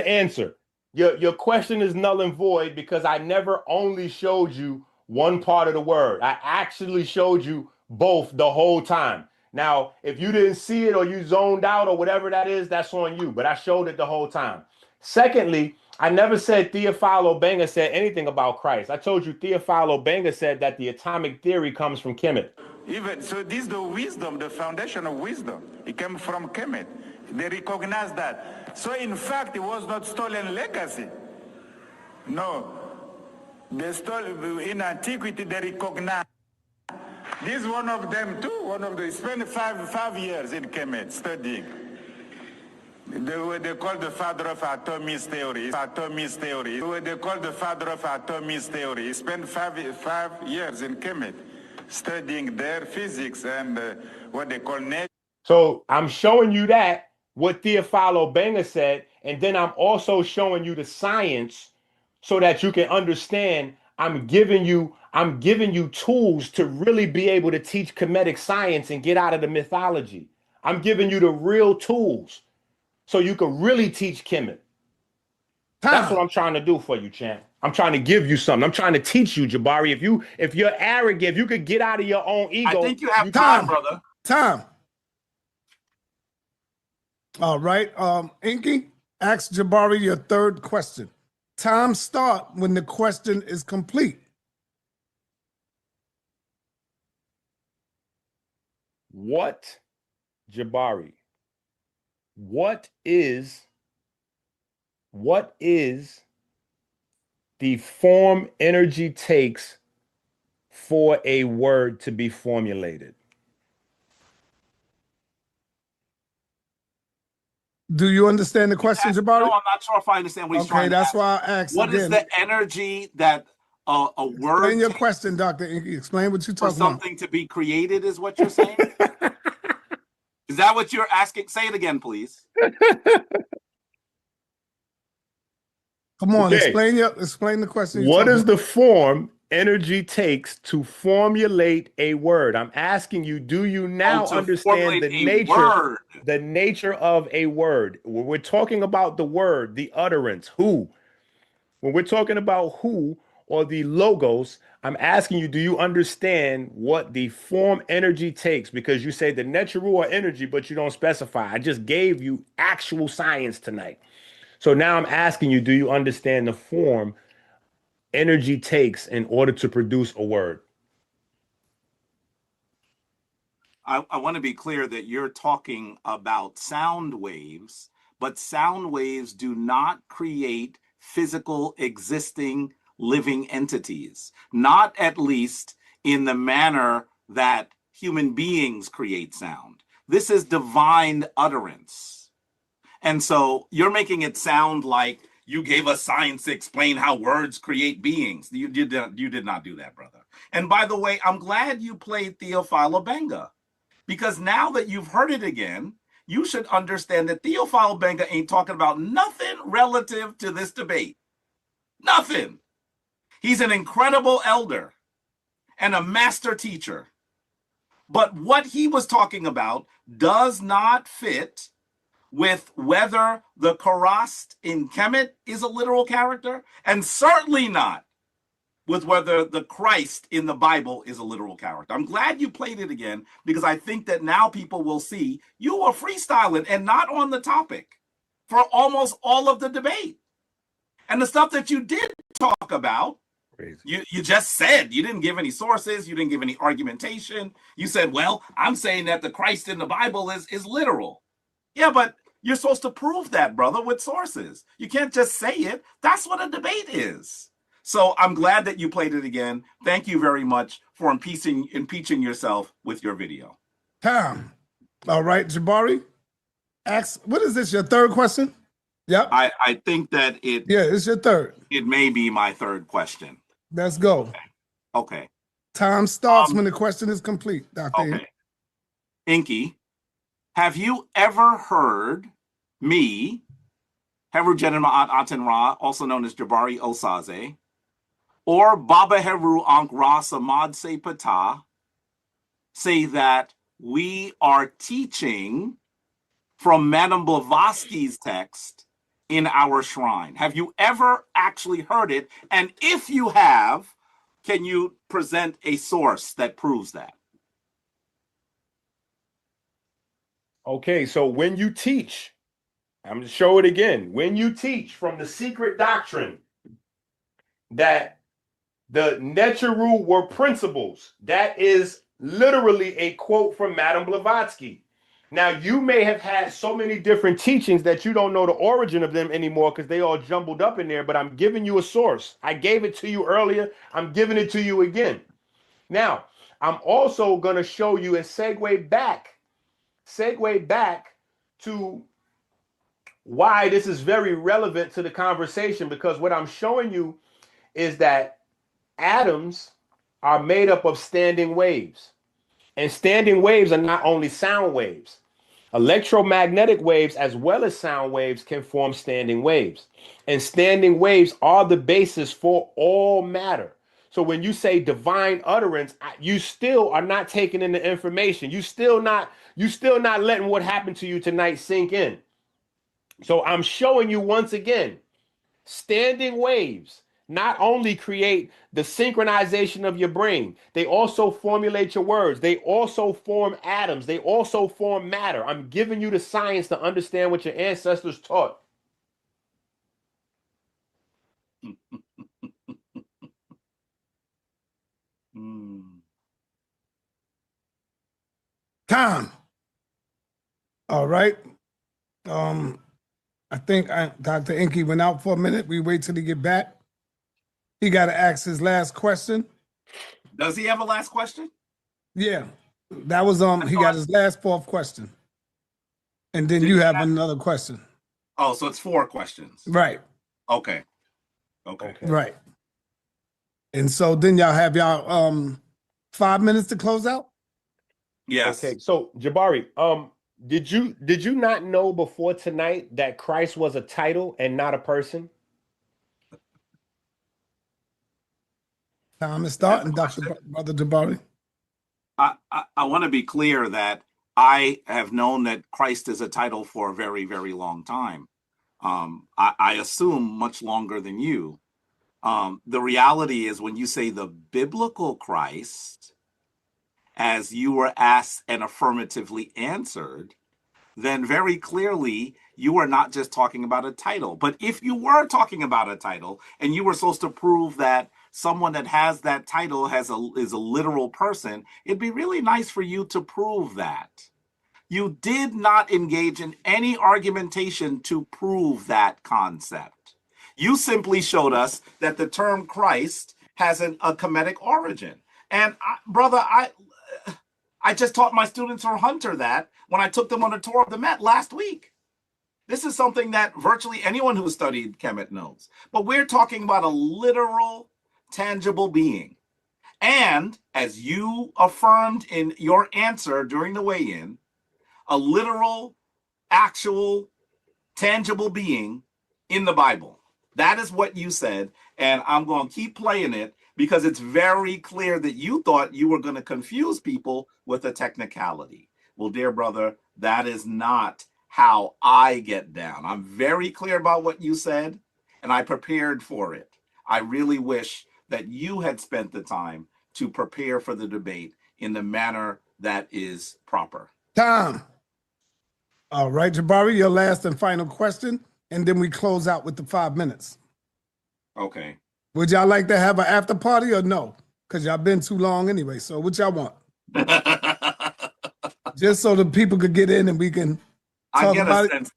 answer. Your question is null and void because I never only showed you one part of the word. I actually showed you both the whole time. Now, if you didn't see it or you zoned out or whatever that is, that's on you. But I showed it the whole time. Secondly, I never said Theophilo Benga said anything about Christ. I told you Theophilo Benga said that the atomic theory comes from Kemet. Even so, this is the wisdom, the foundation of wisdom. It came from Kemet. They recognize that. So in fact, it was not stolen legacy. No. They stole, in antiquity, they recognize. This is one of them too. One of them spent five years in Kemet studying. They call the father of Atomic theory. They call the father of Atomic theory. He spent five years in Kemet studying their physics and what they call nature. So I'm showing you that, what Theophilo Benga said, and then I'm also showing you the science so that you can understand. I'm giving you tools to really be able to teach Kemetic science and get out of the mythology. I'm giving you the real tools so you can really teach Kemet. That's what I'm trying to do for you, champ. I'm trying to give you something. I'm trying to teach you, Jabari. If you're arrogant, if you could get out of your own ego. I think you have time, brother. Time. All right. ENQI, ask Jabari your third question. Time start when the question is complete. What, Jabari? What is the form energy takes for a word to be formulated? Do you understand the question, Jabari? No, I'm not sure if I understand what he's trying to ask. Okay, that's why I asked What again. is the energy that a word Explain your question, Dr. ENQI. Explain what you're for talking about. something to be created is what you're saying? Is that what you're asking? Say it again, please. Come on, Okay. explain the question. What is the form energy takes to formulate a word? I'm asking you, do you now understand the nature of a word? When we're talking about the word, the utterance, who. When we're talking about who or the logos, I'm asking you, do you understand what the form energy takes? Because you say the natural or energy, but you don't specify. I just gave you actual science tonight. So now I'm asking you, do you understand the form energy takes in order to produce a word? I want to be clear that you're talking about sound waves, but sound waves do not create physical existing living entities, not at least in the manner that human beings create sound. This is divine utterance. And so you're making it sound like you gave us science to explain how words create beings. You did not do that, brother. And by the way, I'm glad you played Theophilo Benga, because now that you've heard it again, you should understand that Theophilo Benga ain't talking about nothing relative to this debate. Nothing. He's an incredible elder and a master teacher. But what he was talking about does not fit with whether the Karast in Kemet is a literal character, and certainly not with whether the Christ in the Bible is a literal character. I'm glad you played it again, because I think that now people will see you were freestyling and not on the topic for almost all of the debate. And the stuff that you did talk about, you just said, you didn't give any sources, you didn't give any argumentation. You said, well, I'm saying that the Christ in the Bible is literal. Yeah, but you're supposed to prove that, brother, with sources. You can't just say it. That's what a debate is. So I'm glad that you played it again. Thank you very much for impeaching yourself with your video. Time. All right, Jabari. What is this, your third question? Yep. I think that it's your third. It may be my third question. Let's go. Okay. Time starts when the question is complete, Dr. Okay. ENQI, have you ever heard me, Heru Jenima Atenra, also known as Jabari OSAZE, or Baba Heru Ankh Ra Samad Se Pata, say that we are teaching from Madame Blavatsky's text in our shrine? Have you ever actually heard it? And if you have, can you present a source that proves that? Okay, so when you teach, I'm going to show it again. When you teach from the secret doctrine that the Neteru were principles, that is literally a quote from Madame Blavatsky. Now, you may have had so many different teachings that you don't know the origin of them anymore because they all jumbled up in there, but I'm giving you a source. I gave it to you earlier. I'm giving it to you again. Now, I'm also going to show you and segue back to why this is very relevant to the conversation, because what I'm showing you is that atoms are made up of standing waves. And standing waves are not only sound waves. Electromagnetic waves as well as sound waves can form standing waves. And standing waves are the basis for all matter. So when you say divine utterance, you still are not taking in the information. You still not letting what happened to you tonight sink in. So I'm showing you once again, standing waves not only create the synchronization of your brain, they also formulate your words. They also form atoms. They also form matter. I'm giving you the science to understand what your ancestors taught. Time. All right. I think Dr. ENQI went out for a minute. We wait till he get back. He got to ask his last question. Does he have a last question? Yeah, that was he got his last fourth question, and then you have another question. Oh, so it's 4 questions. Right. Okay. Right. And so then y'all have y'all 5 minutes to close out. Yes. Okay. So Jabari, did you not know before tonight that Christ was a title and not a person? Time is starting, Brother Jabari. I want to be clear that I have known that Christ is a title for a very, very long time. I assume much longer than you. The reality is when you say the biblical Christ, as you were asked and affirmatively answered, then very clearly you are not just talking about a title. But if you were talking about a title and you were supposed to prove that someone that has that title is a literal person, it'd be really nice for you to prove that. You did not engage in any argumentation to prove that concept. You simply showed us that the term Christ has a Kemetic origin. And brother, I just taught my students from Hunter that when I took them on a tour of the Met last week. This is something that virtually anyone who studied Kemet knows. But we're talking about a literal, tangible being. And as you affirmed in your answer during the weigh-in, a literal, actual, tangible being in the Bible. That is what you said. And I'm going to keep playing it because it's very clear that you thought you were going to confuse people with a technicality. Well, dear brother, that is not how I get down. I'm very clear about what you said, and I prepared for it. I really wish that you had spent the time to prepare for the debate in the manner that is proper. Time. All right, Jabari, your last and final question, and then we close out with the 5 minutes. Okay. Would y'all like to have an after party or no? Because y'all been too long anyway. So what y'all want? Just so the people could get in and we can talk about it.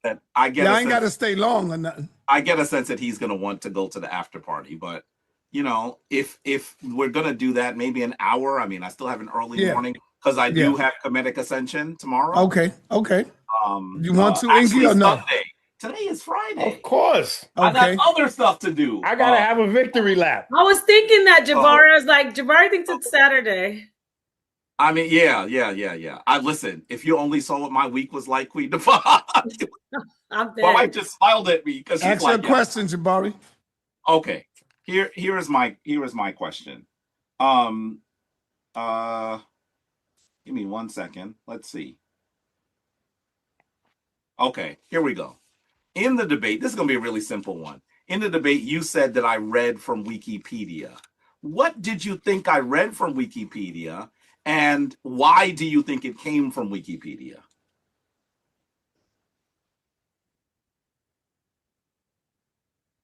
Y'all ain't got to stay long or nothing. I get a sense that he's going to want to go to the after party, but you know, if we're going to do that, maybe an hour. I mean, I still have an early morning because I do have Kemetic Ascension tomorrow. Okay. You want to, actually, ENQI, or no? Sunday. Today is Friday. Of course. I got other stuff to do. I gotta have a victory lap. I was thinking that, Jabari. I was like, Jabari thinks it's Saturday. I mean, yeah. I listen. If you only saw what my week was like, Queen Devon. I'm dead. My wife just smiled at me because she's Ask like, your question, Jabari. Okay. Here is my question. Give me 1 second. Let's see. Okay, here we go. In the debate, this is going to be a really simple one. In the debate, you said that I read from Wikipedia. What did you think I read from Wikipedia, and why do you think it came from Wikipedia?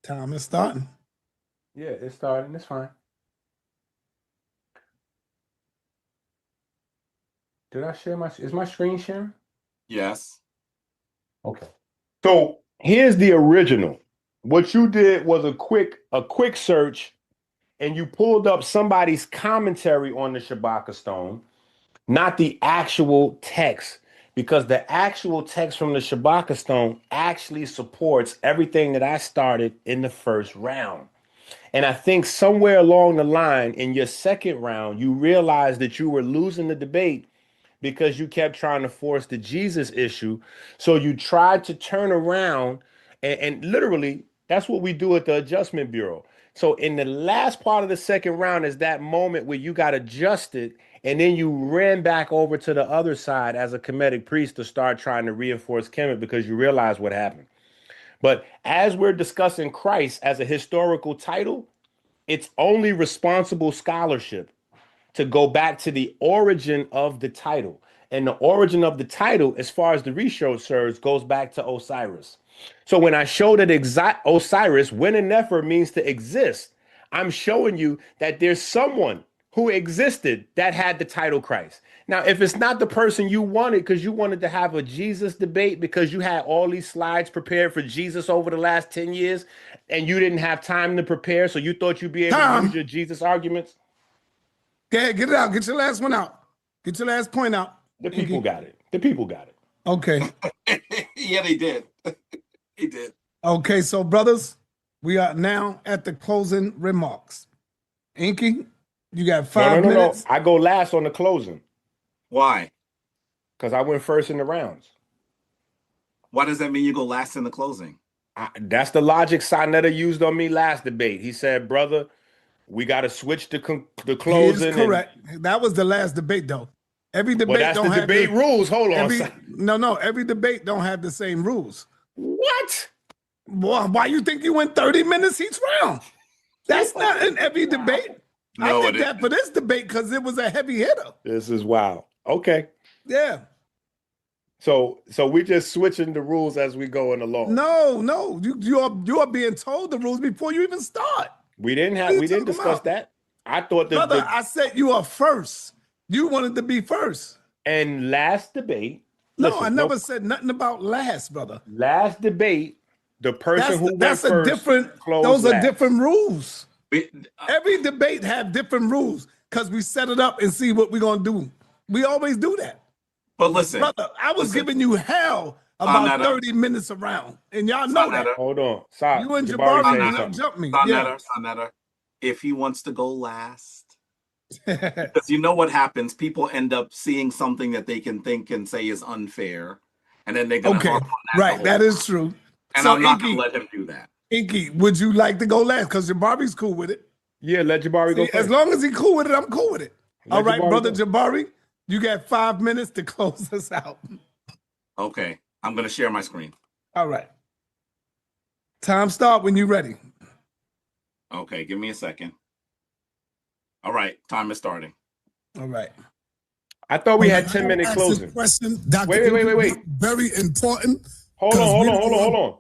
Time is starting. Yeah, it's starting. It's fine. Did I share is my screen sharing? Yes. Okay. So here's the original. What you did was a quick search, and you pulled up somebody's commentary on the Shabaka Stone, not the actual text, because the actual text from the Shabaka Stone actually supports everything that I started in the first round. And I think somewhere along the line in your second round, you realized that you were losing the debate because you kept trying to force the Jesus issue. So you tried to turn around and literally that's what we do at the Adjustment Bureau. So in the last part of the second round is that moment where you got adjusted and then you ran back over to the other side as a Kemetic priest to start trying to reinforce Kemet because you realize what happened. But as we're discussing Christ as a historical title, it's only responsible scholarship to go back to the origin of the title. And the origin of the title, as far as the research serves, goes back to Osiris. So when I show that Osiris, when a Nefer means to exist, I'm showing you that there's someone who existed that had the title Christ. Now, if it's not the person you wanted, because you wanted to have a Jesus debate, because you had all these slides prepared for Jesus over the last 10 years, and you didn't have time to prepare, so you thought you'd be able to use your Jesus arguments? Okay, get it out. Get your last one out. Get your last point out. The people got it. The people got it. Okay. Yeah, they did. He did. Okay, so brothers, we are now at the closing remarks. Inky, you got 5 minutes. No. I go last on the closing. Why? Because I went first in the rounds. Why does that mean you go last in the closing? That's the logic sa.neter used on me last debate. He said, brother, we got to switch the closing. He is correct. That was the last debate, though. Every debate that's don't the have debate rules. Hold on. No. Every debate don't have the same rules. What? Boy, why you think you went 30 minutes each round? That's not in every debate. No, I did that for this debate because it was a heavy hitter. This is wild. Okay. Yeah. So we just switching the rules as we going along. No. You are being told the rules before you even start. We didn't discuss that. I thought brother, I said you are first. You wanted to be first. And last debate. I never said nothing about last, brother. Last debate, the person who went first those are last. different rules. Every debate have different rules because we set it up and see what we're gonna do. We always do that. But listen, brother, I was giving you hell about 30 minutes around, and y'all know that. Hold on, you and Jabari jumped me. sa.neter, if he wants to go last, because you know what happens, people end up seeing something that they can think and say is unfair, and then they're gonna harp on that. Right, that is true. And so I'm not gonna let him do that. Inky, would you like to go last? Because Jabari's cool with it. Yeah, let Jabari go first. As long as he's cool with it, I'm cool with it. All right, brother Jabari, you got 5 minutes to close us out. Okay, I'm gonna share my screen. All right. Time start when you're ready. Okay, give me a second. All right, time is starting. All right. I thought we had 10-minute closing. Question, wait. Very important. Hold on.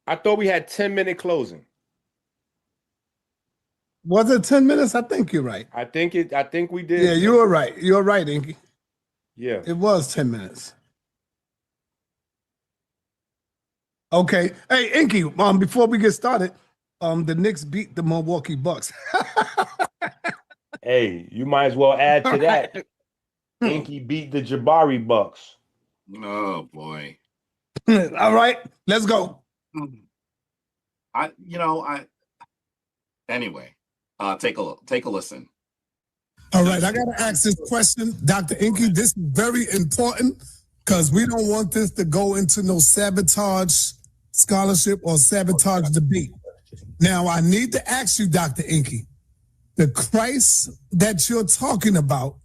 I thought we had 10-minute closing. Was it 10 minutes? I think you're right. I think we did. Yeah, you were right. You're right, Inky. Yeah. It was 10 minutes. Okay. Hey, Inky, before we get started, the Knicks beat the Milwaukee Bucks. Hey, you might as well add to that. Inky beat the Jabari Bucks. Oh boy. All right, let's go. Anyway, take a listen. All right, I gotta ask this question, Dr. Inky. This is very important because we don't want this to go into no sabotage scholarship or sabotage debate. Now, I need to ask you, Dr. Inky, the Christ that you're talking about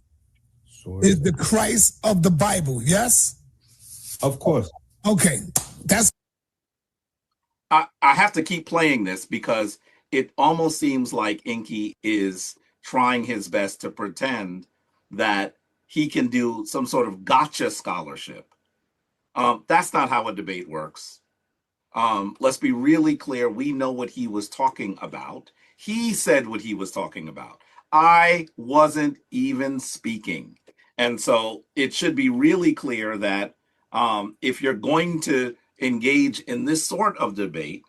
is the Christ of the Bible, yes? Of course. Okay, that's. I have to keep playing this because it almost seems like Inky is trying his best to pretend that he can do some sort of gotcha scholarship. That's not how a debate works. Let's be really clear. We know what he was talking about. He said what he was talking about. I wasn't even speaking. And so it should be really clear that If you're going to engage in this sort of debate,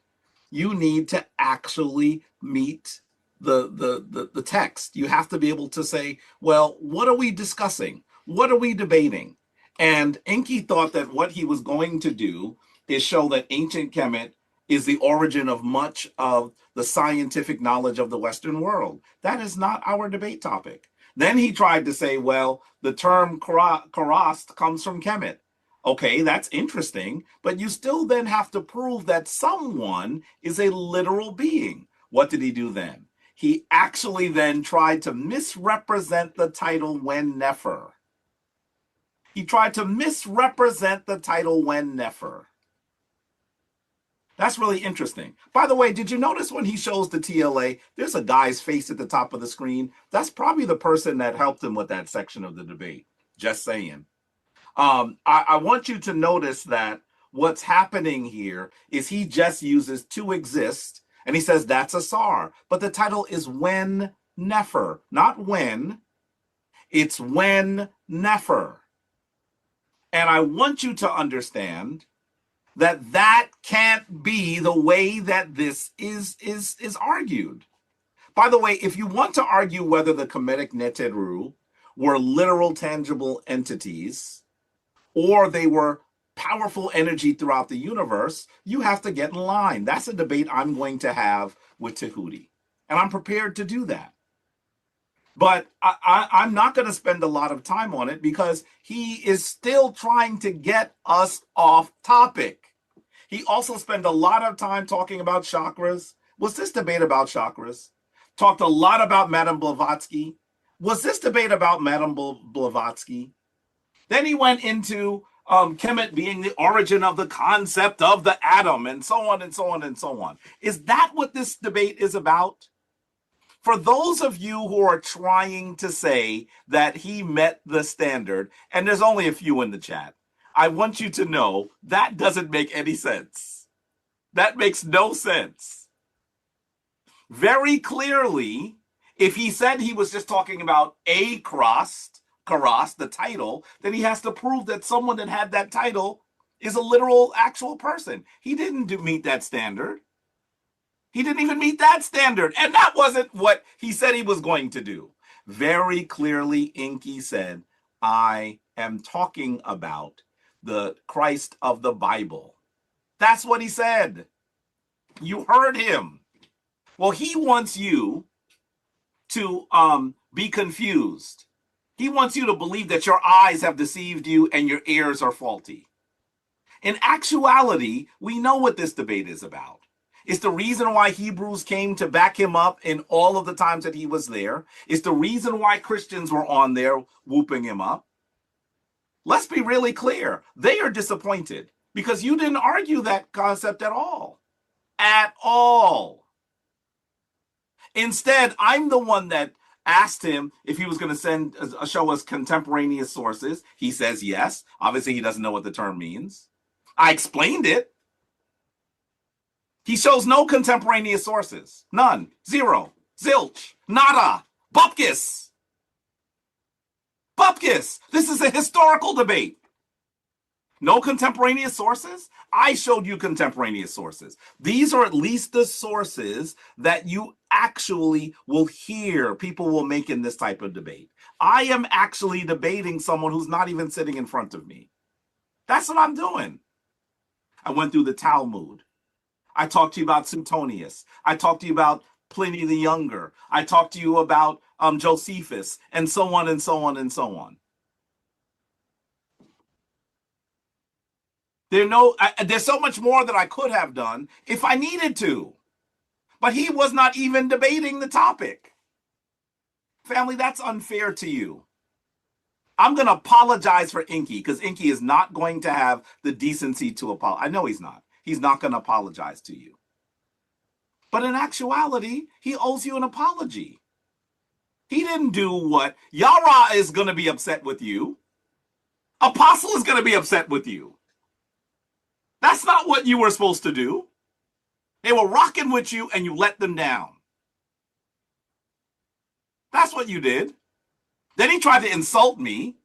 you need to actually meet the text. You have to be able to say, well, what are we discussing? What are we debating? And Enki thought that what he was going to do is show that ancient Kemet is the origin of much of the scientific knowledge of the Western world. That is not our debate topic. Then he tried to say, well, the term Karast comes from Kemet. Okay, that's interesting, but you still then have to prove that someone is a literal being. What did he do then? He actually then tried to misrepresent the title when Nefer. He tried to misrepresent the title when Nefer. That's really interesting. By the way, did you notice when he shows the TLA, there's a guy's face at the top of the screen? That's probably the person that helped him with that section of the debate. Just saying. I want you to notice that what's happening here is he just uses to exist, and he says that's a SAR. But the title is when Nefer, not when. It's when Nefer. And I want you to understand that that can't be the way that this is argued. By the way, if you want to argue whether the Kemetic Neteru were literal tangible entities or they were powerful energy throughout the universe, you have to get in line. That's a debate I'm going to have with Tahuti, and I'm prepared to do that. But I'm not going to spend a lot of time on it because he is still trying to get us off topic. He also spent a lot of time talking about chakras. Was this debate about chakras? Talked a lot about Madame Blavatsky. Was this debate about Madame Blavatsky? Then he went into Kemet being the origin of the concept of the atom, and so on and so on and so on. Is that what this debate is about? For those of you who are trying to say that he met the standard, and there's only a few in the chat, I want you to know that doesn't make any sense. That makes no sense. Very clearly, if he said he was just talking about a Karast, the title, then he has to prove that someone that had that title is a literal, actual person. He didn't meet that standard. He didn't even meet that standard. And that wasn't what he said he was going to do. Very clearly, ENQI said, I am talking about the Christ of the Bible. That's what he said. You heard him. Well, he wants you to be confused. He wants you to believe that your eyes have deceived you and your ears are faulty. In actuality, we know what this debate is about. It's the reason why Hebrews came to back him up in all of the times that he was there. It's the reason why Christians were on there whooping him up. Let's be really clear. They are disappointed because you didn't argue that concept at all. At all. Instead, I'm the one that asked him if he was going to show us contemporaneous sources. He says yes. Obviously, he doesn't know what the term means. I explained it. He shows no contemporaneous sources. None. Zero. Zilch. Nada. Bupkis. Bupkis. This is a historical debate. No contemporaneous sources? I showed you contemporaneous sources. These are at least the sources that you actually will hear people will make in this type of debate. I am actually debating someone who's not even sitting in front of me. That's what I'm doing. I went through the Talmud. I talked to you about Suetonius. I talked to you about Pliny the Younger. I talked to you about Josephus, and so on and so on and so on. There's so much more that I could have done if I needed to. But he was not even debating the topic. Family, that's unfair to you. I'm going to apologize for ENQI because ENQI is not going to have the decency to apologize. I know he's not. He's not going to apologize to you. But in actuality, he owes you an apology. He didn't do what Yara is going to be upset with you. Apostle is going to be upset with you. That's not what you were supposed to do. They were rocking with you and you let them down. That's what you did. Then he tried to insult me.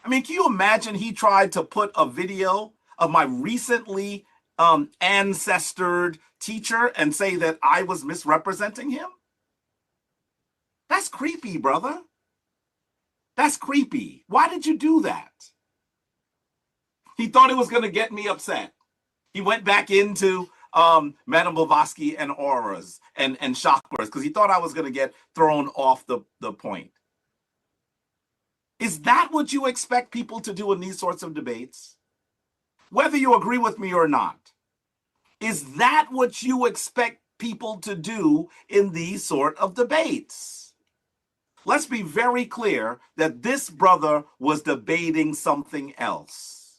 I mean, can you imagine he tried to put a video of my recently ancestored teacher and say that I was misrepresenting him? That's creepy, brother. That's creepy. Why did you do that? He thought it was going to get me upset. He went back into Madame Blavatsky and auras and chakras because he thought I was going to get thrown off the point. Is that what you expect people to do in these sorts of debates? Whether you agree with me or not, is that what you expect people to do in these sort of debates? Let's be very clear that this brother was debating something else.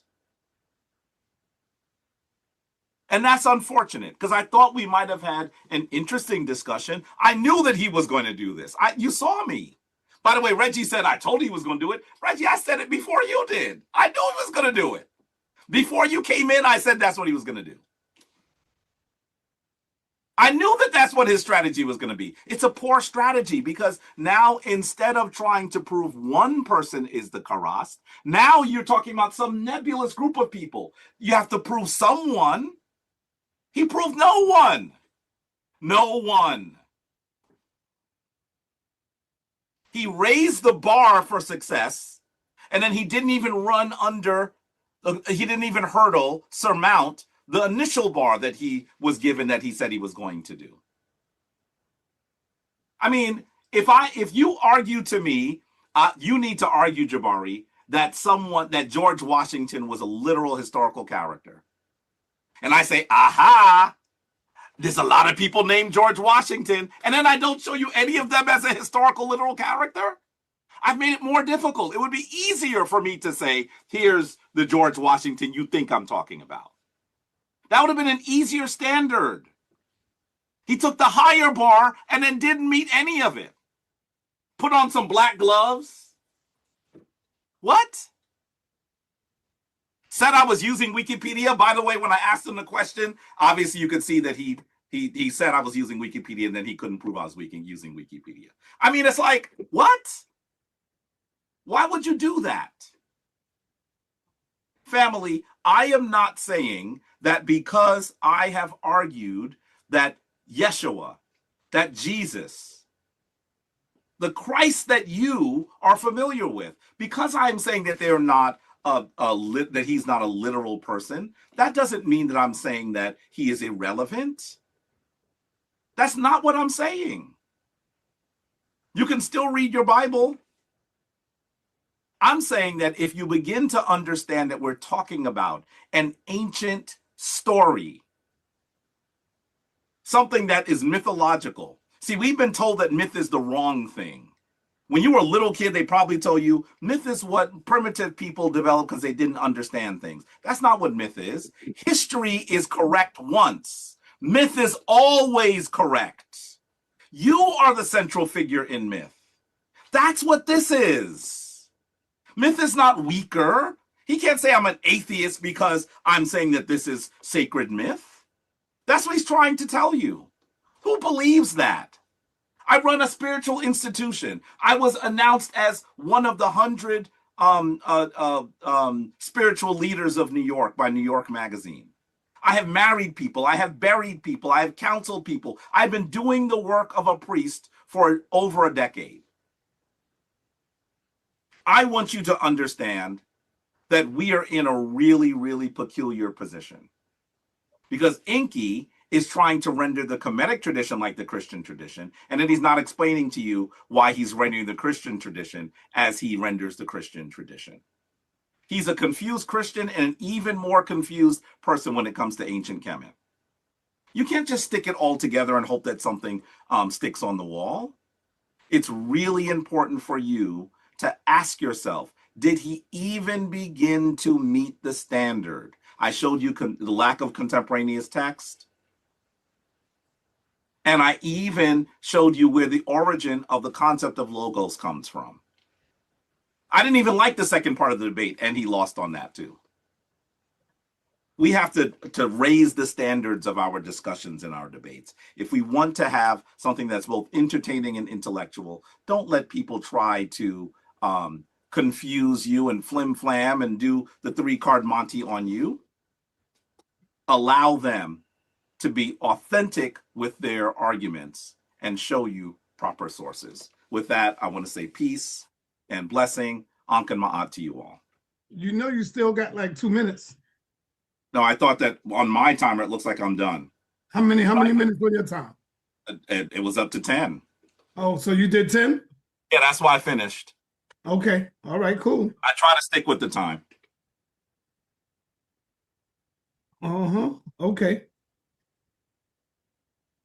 And that's unfortunate because I thought we might have had an interesting discussion. I knew that he was going to do this. You saw me. By the way, Reggie said, I told he was going to do it. Reggie, I said it before you did. I knew he was going to do it. Before you came in, I said that's what he was going to do. I knew that that's what his strategy was going to be. It's a poor strategy because now instead of trying to prove one person is the Karast, now you're talking about some nebulous group of people. You have to prove someone. He proved no one. No one. He raised the bar for success, and then he didn't even he didn't even surmount the initial bar that he was given that he said he was going to do. I mean, if you argue to me, you need to argue, Jabari, that George Washington was a literal historical character. And I say, aha, there's a lot of people named George Washington, and then I don't show you any of them as a historical literal character. I've made it more difficult. It would be easier for me to say, here's the George Washington you think I'm talking about. That would have been an easier standard. He took the higher bar and then didn't meet any of it. Put on some black gloves. What? Said I was using Wikipedia. By the way, when I asked him the question, obviously you could see that he said I was using Wikipedia and then he couldn't prove I was using Wikipedia. I mean, it's like, what? Why would you do that? Family, I am not saying that because I have argued that Yeshua, that Jesus, the Christ that you are familiar with, because I'm saying that they're not that he's not a literal person, that doesn't mean that I'm saying that he is irrelevant. That's not what I'm saying. You can still read your Bible. I'm saying that if you begin to understand that we're talking about an ancient story, something that is mythological. See, we've been told that myth is the wrong thing. When you were a little kid, they probably told you myth is what primitive people developed because they didn't understand things. That's not what myth is. History is correct once. Myth is always correct. You are the central figure in myth. That's what this is. Myth is not weaker. He can't say I'm an atheist because I'm saying that this is sacred myth. That's what he's trying to tell you. Who believes that? I run a spiritual institution. I was announced as one of the 100 spiritual leaders of New York by New York Magazine. I have married people. I have buried people. I have counseled people. I've been doing the work of a priest for over a decade. I want you to understand that we are in a really, really peculiar position. Because ENQI is trying to render the Kemetic tradition like the Christian tradition, and then he's not explaining to you why he's rendering the Christian tradition as he renders the Christian tradition. He's a confused Christian and an even more confused person when it comes to ancient Kemet. You can't just stick it all together and hope that something sticks on the wall. It's really important for you to ask yourself, did he even begin to meet the standard? I showed you the lack of contemporaneous text. And I even showed you where the origin of the concept of logos comes from. I didn't even like the second part of the debate, and he lost on that too. We have to raise the standards of our discussions in our debates. If we want to have something that's both entertaining and intellectual, don't let people try to confuse you and flim flam and do the 3-card Monty on you. Allow them to be authentic with their arguments and show you proper sources. With that, I want to say peace and blessing. Ankh and Ma'at to you all. You know you still got like 2 minutes. No, I thought that on my timer, it looks like I'm done. How many minutes was your time? It was up to 10. Oh, so you did 10? Yeah, that's why I finished. Okay. All right, cool. I try to stick with the time. Uh-huh. Okay.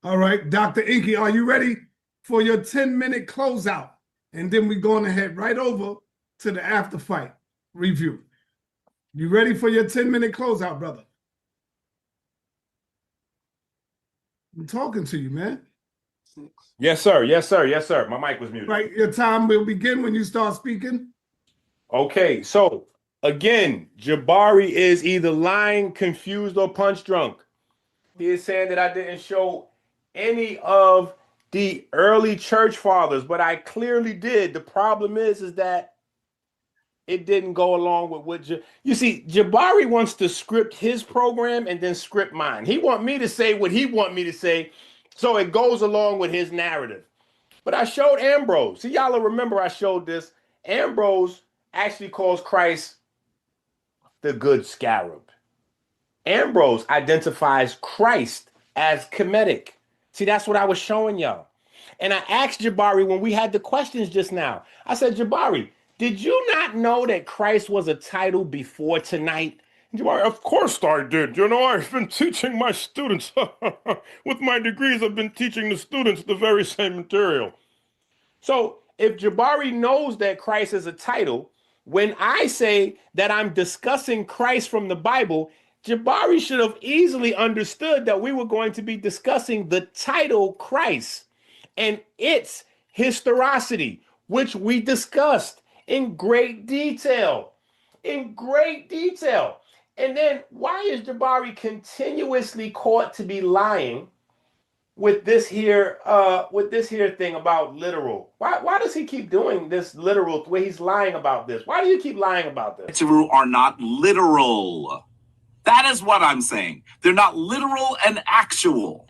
All right, Dr. ENQI, are you ready for your 10-minute closeout? And then we're going to head right over to the after fight review. You ready for your 10-minute closeout, brother? I'm talking to you, man. Yes, sir. Yes, sir. Yes, sir. My mic was muted. Right, your time will begin when you start speaking. Okay, so again, Jabari is either lying, confused, or punch drunk. He is saying that I didn't show any of the early church fathers, but I clearly did. The problem is that it didn't go along with what you see. Jabari wants to script his program and then script mine. He want me to say what he want me to say, so it goes along with his narrative. But I showed Ambrose. See, y'all will remember I showed this. Ambrose actually calls Christ the good scarab. Ambrose identifies Christ as Kemetic. See, that's what I was showing y'all. And I asked Jabari when we had the questions just now. I said, Jabari, did you not know that Christ was a title before tonight? And Jabari, of course I did. You know, I've been teaching my students. With my degrees, I've been teaching the students the very same material. So if Jabari knows that Christ is a title, when I say that I'm discussing Christ from the Bible, Jabari should have easily understood that we were going to be discussing the title Christ and its historicity, which we discussed in great detail. And then why is Jabari continuously caught to be lying with this here thing about literal? Why does he keep doing this literal where he's lying about this? Why do you keep lying about this? Are not literal. That is what I'm saying. They're not literal and actual.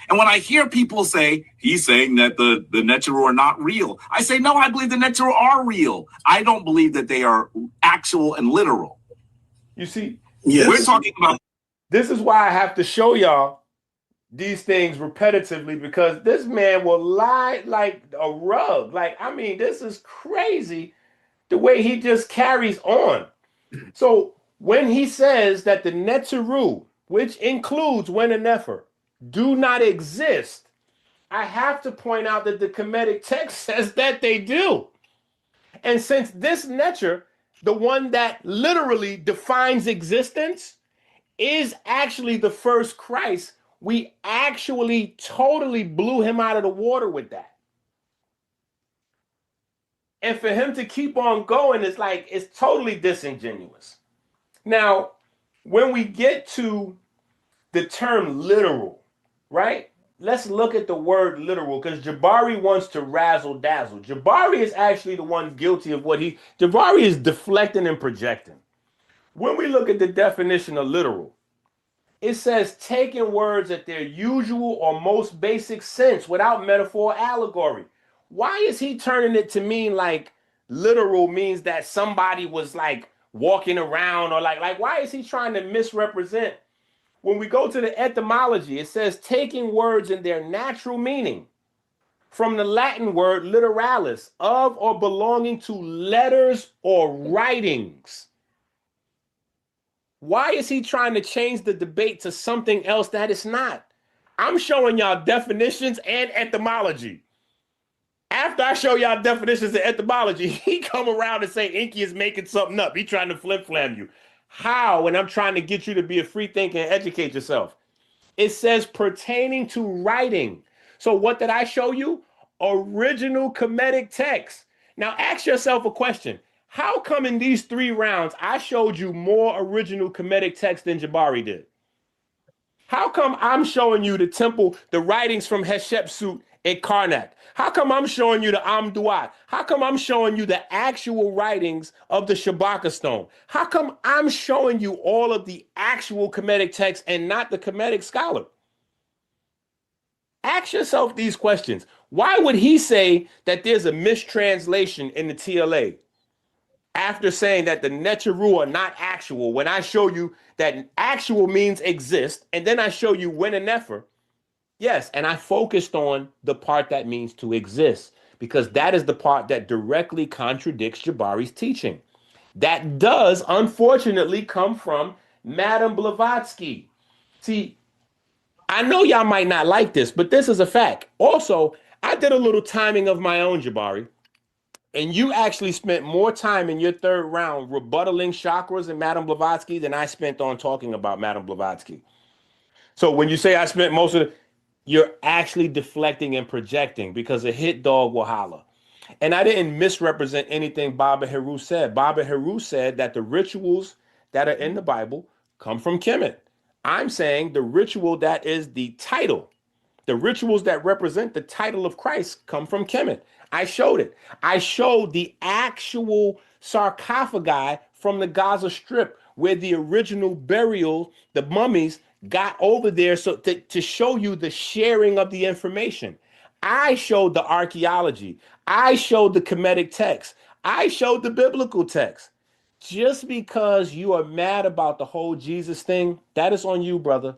And when I hear people say, he's saying that the Neteru are not real, I say, no, I believe the Neteru are real. I don't believe that they are actual and literal. You see, yes. We're talking about. This is why I have to show y'all these things repetitively, because this man will lie like a rug. Like, I mean, this is crazy the way he just carries on. So when he says that the Neteru, which includes Wen and Nefer, do not exist, I have to point out that the Kemetic text says that they do. And since this Neter, the one that literally defines existence, is actually the first Christ, we actually totally blew him out of the water with that. And for him to keep on going is like, it's totally disingenuous. Now, when we get to the term literal, right? Let's look at the word literal, because Jabari wants to razzle dazzle. Jabari is actually the one guilty of Jabari is deflecting and projecting. When we look at the definition of literal, it says taking words at their usual or most basic sense without metaphor or allegory. Why is he turning it to mean like literal means that somebody was like walking around, or like why is he trying to misrepresent? When we go to the etymology, it says taking words in their natural meaning from the Latin word literalis, of or belonging to letters or writings. Why is he trying to change the debate to something else that it's not? I'm showing y'all definitions and etymology. After I show y'all definitions and etymology, he come around and say ENQI is making something up. He trying to flip-flam you. How? When I'm trying to get you to be a free thinker and educate yourself. It says pertaining to writing. So what did I show you? Original Kemetic text. Now ask yourself a question. How come in these 3 rounds I showed you more original Kemetic text than Jabari did? How come I'm showing you the temple, the writings from Hatshepsut at Karnak? How come I'm showing you the Amduat? How come I'm showing you the actual writings of the Shabaka stone? How come I'm showing you all of the actual Kemetic text and not the Kemetic scholar? Ask yourself these questions. Why would he say that there's a mistranslation in the TLA after saying that the Neteru are not actual when I show you that actual means exist, and then I show you when and nefer? Yes, and I focused on the part that means to exist because that is the part that directly contradicts Jabari's teaching. That does, unfortunately, come from Madame Blavatsky. See, I know y'all might not like this, but this is a fact. Also, I did a little timing of my own, Jabari, and you actually spent more time in your third round rebuttaling chakras and Madame Blavatsky than I spent on talking about Madame Blavatsky. So when you say I spent most of the, you're actually deflecting and projecting because a hit dog will holler. And I didn't misrepresent anything Baba Heru said. Baba Heru said that the rituals that are in the Bible come from Kemet. I'm saying the ritual that is the title, the rituals that represent the title of Christ come from Kemet. I showed it. I showed the actual sarcophagi from the Gaza Strip where the original burial, the mummies, got over there so to show you the sharing of the information. I showed the archaeology. I showed the Kemetic text. I showed the biblical text. Just because you are mad about the whole Jesus thing, that is on you, brother.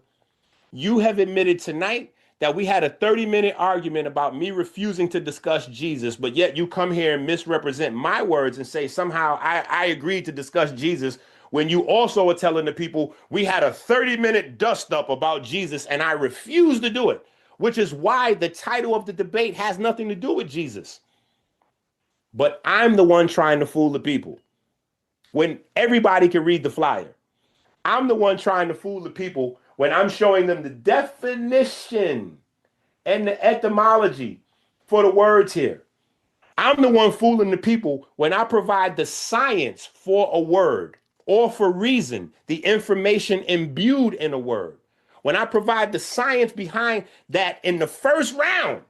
You have admitted tonight that we had a 30-minute argument about me refusing to discuss Jesus, but yet you come here and misrepresent my words and say somehow I agreed to discuss Jesus when you also are telling the people we had a 30-minute dust-up about Jesus and I refused to do it, which is why the title of the debate has nothing to do with Jesus. But I'm the one trying to fool the people when everybody can read the flyer. I'm the one trying to fool the people when I'm showing them the definition and the etymology for the words here. I'm the one fooling the people when I provide the science for a word or for reason, the information imbued in a word. When I provide the science behind that in the first round,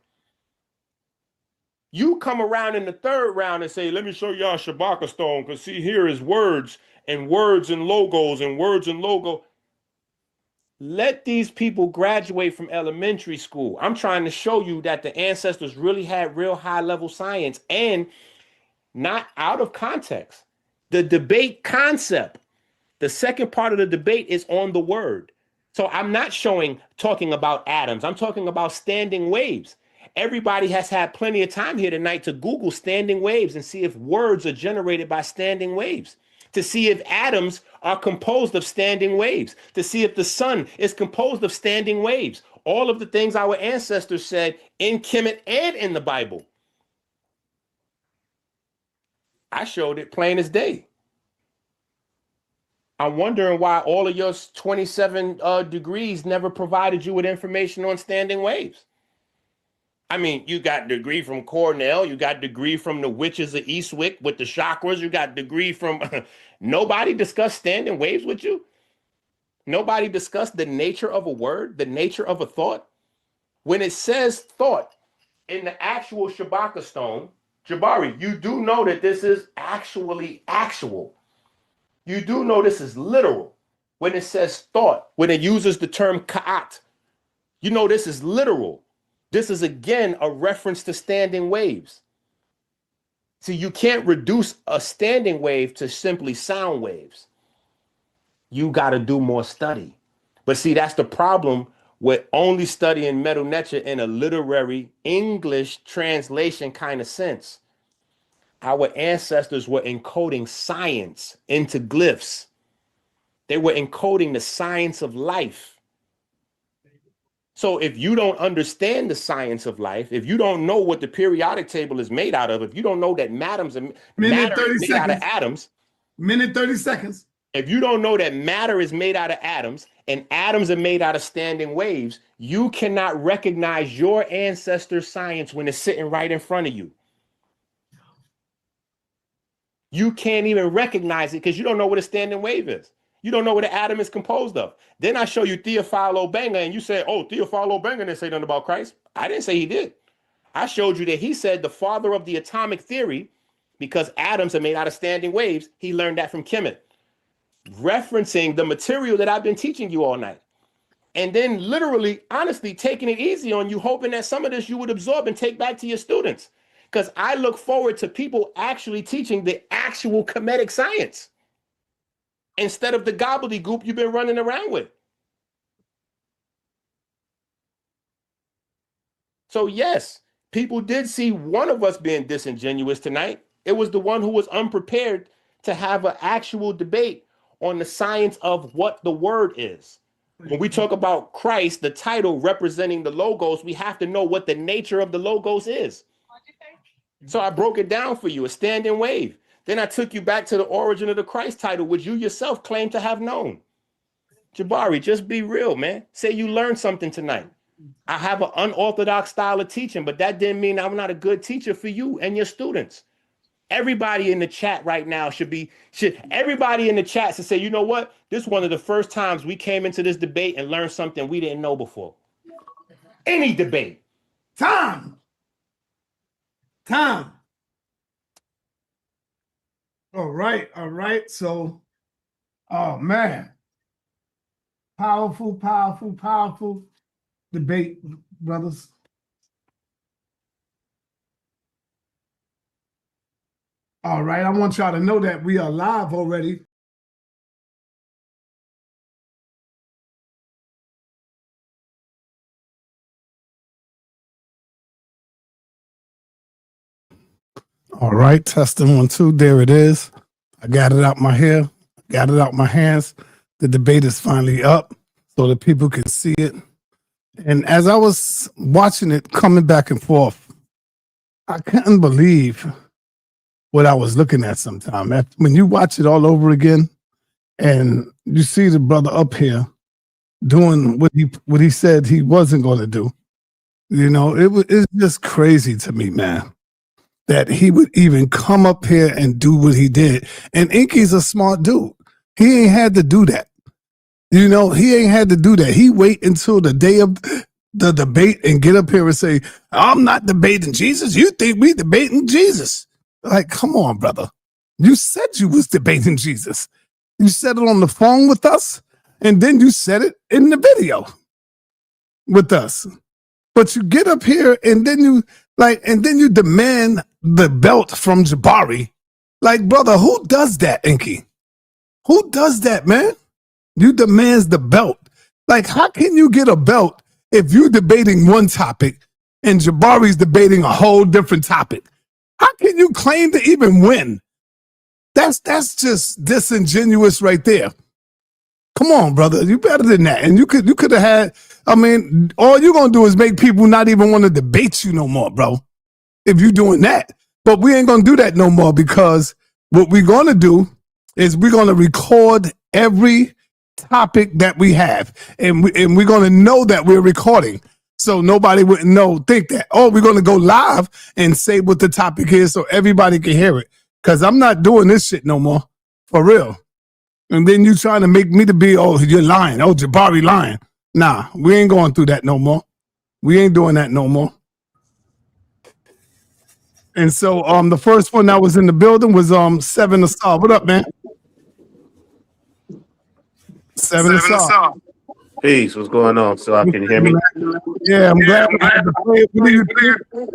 you come around in the third round and say, let me show y'all Shabaka stone, because see, here is words and logos and words and logo. Let these people graduate from elementary school. I'm trying to show you that the ancestors really had real high-level science and not out of context. The debate concept, the second part of the debate is on the word. So I'm not talking about atoms. I'm talking about standing waves. Everybody has had plenty of time here tonight to Google standing waves and see if words are generated by standing waves, to see if atoms are composed of standing waves, to see if the sun is composed of standing waves. All of the things our ancestors said in Kemet and in the Bible. I showed it plain as day. I'm wondering why all of your 27 degrees never provided you with information on standing waves. I mean, you got degree from Cornell, you got degree from the witches of Eastwick with the chakras, you got degree from, nobody discussed standing waves with you? Nobody discussed the nature of a word, the nature of a thought? When it says thought in the actual Shabaka stone, Jabari, you do know that this is actually actual. You do know this is literal. When it says thought, when it uses the term ka'at, you know this is literal. This is again a reference to standing waves. See, you can't reduce a standing wave to simply sound waves. You got to do more study. But see, that's the problem with only studying Medu Neter in a literary English translation kind of sense. Our ancestors were encoding science into glyphs. They were encoding the science of life. So if you don't understand the science of life, if you don't know what the periodic table is made out of, if you don't know that matter is made out of atoms. Minute 30 seconds. If you don't know that matter is made out of atoms and atoms are made out of standing waves, you cannot recognize your ancestor's science when it's sitting right in front of you. You can't even recognize it because you don't know what a standing wave is. You don't know what an atom is composed of. Then I show you Theophilo Benga and you say, oh, Theophilo Benga didn't say nothing about Christ. I didn't say he did. I showed you that he said the father of the atomic theory, because atoms are made out of standing waves, he learned that from Kemet, referencing the material that I've been teaching you all night. And then literally, honestly, taking it easy on you, hoping that some of this you would absorb and take back to your students. Because I look forward to people actually teaching the actual Kemetic science instead of the gobbledygook you've been running around with. So yes, people did see one of us being disingenuous tonight. It was the one who was unprepared to have an actual debate on the science of what the word is. When we talk about Christ, the title representing the logos, we have to know what the nature of the logos is. So I broke it down for you, a standing wave. Then I took you back to the origin of the Christ title, which you yourself claim to have known. Jabari, just be real, man. Say you learned something tonight. I have an unorthodox style of teaching, but that didn't mean I'm not a good teacher for you and your students. Everybody in the chat right now everybody in the chat should say, you know what? This is one of the first times we came into this debate and learned something we didn't know before. Any debate. Time. All right. So, oh man. Powerful debate, brothers. All right, I want y'all to know that we are live already. All right, testing 1, 2. There it is. I got it out my hair, got it out my hands. The debate is finally up so that people can see it. And as I was watching it coming back and forth, I couldn't believe what I was looking at sometime. When you watch it all over again and you see the brother up here doing what he said he wasn't going to do, you know, it's just crazy to me, man, that he would even come up here and do what he did. And ENQI's a smart dude. He ain't had to do that. You know, he ain't had to do that. He wait until the day of the debate and get up here and say, I'm not debating Jesus. You think we debating Jesus. Like, come on, brother. You said you was debating Jesus. You said it on the phone with us, and then you said it in the video with us. But you get up here and then you demand the belt from Jabari. Like, brother, who does that, ENQI? Who does that, man? You demands the belt. Like, how can you get a belt if you're debating one topic and Jabari's debating a whole different topic? How can you claim to even win? That's just disingenuous right there. Come on, brother. You better than that. And you could have had, I mean, all you're going to do is make people not even want to debate you no more, bro, if you're doing that. But we ain't going to do that no more, because what we're going to do is we're going to record every topic that we have. And we're going to know that we're recording. So nobody wouldn't think that, oh, we're going to go live and say what the topic is so everybody can hear it. Because I'm not doing this shit no more. For real. And then you trying to make me to be, oh, you're lying. Oh, Jabari lying. Nah, we ain't going through that no more. We ain't doing that no more. And so the first one that was in the building was Seven Asar. What up, man? Seven Asar. Peace. What's going on? So I can hear me? Yeah, I'm glad we had to play it. What do you think?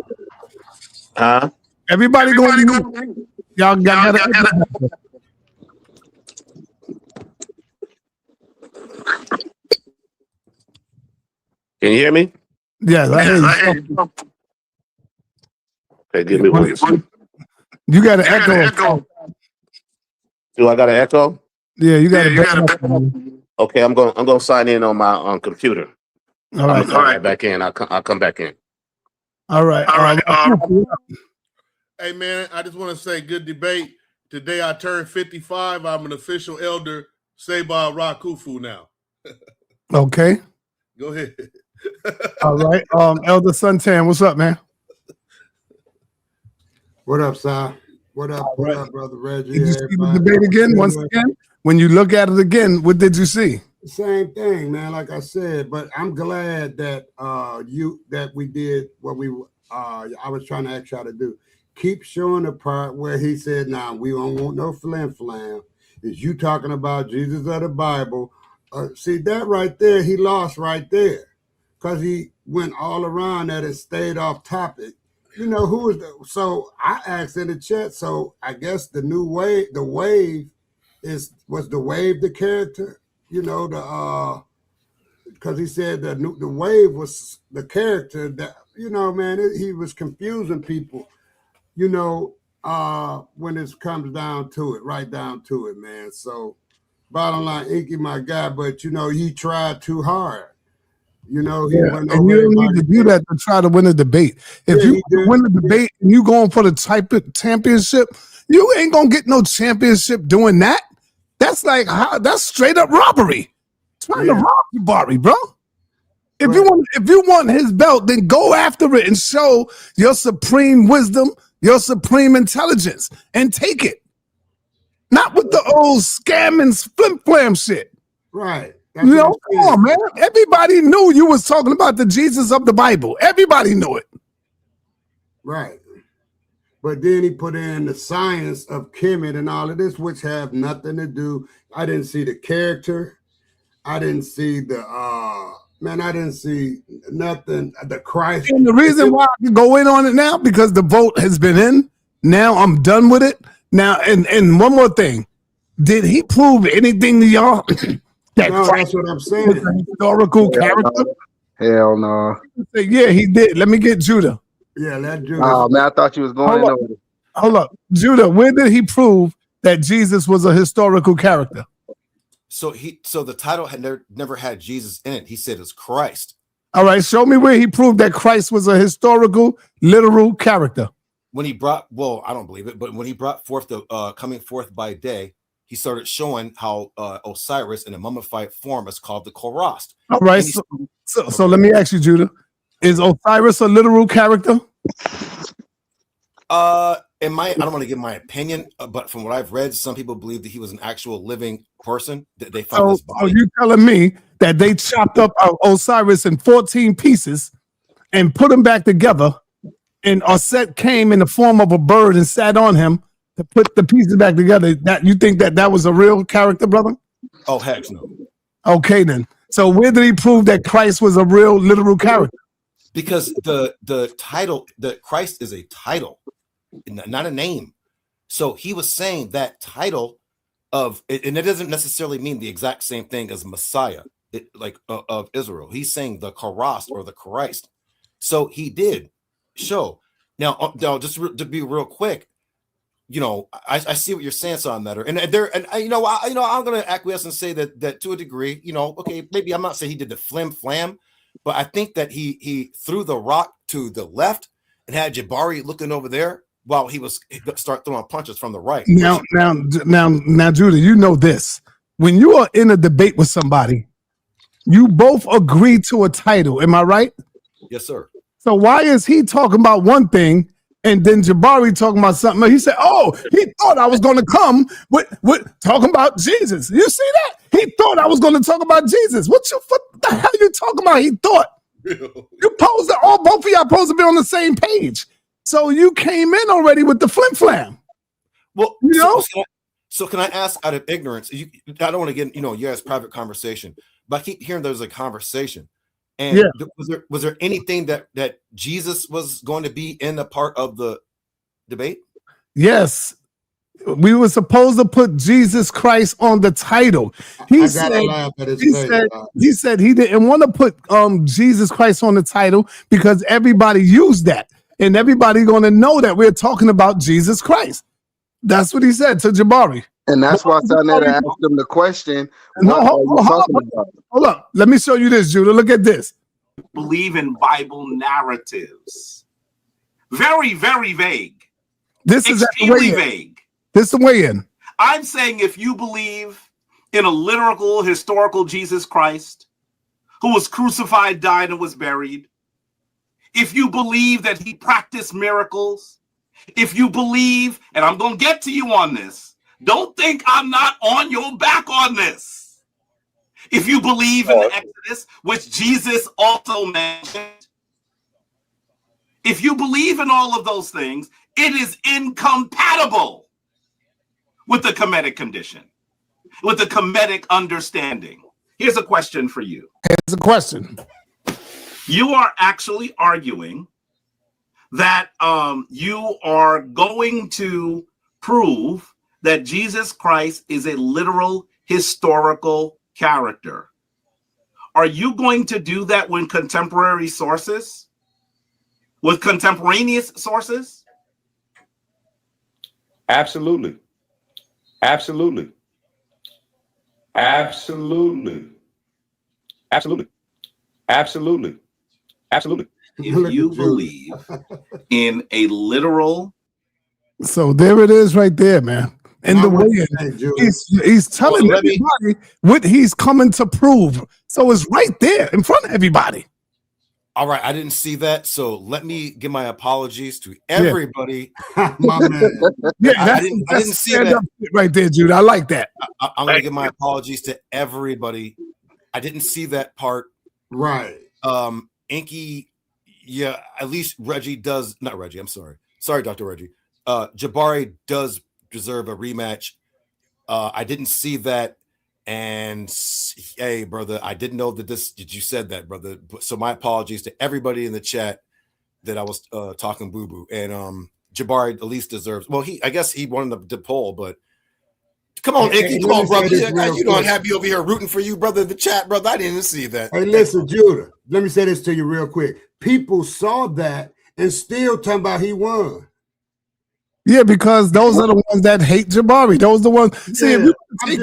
Huh? Everybody going to y'all got to. Can you hear me? Yes, I hear you. Okay, give me one. You got an echo. Do I got an echo? Yeah, you got an Okay, I'm going to sign in on my computer. All right. All right. Back in. I'll come back in. All right. Hey, man, I just want to say good debate. Today I turned 55. I'm an official elder, Seba Rakufu now. Okay. Go ahead. All right. Elder Suntan, what's up, man? What up, Si? What up, Brother Reggie? Did you see the debate again, once again? When you look at it again, what did you see? Same thing, man. Like I said, but I'm glad that we did what we I was trying to ask y'all to do. Keep showing the part where he said, "Now we don't want no flim-flam." Is you talking about Jesus of the Bible? See that right there? He lost right there because he went all around that and stayed off topic. You know who is the? So I asked in the chat. So I guess the wave was the wave the character. You know because he said the wave was the character that man. He was confusing people. When it comes down to it, right down to it, man. So, bottom line, ENQI, my guy, but he tried too hard. He went and you don't need to do that to try to win a debate. If you win a debate and you going for the type of championship, you ain't gonna get no championship doing that. That's that's straight up robbery. Trying to rob Jabari, bro. If you want his belt, then go after it and show your supreme wisdom, your supreme intelligence, and take it. Not with the old scamming flim-flam shit. Right. Come on, man. Everybody knew you was talking about the Jesus of the Bible. Everybody knew it. Right. But then he put in the science of Kemet and all of this, which have nothing to do. I didn't see the character. I didn't see the I didn't see nothing. The Christ. And the reason why I can go in on it now, because the vote has been in. Now I'm done with it. Now, and one more thing. Did he prove anything to y'all? That's what I'm saying. Was a historical character? Hell no. Yeah, he did. Let me get Judah. Yeah, let Judah. Oh man, I thought you was going over it. Hold up. Judah, where did he prove that Jesus was a historical character? So the title had never had Jesus in it. He said it's Christ. All right, show me where he proved that Christ was a historical, literal character. When he brought, well, I don't believe it, but when he brought forth the coming forth by day, he started showing how Osiris in a mummified form is called the Korost. All right, so let me ask you, Judah, is Osiris a literal character? I don't want to give my opinion, but from what I've read, some people believe that he was an actual living person. That they found his body. So you telling me that they chopped up Osiris in 14 pieces and put him back together, and Osset came in the form of a bird and sat on him to put the pieces back together? That you think that was a real character, brother? Oh, heck no. Okay, then. So where did he prove that Christ was a real, literal character? Because the title, that Christ is a title, not a name. So he was saying that title of, and it doesn't necessarily mean the exact same thing as Messiah, of Israel. He's saying the Korost or the Christ. So he did show. Now, just to be real quick, I see what you're saying, sa.neter, and I'm going to acquiesce and say that to a degree, okay, maybe I'm not saying he did the flim-flam, but I think that he threw the rock to the left and had Jabari looking over there while he start throwing punches from the right. Now, Judah, you know this. When you are in a debate with somebody, you both agree to a title. Am I right? Yes, sir. So why is he talking about one thing and then Jabari talking about something else? He said, "Oh, he thought I was going to come with talking about Jesus." You see that? He thought I was going to talk about Jesus. What the hell are you talking about? He thought. You posed both of y'all supposed to be on the same page. So you came in already with the flim-flam. Well, so can I ask out of ignorance? I don't want to get you guys' private conversation, but I keep hearing there's a conversation. And was there anything that Jesus was going to be in a part of the debate? Yes. We were supposed to put Jesus Christ on the title. He said he didn't want to put Jesus Christ on the title because everybody used that. And everybody going to know that we're talking about Jesus Christ. That's what he said to Jabari. And that's why sa.neter asked him the question. Hold up. Let me show you this, Judah. Look at this. Believe in Bible narratives. Very, very vague. This is extremely vague. This is the way in. I'm saying if you believe in a literal, historical Jesus Christ, who was crucified, died, and was buried, if you believe that he practiced miracles, if you believe, and I'm going to get to you on this, don't think I'm not on your back on this. If you believe in the Exodus, which Jesus also mentioned, If you believe in all of those things, it is incompatible with the Kemetic condition, with the Kemetic understanding. Here's a question for you. Here's a question. You are actually arguing that you are going to prove that Jesus Christ is a literal historical character. Are you going to do that with contemporary sources? With contemporaneous sources? Absolutely. Absolutely. Absolutely. Absolutely. Absolutely. Absolutely. If you believe in a literal, So there it is right there, man. And the way he's telling everybody what he's coming to prove. So it's right there in front of everybody. All right, I didn't see that, so let me give my apologies to everybody. My man. Yeah, I didn't see that right there, Jude. I like that. I'm going to give my apologies to everybody. I didn't see that part. Right. ENQI, yeah, at least Reggie does. Not Reggie. I'm sorry. Sorry, Dr. Reggie. Jabari does deserve a rematch. I didn't see that. And hey, brother, I didn't know that you said that, brother. So my apologies to everybody in the chat that I was talking boo-boo. And Jabari at least deserves. Well, I guess he wanted to poll, but come on, ENQI, come on, brother. You don't have me over here rooting for you, brother. The chat, brother. I didn't see that. Hey, listen, Judah. Let me say this to you real quick. People saw that and still talking about he won. Yeah, because those are the ones that hate Jabari. Those are the ones. See, if you take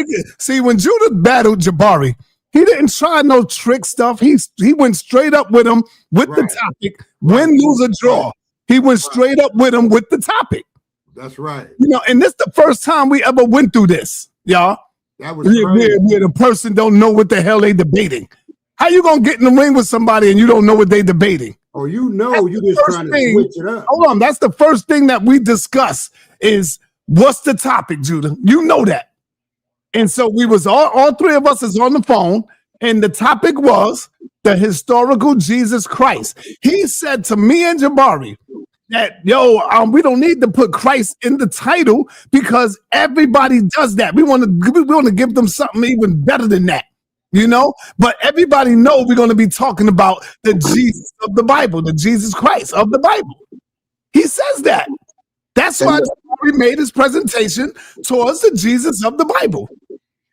it, see, when Judah battled Jabari, he didn't try no trick stuff. He went straight up with him with the topic. Win, lose, or draw. He went straight up with him with the topic. That's right. You know, and this is the first time we ever went through this, y'all. That was crazy. Where the person don't know what the hell they debating. How you gonna get in the ring with somebody and you don't know what they debating? Oh, you know, you just trying to switch it up. Hold on, that's the first thing that we discuss is what's the topic, Judah? You know that. And so we was all three of us is on the phone, and the topic was the historical Jesus Christ. He said to me and Jabari that, we don't need to put Christ in the title because everybody does that. We want to give them something even better than that. You know, but everybody know we're going to be talking about the Jesus of the Bible, the Jesus Christ of the Bible. He says that. That's why he made his presentation towards the Jesus of the Bible.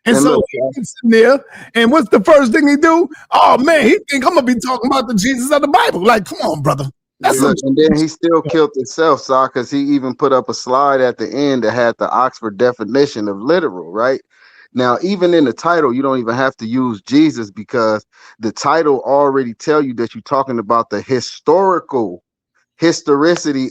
And so he gets in there, and what's the first thing he do? Oh man, he think I'm gonna be talking about the Jesus of the Bible. Like, come on, brother. And then he still killed himself, because he even put up a slide at the end that had the Oxford definition of literal, right? Now, even in the title, you don't even have to use Jesus because the title already tell you that you're talking about the historicity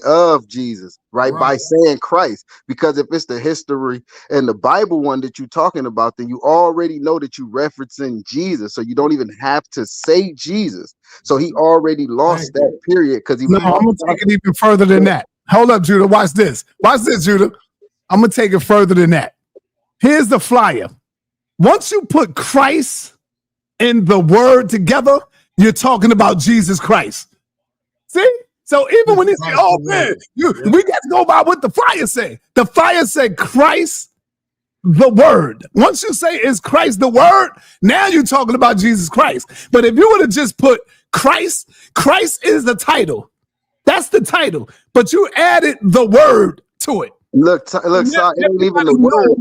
of Jesus, right? By saying Christ. Because if it's the history and the Bible one that you're talking about, then you already know that you're referencing Jesus. So you don't even have to say Jesus. So he already lost that period because he I'm gonna take it even further than that. Hold up, Judah. Watch this. Watch this, Judah. I'm gonna take it further than that. Here's the flyer. Once you put Christ and the word together, you're talking about Jesus Christ. See? So even when he say, oh man, we got to go by what the flyer say. The flyer said Christ, the word. Once you say is Christ the word, now you're talking about Jesus Christ. But if you would have just put Christ is the title. That's the title. But you added the word to it. Look, it ain't even the word.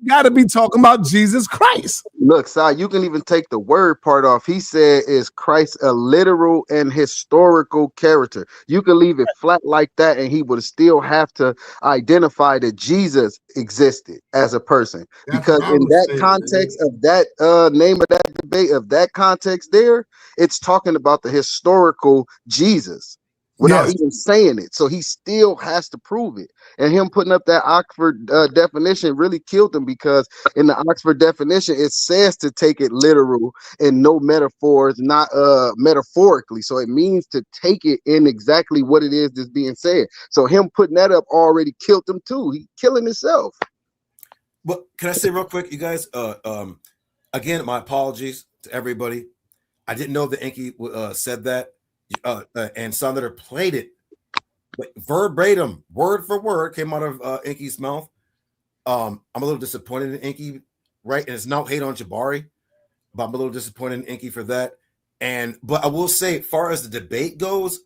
You got to be talking about Jesus Christ. Look, Si, you can even take the word part off. He said, is Christ a literal and historical character? You can leave it flat like that, and he would still have to identify that Jesus existed as a person. Because in that context of that name of that debate, of that context there, it's talking about the historical Jesus. Without even saying it. So he still has to prove it. And him putting up that Oxford definition really killed him because in the Oxford definition, it says to take it literal and no metaphors, not metaphorically. So it means to take it in exactly what it is that's being said. So him putting that up already killed him too. He killing himself. Well, can I say real quick, you guys, again, my apologies to everybody. I didn't know that ENQI said that. and sa.neter played it, but verbatim, word for word, came out of ENQI's mouth. I'm a little disappointed in ENQI, right? And it's no hate on Jabari, but I'm a little disappointed in ENQI for that. But I will say, as far as the debate goes,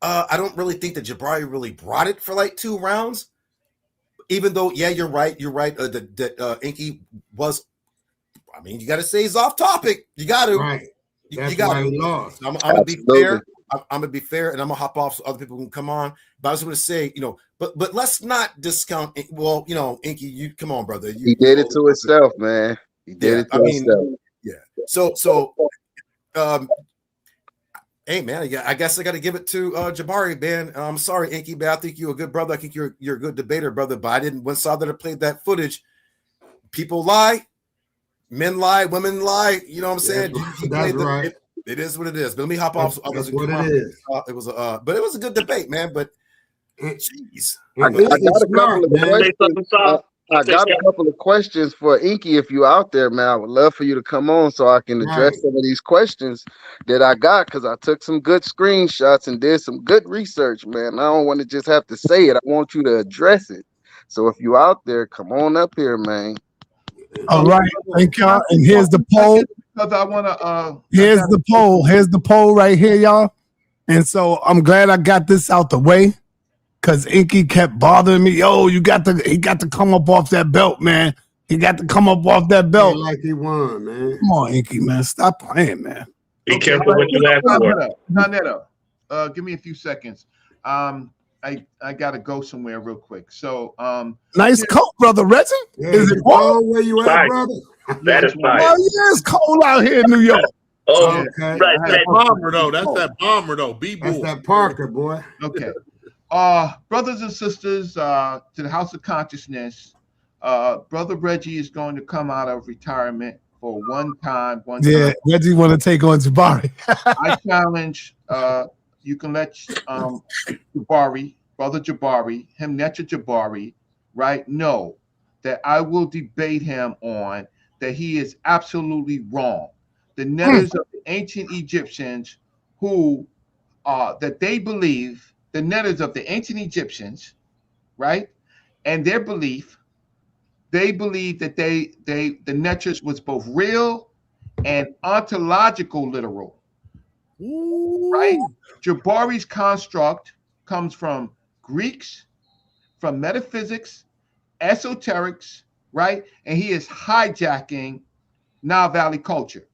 I don't really think that Jabari really brought it for like 2 rounds. Even though, yeah, you're right. That ENQI was. I mean, you got to say he's off topic. You got to. Right. You got to. Lost. I'm gonna be fair. I'm gonna be fair, and I'm gonna hop off so other people can come on. But I was going to say, but let's not discount. Well, ENQI, you come on, brother. He did it to himself, man. He did it to himself. Yeah. So, hey, man, I guess I got to give it to Jabari, man. I'm sorry, ENQI, man. I think you're a good brother. I think you're a good debater, brother. But I didn't. When sa.neter played that footage, people lie, men lie, women lie. You know what I'm saying? That's right. It is what it is. But let me hop off. So others what it is. It was but it was a good debate, man. But jeez, I got a couple of questions for ENQI. If you out there, man, I would love for you to come on so I can address some of these questions that I got, because I took some good screenshots and did some good research, man. I don't want to just have to say it. I want you to address it. So if you out there, come on up here, man. All right, thank y'all. And here's the poll. Because I want to. Here's the poll. Here's the poll right here, y'all. And so I'm glad I got this out the way, because ENQI kept bothering me. Yo, he got to come up off that belt, man. He got to come up off that belt. Like he won, man. Come on, ENQI, man. Stop playing, man. Be careful what you ask for. sa.neter, give me a few seconds. I gotta go somewhere real quick. So nice coat, brother Reggie. Is it warm? Where you at, brother? That is fine. Oh, yeah, it's cold out here in New York. Oh, okay. Right. That bomber though. That's that bomber though. That's that Parker, boy. Okay. Brothers and sisters, to the House of Consciousness, Brother Reggie is going to come out of retirement for one time. Reggie want to take on Jabari. I challenge, you can let Jabari, Brother Jabari, neter Jabari, right, know that I will debate him on that he is absolutely wrong. The neters of the ancient Egyptians who, that they believe, the neters of the ancient Egyptians, right, and their belief, they believe that the neters was both real and ontological literal. Right? Jabari's construct comes from Greeks, from metaphysics, esoterics, right? And he is hijacking Nile Valley culture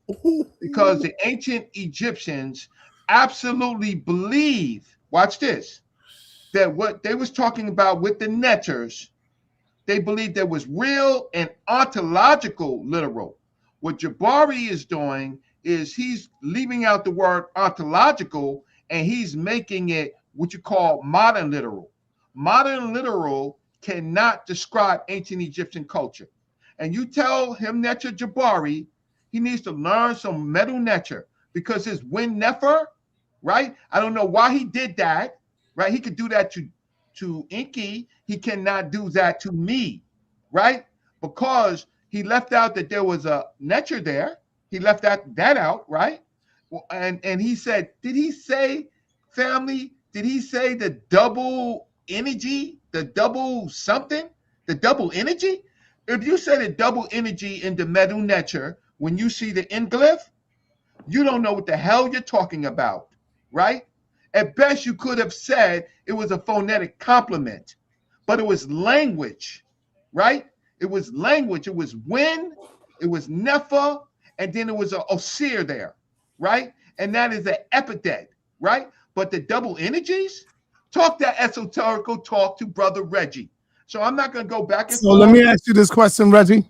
because the ancient Egyptians absolutely believe, watch this, that what they was talking about with the neters, they believed there was real and ontological literal. What Jabari is doing is he's leaving out the word ontological and he's making it what you call modern literal. Modern literal cannot describe ancient Egyptian culture. And you tell him neter Jabari, he needs to learn some metal neter, because his win nefer, right? I don't know why he did that, right? He could do that to ENQI. He cannot do that to me, right? Because he left out that there was a neter there. He left that out, right? And he said, did he say, family, did he say the double energy, the double something, the double energy? If you say the double energy in the metal neter, when you see the inglyph, you don't know what the hell you're talking about, right? At best, you could have said it was a phonetic complement, but it was language, right? It was language. It was win, it was nefer, and then it was an osir there, right? And that is an epithet, right? But the double energies, talk that esoterical talk to Brother Reggie. So I'm not going to go back and forth. So let me ask you this question, Reggie.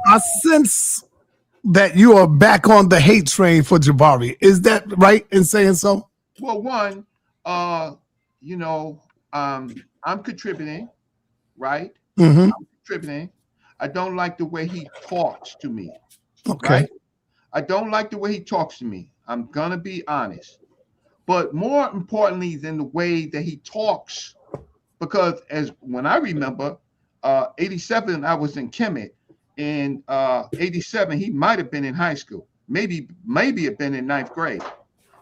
I sense that you are back on the hate train for Jabari. Is that right in saying so? Well, one, I'm contributing, right? Mm-hmm. I'm contributing. I don't like the way he talks to me. Okay. Right? I don't like the way he talks to me. I'm going to be honest. But more importantly than the way that he talks, because as when I remember, 87, I was in Kemet. In 87, he might have been in high school. Maybe have been in 9th grade.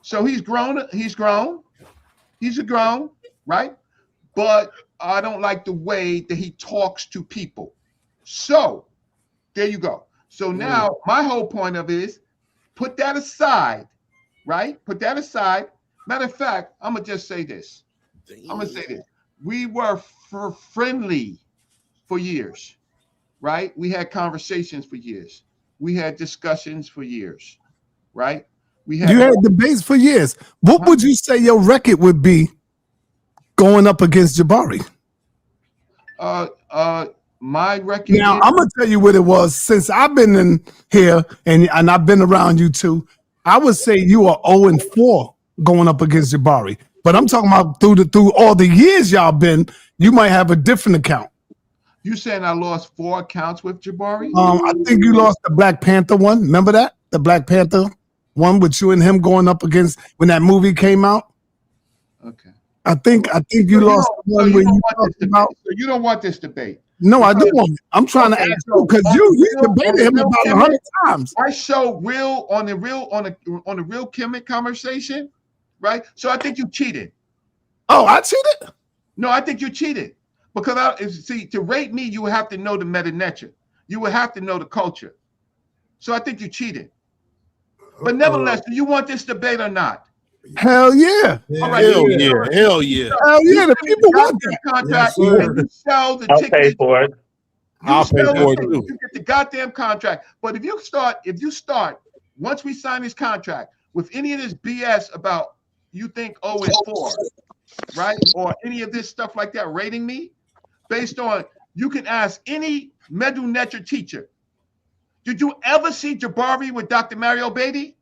So he's grown. He's grown. He's a grown, right? But I don't like the way that he talks to people. So there you go. So now my whole point of it is put that aside, right? Put that aside. Matter of fact, I'm gonna just say this. I'm gonna say this. We were friendly for years, right? We had conversations for years. We had discussions for years, right? We had You had debates for years. What would you say your record would be going up against Jabari? My record. Now I'm gonna tell you what it was. Since I've been in here and I've been around you too, I would say you are 0-4 going up against Jabari. But I'm talking about through all the years y'all been, you might have a different account. You saying I lost 4 accounts with Jabari? I think you lost the Black Panther one. Remember that? The Black Panther one with you and him going up against when that movie came out. Okay. I think you lost one where you talked about. So you don't want this debate. No, I do want it. I'm trying to ask you because you debated him about 100 times. I show real on the real Kemet conversation, right? So I think you cheated. Oh, I cheated? No, I think you cheated because to rate me, you would have to know the meta-nature. You would have to know the culture. So I think you cheated. But nevertheless, do you want this debate or not? Hell yeah. All right, Hell yeah. Hell yeah. Hell yeah. The people want that. Contract, Yes, and you sell the I'll ticket. pay for it. I'll pay for it too. You get the goddamn contract. But if you start, once we sign this contract with any of this BS about you think 0-4, right? Or any of this stuff like that, rating me based on, you can ask any meta-nature teacher. Did you ever see Jabari with Dr. Mario Beatty?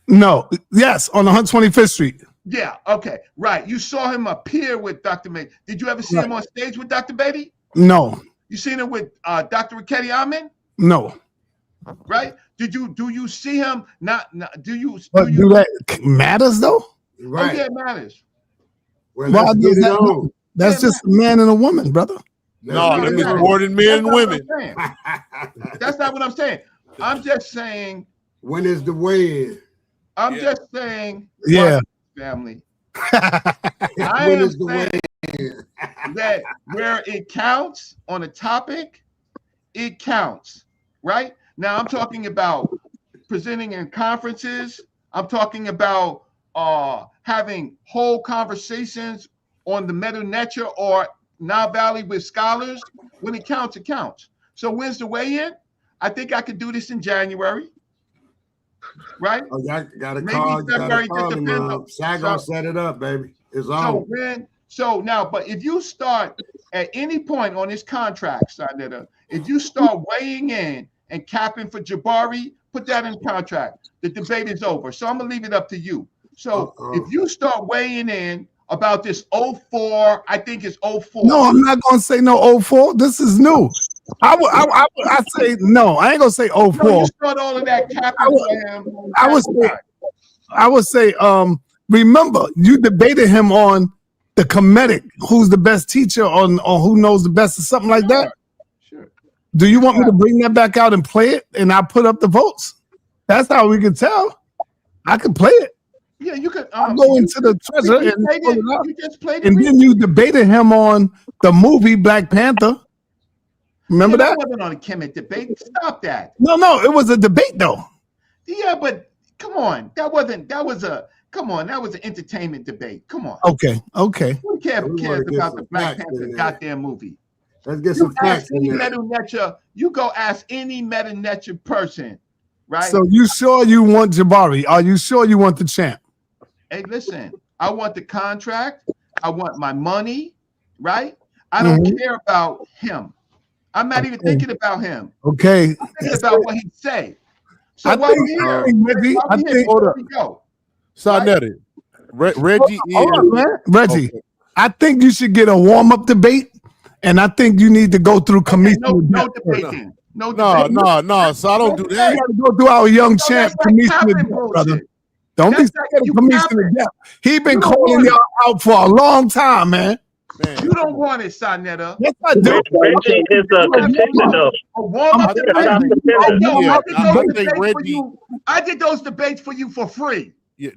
No. Yes, on 125th Street. Yeah, okay, right. You saw him appear with Dr. Beatty. Did you ever see him on stage with Dr. Beatty? No. You seen him with Dr. Riketti Amen? No. Right? Do you see him? Do that matters though? Right. Oh, yeah, it matters. Well, that's just a man and a woman, brother. No, that means more than men and women. That's not what I'm saying. I'm just saying. When is the weigh-in? I'm just saying. Yeah. Family. I am saying that where it counts on a topic, it counts. Right? Now I'm talking about presenting in conferences. I'm talking about having whole conversations on the meta-nature or Nile Valley with scholars. When it counts, it counts. So when's the weigh-in? I think I could do this in January. Right? Oh, y'all got to Maybe call. February, just depends on. Sago set it up, baby. It's on. So now, but if you start at any point on this contract, sa.neter, if you start weighing in and capping for Jabari, put that in the contract. The debate is over. So I'm gonna leave it up to you. So if you start weighing in about this 0-4, I think it's 0-4. No, I'm not gonna say no 0-4. This is new. I say no. I ain't gonna say 0-4. No, you start all of that capping for him. I would say remember you debated him on the Kemetic, who's the best teacher on who knows the best or something like that. Sure. Do you want me to bring that back out and play it and I put up the votes? That's how we can tell. I can play it. Yeah, you could. I'll go into the treasure and pull it up. You just played and then you debated him on the movie Black Panther. Remember that? Wasn't on a Kemet debate. Stop that. No, it was a debate though. Yeah, but come on, that was an entertainment debate. Come on. Okay. Who cares about the Black Panther goddamn movie? Let's get some facts in there. You go ask any meta-nature person, right? So you sure you want Jabari? Are you sure you want the champ? Hey, listen, I want the contract. I want my money, right? I don't care about him. I'm not even thinking about him. Okay. I'm thinking about what he say. So I while think, we're here, hold up. we go. sa.neter. Reggie. Hold on, man. Reggie, okay. I think you should get a warm-up debate, and I think you need to go through commission. No debating. No. So I don't do that. You got to go through our young champ, commission, brother. Don't be scared of commission. He been calling y'all out for a long time, man. You don't want it, sa.neter. Yes, I do. Reggie is a contender, though. I did those debates for you for free.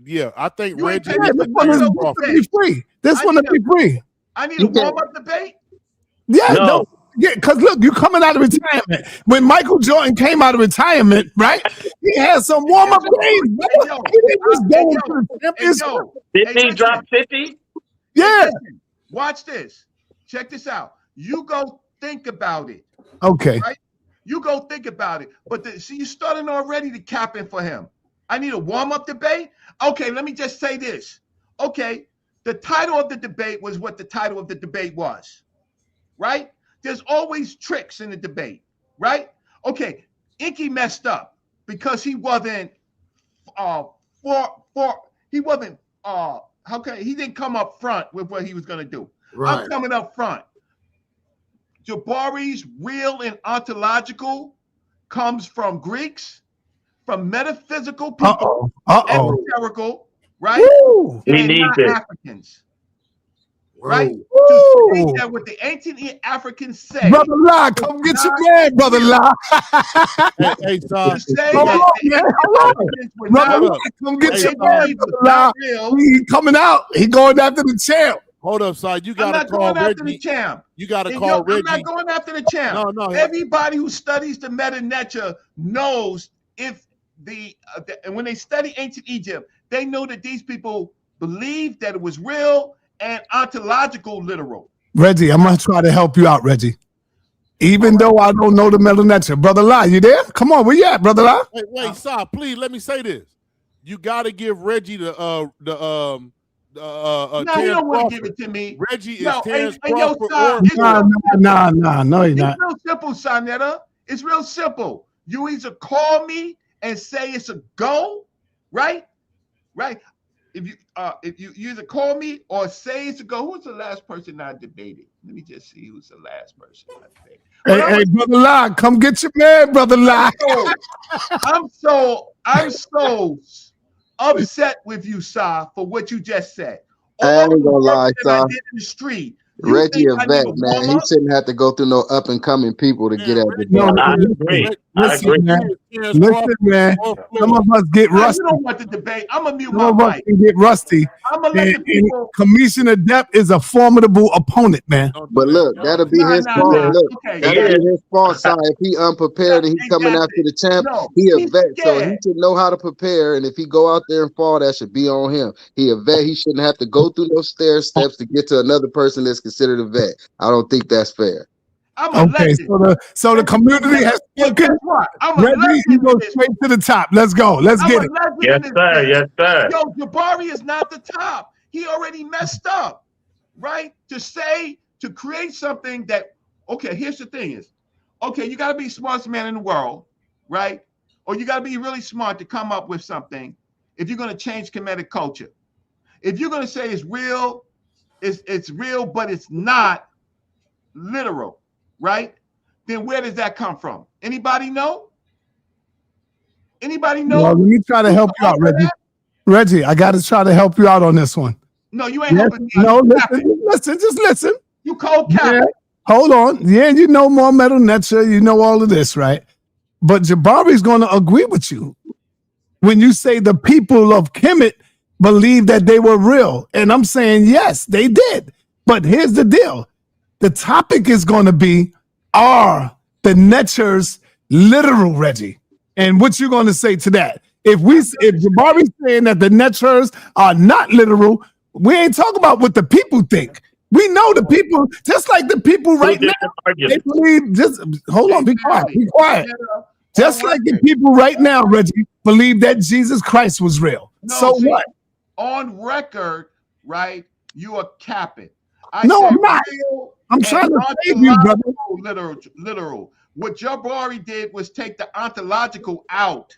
Yeah, I think You ain't Reggie. taking This one is supposed to be free. This one to be free. I need a warm-up debate. Yeah, No. no. Yeah, because look, you coming out of retirement. When Michael Jordan came out of retirement, right? He had some warm-up games, brother. He didn't just go into the championship. Didn't he drop 50? Yeah. Listen, watch this. Check this out. You go think about it. Okay. Right? You go think about it. But see, you starting already to capping for him. I need a warm-up debate. Okay, let me just say this. Okay, the title of the debate was what the title of the debate was. Right? There's always tricks in the debate, right? Okay, ENQI messed up because he wasn't he didn't come up front with what he was gonna do. Right. I'm coming up front. Jabari's real and ontological comes from Greeks, from metaphysical people, esoterical, right? We And need not this. Africans. Right? To say that what the ancient Africans say. Brother La, come get your man, Brother La. Hey, To say Hold that on, the man. ancient Hold on. Africans were Brother not La, come get what your they man, believe was Brother La. not real. He coming out. He going after the champ. Hold up, son. You I'm gotta not call going after the Reggie. champ. You gotta And call I'm Reggie. not going after the champ. No. Everybody who studies the meta-nature knows if and when they study ancient Egypt, they know that these people believed that it was real and ontological literal. Reggie, I'm gonna try to help you out, Reggie. Even though I don't know the metal nature. Brother La, you there? Come on, where you at, Brother La? Wait, Sa, please let me say this. You gotta give Reggie No, Terrence he don't want to give it to me. Reggie is Yo, Terrence hey, yo, Crawford Sa, or it's real simple. No, you're not. It's real simple, sa.neter. It's real simple. You either call me and say it's a go, right? Right? If you either call me or say it's a go. Who's the last person I debated? Let me just see who's the last person I debated. Hey, Brother La, come get your man, Brother La. I'm so upset with you, Sa, for what you just said. I ain't gonna lie, that I Sa. did in the street. You Reggie think a I need vet, a man. He warm-up? shouldn't have to go through no up and coming people to get at the No, I debate. agree. listen, man. Listen, man. Some of us get Nah, rusty. you don't want the debate. I'm gonna mute Some my of us mic. can get rusty. I'm gonna let the And people. Commissioner Depp is a formidable opponent, man. But look, that'll be his Nah. fault. Look, Okay, that'll be his fault, Si. If he unprepared and he coming after the champ, No, he a he's vet, so he scared. should know how to prepare. And if he go out there and fall, that should be on him. He a vet. He shouldn't have to go through those stair steps to get to another person that's considered a vet. I don't think that's fair. I'm a Okay, legend. so the community has spoken. Guess what? I'm a Reggie, legend you go in this. straight to the top. Let's go. Let's I'm get a it. legend Yes, in this sir. game. Yes, sir. Yo, Jabari is not the top. He already messed up, right? To create something that, okay, here's the thing is, okay, you got to be the smartest man in the world, right? Or you got to be really smart to come up with something if you're going to change Kemetic culture. If you're going to say it's real, it's real, but it's not literal, right? Then where does that come from? Anybody know? Anybody know? Well, let me try to help you out, Reggie. Reggie, I got to try to help you out on this one. No, you ain't Yes, helping me. no, listen, just listen. You cold cap. Yeah, hold on. Yeah, you know more metal nature. You know all of this, right? But Jabari's going to agree with you when you say the people of Kemet believe that they were real. And I'm saying, yes, they did. But here's the deal. The topic is going to be, are the Netchers literal, Reggie? And what you going to say to that? If Jabari's saying that the Netchers are not literal, we ain't talking about what the people think. We know the people, just like the people right now, they believe, just hold on, be quiet. Just like the people right now, Reggie, believe that Jesus Christ was real. No, So see, what? On record, right? You are capping. No, said I'm not. real I'm and trying to save you, brother. Literal. What Jabari did was take the ontological out,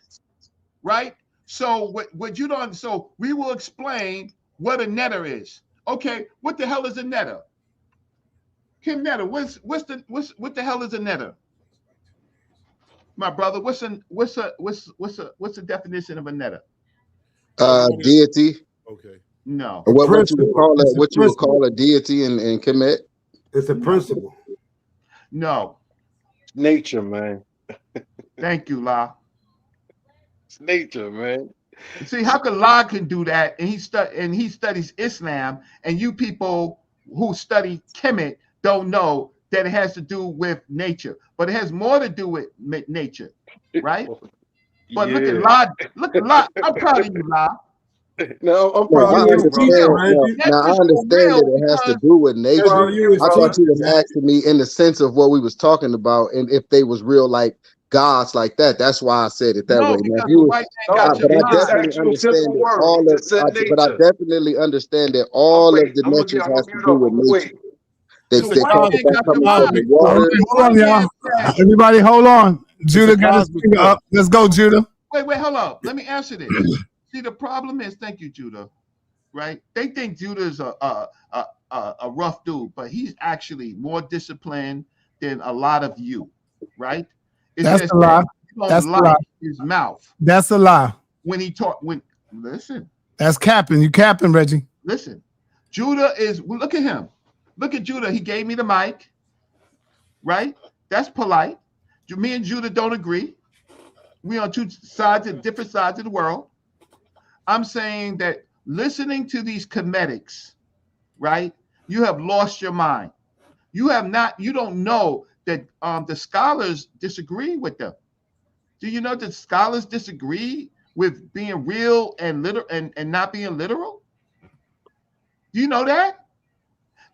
right? So what you don't. So we will explain what a netter is. Okay, what the hell is a netter? Kim Netter, what the hell is a netter? My brother, what's the definition of a netter? Deity. Okay. No. What you would call it? What you would call a deity in Kemet? It's a principle. No. Nature, man. Thank you, La. It's nature, man. See, how could La can do that, and he studies Islam, and you people who study Kemet don't know that it has to do with nature, but it has more to do with nature, right? But look at La. Look at La. I'm proud of you, La. No, I'm No, proud I of you, understand. bro. Now I understand that it has to do with nature. I thought you was asking me in the sense of what we was talking about, and if they was real like gods like that. That's why I said it that way. Now, if you was, but I definitely understand that all of. But I definitely understand that all of the natures has to do with nature. They talk about coming from the water. Hold on, y'all. Everybody, hold on. Judah got his finger up. Let's go, Judah. Wait, hold up. Let me answer this. See, the problem is, thank you, Judah. Right? They think Judah is a rough dude, but he's actually more disciplined than a lot of you. Right? It's That's just a lie. that you don't That's a like lie. his mouth That's a lie. when he talk. When listen, That's capping. You capping, Reggie. listen. Judah is. Well, look at him. Look at Judah. He gave me the mic. Right? That's polite. Me and Judah don't agree. We on two sides, different sides of the world. I'm saying that listening to these comedics, right? You have lost your mind. You have not. You don't know that the scholars disagree with them. Do you know that scholars disagree with being real and literal and not being literal? Do you know that?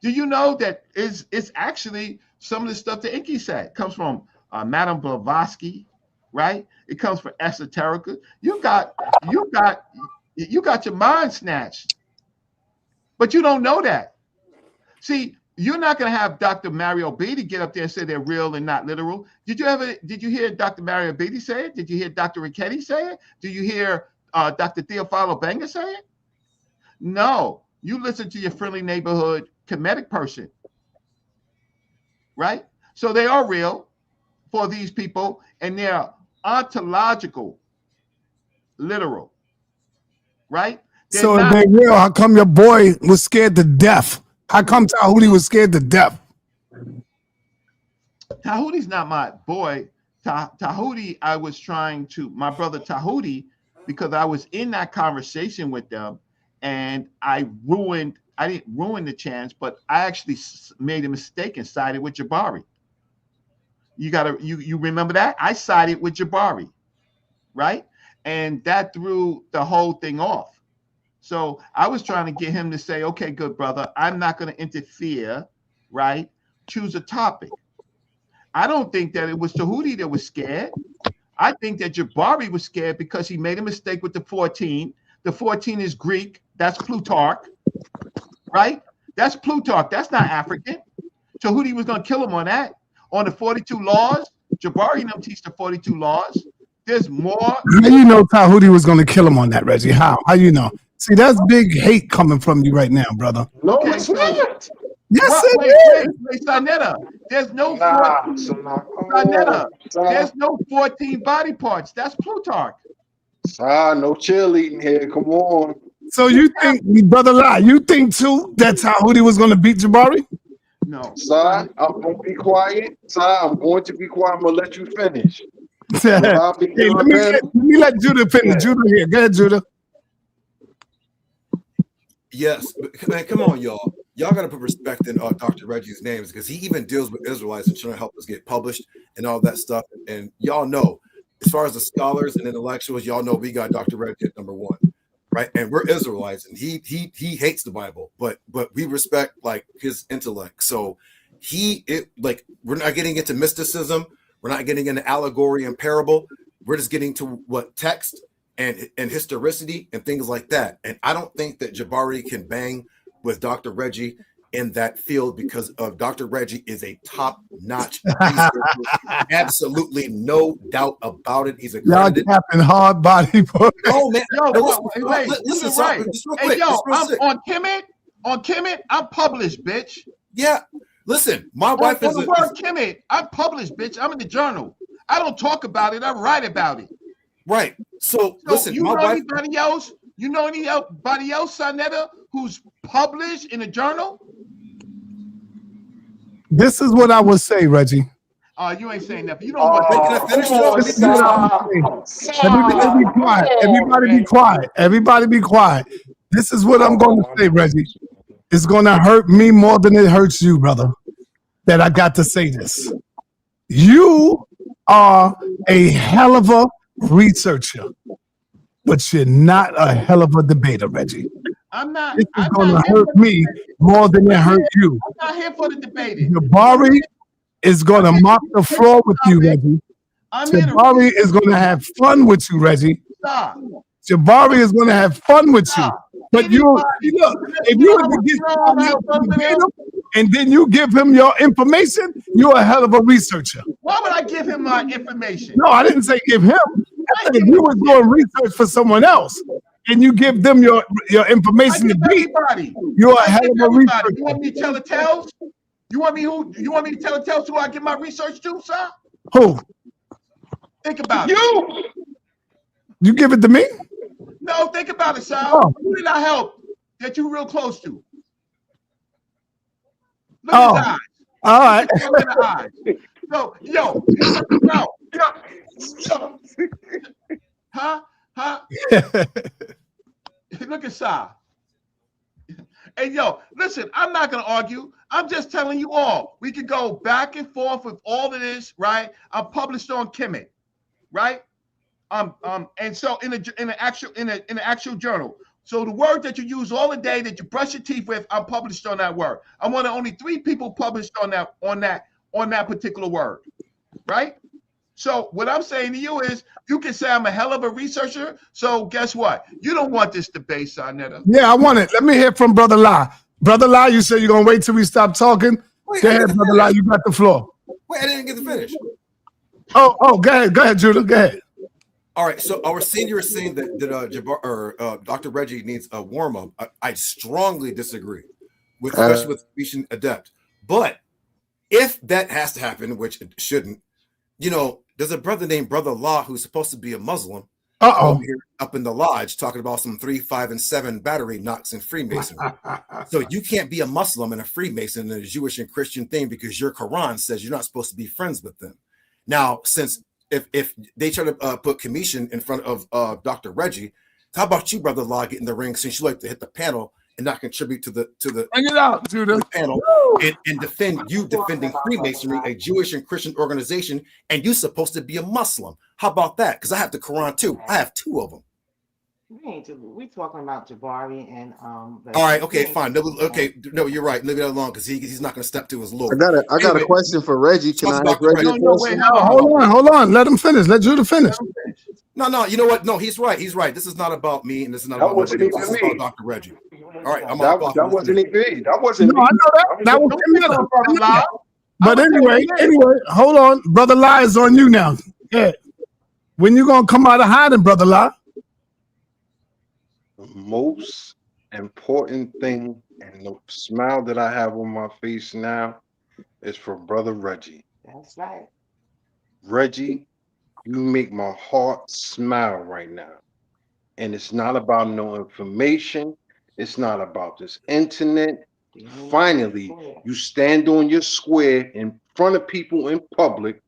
Do you know that it's actually some of the stuff that ENQI said comes from Madame Blavatsky, right? It comes from esoterica. You got your mind snatched, but you don't know that. See, you're not going to have Dr. Mario Beatty get up there and say they're real and not literal. Did you hear Dr. Mario Beatty say it? Did you hear Dr. Richetti say it? Did you hear Dr. Theophilo Benga say it? No, you listen to your friendly neighborhood comedic person, right? So they are real for these people, and they're ontological, literal, right? So if they're real, how come your boy was scared to death? How come Tahuti was scared to death? Tahuti's not my boy. Tahuti, I was trying to, my brother Tahuti, because I was in that conversation with them, and I didn't ruin the chance, but I actually made a mistake and sided with Jabari. You remember that? I sided with Jabari, right? And that threw the whole thing off. So I was trying to get him to say, okay, good brother, I'm not going to interfere, right? Choose a topic. I don't think that it was Tahuti that was scared. I think that Jabari was scared because he made a mistake with the 14. The 14 is Greek. That's Plutarch, right? That's Plutarch. That's not African. Tahuti was going to kill him on that. On the 42 laws, Jabari don't teach the 42 laws. There's more. How you know Tahuti was going to kill him on that, Reggie? How you know? See, that's big hate coming from you right now, brother. No, okay, it's not. Yes, wait, sa.neter. There's no 14. Sa.neter. There's no 14 body parts. That's Plutarch. No cheerleading here. Come on. So you think, brother Lai, you think too that Tahuti was going to beat Jabari? No. I'm going to be quiet. I'm going to be quiet. I'm going to let you finish. Hey, let me let Judah finish. Judah here. Go ahead, Judah. Yes, man, come on, y'all. Y'all got to put respect in Dr. Reggie's names because he even deals with Israelites and trying to help us get published and all that stuff. And y'all know, as far as the scholars and intellectuals, y'all know we got Dr. Reggie at number one, right? And we're Israelites, and he hates the Bible, but we respect like his intellect. So we're not getting into mysticism. We're not getting into allegory and parable. We're just getting to what text and historicity and things like that. And I don't think that Jabari can bang with Dr. Reggie in that field because of Dr. Reggie is a top-notch researcher. Absolutely no doubt about it. He's a y'all capping hard body. Oh man, listen, right. Hey, yo, I'm on Kemet, I'm published, bitch. Yeah. Listen, my wife is on the word Kemet, I'm published, bitch. I'm in the journal. I don't talk about it, I write about it. Right. So listen, you know anybody else? You know anybody else, sa.neter, who's published in a journal? This is what I would say, Reggie. You ain't saying nothing. You don't want to finish. Everybody be quiet. Everybody be quiet. Everybody be quiet. This is what I'm going to say, Reggie. It's going to hurt me more than it hurts you, brother, that I got to say this. You are a hell of a researcher, but you're not a hell of a debater, Reggie. I'm not. This is going to hurt me more than it hurt you. I'm not here for the debating. Jabari is going to mop the floor with you, Reggie. Jabari is going to have fun with you, Reggie. Stop. Jabari is going to have fun with you. But you look, if you were to get him and then you give him your information, you're a hell of a researcher. Why would I give him my information? No, I didn't say give him. I said if you were doing research for someone else and you give them your information to beat, you're a hell of a researcher. You want me to tell the tales? You want me to tell the tales who I give my research to, sir? Who? Think about it. You give it to me? No, think about it, sir. Who did I help that you real close to? Look at his eyes. All right. Look at the eyes. So, yo, huh? Look at Sa. Hey, yo, listen, I'm not going to argue. I'm just telling you all. We could go back and forth with all of this, right? I'm published on Kemet, right? And so in the actual journal. So the word that you use all the day that you brush your teeth with, I'm published on that word. I'm one of only 3 people published on that particular word, right? So what I'm saying to you is, you can say I'm a hell of a researcher. So guess what? You don't want this debate, sa.neter. Yeah, I want it. Let me hear from Brother La. Brother La, you said you're gonna wait till we stop talking. Go ahead, Brother La. You got the floor. Wait, I didn't get to finish. Oh, go ahead, Judah. Go ahead. All right, so our senior is saying that Dr. Reggie needs a warm up. I strongly disagree, especially with Ephesian adept. But if that has to happen, which it shouldn't, there's a brother named Brother Law who's supposed to be a Muslim. Here up in the lodge talking about some 3, 5, and 7 battery knocks in Freemasonry. So you can't be a Muslim and a Freemason in a Jewish and Christian thing because your Quran says you're not supposed to be friends with them. Now, since if they try to put commission in front of Dr. Reggie, how about you, Brother Law, get in the ring since you like to hit the panel and not contribute to the bring it out, Judah. Panel and defending Freemasonry, a Jewish and Christian organization, and you're supposed to be a Muslim. How about that? Because I have the Quran too. I have 2 of them. We talking about Jabari and All right, okay, fine. No, you're right. Leave it alone because he's not going to step to his Lord. I got a question for Reggie. Can I ask Reggie a question? Hold on. Let him finish. Let Judah finish. No. You know what? No, he's right. This is not about me, and this is not about nobody else. This is about Dr. Reggie. All right, that wasn't me. That wasn't me. I know that was Brother. But anyway, hold on. Brother La is on you now. Yeah. When you gonna come out of hiding, Brother La? The most important thing and the smile that I have on my face now is for Brother Reggie. That's right. Reggie, you make my heart smile right now. And it's not about no information. It's not about this internet. Finally, you stand on your square in front of people in public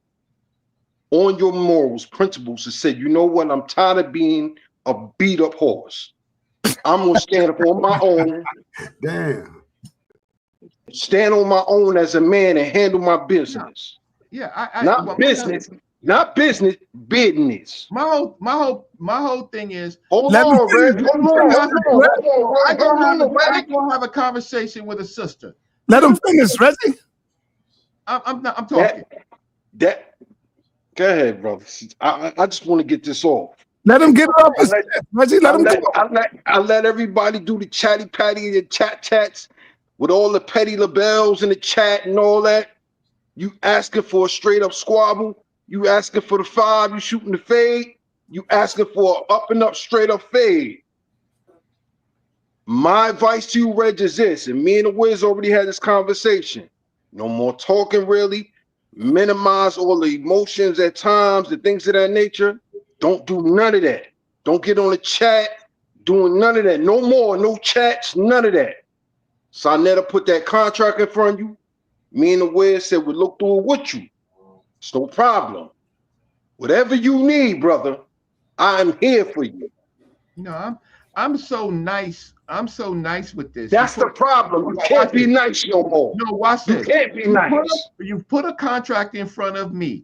on your morals, principles, and say, you know what? I'm tired of being a beat up horse. I'm going to stand up on my own. Damn. Stand on my own as a man and handle my business. Yeah, not business. My whole thing is, hold on, Red. I'm gonna have a conversation with a sister. Let him finish, Reggie. I'm talking. Go ahead, brother. I just want to get this off. Let him get it up, Reggie. Let him get I let everybody do the chatty patty and the chats with all the petty labels in the chat and all that. You asking for a straight up squabble. You asking for the 5. You shooting the fade. You asking for an up and up straight up fade. My advice to you, Reg, is this, and me and the Wiz already had this conversation. No more talking, really. Minimize all the emotions at times, the things of that nature. Don't do none of that. Don't get on the chat doing none of that. No more, no chats, none of that. sa.neter put that contract in front of you. Me and the Wiz said we'll look through it with you. It's no problem. Whatever you need, brother, I'm here for you. No, I'm so nice. I'm so nice with this. That's the problem. You can't be nice no more. No, watch You this. can't be nice. You put a contract in front of me.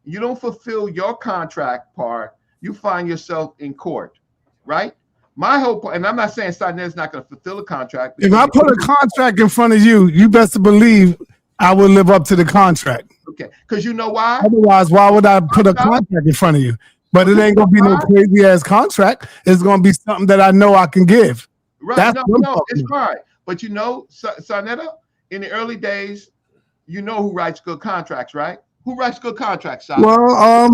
You don't fulfill your contract part. You find yourself in court, right? My whole point, and I'm not saying sa.neter's not going to fulfill a contract. If I put a contract in front of you, you best believe I will live up to the contract. Okay, because you know why? Otherwise, why would I put a contract in front of you? But it ain't gonna be no crazy ass contract. It's gonna be something that I know I can give. Right? That's No, it's fine. But you know, sa.neter, in the early days, you know who writes good contracts, right? Who writes good contracts, sa? Well,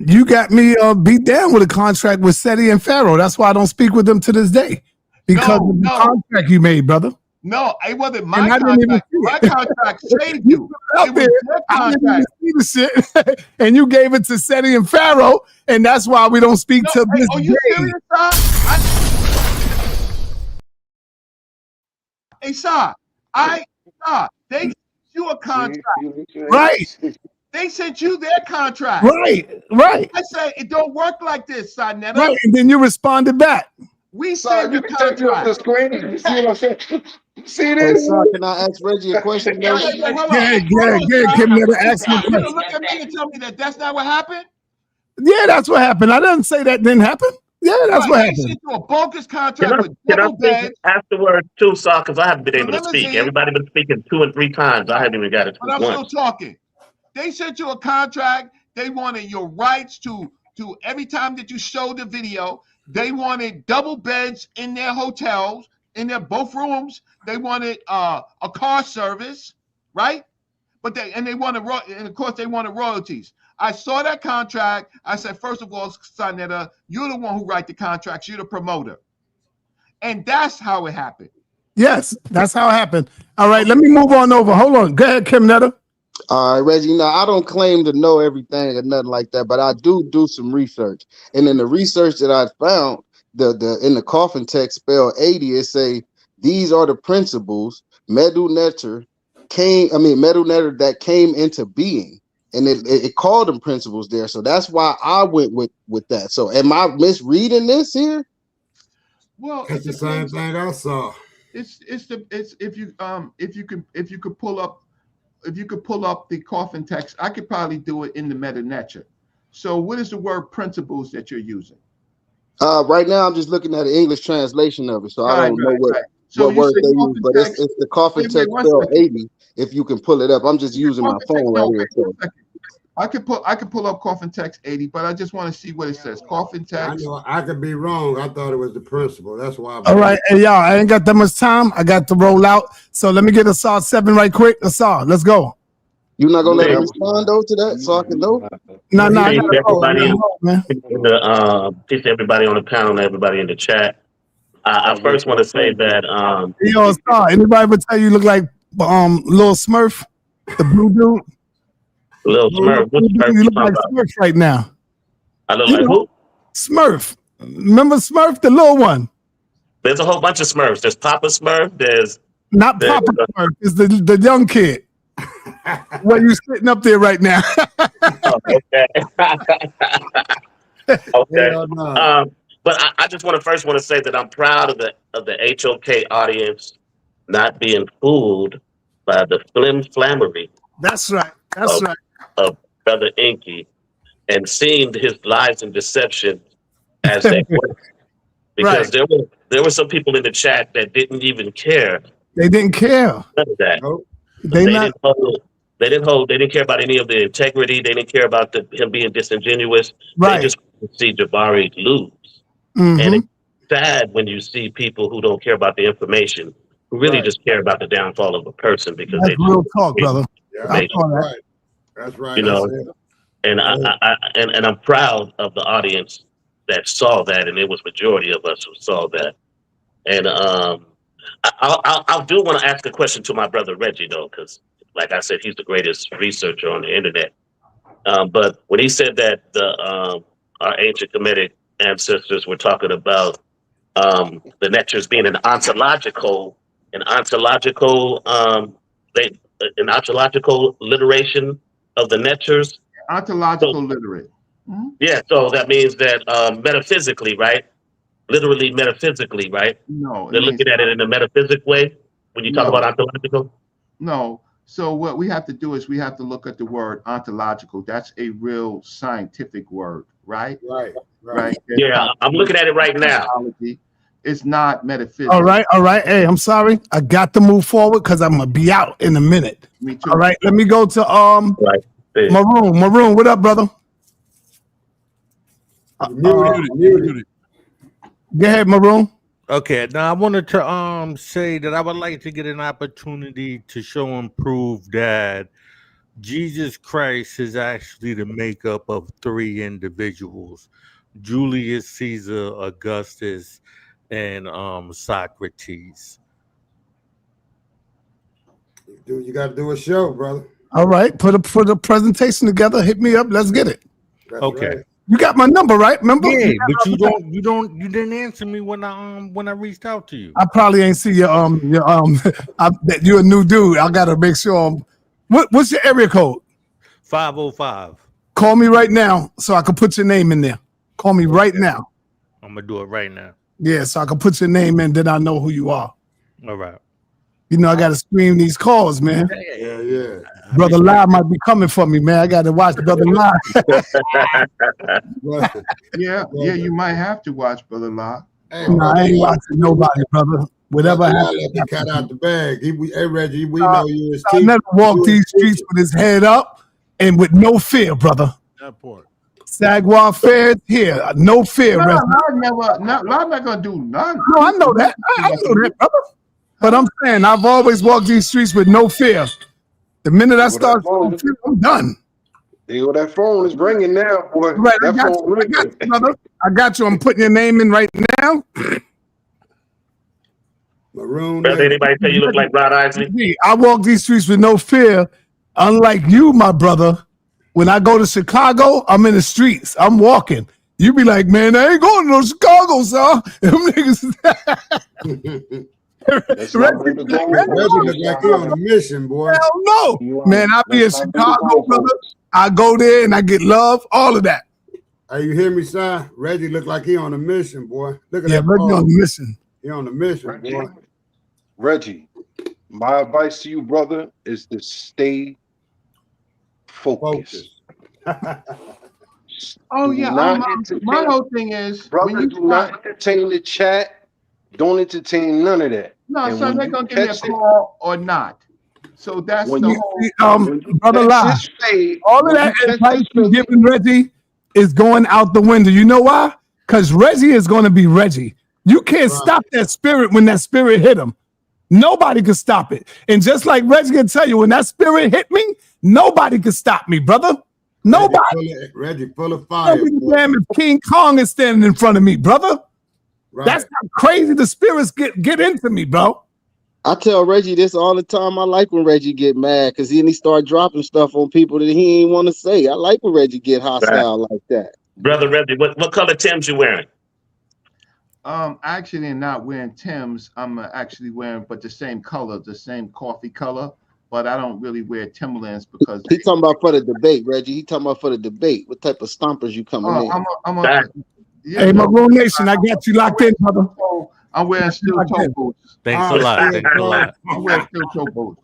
you got me beat down with a contract with SETI and Pharaoh. That's why I don't speak with them to this day because of the contract you made, brother. No, it wasn't my contract. My contract saved you. It was your I didn't contract. even see the shit, and you gave it to SETI and Pharaoh, and that's why we don't speak to this Are you day. serious, sa? Hey, sa, they sent you a contract. Right. They sent you their contract. Right. I say it don't work like this, sa.neter. Right, and then you responded back. We sent the contract. You see what I'm saying? See Hey, this? son, can I ask Reggie a question? Hold on. Kim, never asked me a You gonna question. look at me and tell me that that's not what happened? Yeah, that's what happened. I didn't say that didn't happen. Yeah, that's what They happened. sent you a bogus Can contract with I double speak beds. afterwards too, Saw? Because I haven't been able to speak. limousine. Everybody been speaking 2 and 3 times. I haven't even got it But I'm once. still talking. They sent you a contract. They wanted your rights to every time that you showed the video. They wanted double beds in their hotels, in their both rooms. They wanted a car service, right? But they wanted and of course they wanted royalties. I saw that contract. I said, first of all, sa.neter, you're the one who write the contracts. You're the promoter, and that's how it happened. Yes, that's how it happened. All right, let me move on over. Hold on. Go ahead, Kim Netta. All right, Reggie. Now, I don't claim to know everything or nothing like that, but I do some research. And in the research that I found, in the coffin text spell 80, it say these are the principles medu.neter that came into being, and it called them principles there. So that's why I went with that. So am I misreading this here? Well, That's the same thing I saw. If you could pull up the coffin text, I could probably do it in the meta-neter. So what is the word principles that you're using? Right now I'm just looking at the English translation of it, so I don't know what So you word say they use, coffin but text. it's the coffin Wait, text one spell second. 80. If you can pull it up, I'm just using my phone right here. So. I could pull up coffin text 80, but I just want to see what it says. Coffin I text. know I could be wrong. I thought it was the principle. That's why. All right, hey y'all, I ain't got that much time. I got to roll out. So let me get Assad 7 right quick. Assad, let's go. You're not gonna let me respond though to that, so I can know. No, I Peace gotta to go. everybody, Man. peace to everybody on the panel and everybody in the chat. I first want to say that Yo, Assad, anybody ever tell you look like Lil Smurf, the blue dude? Lil Smurf, what Smurf You you look talking like about? Smurf right now. I look like who? Smurf. Remember Smurf, the little one? There's a whole bunch of Smurfs. There's Papa Smurf. There's Papa Smurf. It's the young kid. What you sitting up there right now? Okay. Okay. But I just want to say that I'm proud of the HOK audience not being fooled by the flammery. That's right. That's right. Of Brother ENQI and seeing his lies and deception as they were. Because there were some people in the chat that didn't even care. They didn't care. None of that. Nope. They didn't care about any of the integrity. They didn't care about him being disingenuous. Right. They just wanted to see Jabari lose. Mm-hmm. And it's sad when you see people who don't care about the information, who really just care about the downfall of a person because That's real talk, brother. That's right. That's right. You know, and I'm proud of the audience that saw that, and it was majority of us who saw that. And I do want to ask a question to my brother Reggie though, because like I said, he's the greatest researcher on the internet. But when he said that our ancient Kemetic ancestors were talking about the neters being an ontological literation of the neters, Ontological literate. Yeah, so that means that metaphysically, right? Literally metaphysically, right? No, it They're means looking at it in a metaphysic way when you talk about no. ontological. No. So what we have to do is we have to look at the word ontological. That's a real scientific word, right? Right. Yeah, I'm looking at it right now. It's not metaphysics. All right. Hey, I'm sorry. I got to move forward because I'm gonna be out in a minute. Me too. All right, let me go to right. Maroon. What up, brother? Muted. Go ahead, Maroon. Okay, now I wanted to say that I would like to get an opportunity to show and prove that Jesus Christ is actually the makeup of three individuals: Julius Caesar, Augustus, and Socrates. You got to do a show, brother. All right, put a presentation together. Hit me up. Let's get it. That's Okay. right. You got my number, right? Remember? Yeah, but you didn't answer me when I reached out to you. I probably ain't see your that you're a new dude. I gotta make sure. What's your area code? 505. Call me right now so I can put your name in there. Call me right now. I'm gonna do it right now. Yeah, so I can put your name in, then I know who you are. All right. You know, I gotta screen these calls, man. Yeah. Brother Lie might be coming for me, man. I gotta watch Brother Lie. Yeah, you might have to watch Brother La. Nah, I ain't watching nobody, brother. Whatever I happens. let the cat out the bag. Hey, Reggie, we know you as I never walked these streets with his head up and with no fear, brother. That part. Sagwa Fair here, no fear. No, brother. not gonna do nothing. No, I know that. I know that, brother. But I'm saying I've always walked these streets with no fear. The minute I start feeling fear, I'm done. Yo, that phone is ringing now, boy. Right, I That got phone you, ringing. brother. I got you. I'm putting your name in right now. Maroon. Does anybody tell you look like Rod Isley? I walk these streets with no fear. Unlike you, my brother, when I go to Chicago, I'm in the streets. I'm walking. You be like, man, I ain't going to no Chicago, son. Them niggas. Reggie look like he on a mission, boy. Hell no. Man, I be in Chicago, brother. I go there and I get love, all of that. Hey, you hear me, Si? Reggie look like he on a mission, boy. Look at that. Reggie on a mission. He on a mission, boy. Reggie, my advice to you, brother, is to stay focused. Oh Do yeah, not my whole thing is brother, when you do not entertain the chat. Don't entertain none of that. No, And so when they're you gonna give me a catch it- call or not. So that's When the you- whole. Brother catch Lie, this fade, all of when that you catch advice this you fade- giving Reggie is going out the window. You know why? Because Reggie is going to be Reggie. You can't stop that spirit when that spirit hit him. Nobody can stop it. And just like Reggie can tell you, when that spirit hit me, nobody can stop me, brother. Nobody. Reggie full of fire. Don't be damn if King Kong is standing in front of me, brother. Right. That's how crazy the spirits get into me, bro. I tell Reggie this all the time. I like when Reggie get mad because he start dropping stuff on people that he ain't want to say. I like when Reggie get hostile like that. Brother Reggie, what color Tim's you wearing? Actually, not wearing Tim's. I'm actually wearing, but the same color, the same coffee color. But I don't really wear Timberlands because He talking about for the debate, Reggie. He talking about for the debate. What type of stompers you coming in? Hey, Maroon Nation, I got you locked in, brother. I'm wearing steel toe boots. Thanks a lot. Thanks a lot. I'm wearing steel toe boots.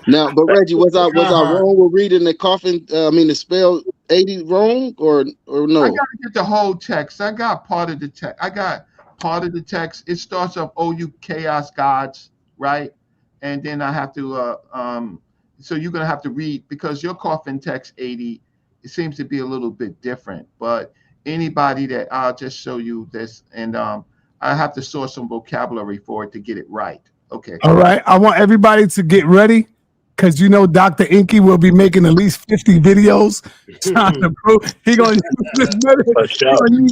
Now, but Reggie, was I wrong with reading the coffin? The spell 80 wrong or no? I gotta get the whole text. I got part of the text. It starts off "OU chaos gods," right? And then I have to so you're gonna have to read because your coffin text 80, it seems to be a little bit different. But anybody that I'll just show you this, and I have to source some vocabulary for it to get it right. Okay. All right. I want everybody to get ready because you know Dr. ENQI will be making at least 50 videos trying to prove he gonna use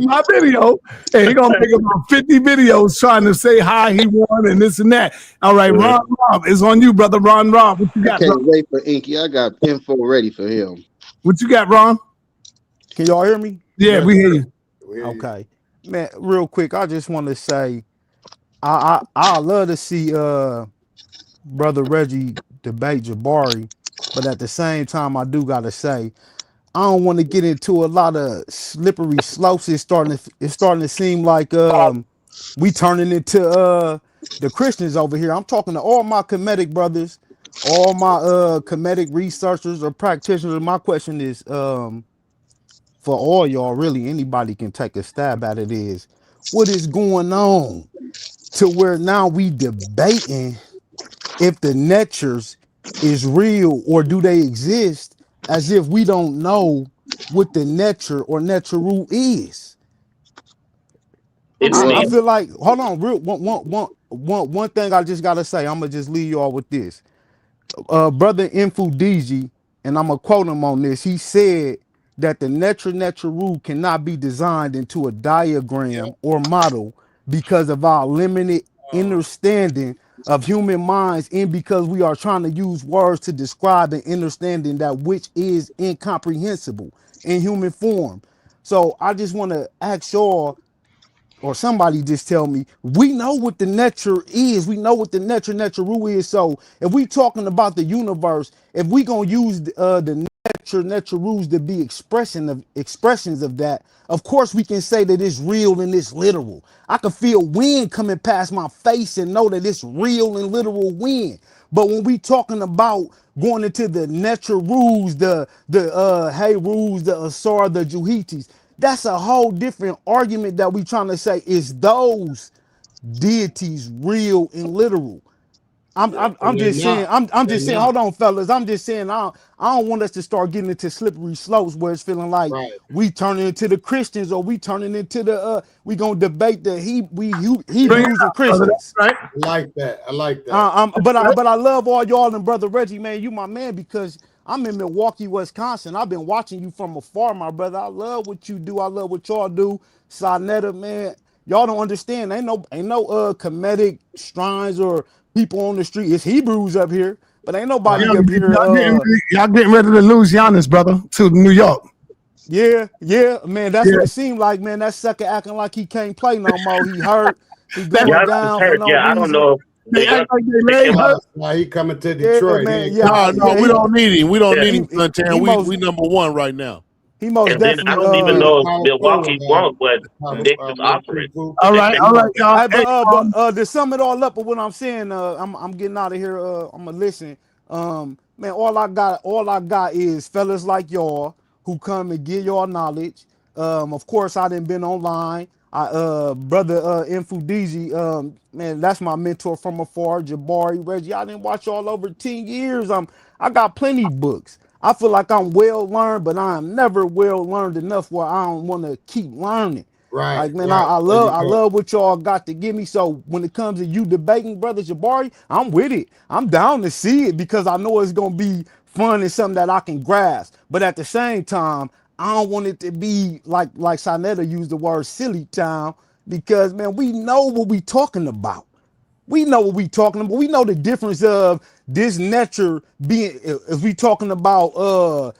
my video and he gonna make about 50 videos trying to say how he won and this and that. All right, Ron Rob, it's on you, brother. Ron Rob. What you got? I can't wait for ENQI. I got info ready for him. What you got, Ron? Can y'all hear me? Yeah, we hear you. Okay. Man, real quick, I just want to say I love to see Brother Reggie debate Jabari, but at the same time, I do gotta say I don't want to get into a lot of slippery slopes. It's starting to seem like we turning into the Christians over here. I'm talking to all my Kemetic brothers, all my Kemetic researchers or practitioners. My question is for all y'all, really anybody can take a stab at it, is what is going on to where now we debating if the netures is real or do they exist, as if we don't know what the neture or neture rule is. I feel like, hold on, real one thing I just gotta say. I'm gonna just leave y'all with this. Brother Infudigi, and I'm gonna quote him on this. He said that the neture rule cannot be designed into a diagram or model because of our limited understanding of human minds, and because we are trying to use words to describe an understanding that which is incomprehensible in human form. So I just want to ask y'all, or somebody just tell me, we know what the nature is. We know what the nature rule is. So if we talking about the universe, if we gonna use the nature rules to be expressions of that, of course we can say that it's real and it's literal. I can feel wind coming past my face and know that it's real and literal wind. But when we talking about going into the nature rules, the hey rules, the Asar, the Juhitis, that's a whole different argument that we trying to say is those deities real and literal. I'm just saying, I'm just saying, hold on, fellas. I'm just saying I don't want us to start getting into slippery slopes where it's feeling like we turning into the Christians, or we turning into the we gonna debate the Hebrews and Christians. I like that. I like that. But I love all y'all, and brother Reggie, man, you my man, because I'm in Milwaukee, Wisconsin. I've been watching you from afar, my brother. I love what you do. I love what y'all do. sa.neter, man. Y'all don't understand. Ain't no Kemetic shrines or people on the street. It's Hebrews up here, but ain't nobody up here. Y'all getting ready to lose Giannis, brother, to New York. Yeah, man. That's what it seemed like, man. That sucker acting like he can't play no more. He hurt. He going down for no reason. I don't know. They act like they laid hurt. Now he coming to Detroit. Man, No, we don't need him. We don't need him, Suntan. We number one right now. He most and definitely. Then I don't even know if Milwaukee won't, but Nick is offering. All right, y'all. But to sum it all up of what I'm saying, I'm getting out of here. I'm gonna listen. Man, all I got is fellas like y'all who come and give y'all knowledge. Of course, I done been online. Brother Infudigi, man, that's my mentor from afar. Jabari, Reggie, I didn't watch y'all over 10 years. I got plenty of books. I feel like I'm well learned, but I am never well learned enough where I don't want to keep learning. Right. Like, man, I love what y'all got to give me. So when it comes to you debating, brother Jabari, I'm with it. I'm down to see it because I know it's gonna be fun and something that I can grasp. But at the same time, I don't want it to be like sa.neter used the word silly time, because man, we know what we talking about. We know what we talking about. We know the difference of this nature being, if we talking about wind,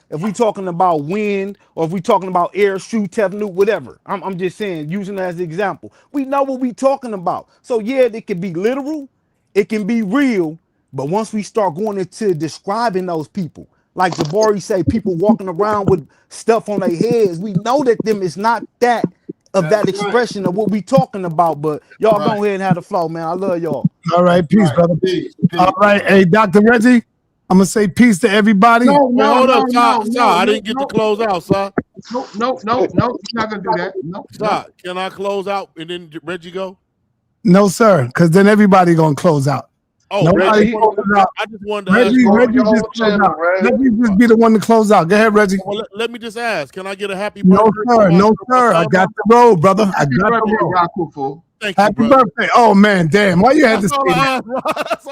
or if we talking about air, shoe, tefnut, whatever. I'm just saying, using it as an example. We know what we talking about. So yeah, it can be literal, it can be real, but once we start going into describing those people, like Jabari say, people walking around with stuff on their heads, we know that them is not that of that expression of what we talking about. But y'all go ahead and have the flow, man. I love y'all. All right, peace, brother. Peace. All right, hey, Dr. Reggie, I'm gonna say peace to everybody. Hold up, I didn't get to close out, sir. No, you're not gonna do that. No. Can I close out and then Reggie go? No, sir, because then everybody gonna close out. Oh, Nobody Reggie, out. I just wanted to Reggie, ask. Reggie just close out. Reggie just be the one to close out. Go ahead, Reggie. Well, let me just ask. Can I get a happy No, birthday? sir. No, sir. I got the road, brother. I got the road. Thank you, Happy brother. birthday. Oh, man, damn. Why you had to say that?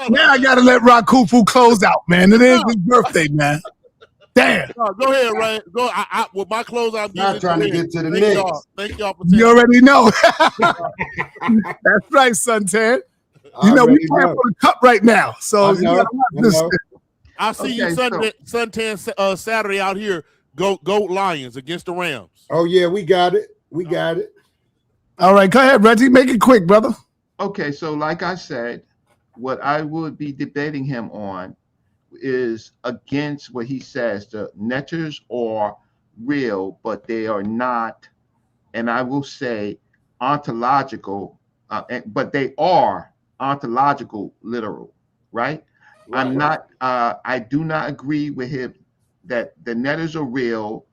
Now I got to let Rakufu close out, man. It is his birthday, man. Damn. No, go ahead, Ray. Go. With my clothes, I'm not trying to get to the Knicks. Knicks. Thank y'all for You already know. That's right, Suntan. You know, we playing for the cup right now. So you gotta watch this. I see you Suntan Saturday out here. Go Lions against the Rams. Oh, yeah, we got it. We got it. All right, go ahead, Reggie. Make it quick, brother. Okay, so like I said, what I would be debating him on is against what he says, the neters or real, but they are not, and I will say ontological, but they are ontological literal, right? I'm not, I do not agree with him that the netters are real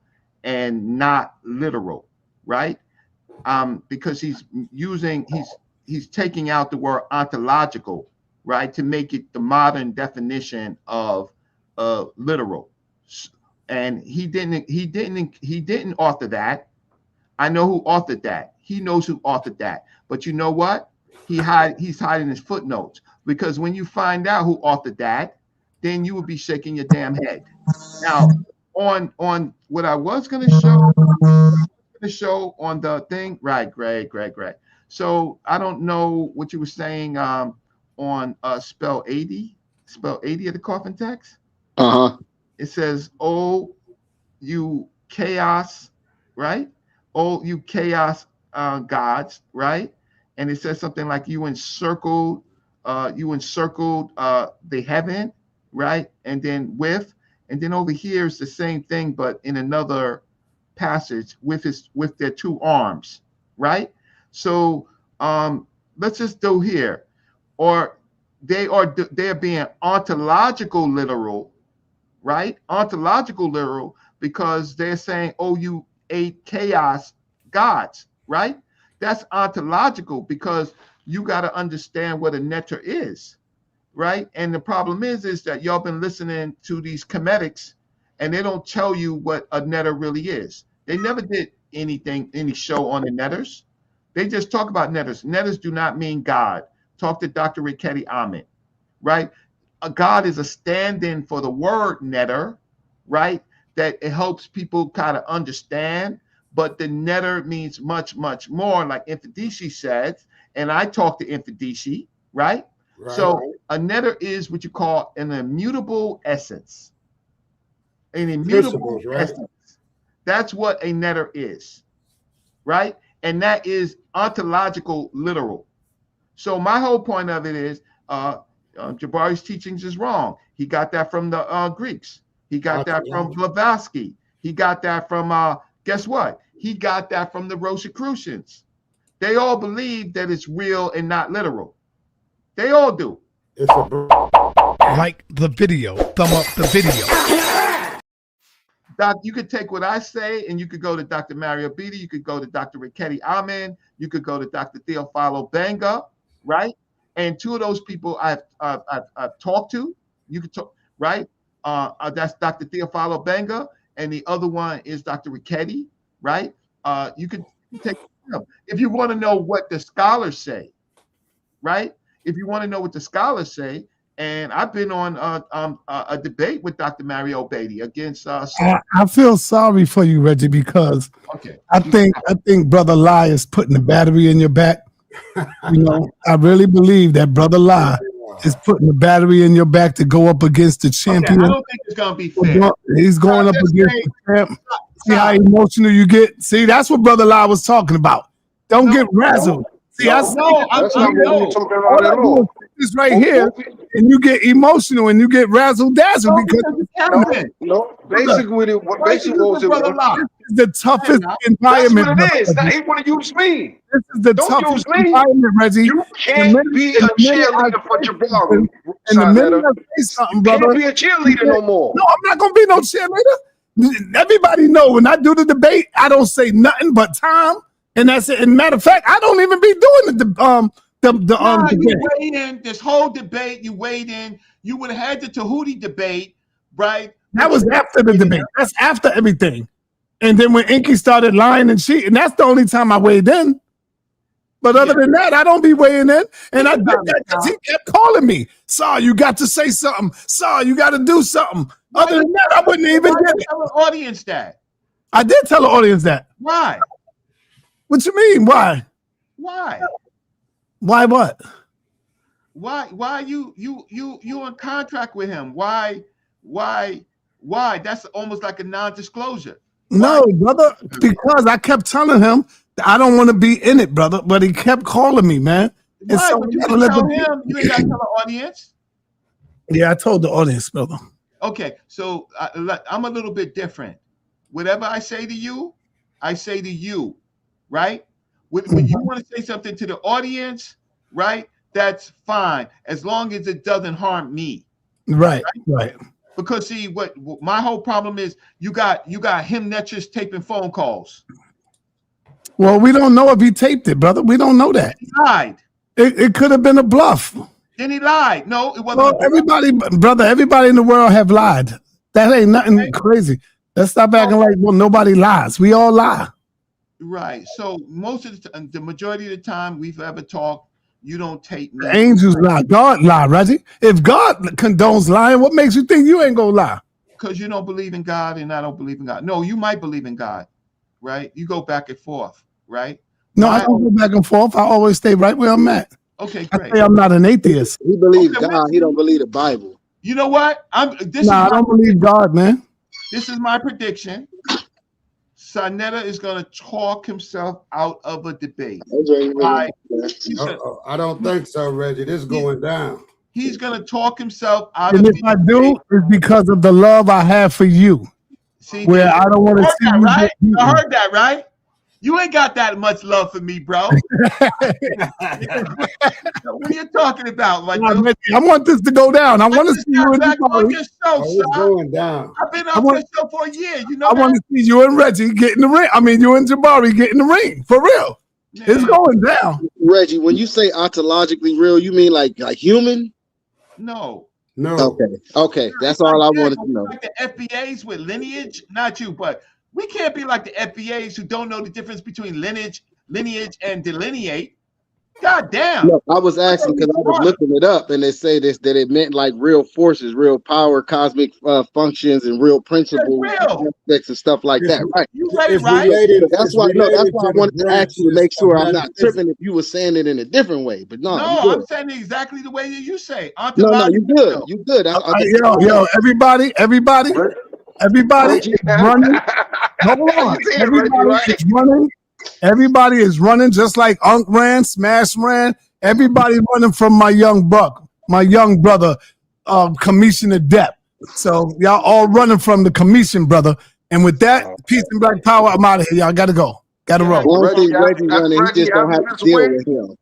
and not literal, right? Because he's taking out the word ontological, right, to make it the modern definition of literal. And he didn't author that. I know who authored that. He knows who authored that. But you know what? He's hiding his footnotes, because when you find out who authored that, then you will be shaking your damn head. Now, on what I was going to show on the thing, right, Greg. So I don't know what you were saying on spell 80 of the coffin text. It says, "Oh, you chaos," right? "Oh, you chaos gods," right? And it says something like you encircled the heaven, right? And then over here is the same thing, but in another passage with their two arms, right? So let's just do here, or they're being ontological literal, right? Ontological literal, because they're saying, "Oh, you ate chaos gods," right? That's ontological, because you got to understand what a netter is, right? And the problem is that y'all been listening to these comedics, and they don't tell you what a netter really is. They never did any show on the netters. They just talk about netters. Netters do not mean God. Talk to Dr. Riketti Ahmed, right? A God is a stand-in for the word netter, right? That it helps people kind of understand, but the netter means much, much more, like Infidisi said, and I talked to Infidisi, right? So a netter is what you call an immutable essence. An immutable essence. That's what a netter is, right? And that is ontological literal. So my whole point of it is Jabari's teachings is wrong. He got that from the Greeks. He got that from Blavatsky. He got that from, guess what? He got that from the Rosicrucians. They all believe that it's real and not literal. They all do. Like the video, thumb up the video. Doc, you could take what I say and you could go to Dr. Mario Beatty, you could go to Dr. Riketti Ahmed, you could go to Dr. Theophilo Banga, right? And two of those people I've talked to. You could talk, right? That's Dr. Theophilo Banga, and the other one is Dr. Riketti, right? You could take them. If you want to know what the scholars say, right? If you want to know what the scholars say, and I've been on a debate with Dr. Mario Beatty against. I feel sorry for you, Reggie, because I think Brother Lai is putting the battery in your back. You know, I really believe that Brother Lai is putting the battery in your back to go up against the champion. I don't think it's gonna be fair. He's going up against the champ. See how emotional you get? See, that's what Brother Lai was talking about. Don't get razzled. See, that's not what we're talking about at all. This right here, and you get emotional and you get razzle dazzle because basically what was it? The toughest environment. That's what it is. Now he want to use me. This is the toughest environment, Reggie. You can't be a cheerleader for Jabari. And the minute I say something, brother, can't be a cheerleader no more. No, I'm not gonna be no cheerleader. Everybody know when I do the debate, I don't say nothing but time, and that's it. And matter of fact, I don't even be doing the you weighed in this whole debate. You weighed in. You would have had the Tahuti debate, right? That was after the debate. That's after everything. And then when ENQI started lying and cheating, that's the only time I weighed in. But other than that, I don't be weighing in. And I did that because he kept calling me. Saw, you got to say something. Saw, you got to do something. Other than that, I wouldn't even get it. Tell the audience that. I did tell the audience that. Why? What you mean? Why? Why? Why what? Why you on contract with him? Why? That's almost like a non-disclosure. No, brother, because I kept telling him that I don't want to be in it, brother. But he kept calling me, man. And Why? so But you didn't tell him. You ain't got to tell the audience. Yeah, I told the audience, brother. Okay, so I'm a little bit different, whatever I say to you, I say to you, right? When you want to say something to the audience, right? That's fine, as long as it doesn't harm me. Right. Because see, what my whole problem is, you got him netchers taping phone calls. Well, we don't know if he taped it, brother. We don't know that. He lied. It could have been a bluff. Then he lied. No, it wasn't. Well, everybody in the world have lied. That ain't nothing crazy. Let's stop acting like, well, nobody lies. We all lie. Right. So most of the majority of the time we've ever talked, you don't tape me. The angels lie. God lie, Reggie. If God condones lying, what makes you think you ain't gonna lie? Because you don't believe in God and I don't believe in God. No, you might believe in God, right? You go back and forth, right? No, I don't go back and forth. I always stay right where I'm at. Okay, great. I say I'm not an atheist. He believes God. He don't believe the Bible. You know what? I don't believe God, man. This is my prediction. sa.neter is going to talk himself out of a debate. I don't think so, Reggie. This is going down. He's going to talk himself out And of if I do, it's because of the love I have for you. See, where I don't want to see that, you right? get beaten. I heard that, right? You ain't got that much love for me, bro. What are you talking about, my dude? I want this to go down. I want to see you in back on your show, It's going down. I've been on this show for a year. You know I want to see you and Reggie get in the ring. I mean, you and Jabari get in the ring. For real. It's going down. Reggie, when you say ontologically real, you mean like human? No. Okay. That's all I wanted to know. Like the FBAs with lineage, not you, but we can't be like the FBAs who don't know the difference between lineage and delineate. God damn. No, I was asking because I was looking it up and they say this that it meant like real forces, real power, cosmic functions, and real principles, aspects and stuff like that. Right. You read it right. That's why I wanted to ask you to make sure I'm not tripping if you were saying it in a different way. But no, I'm saying it exactly the way that you say. No, you good. You good. Yo, everybody is running. Hold on. Everybody is running. Everybody is running just like Unc ran, Smash ran. Everybody running from my young brother, Commissioner Depp. So y'all all running from the commission, brother. And with that, peace and black power. I'm out of here. Y'all gotta go. Gotta roll. Reggie running. He just don't have to deal with him.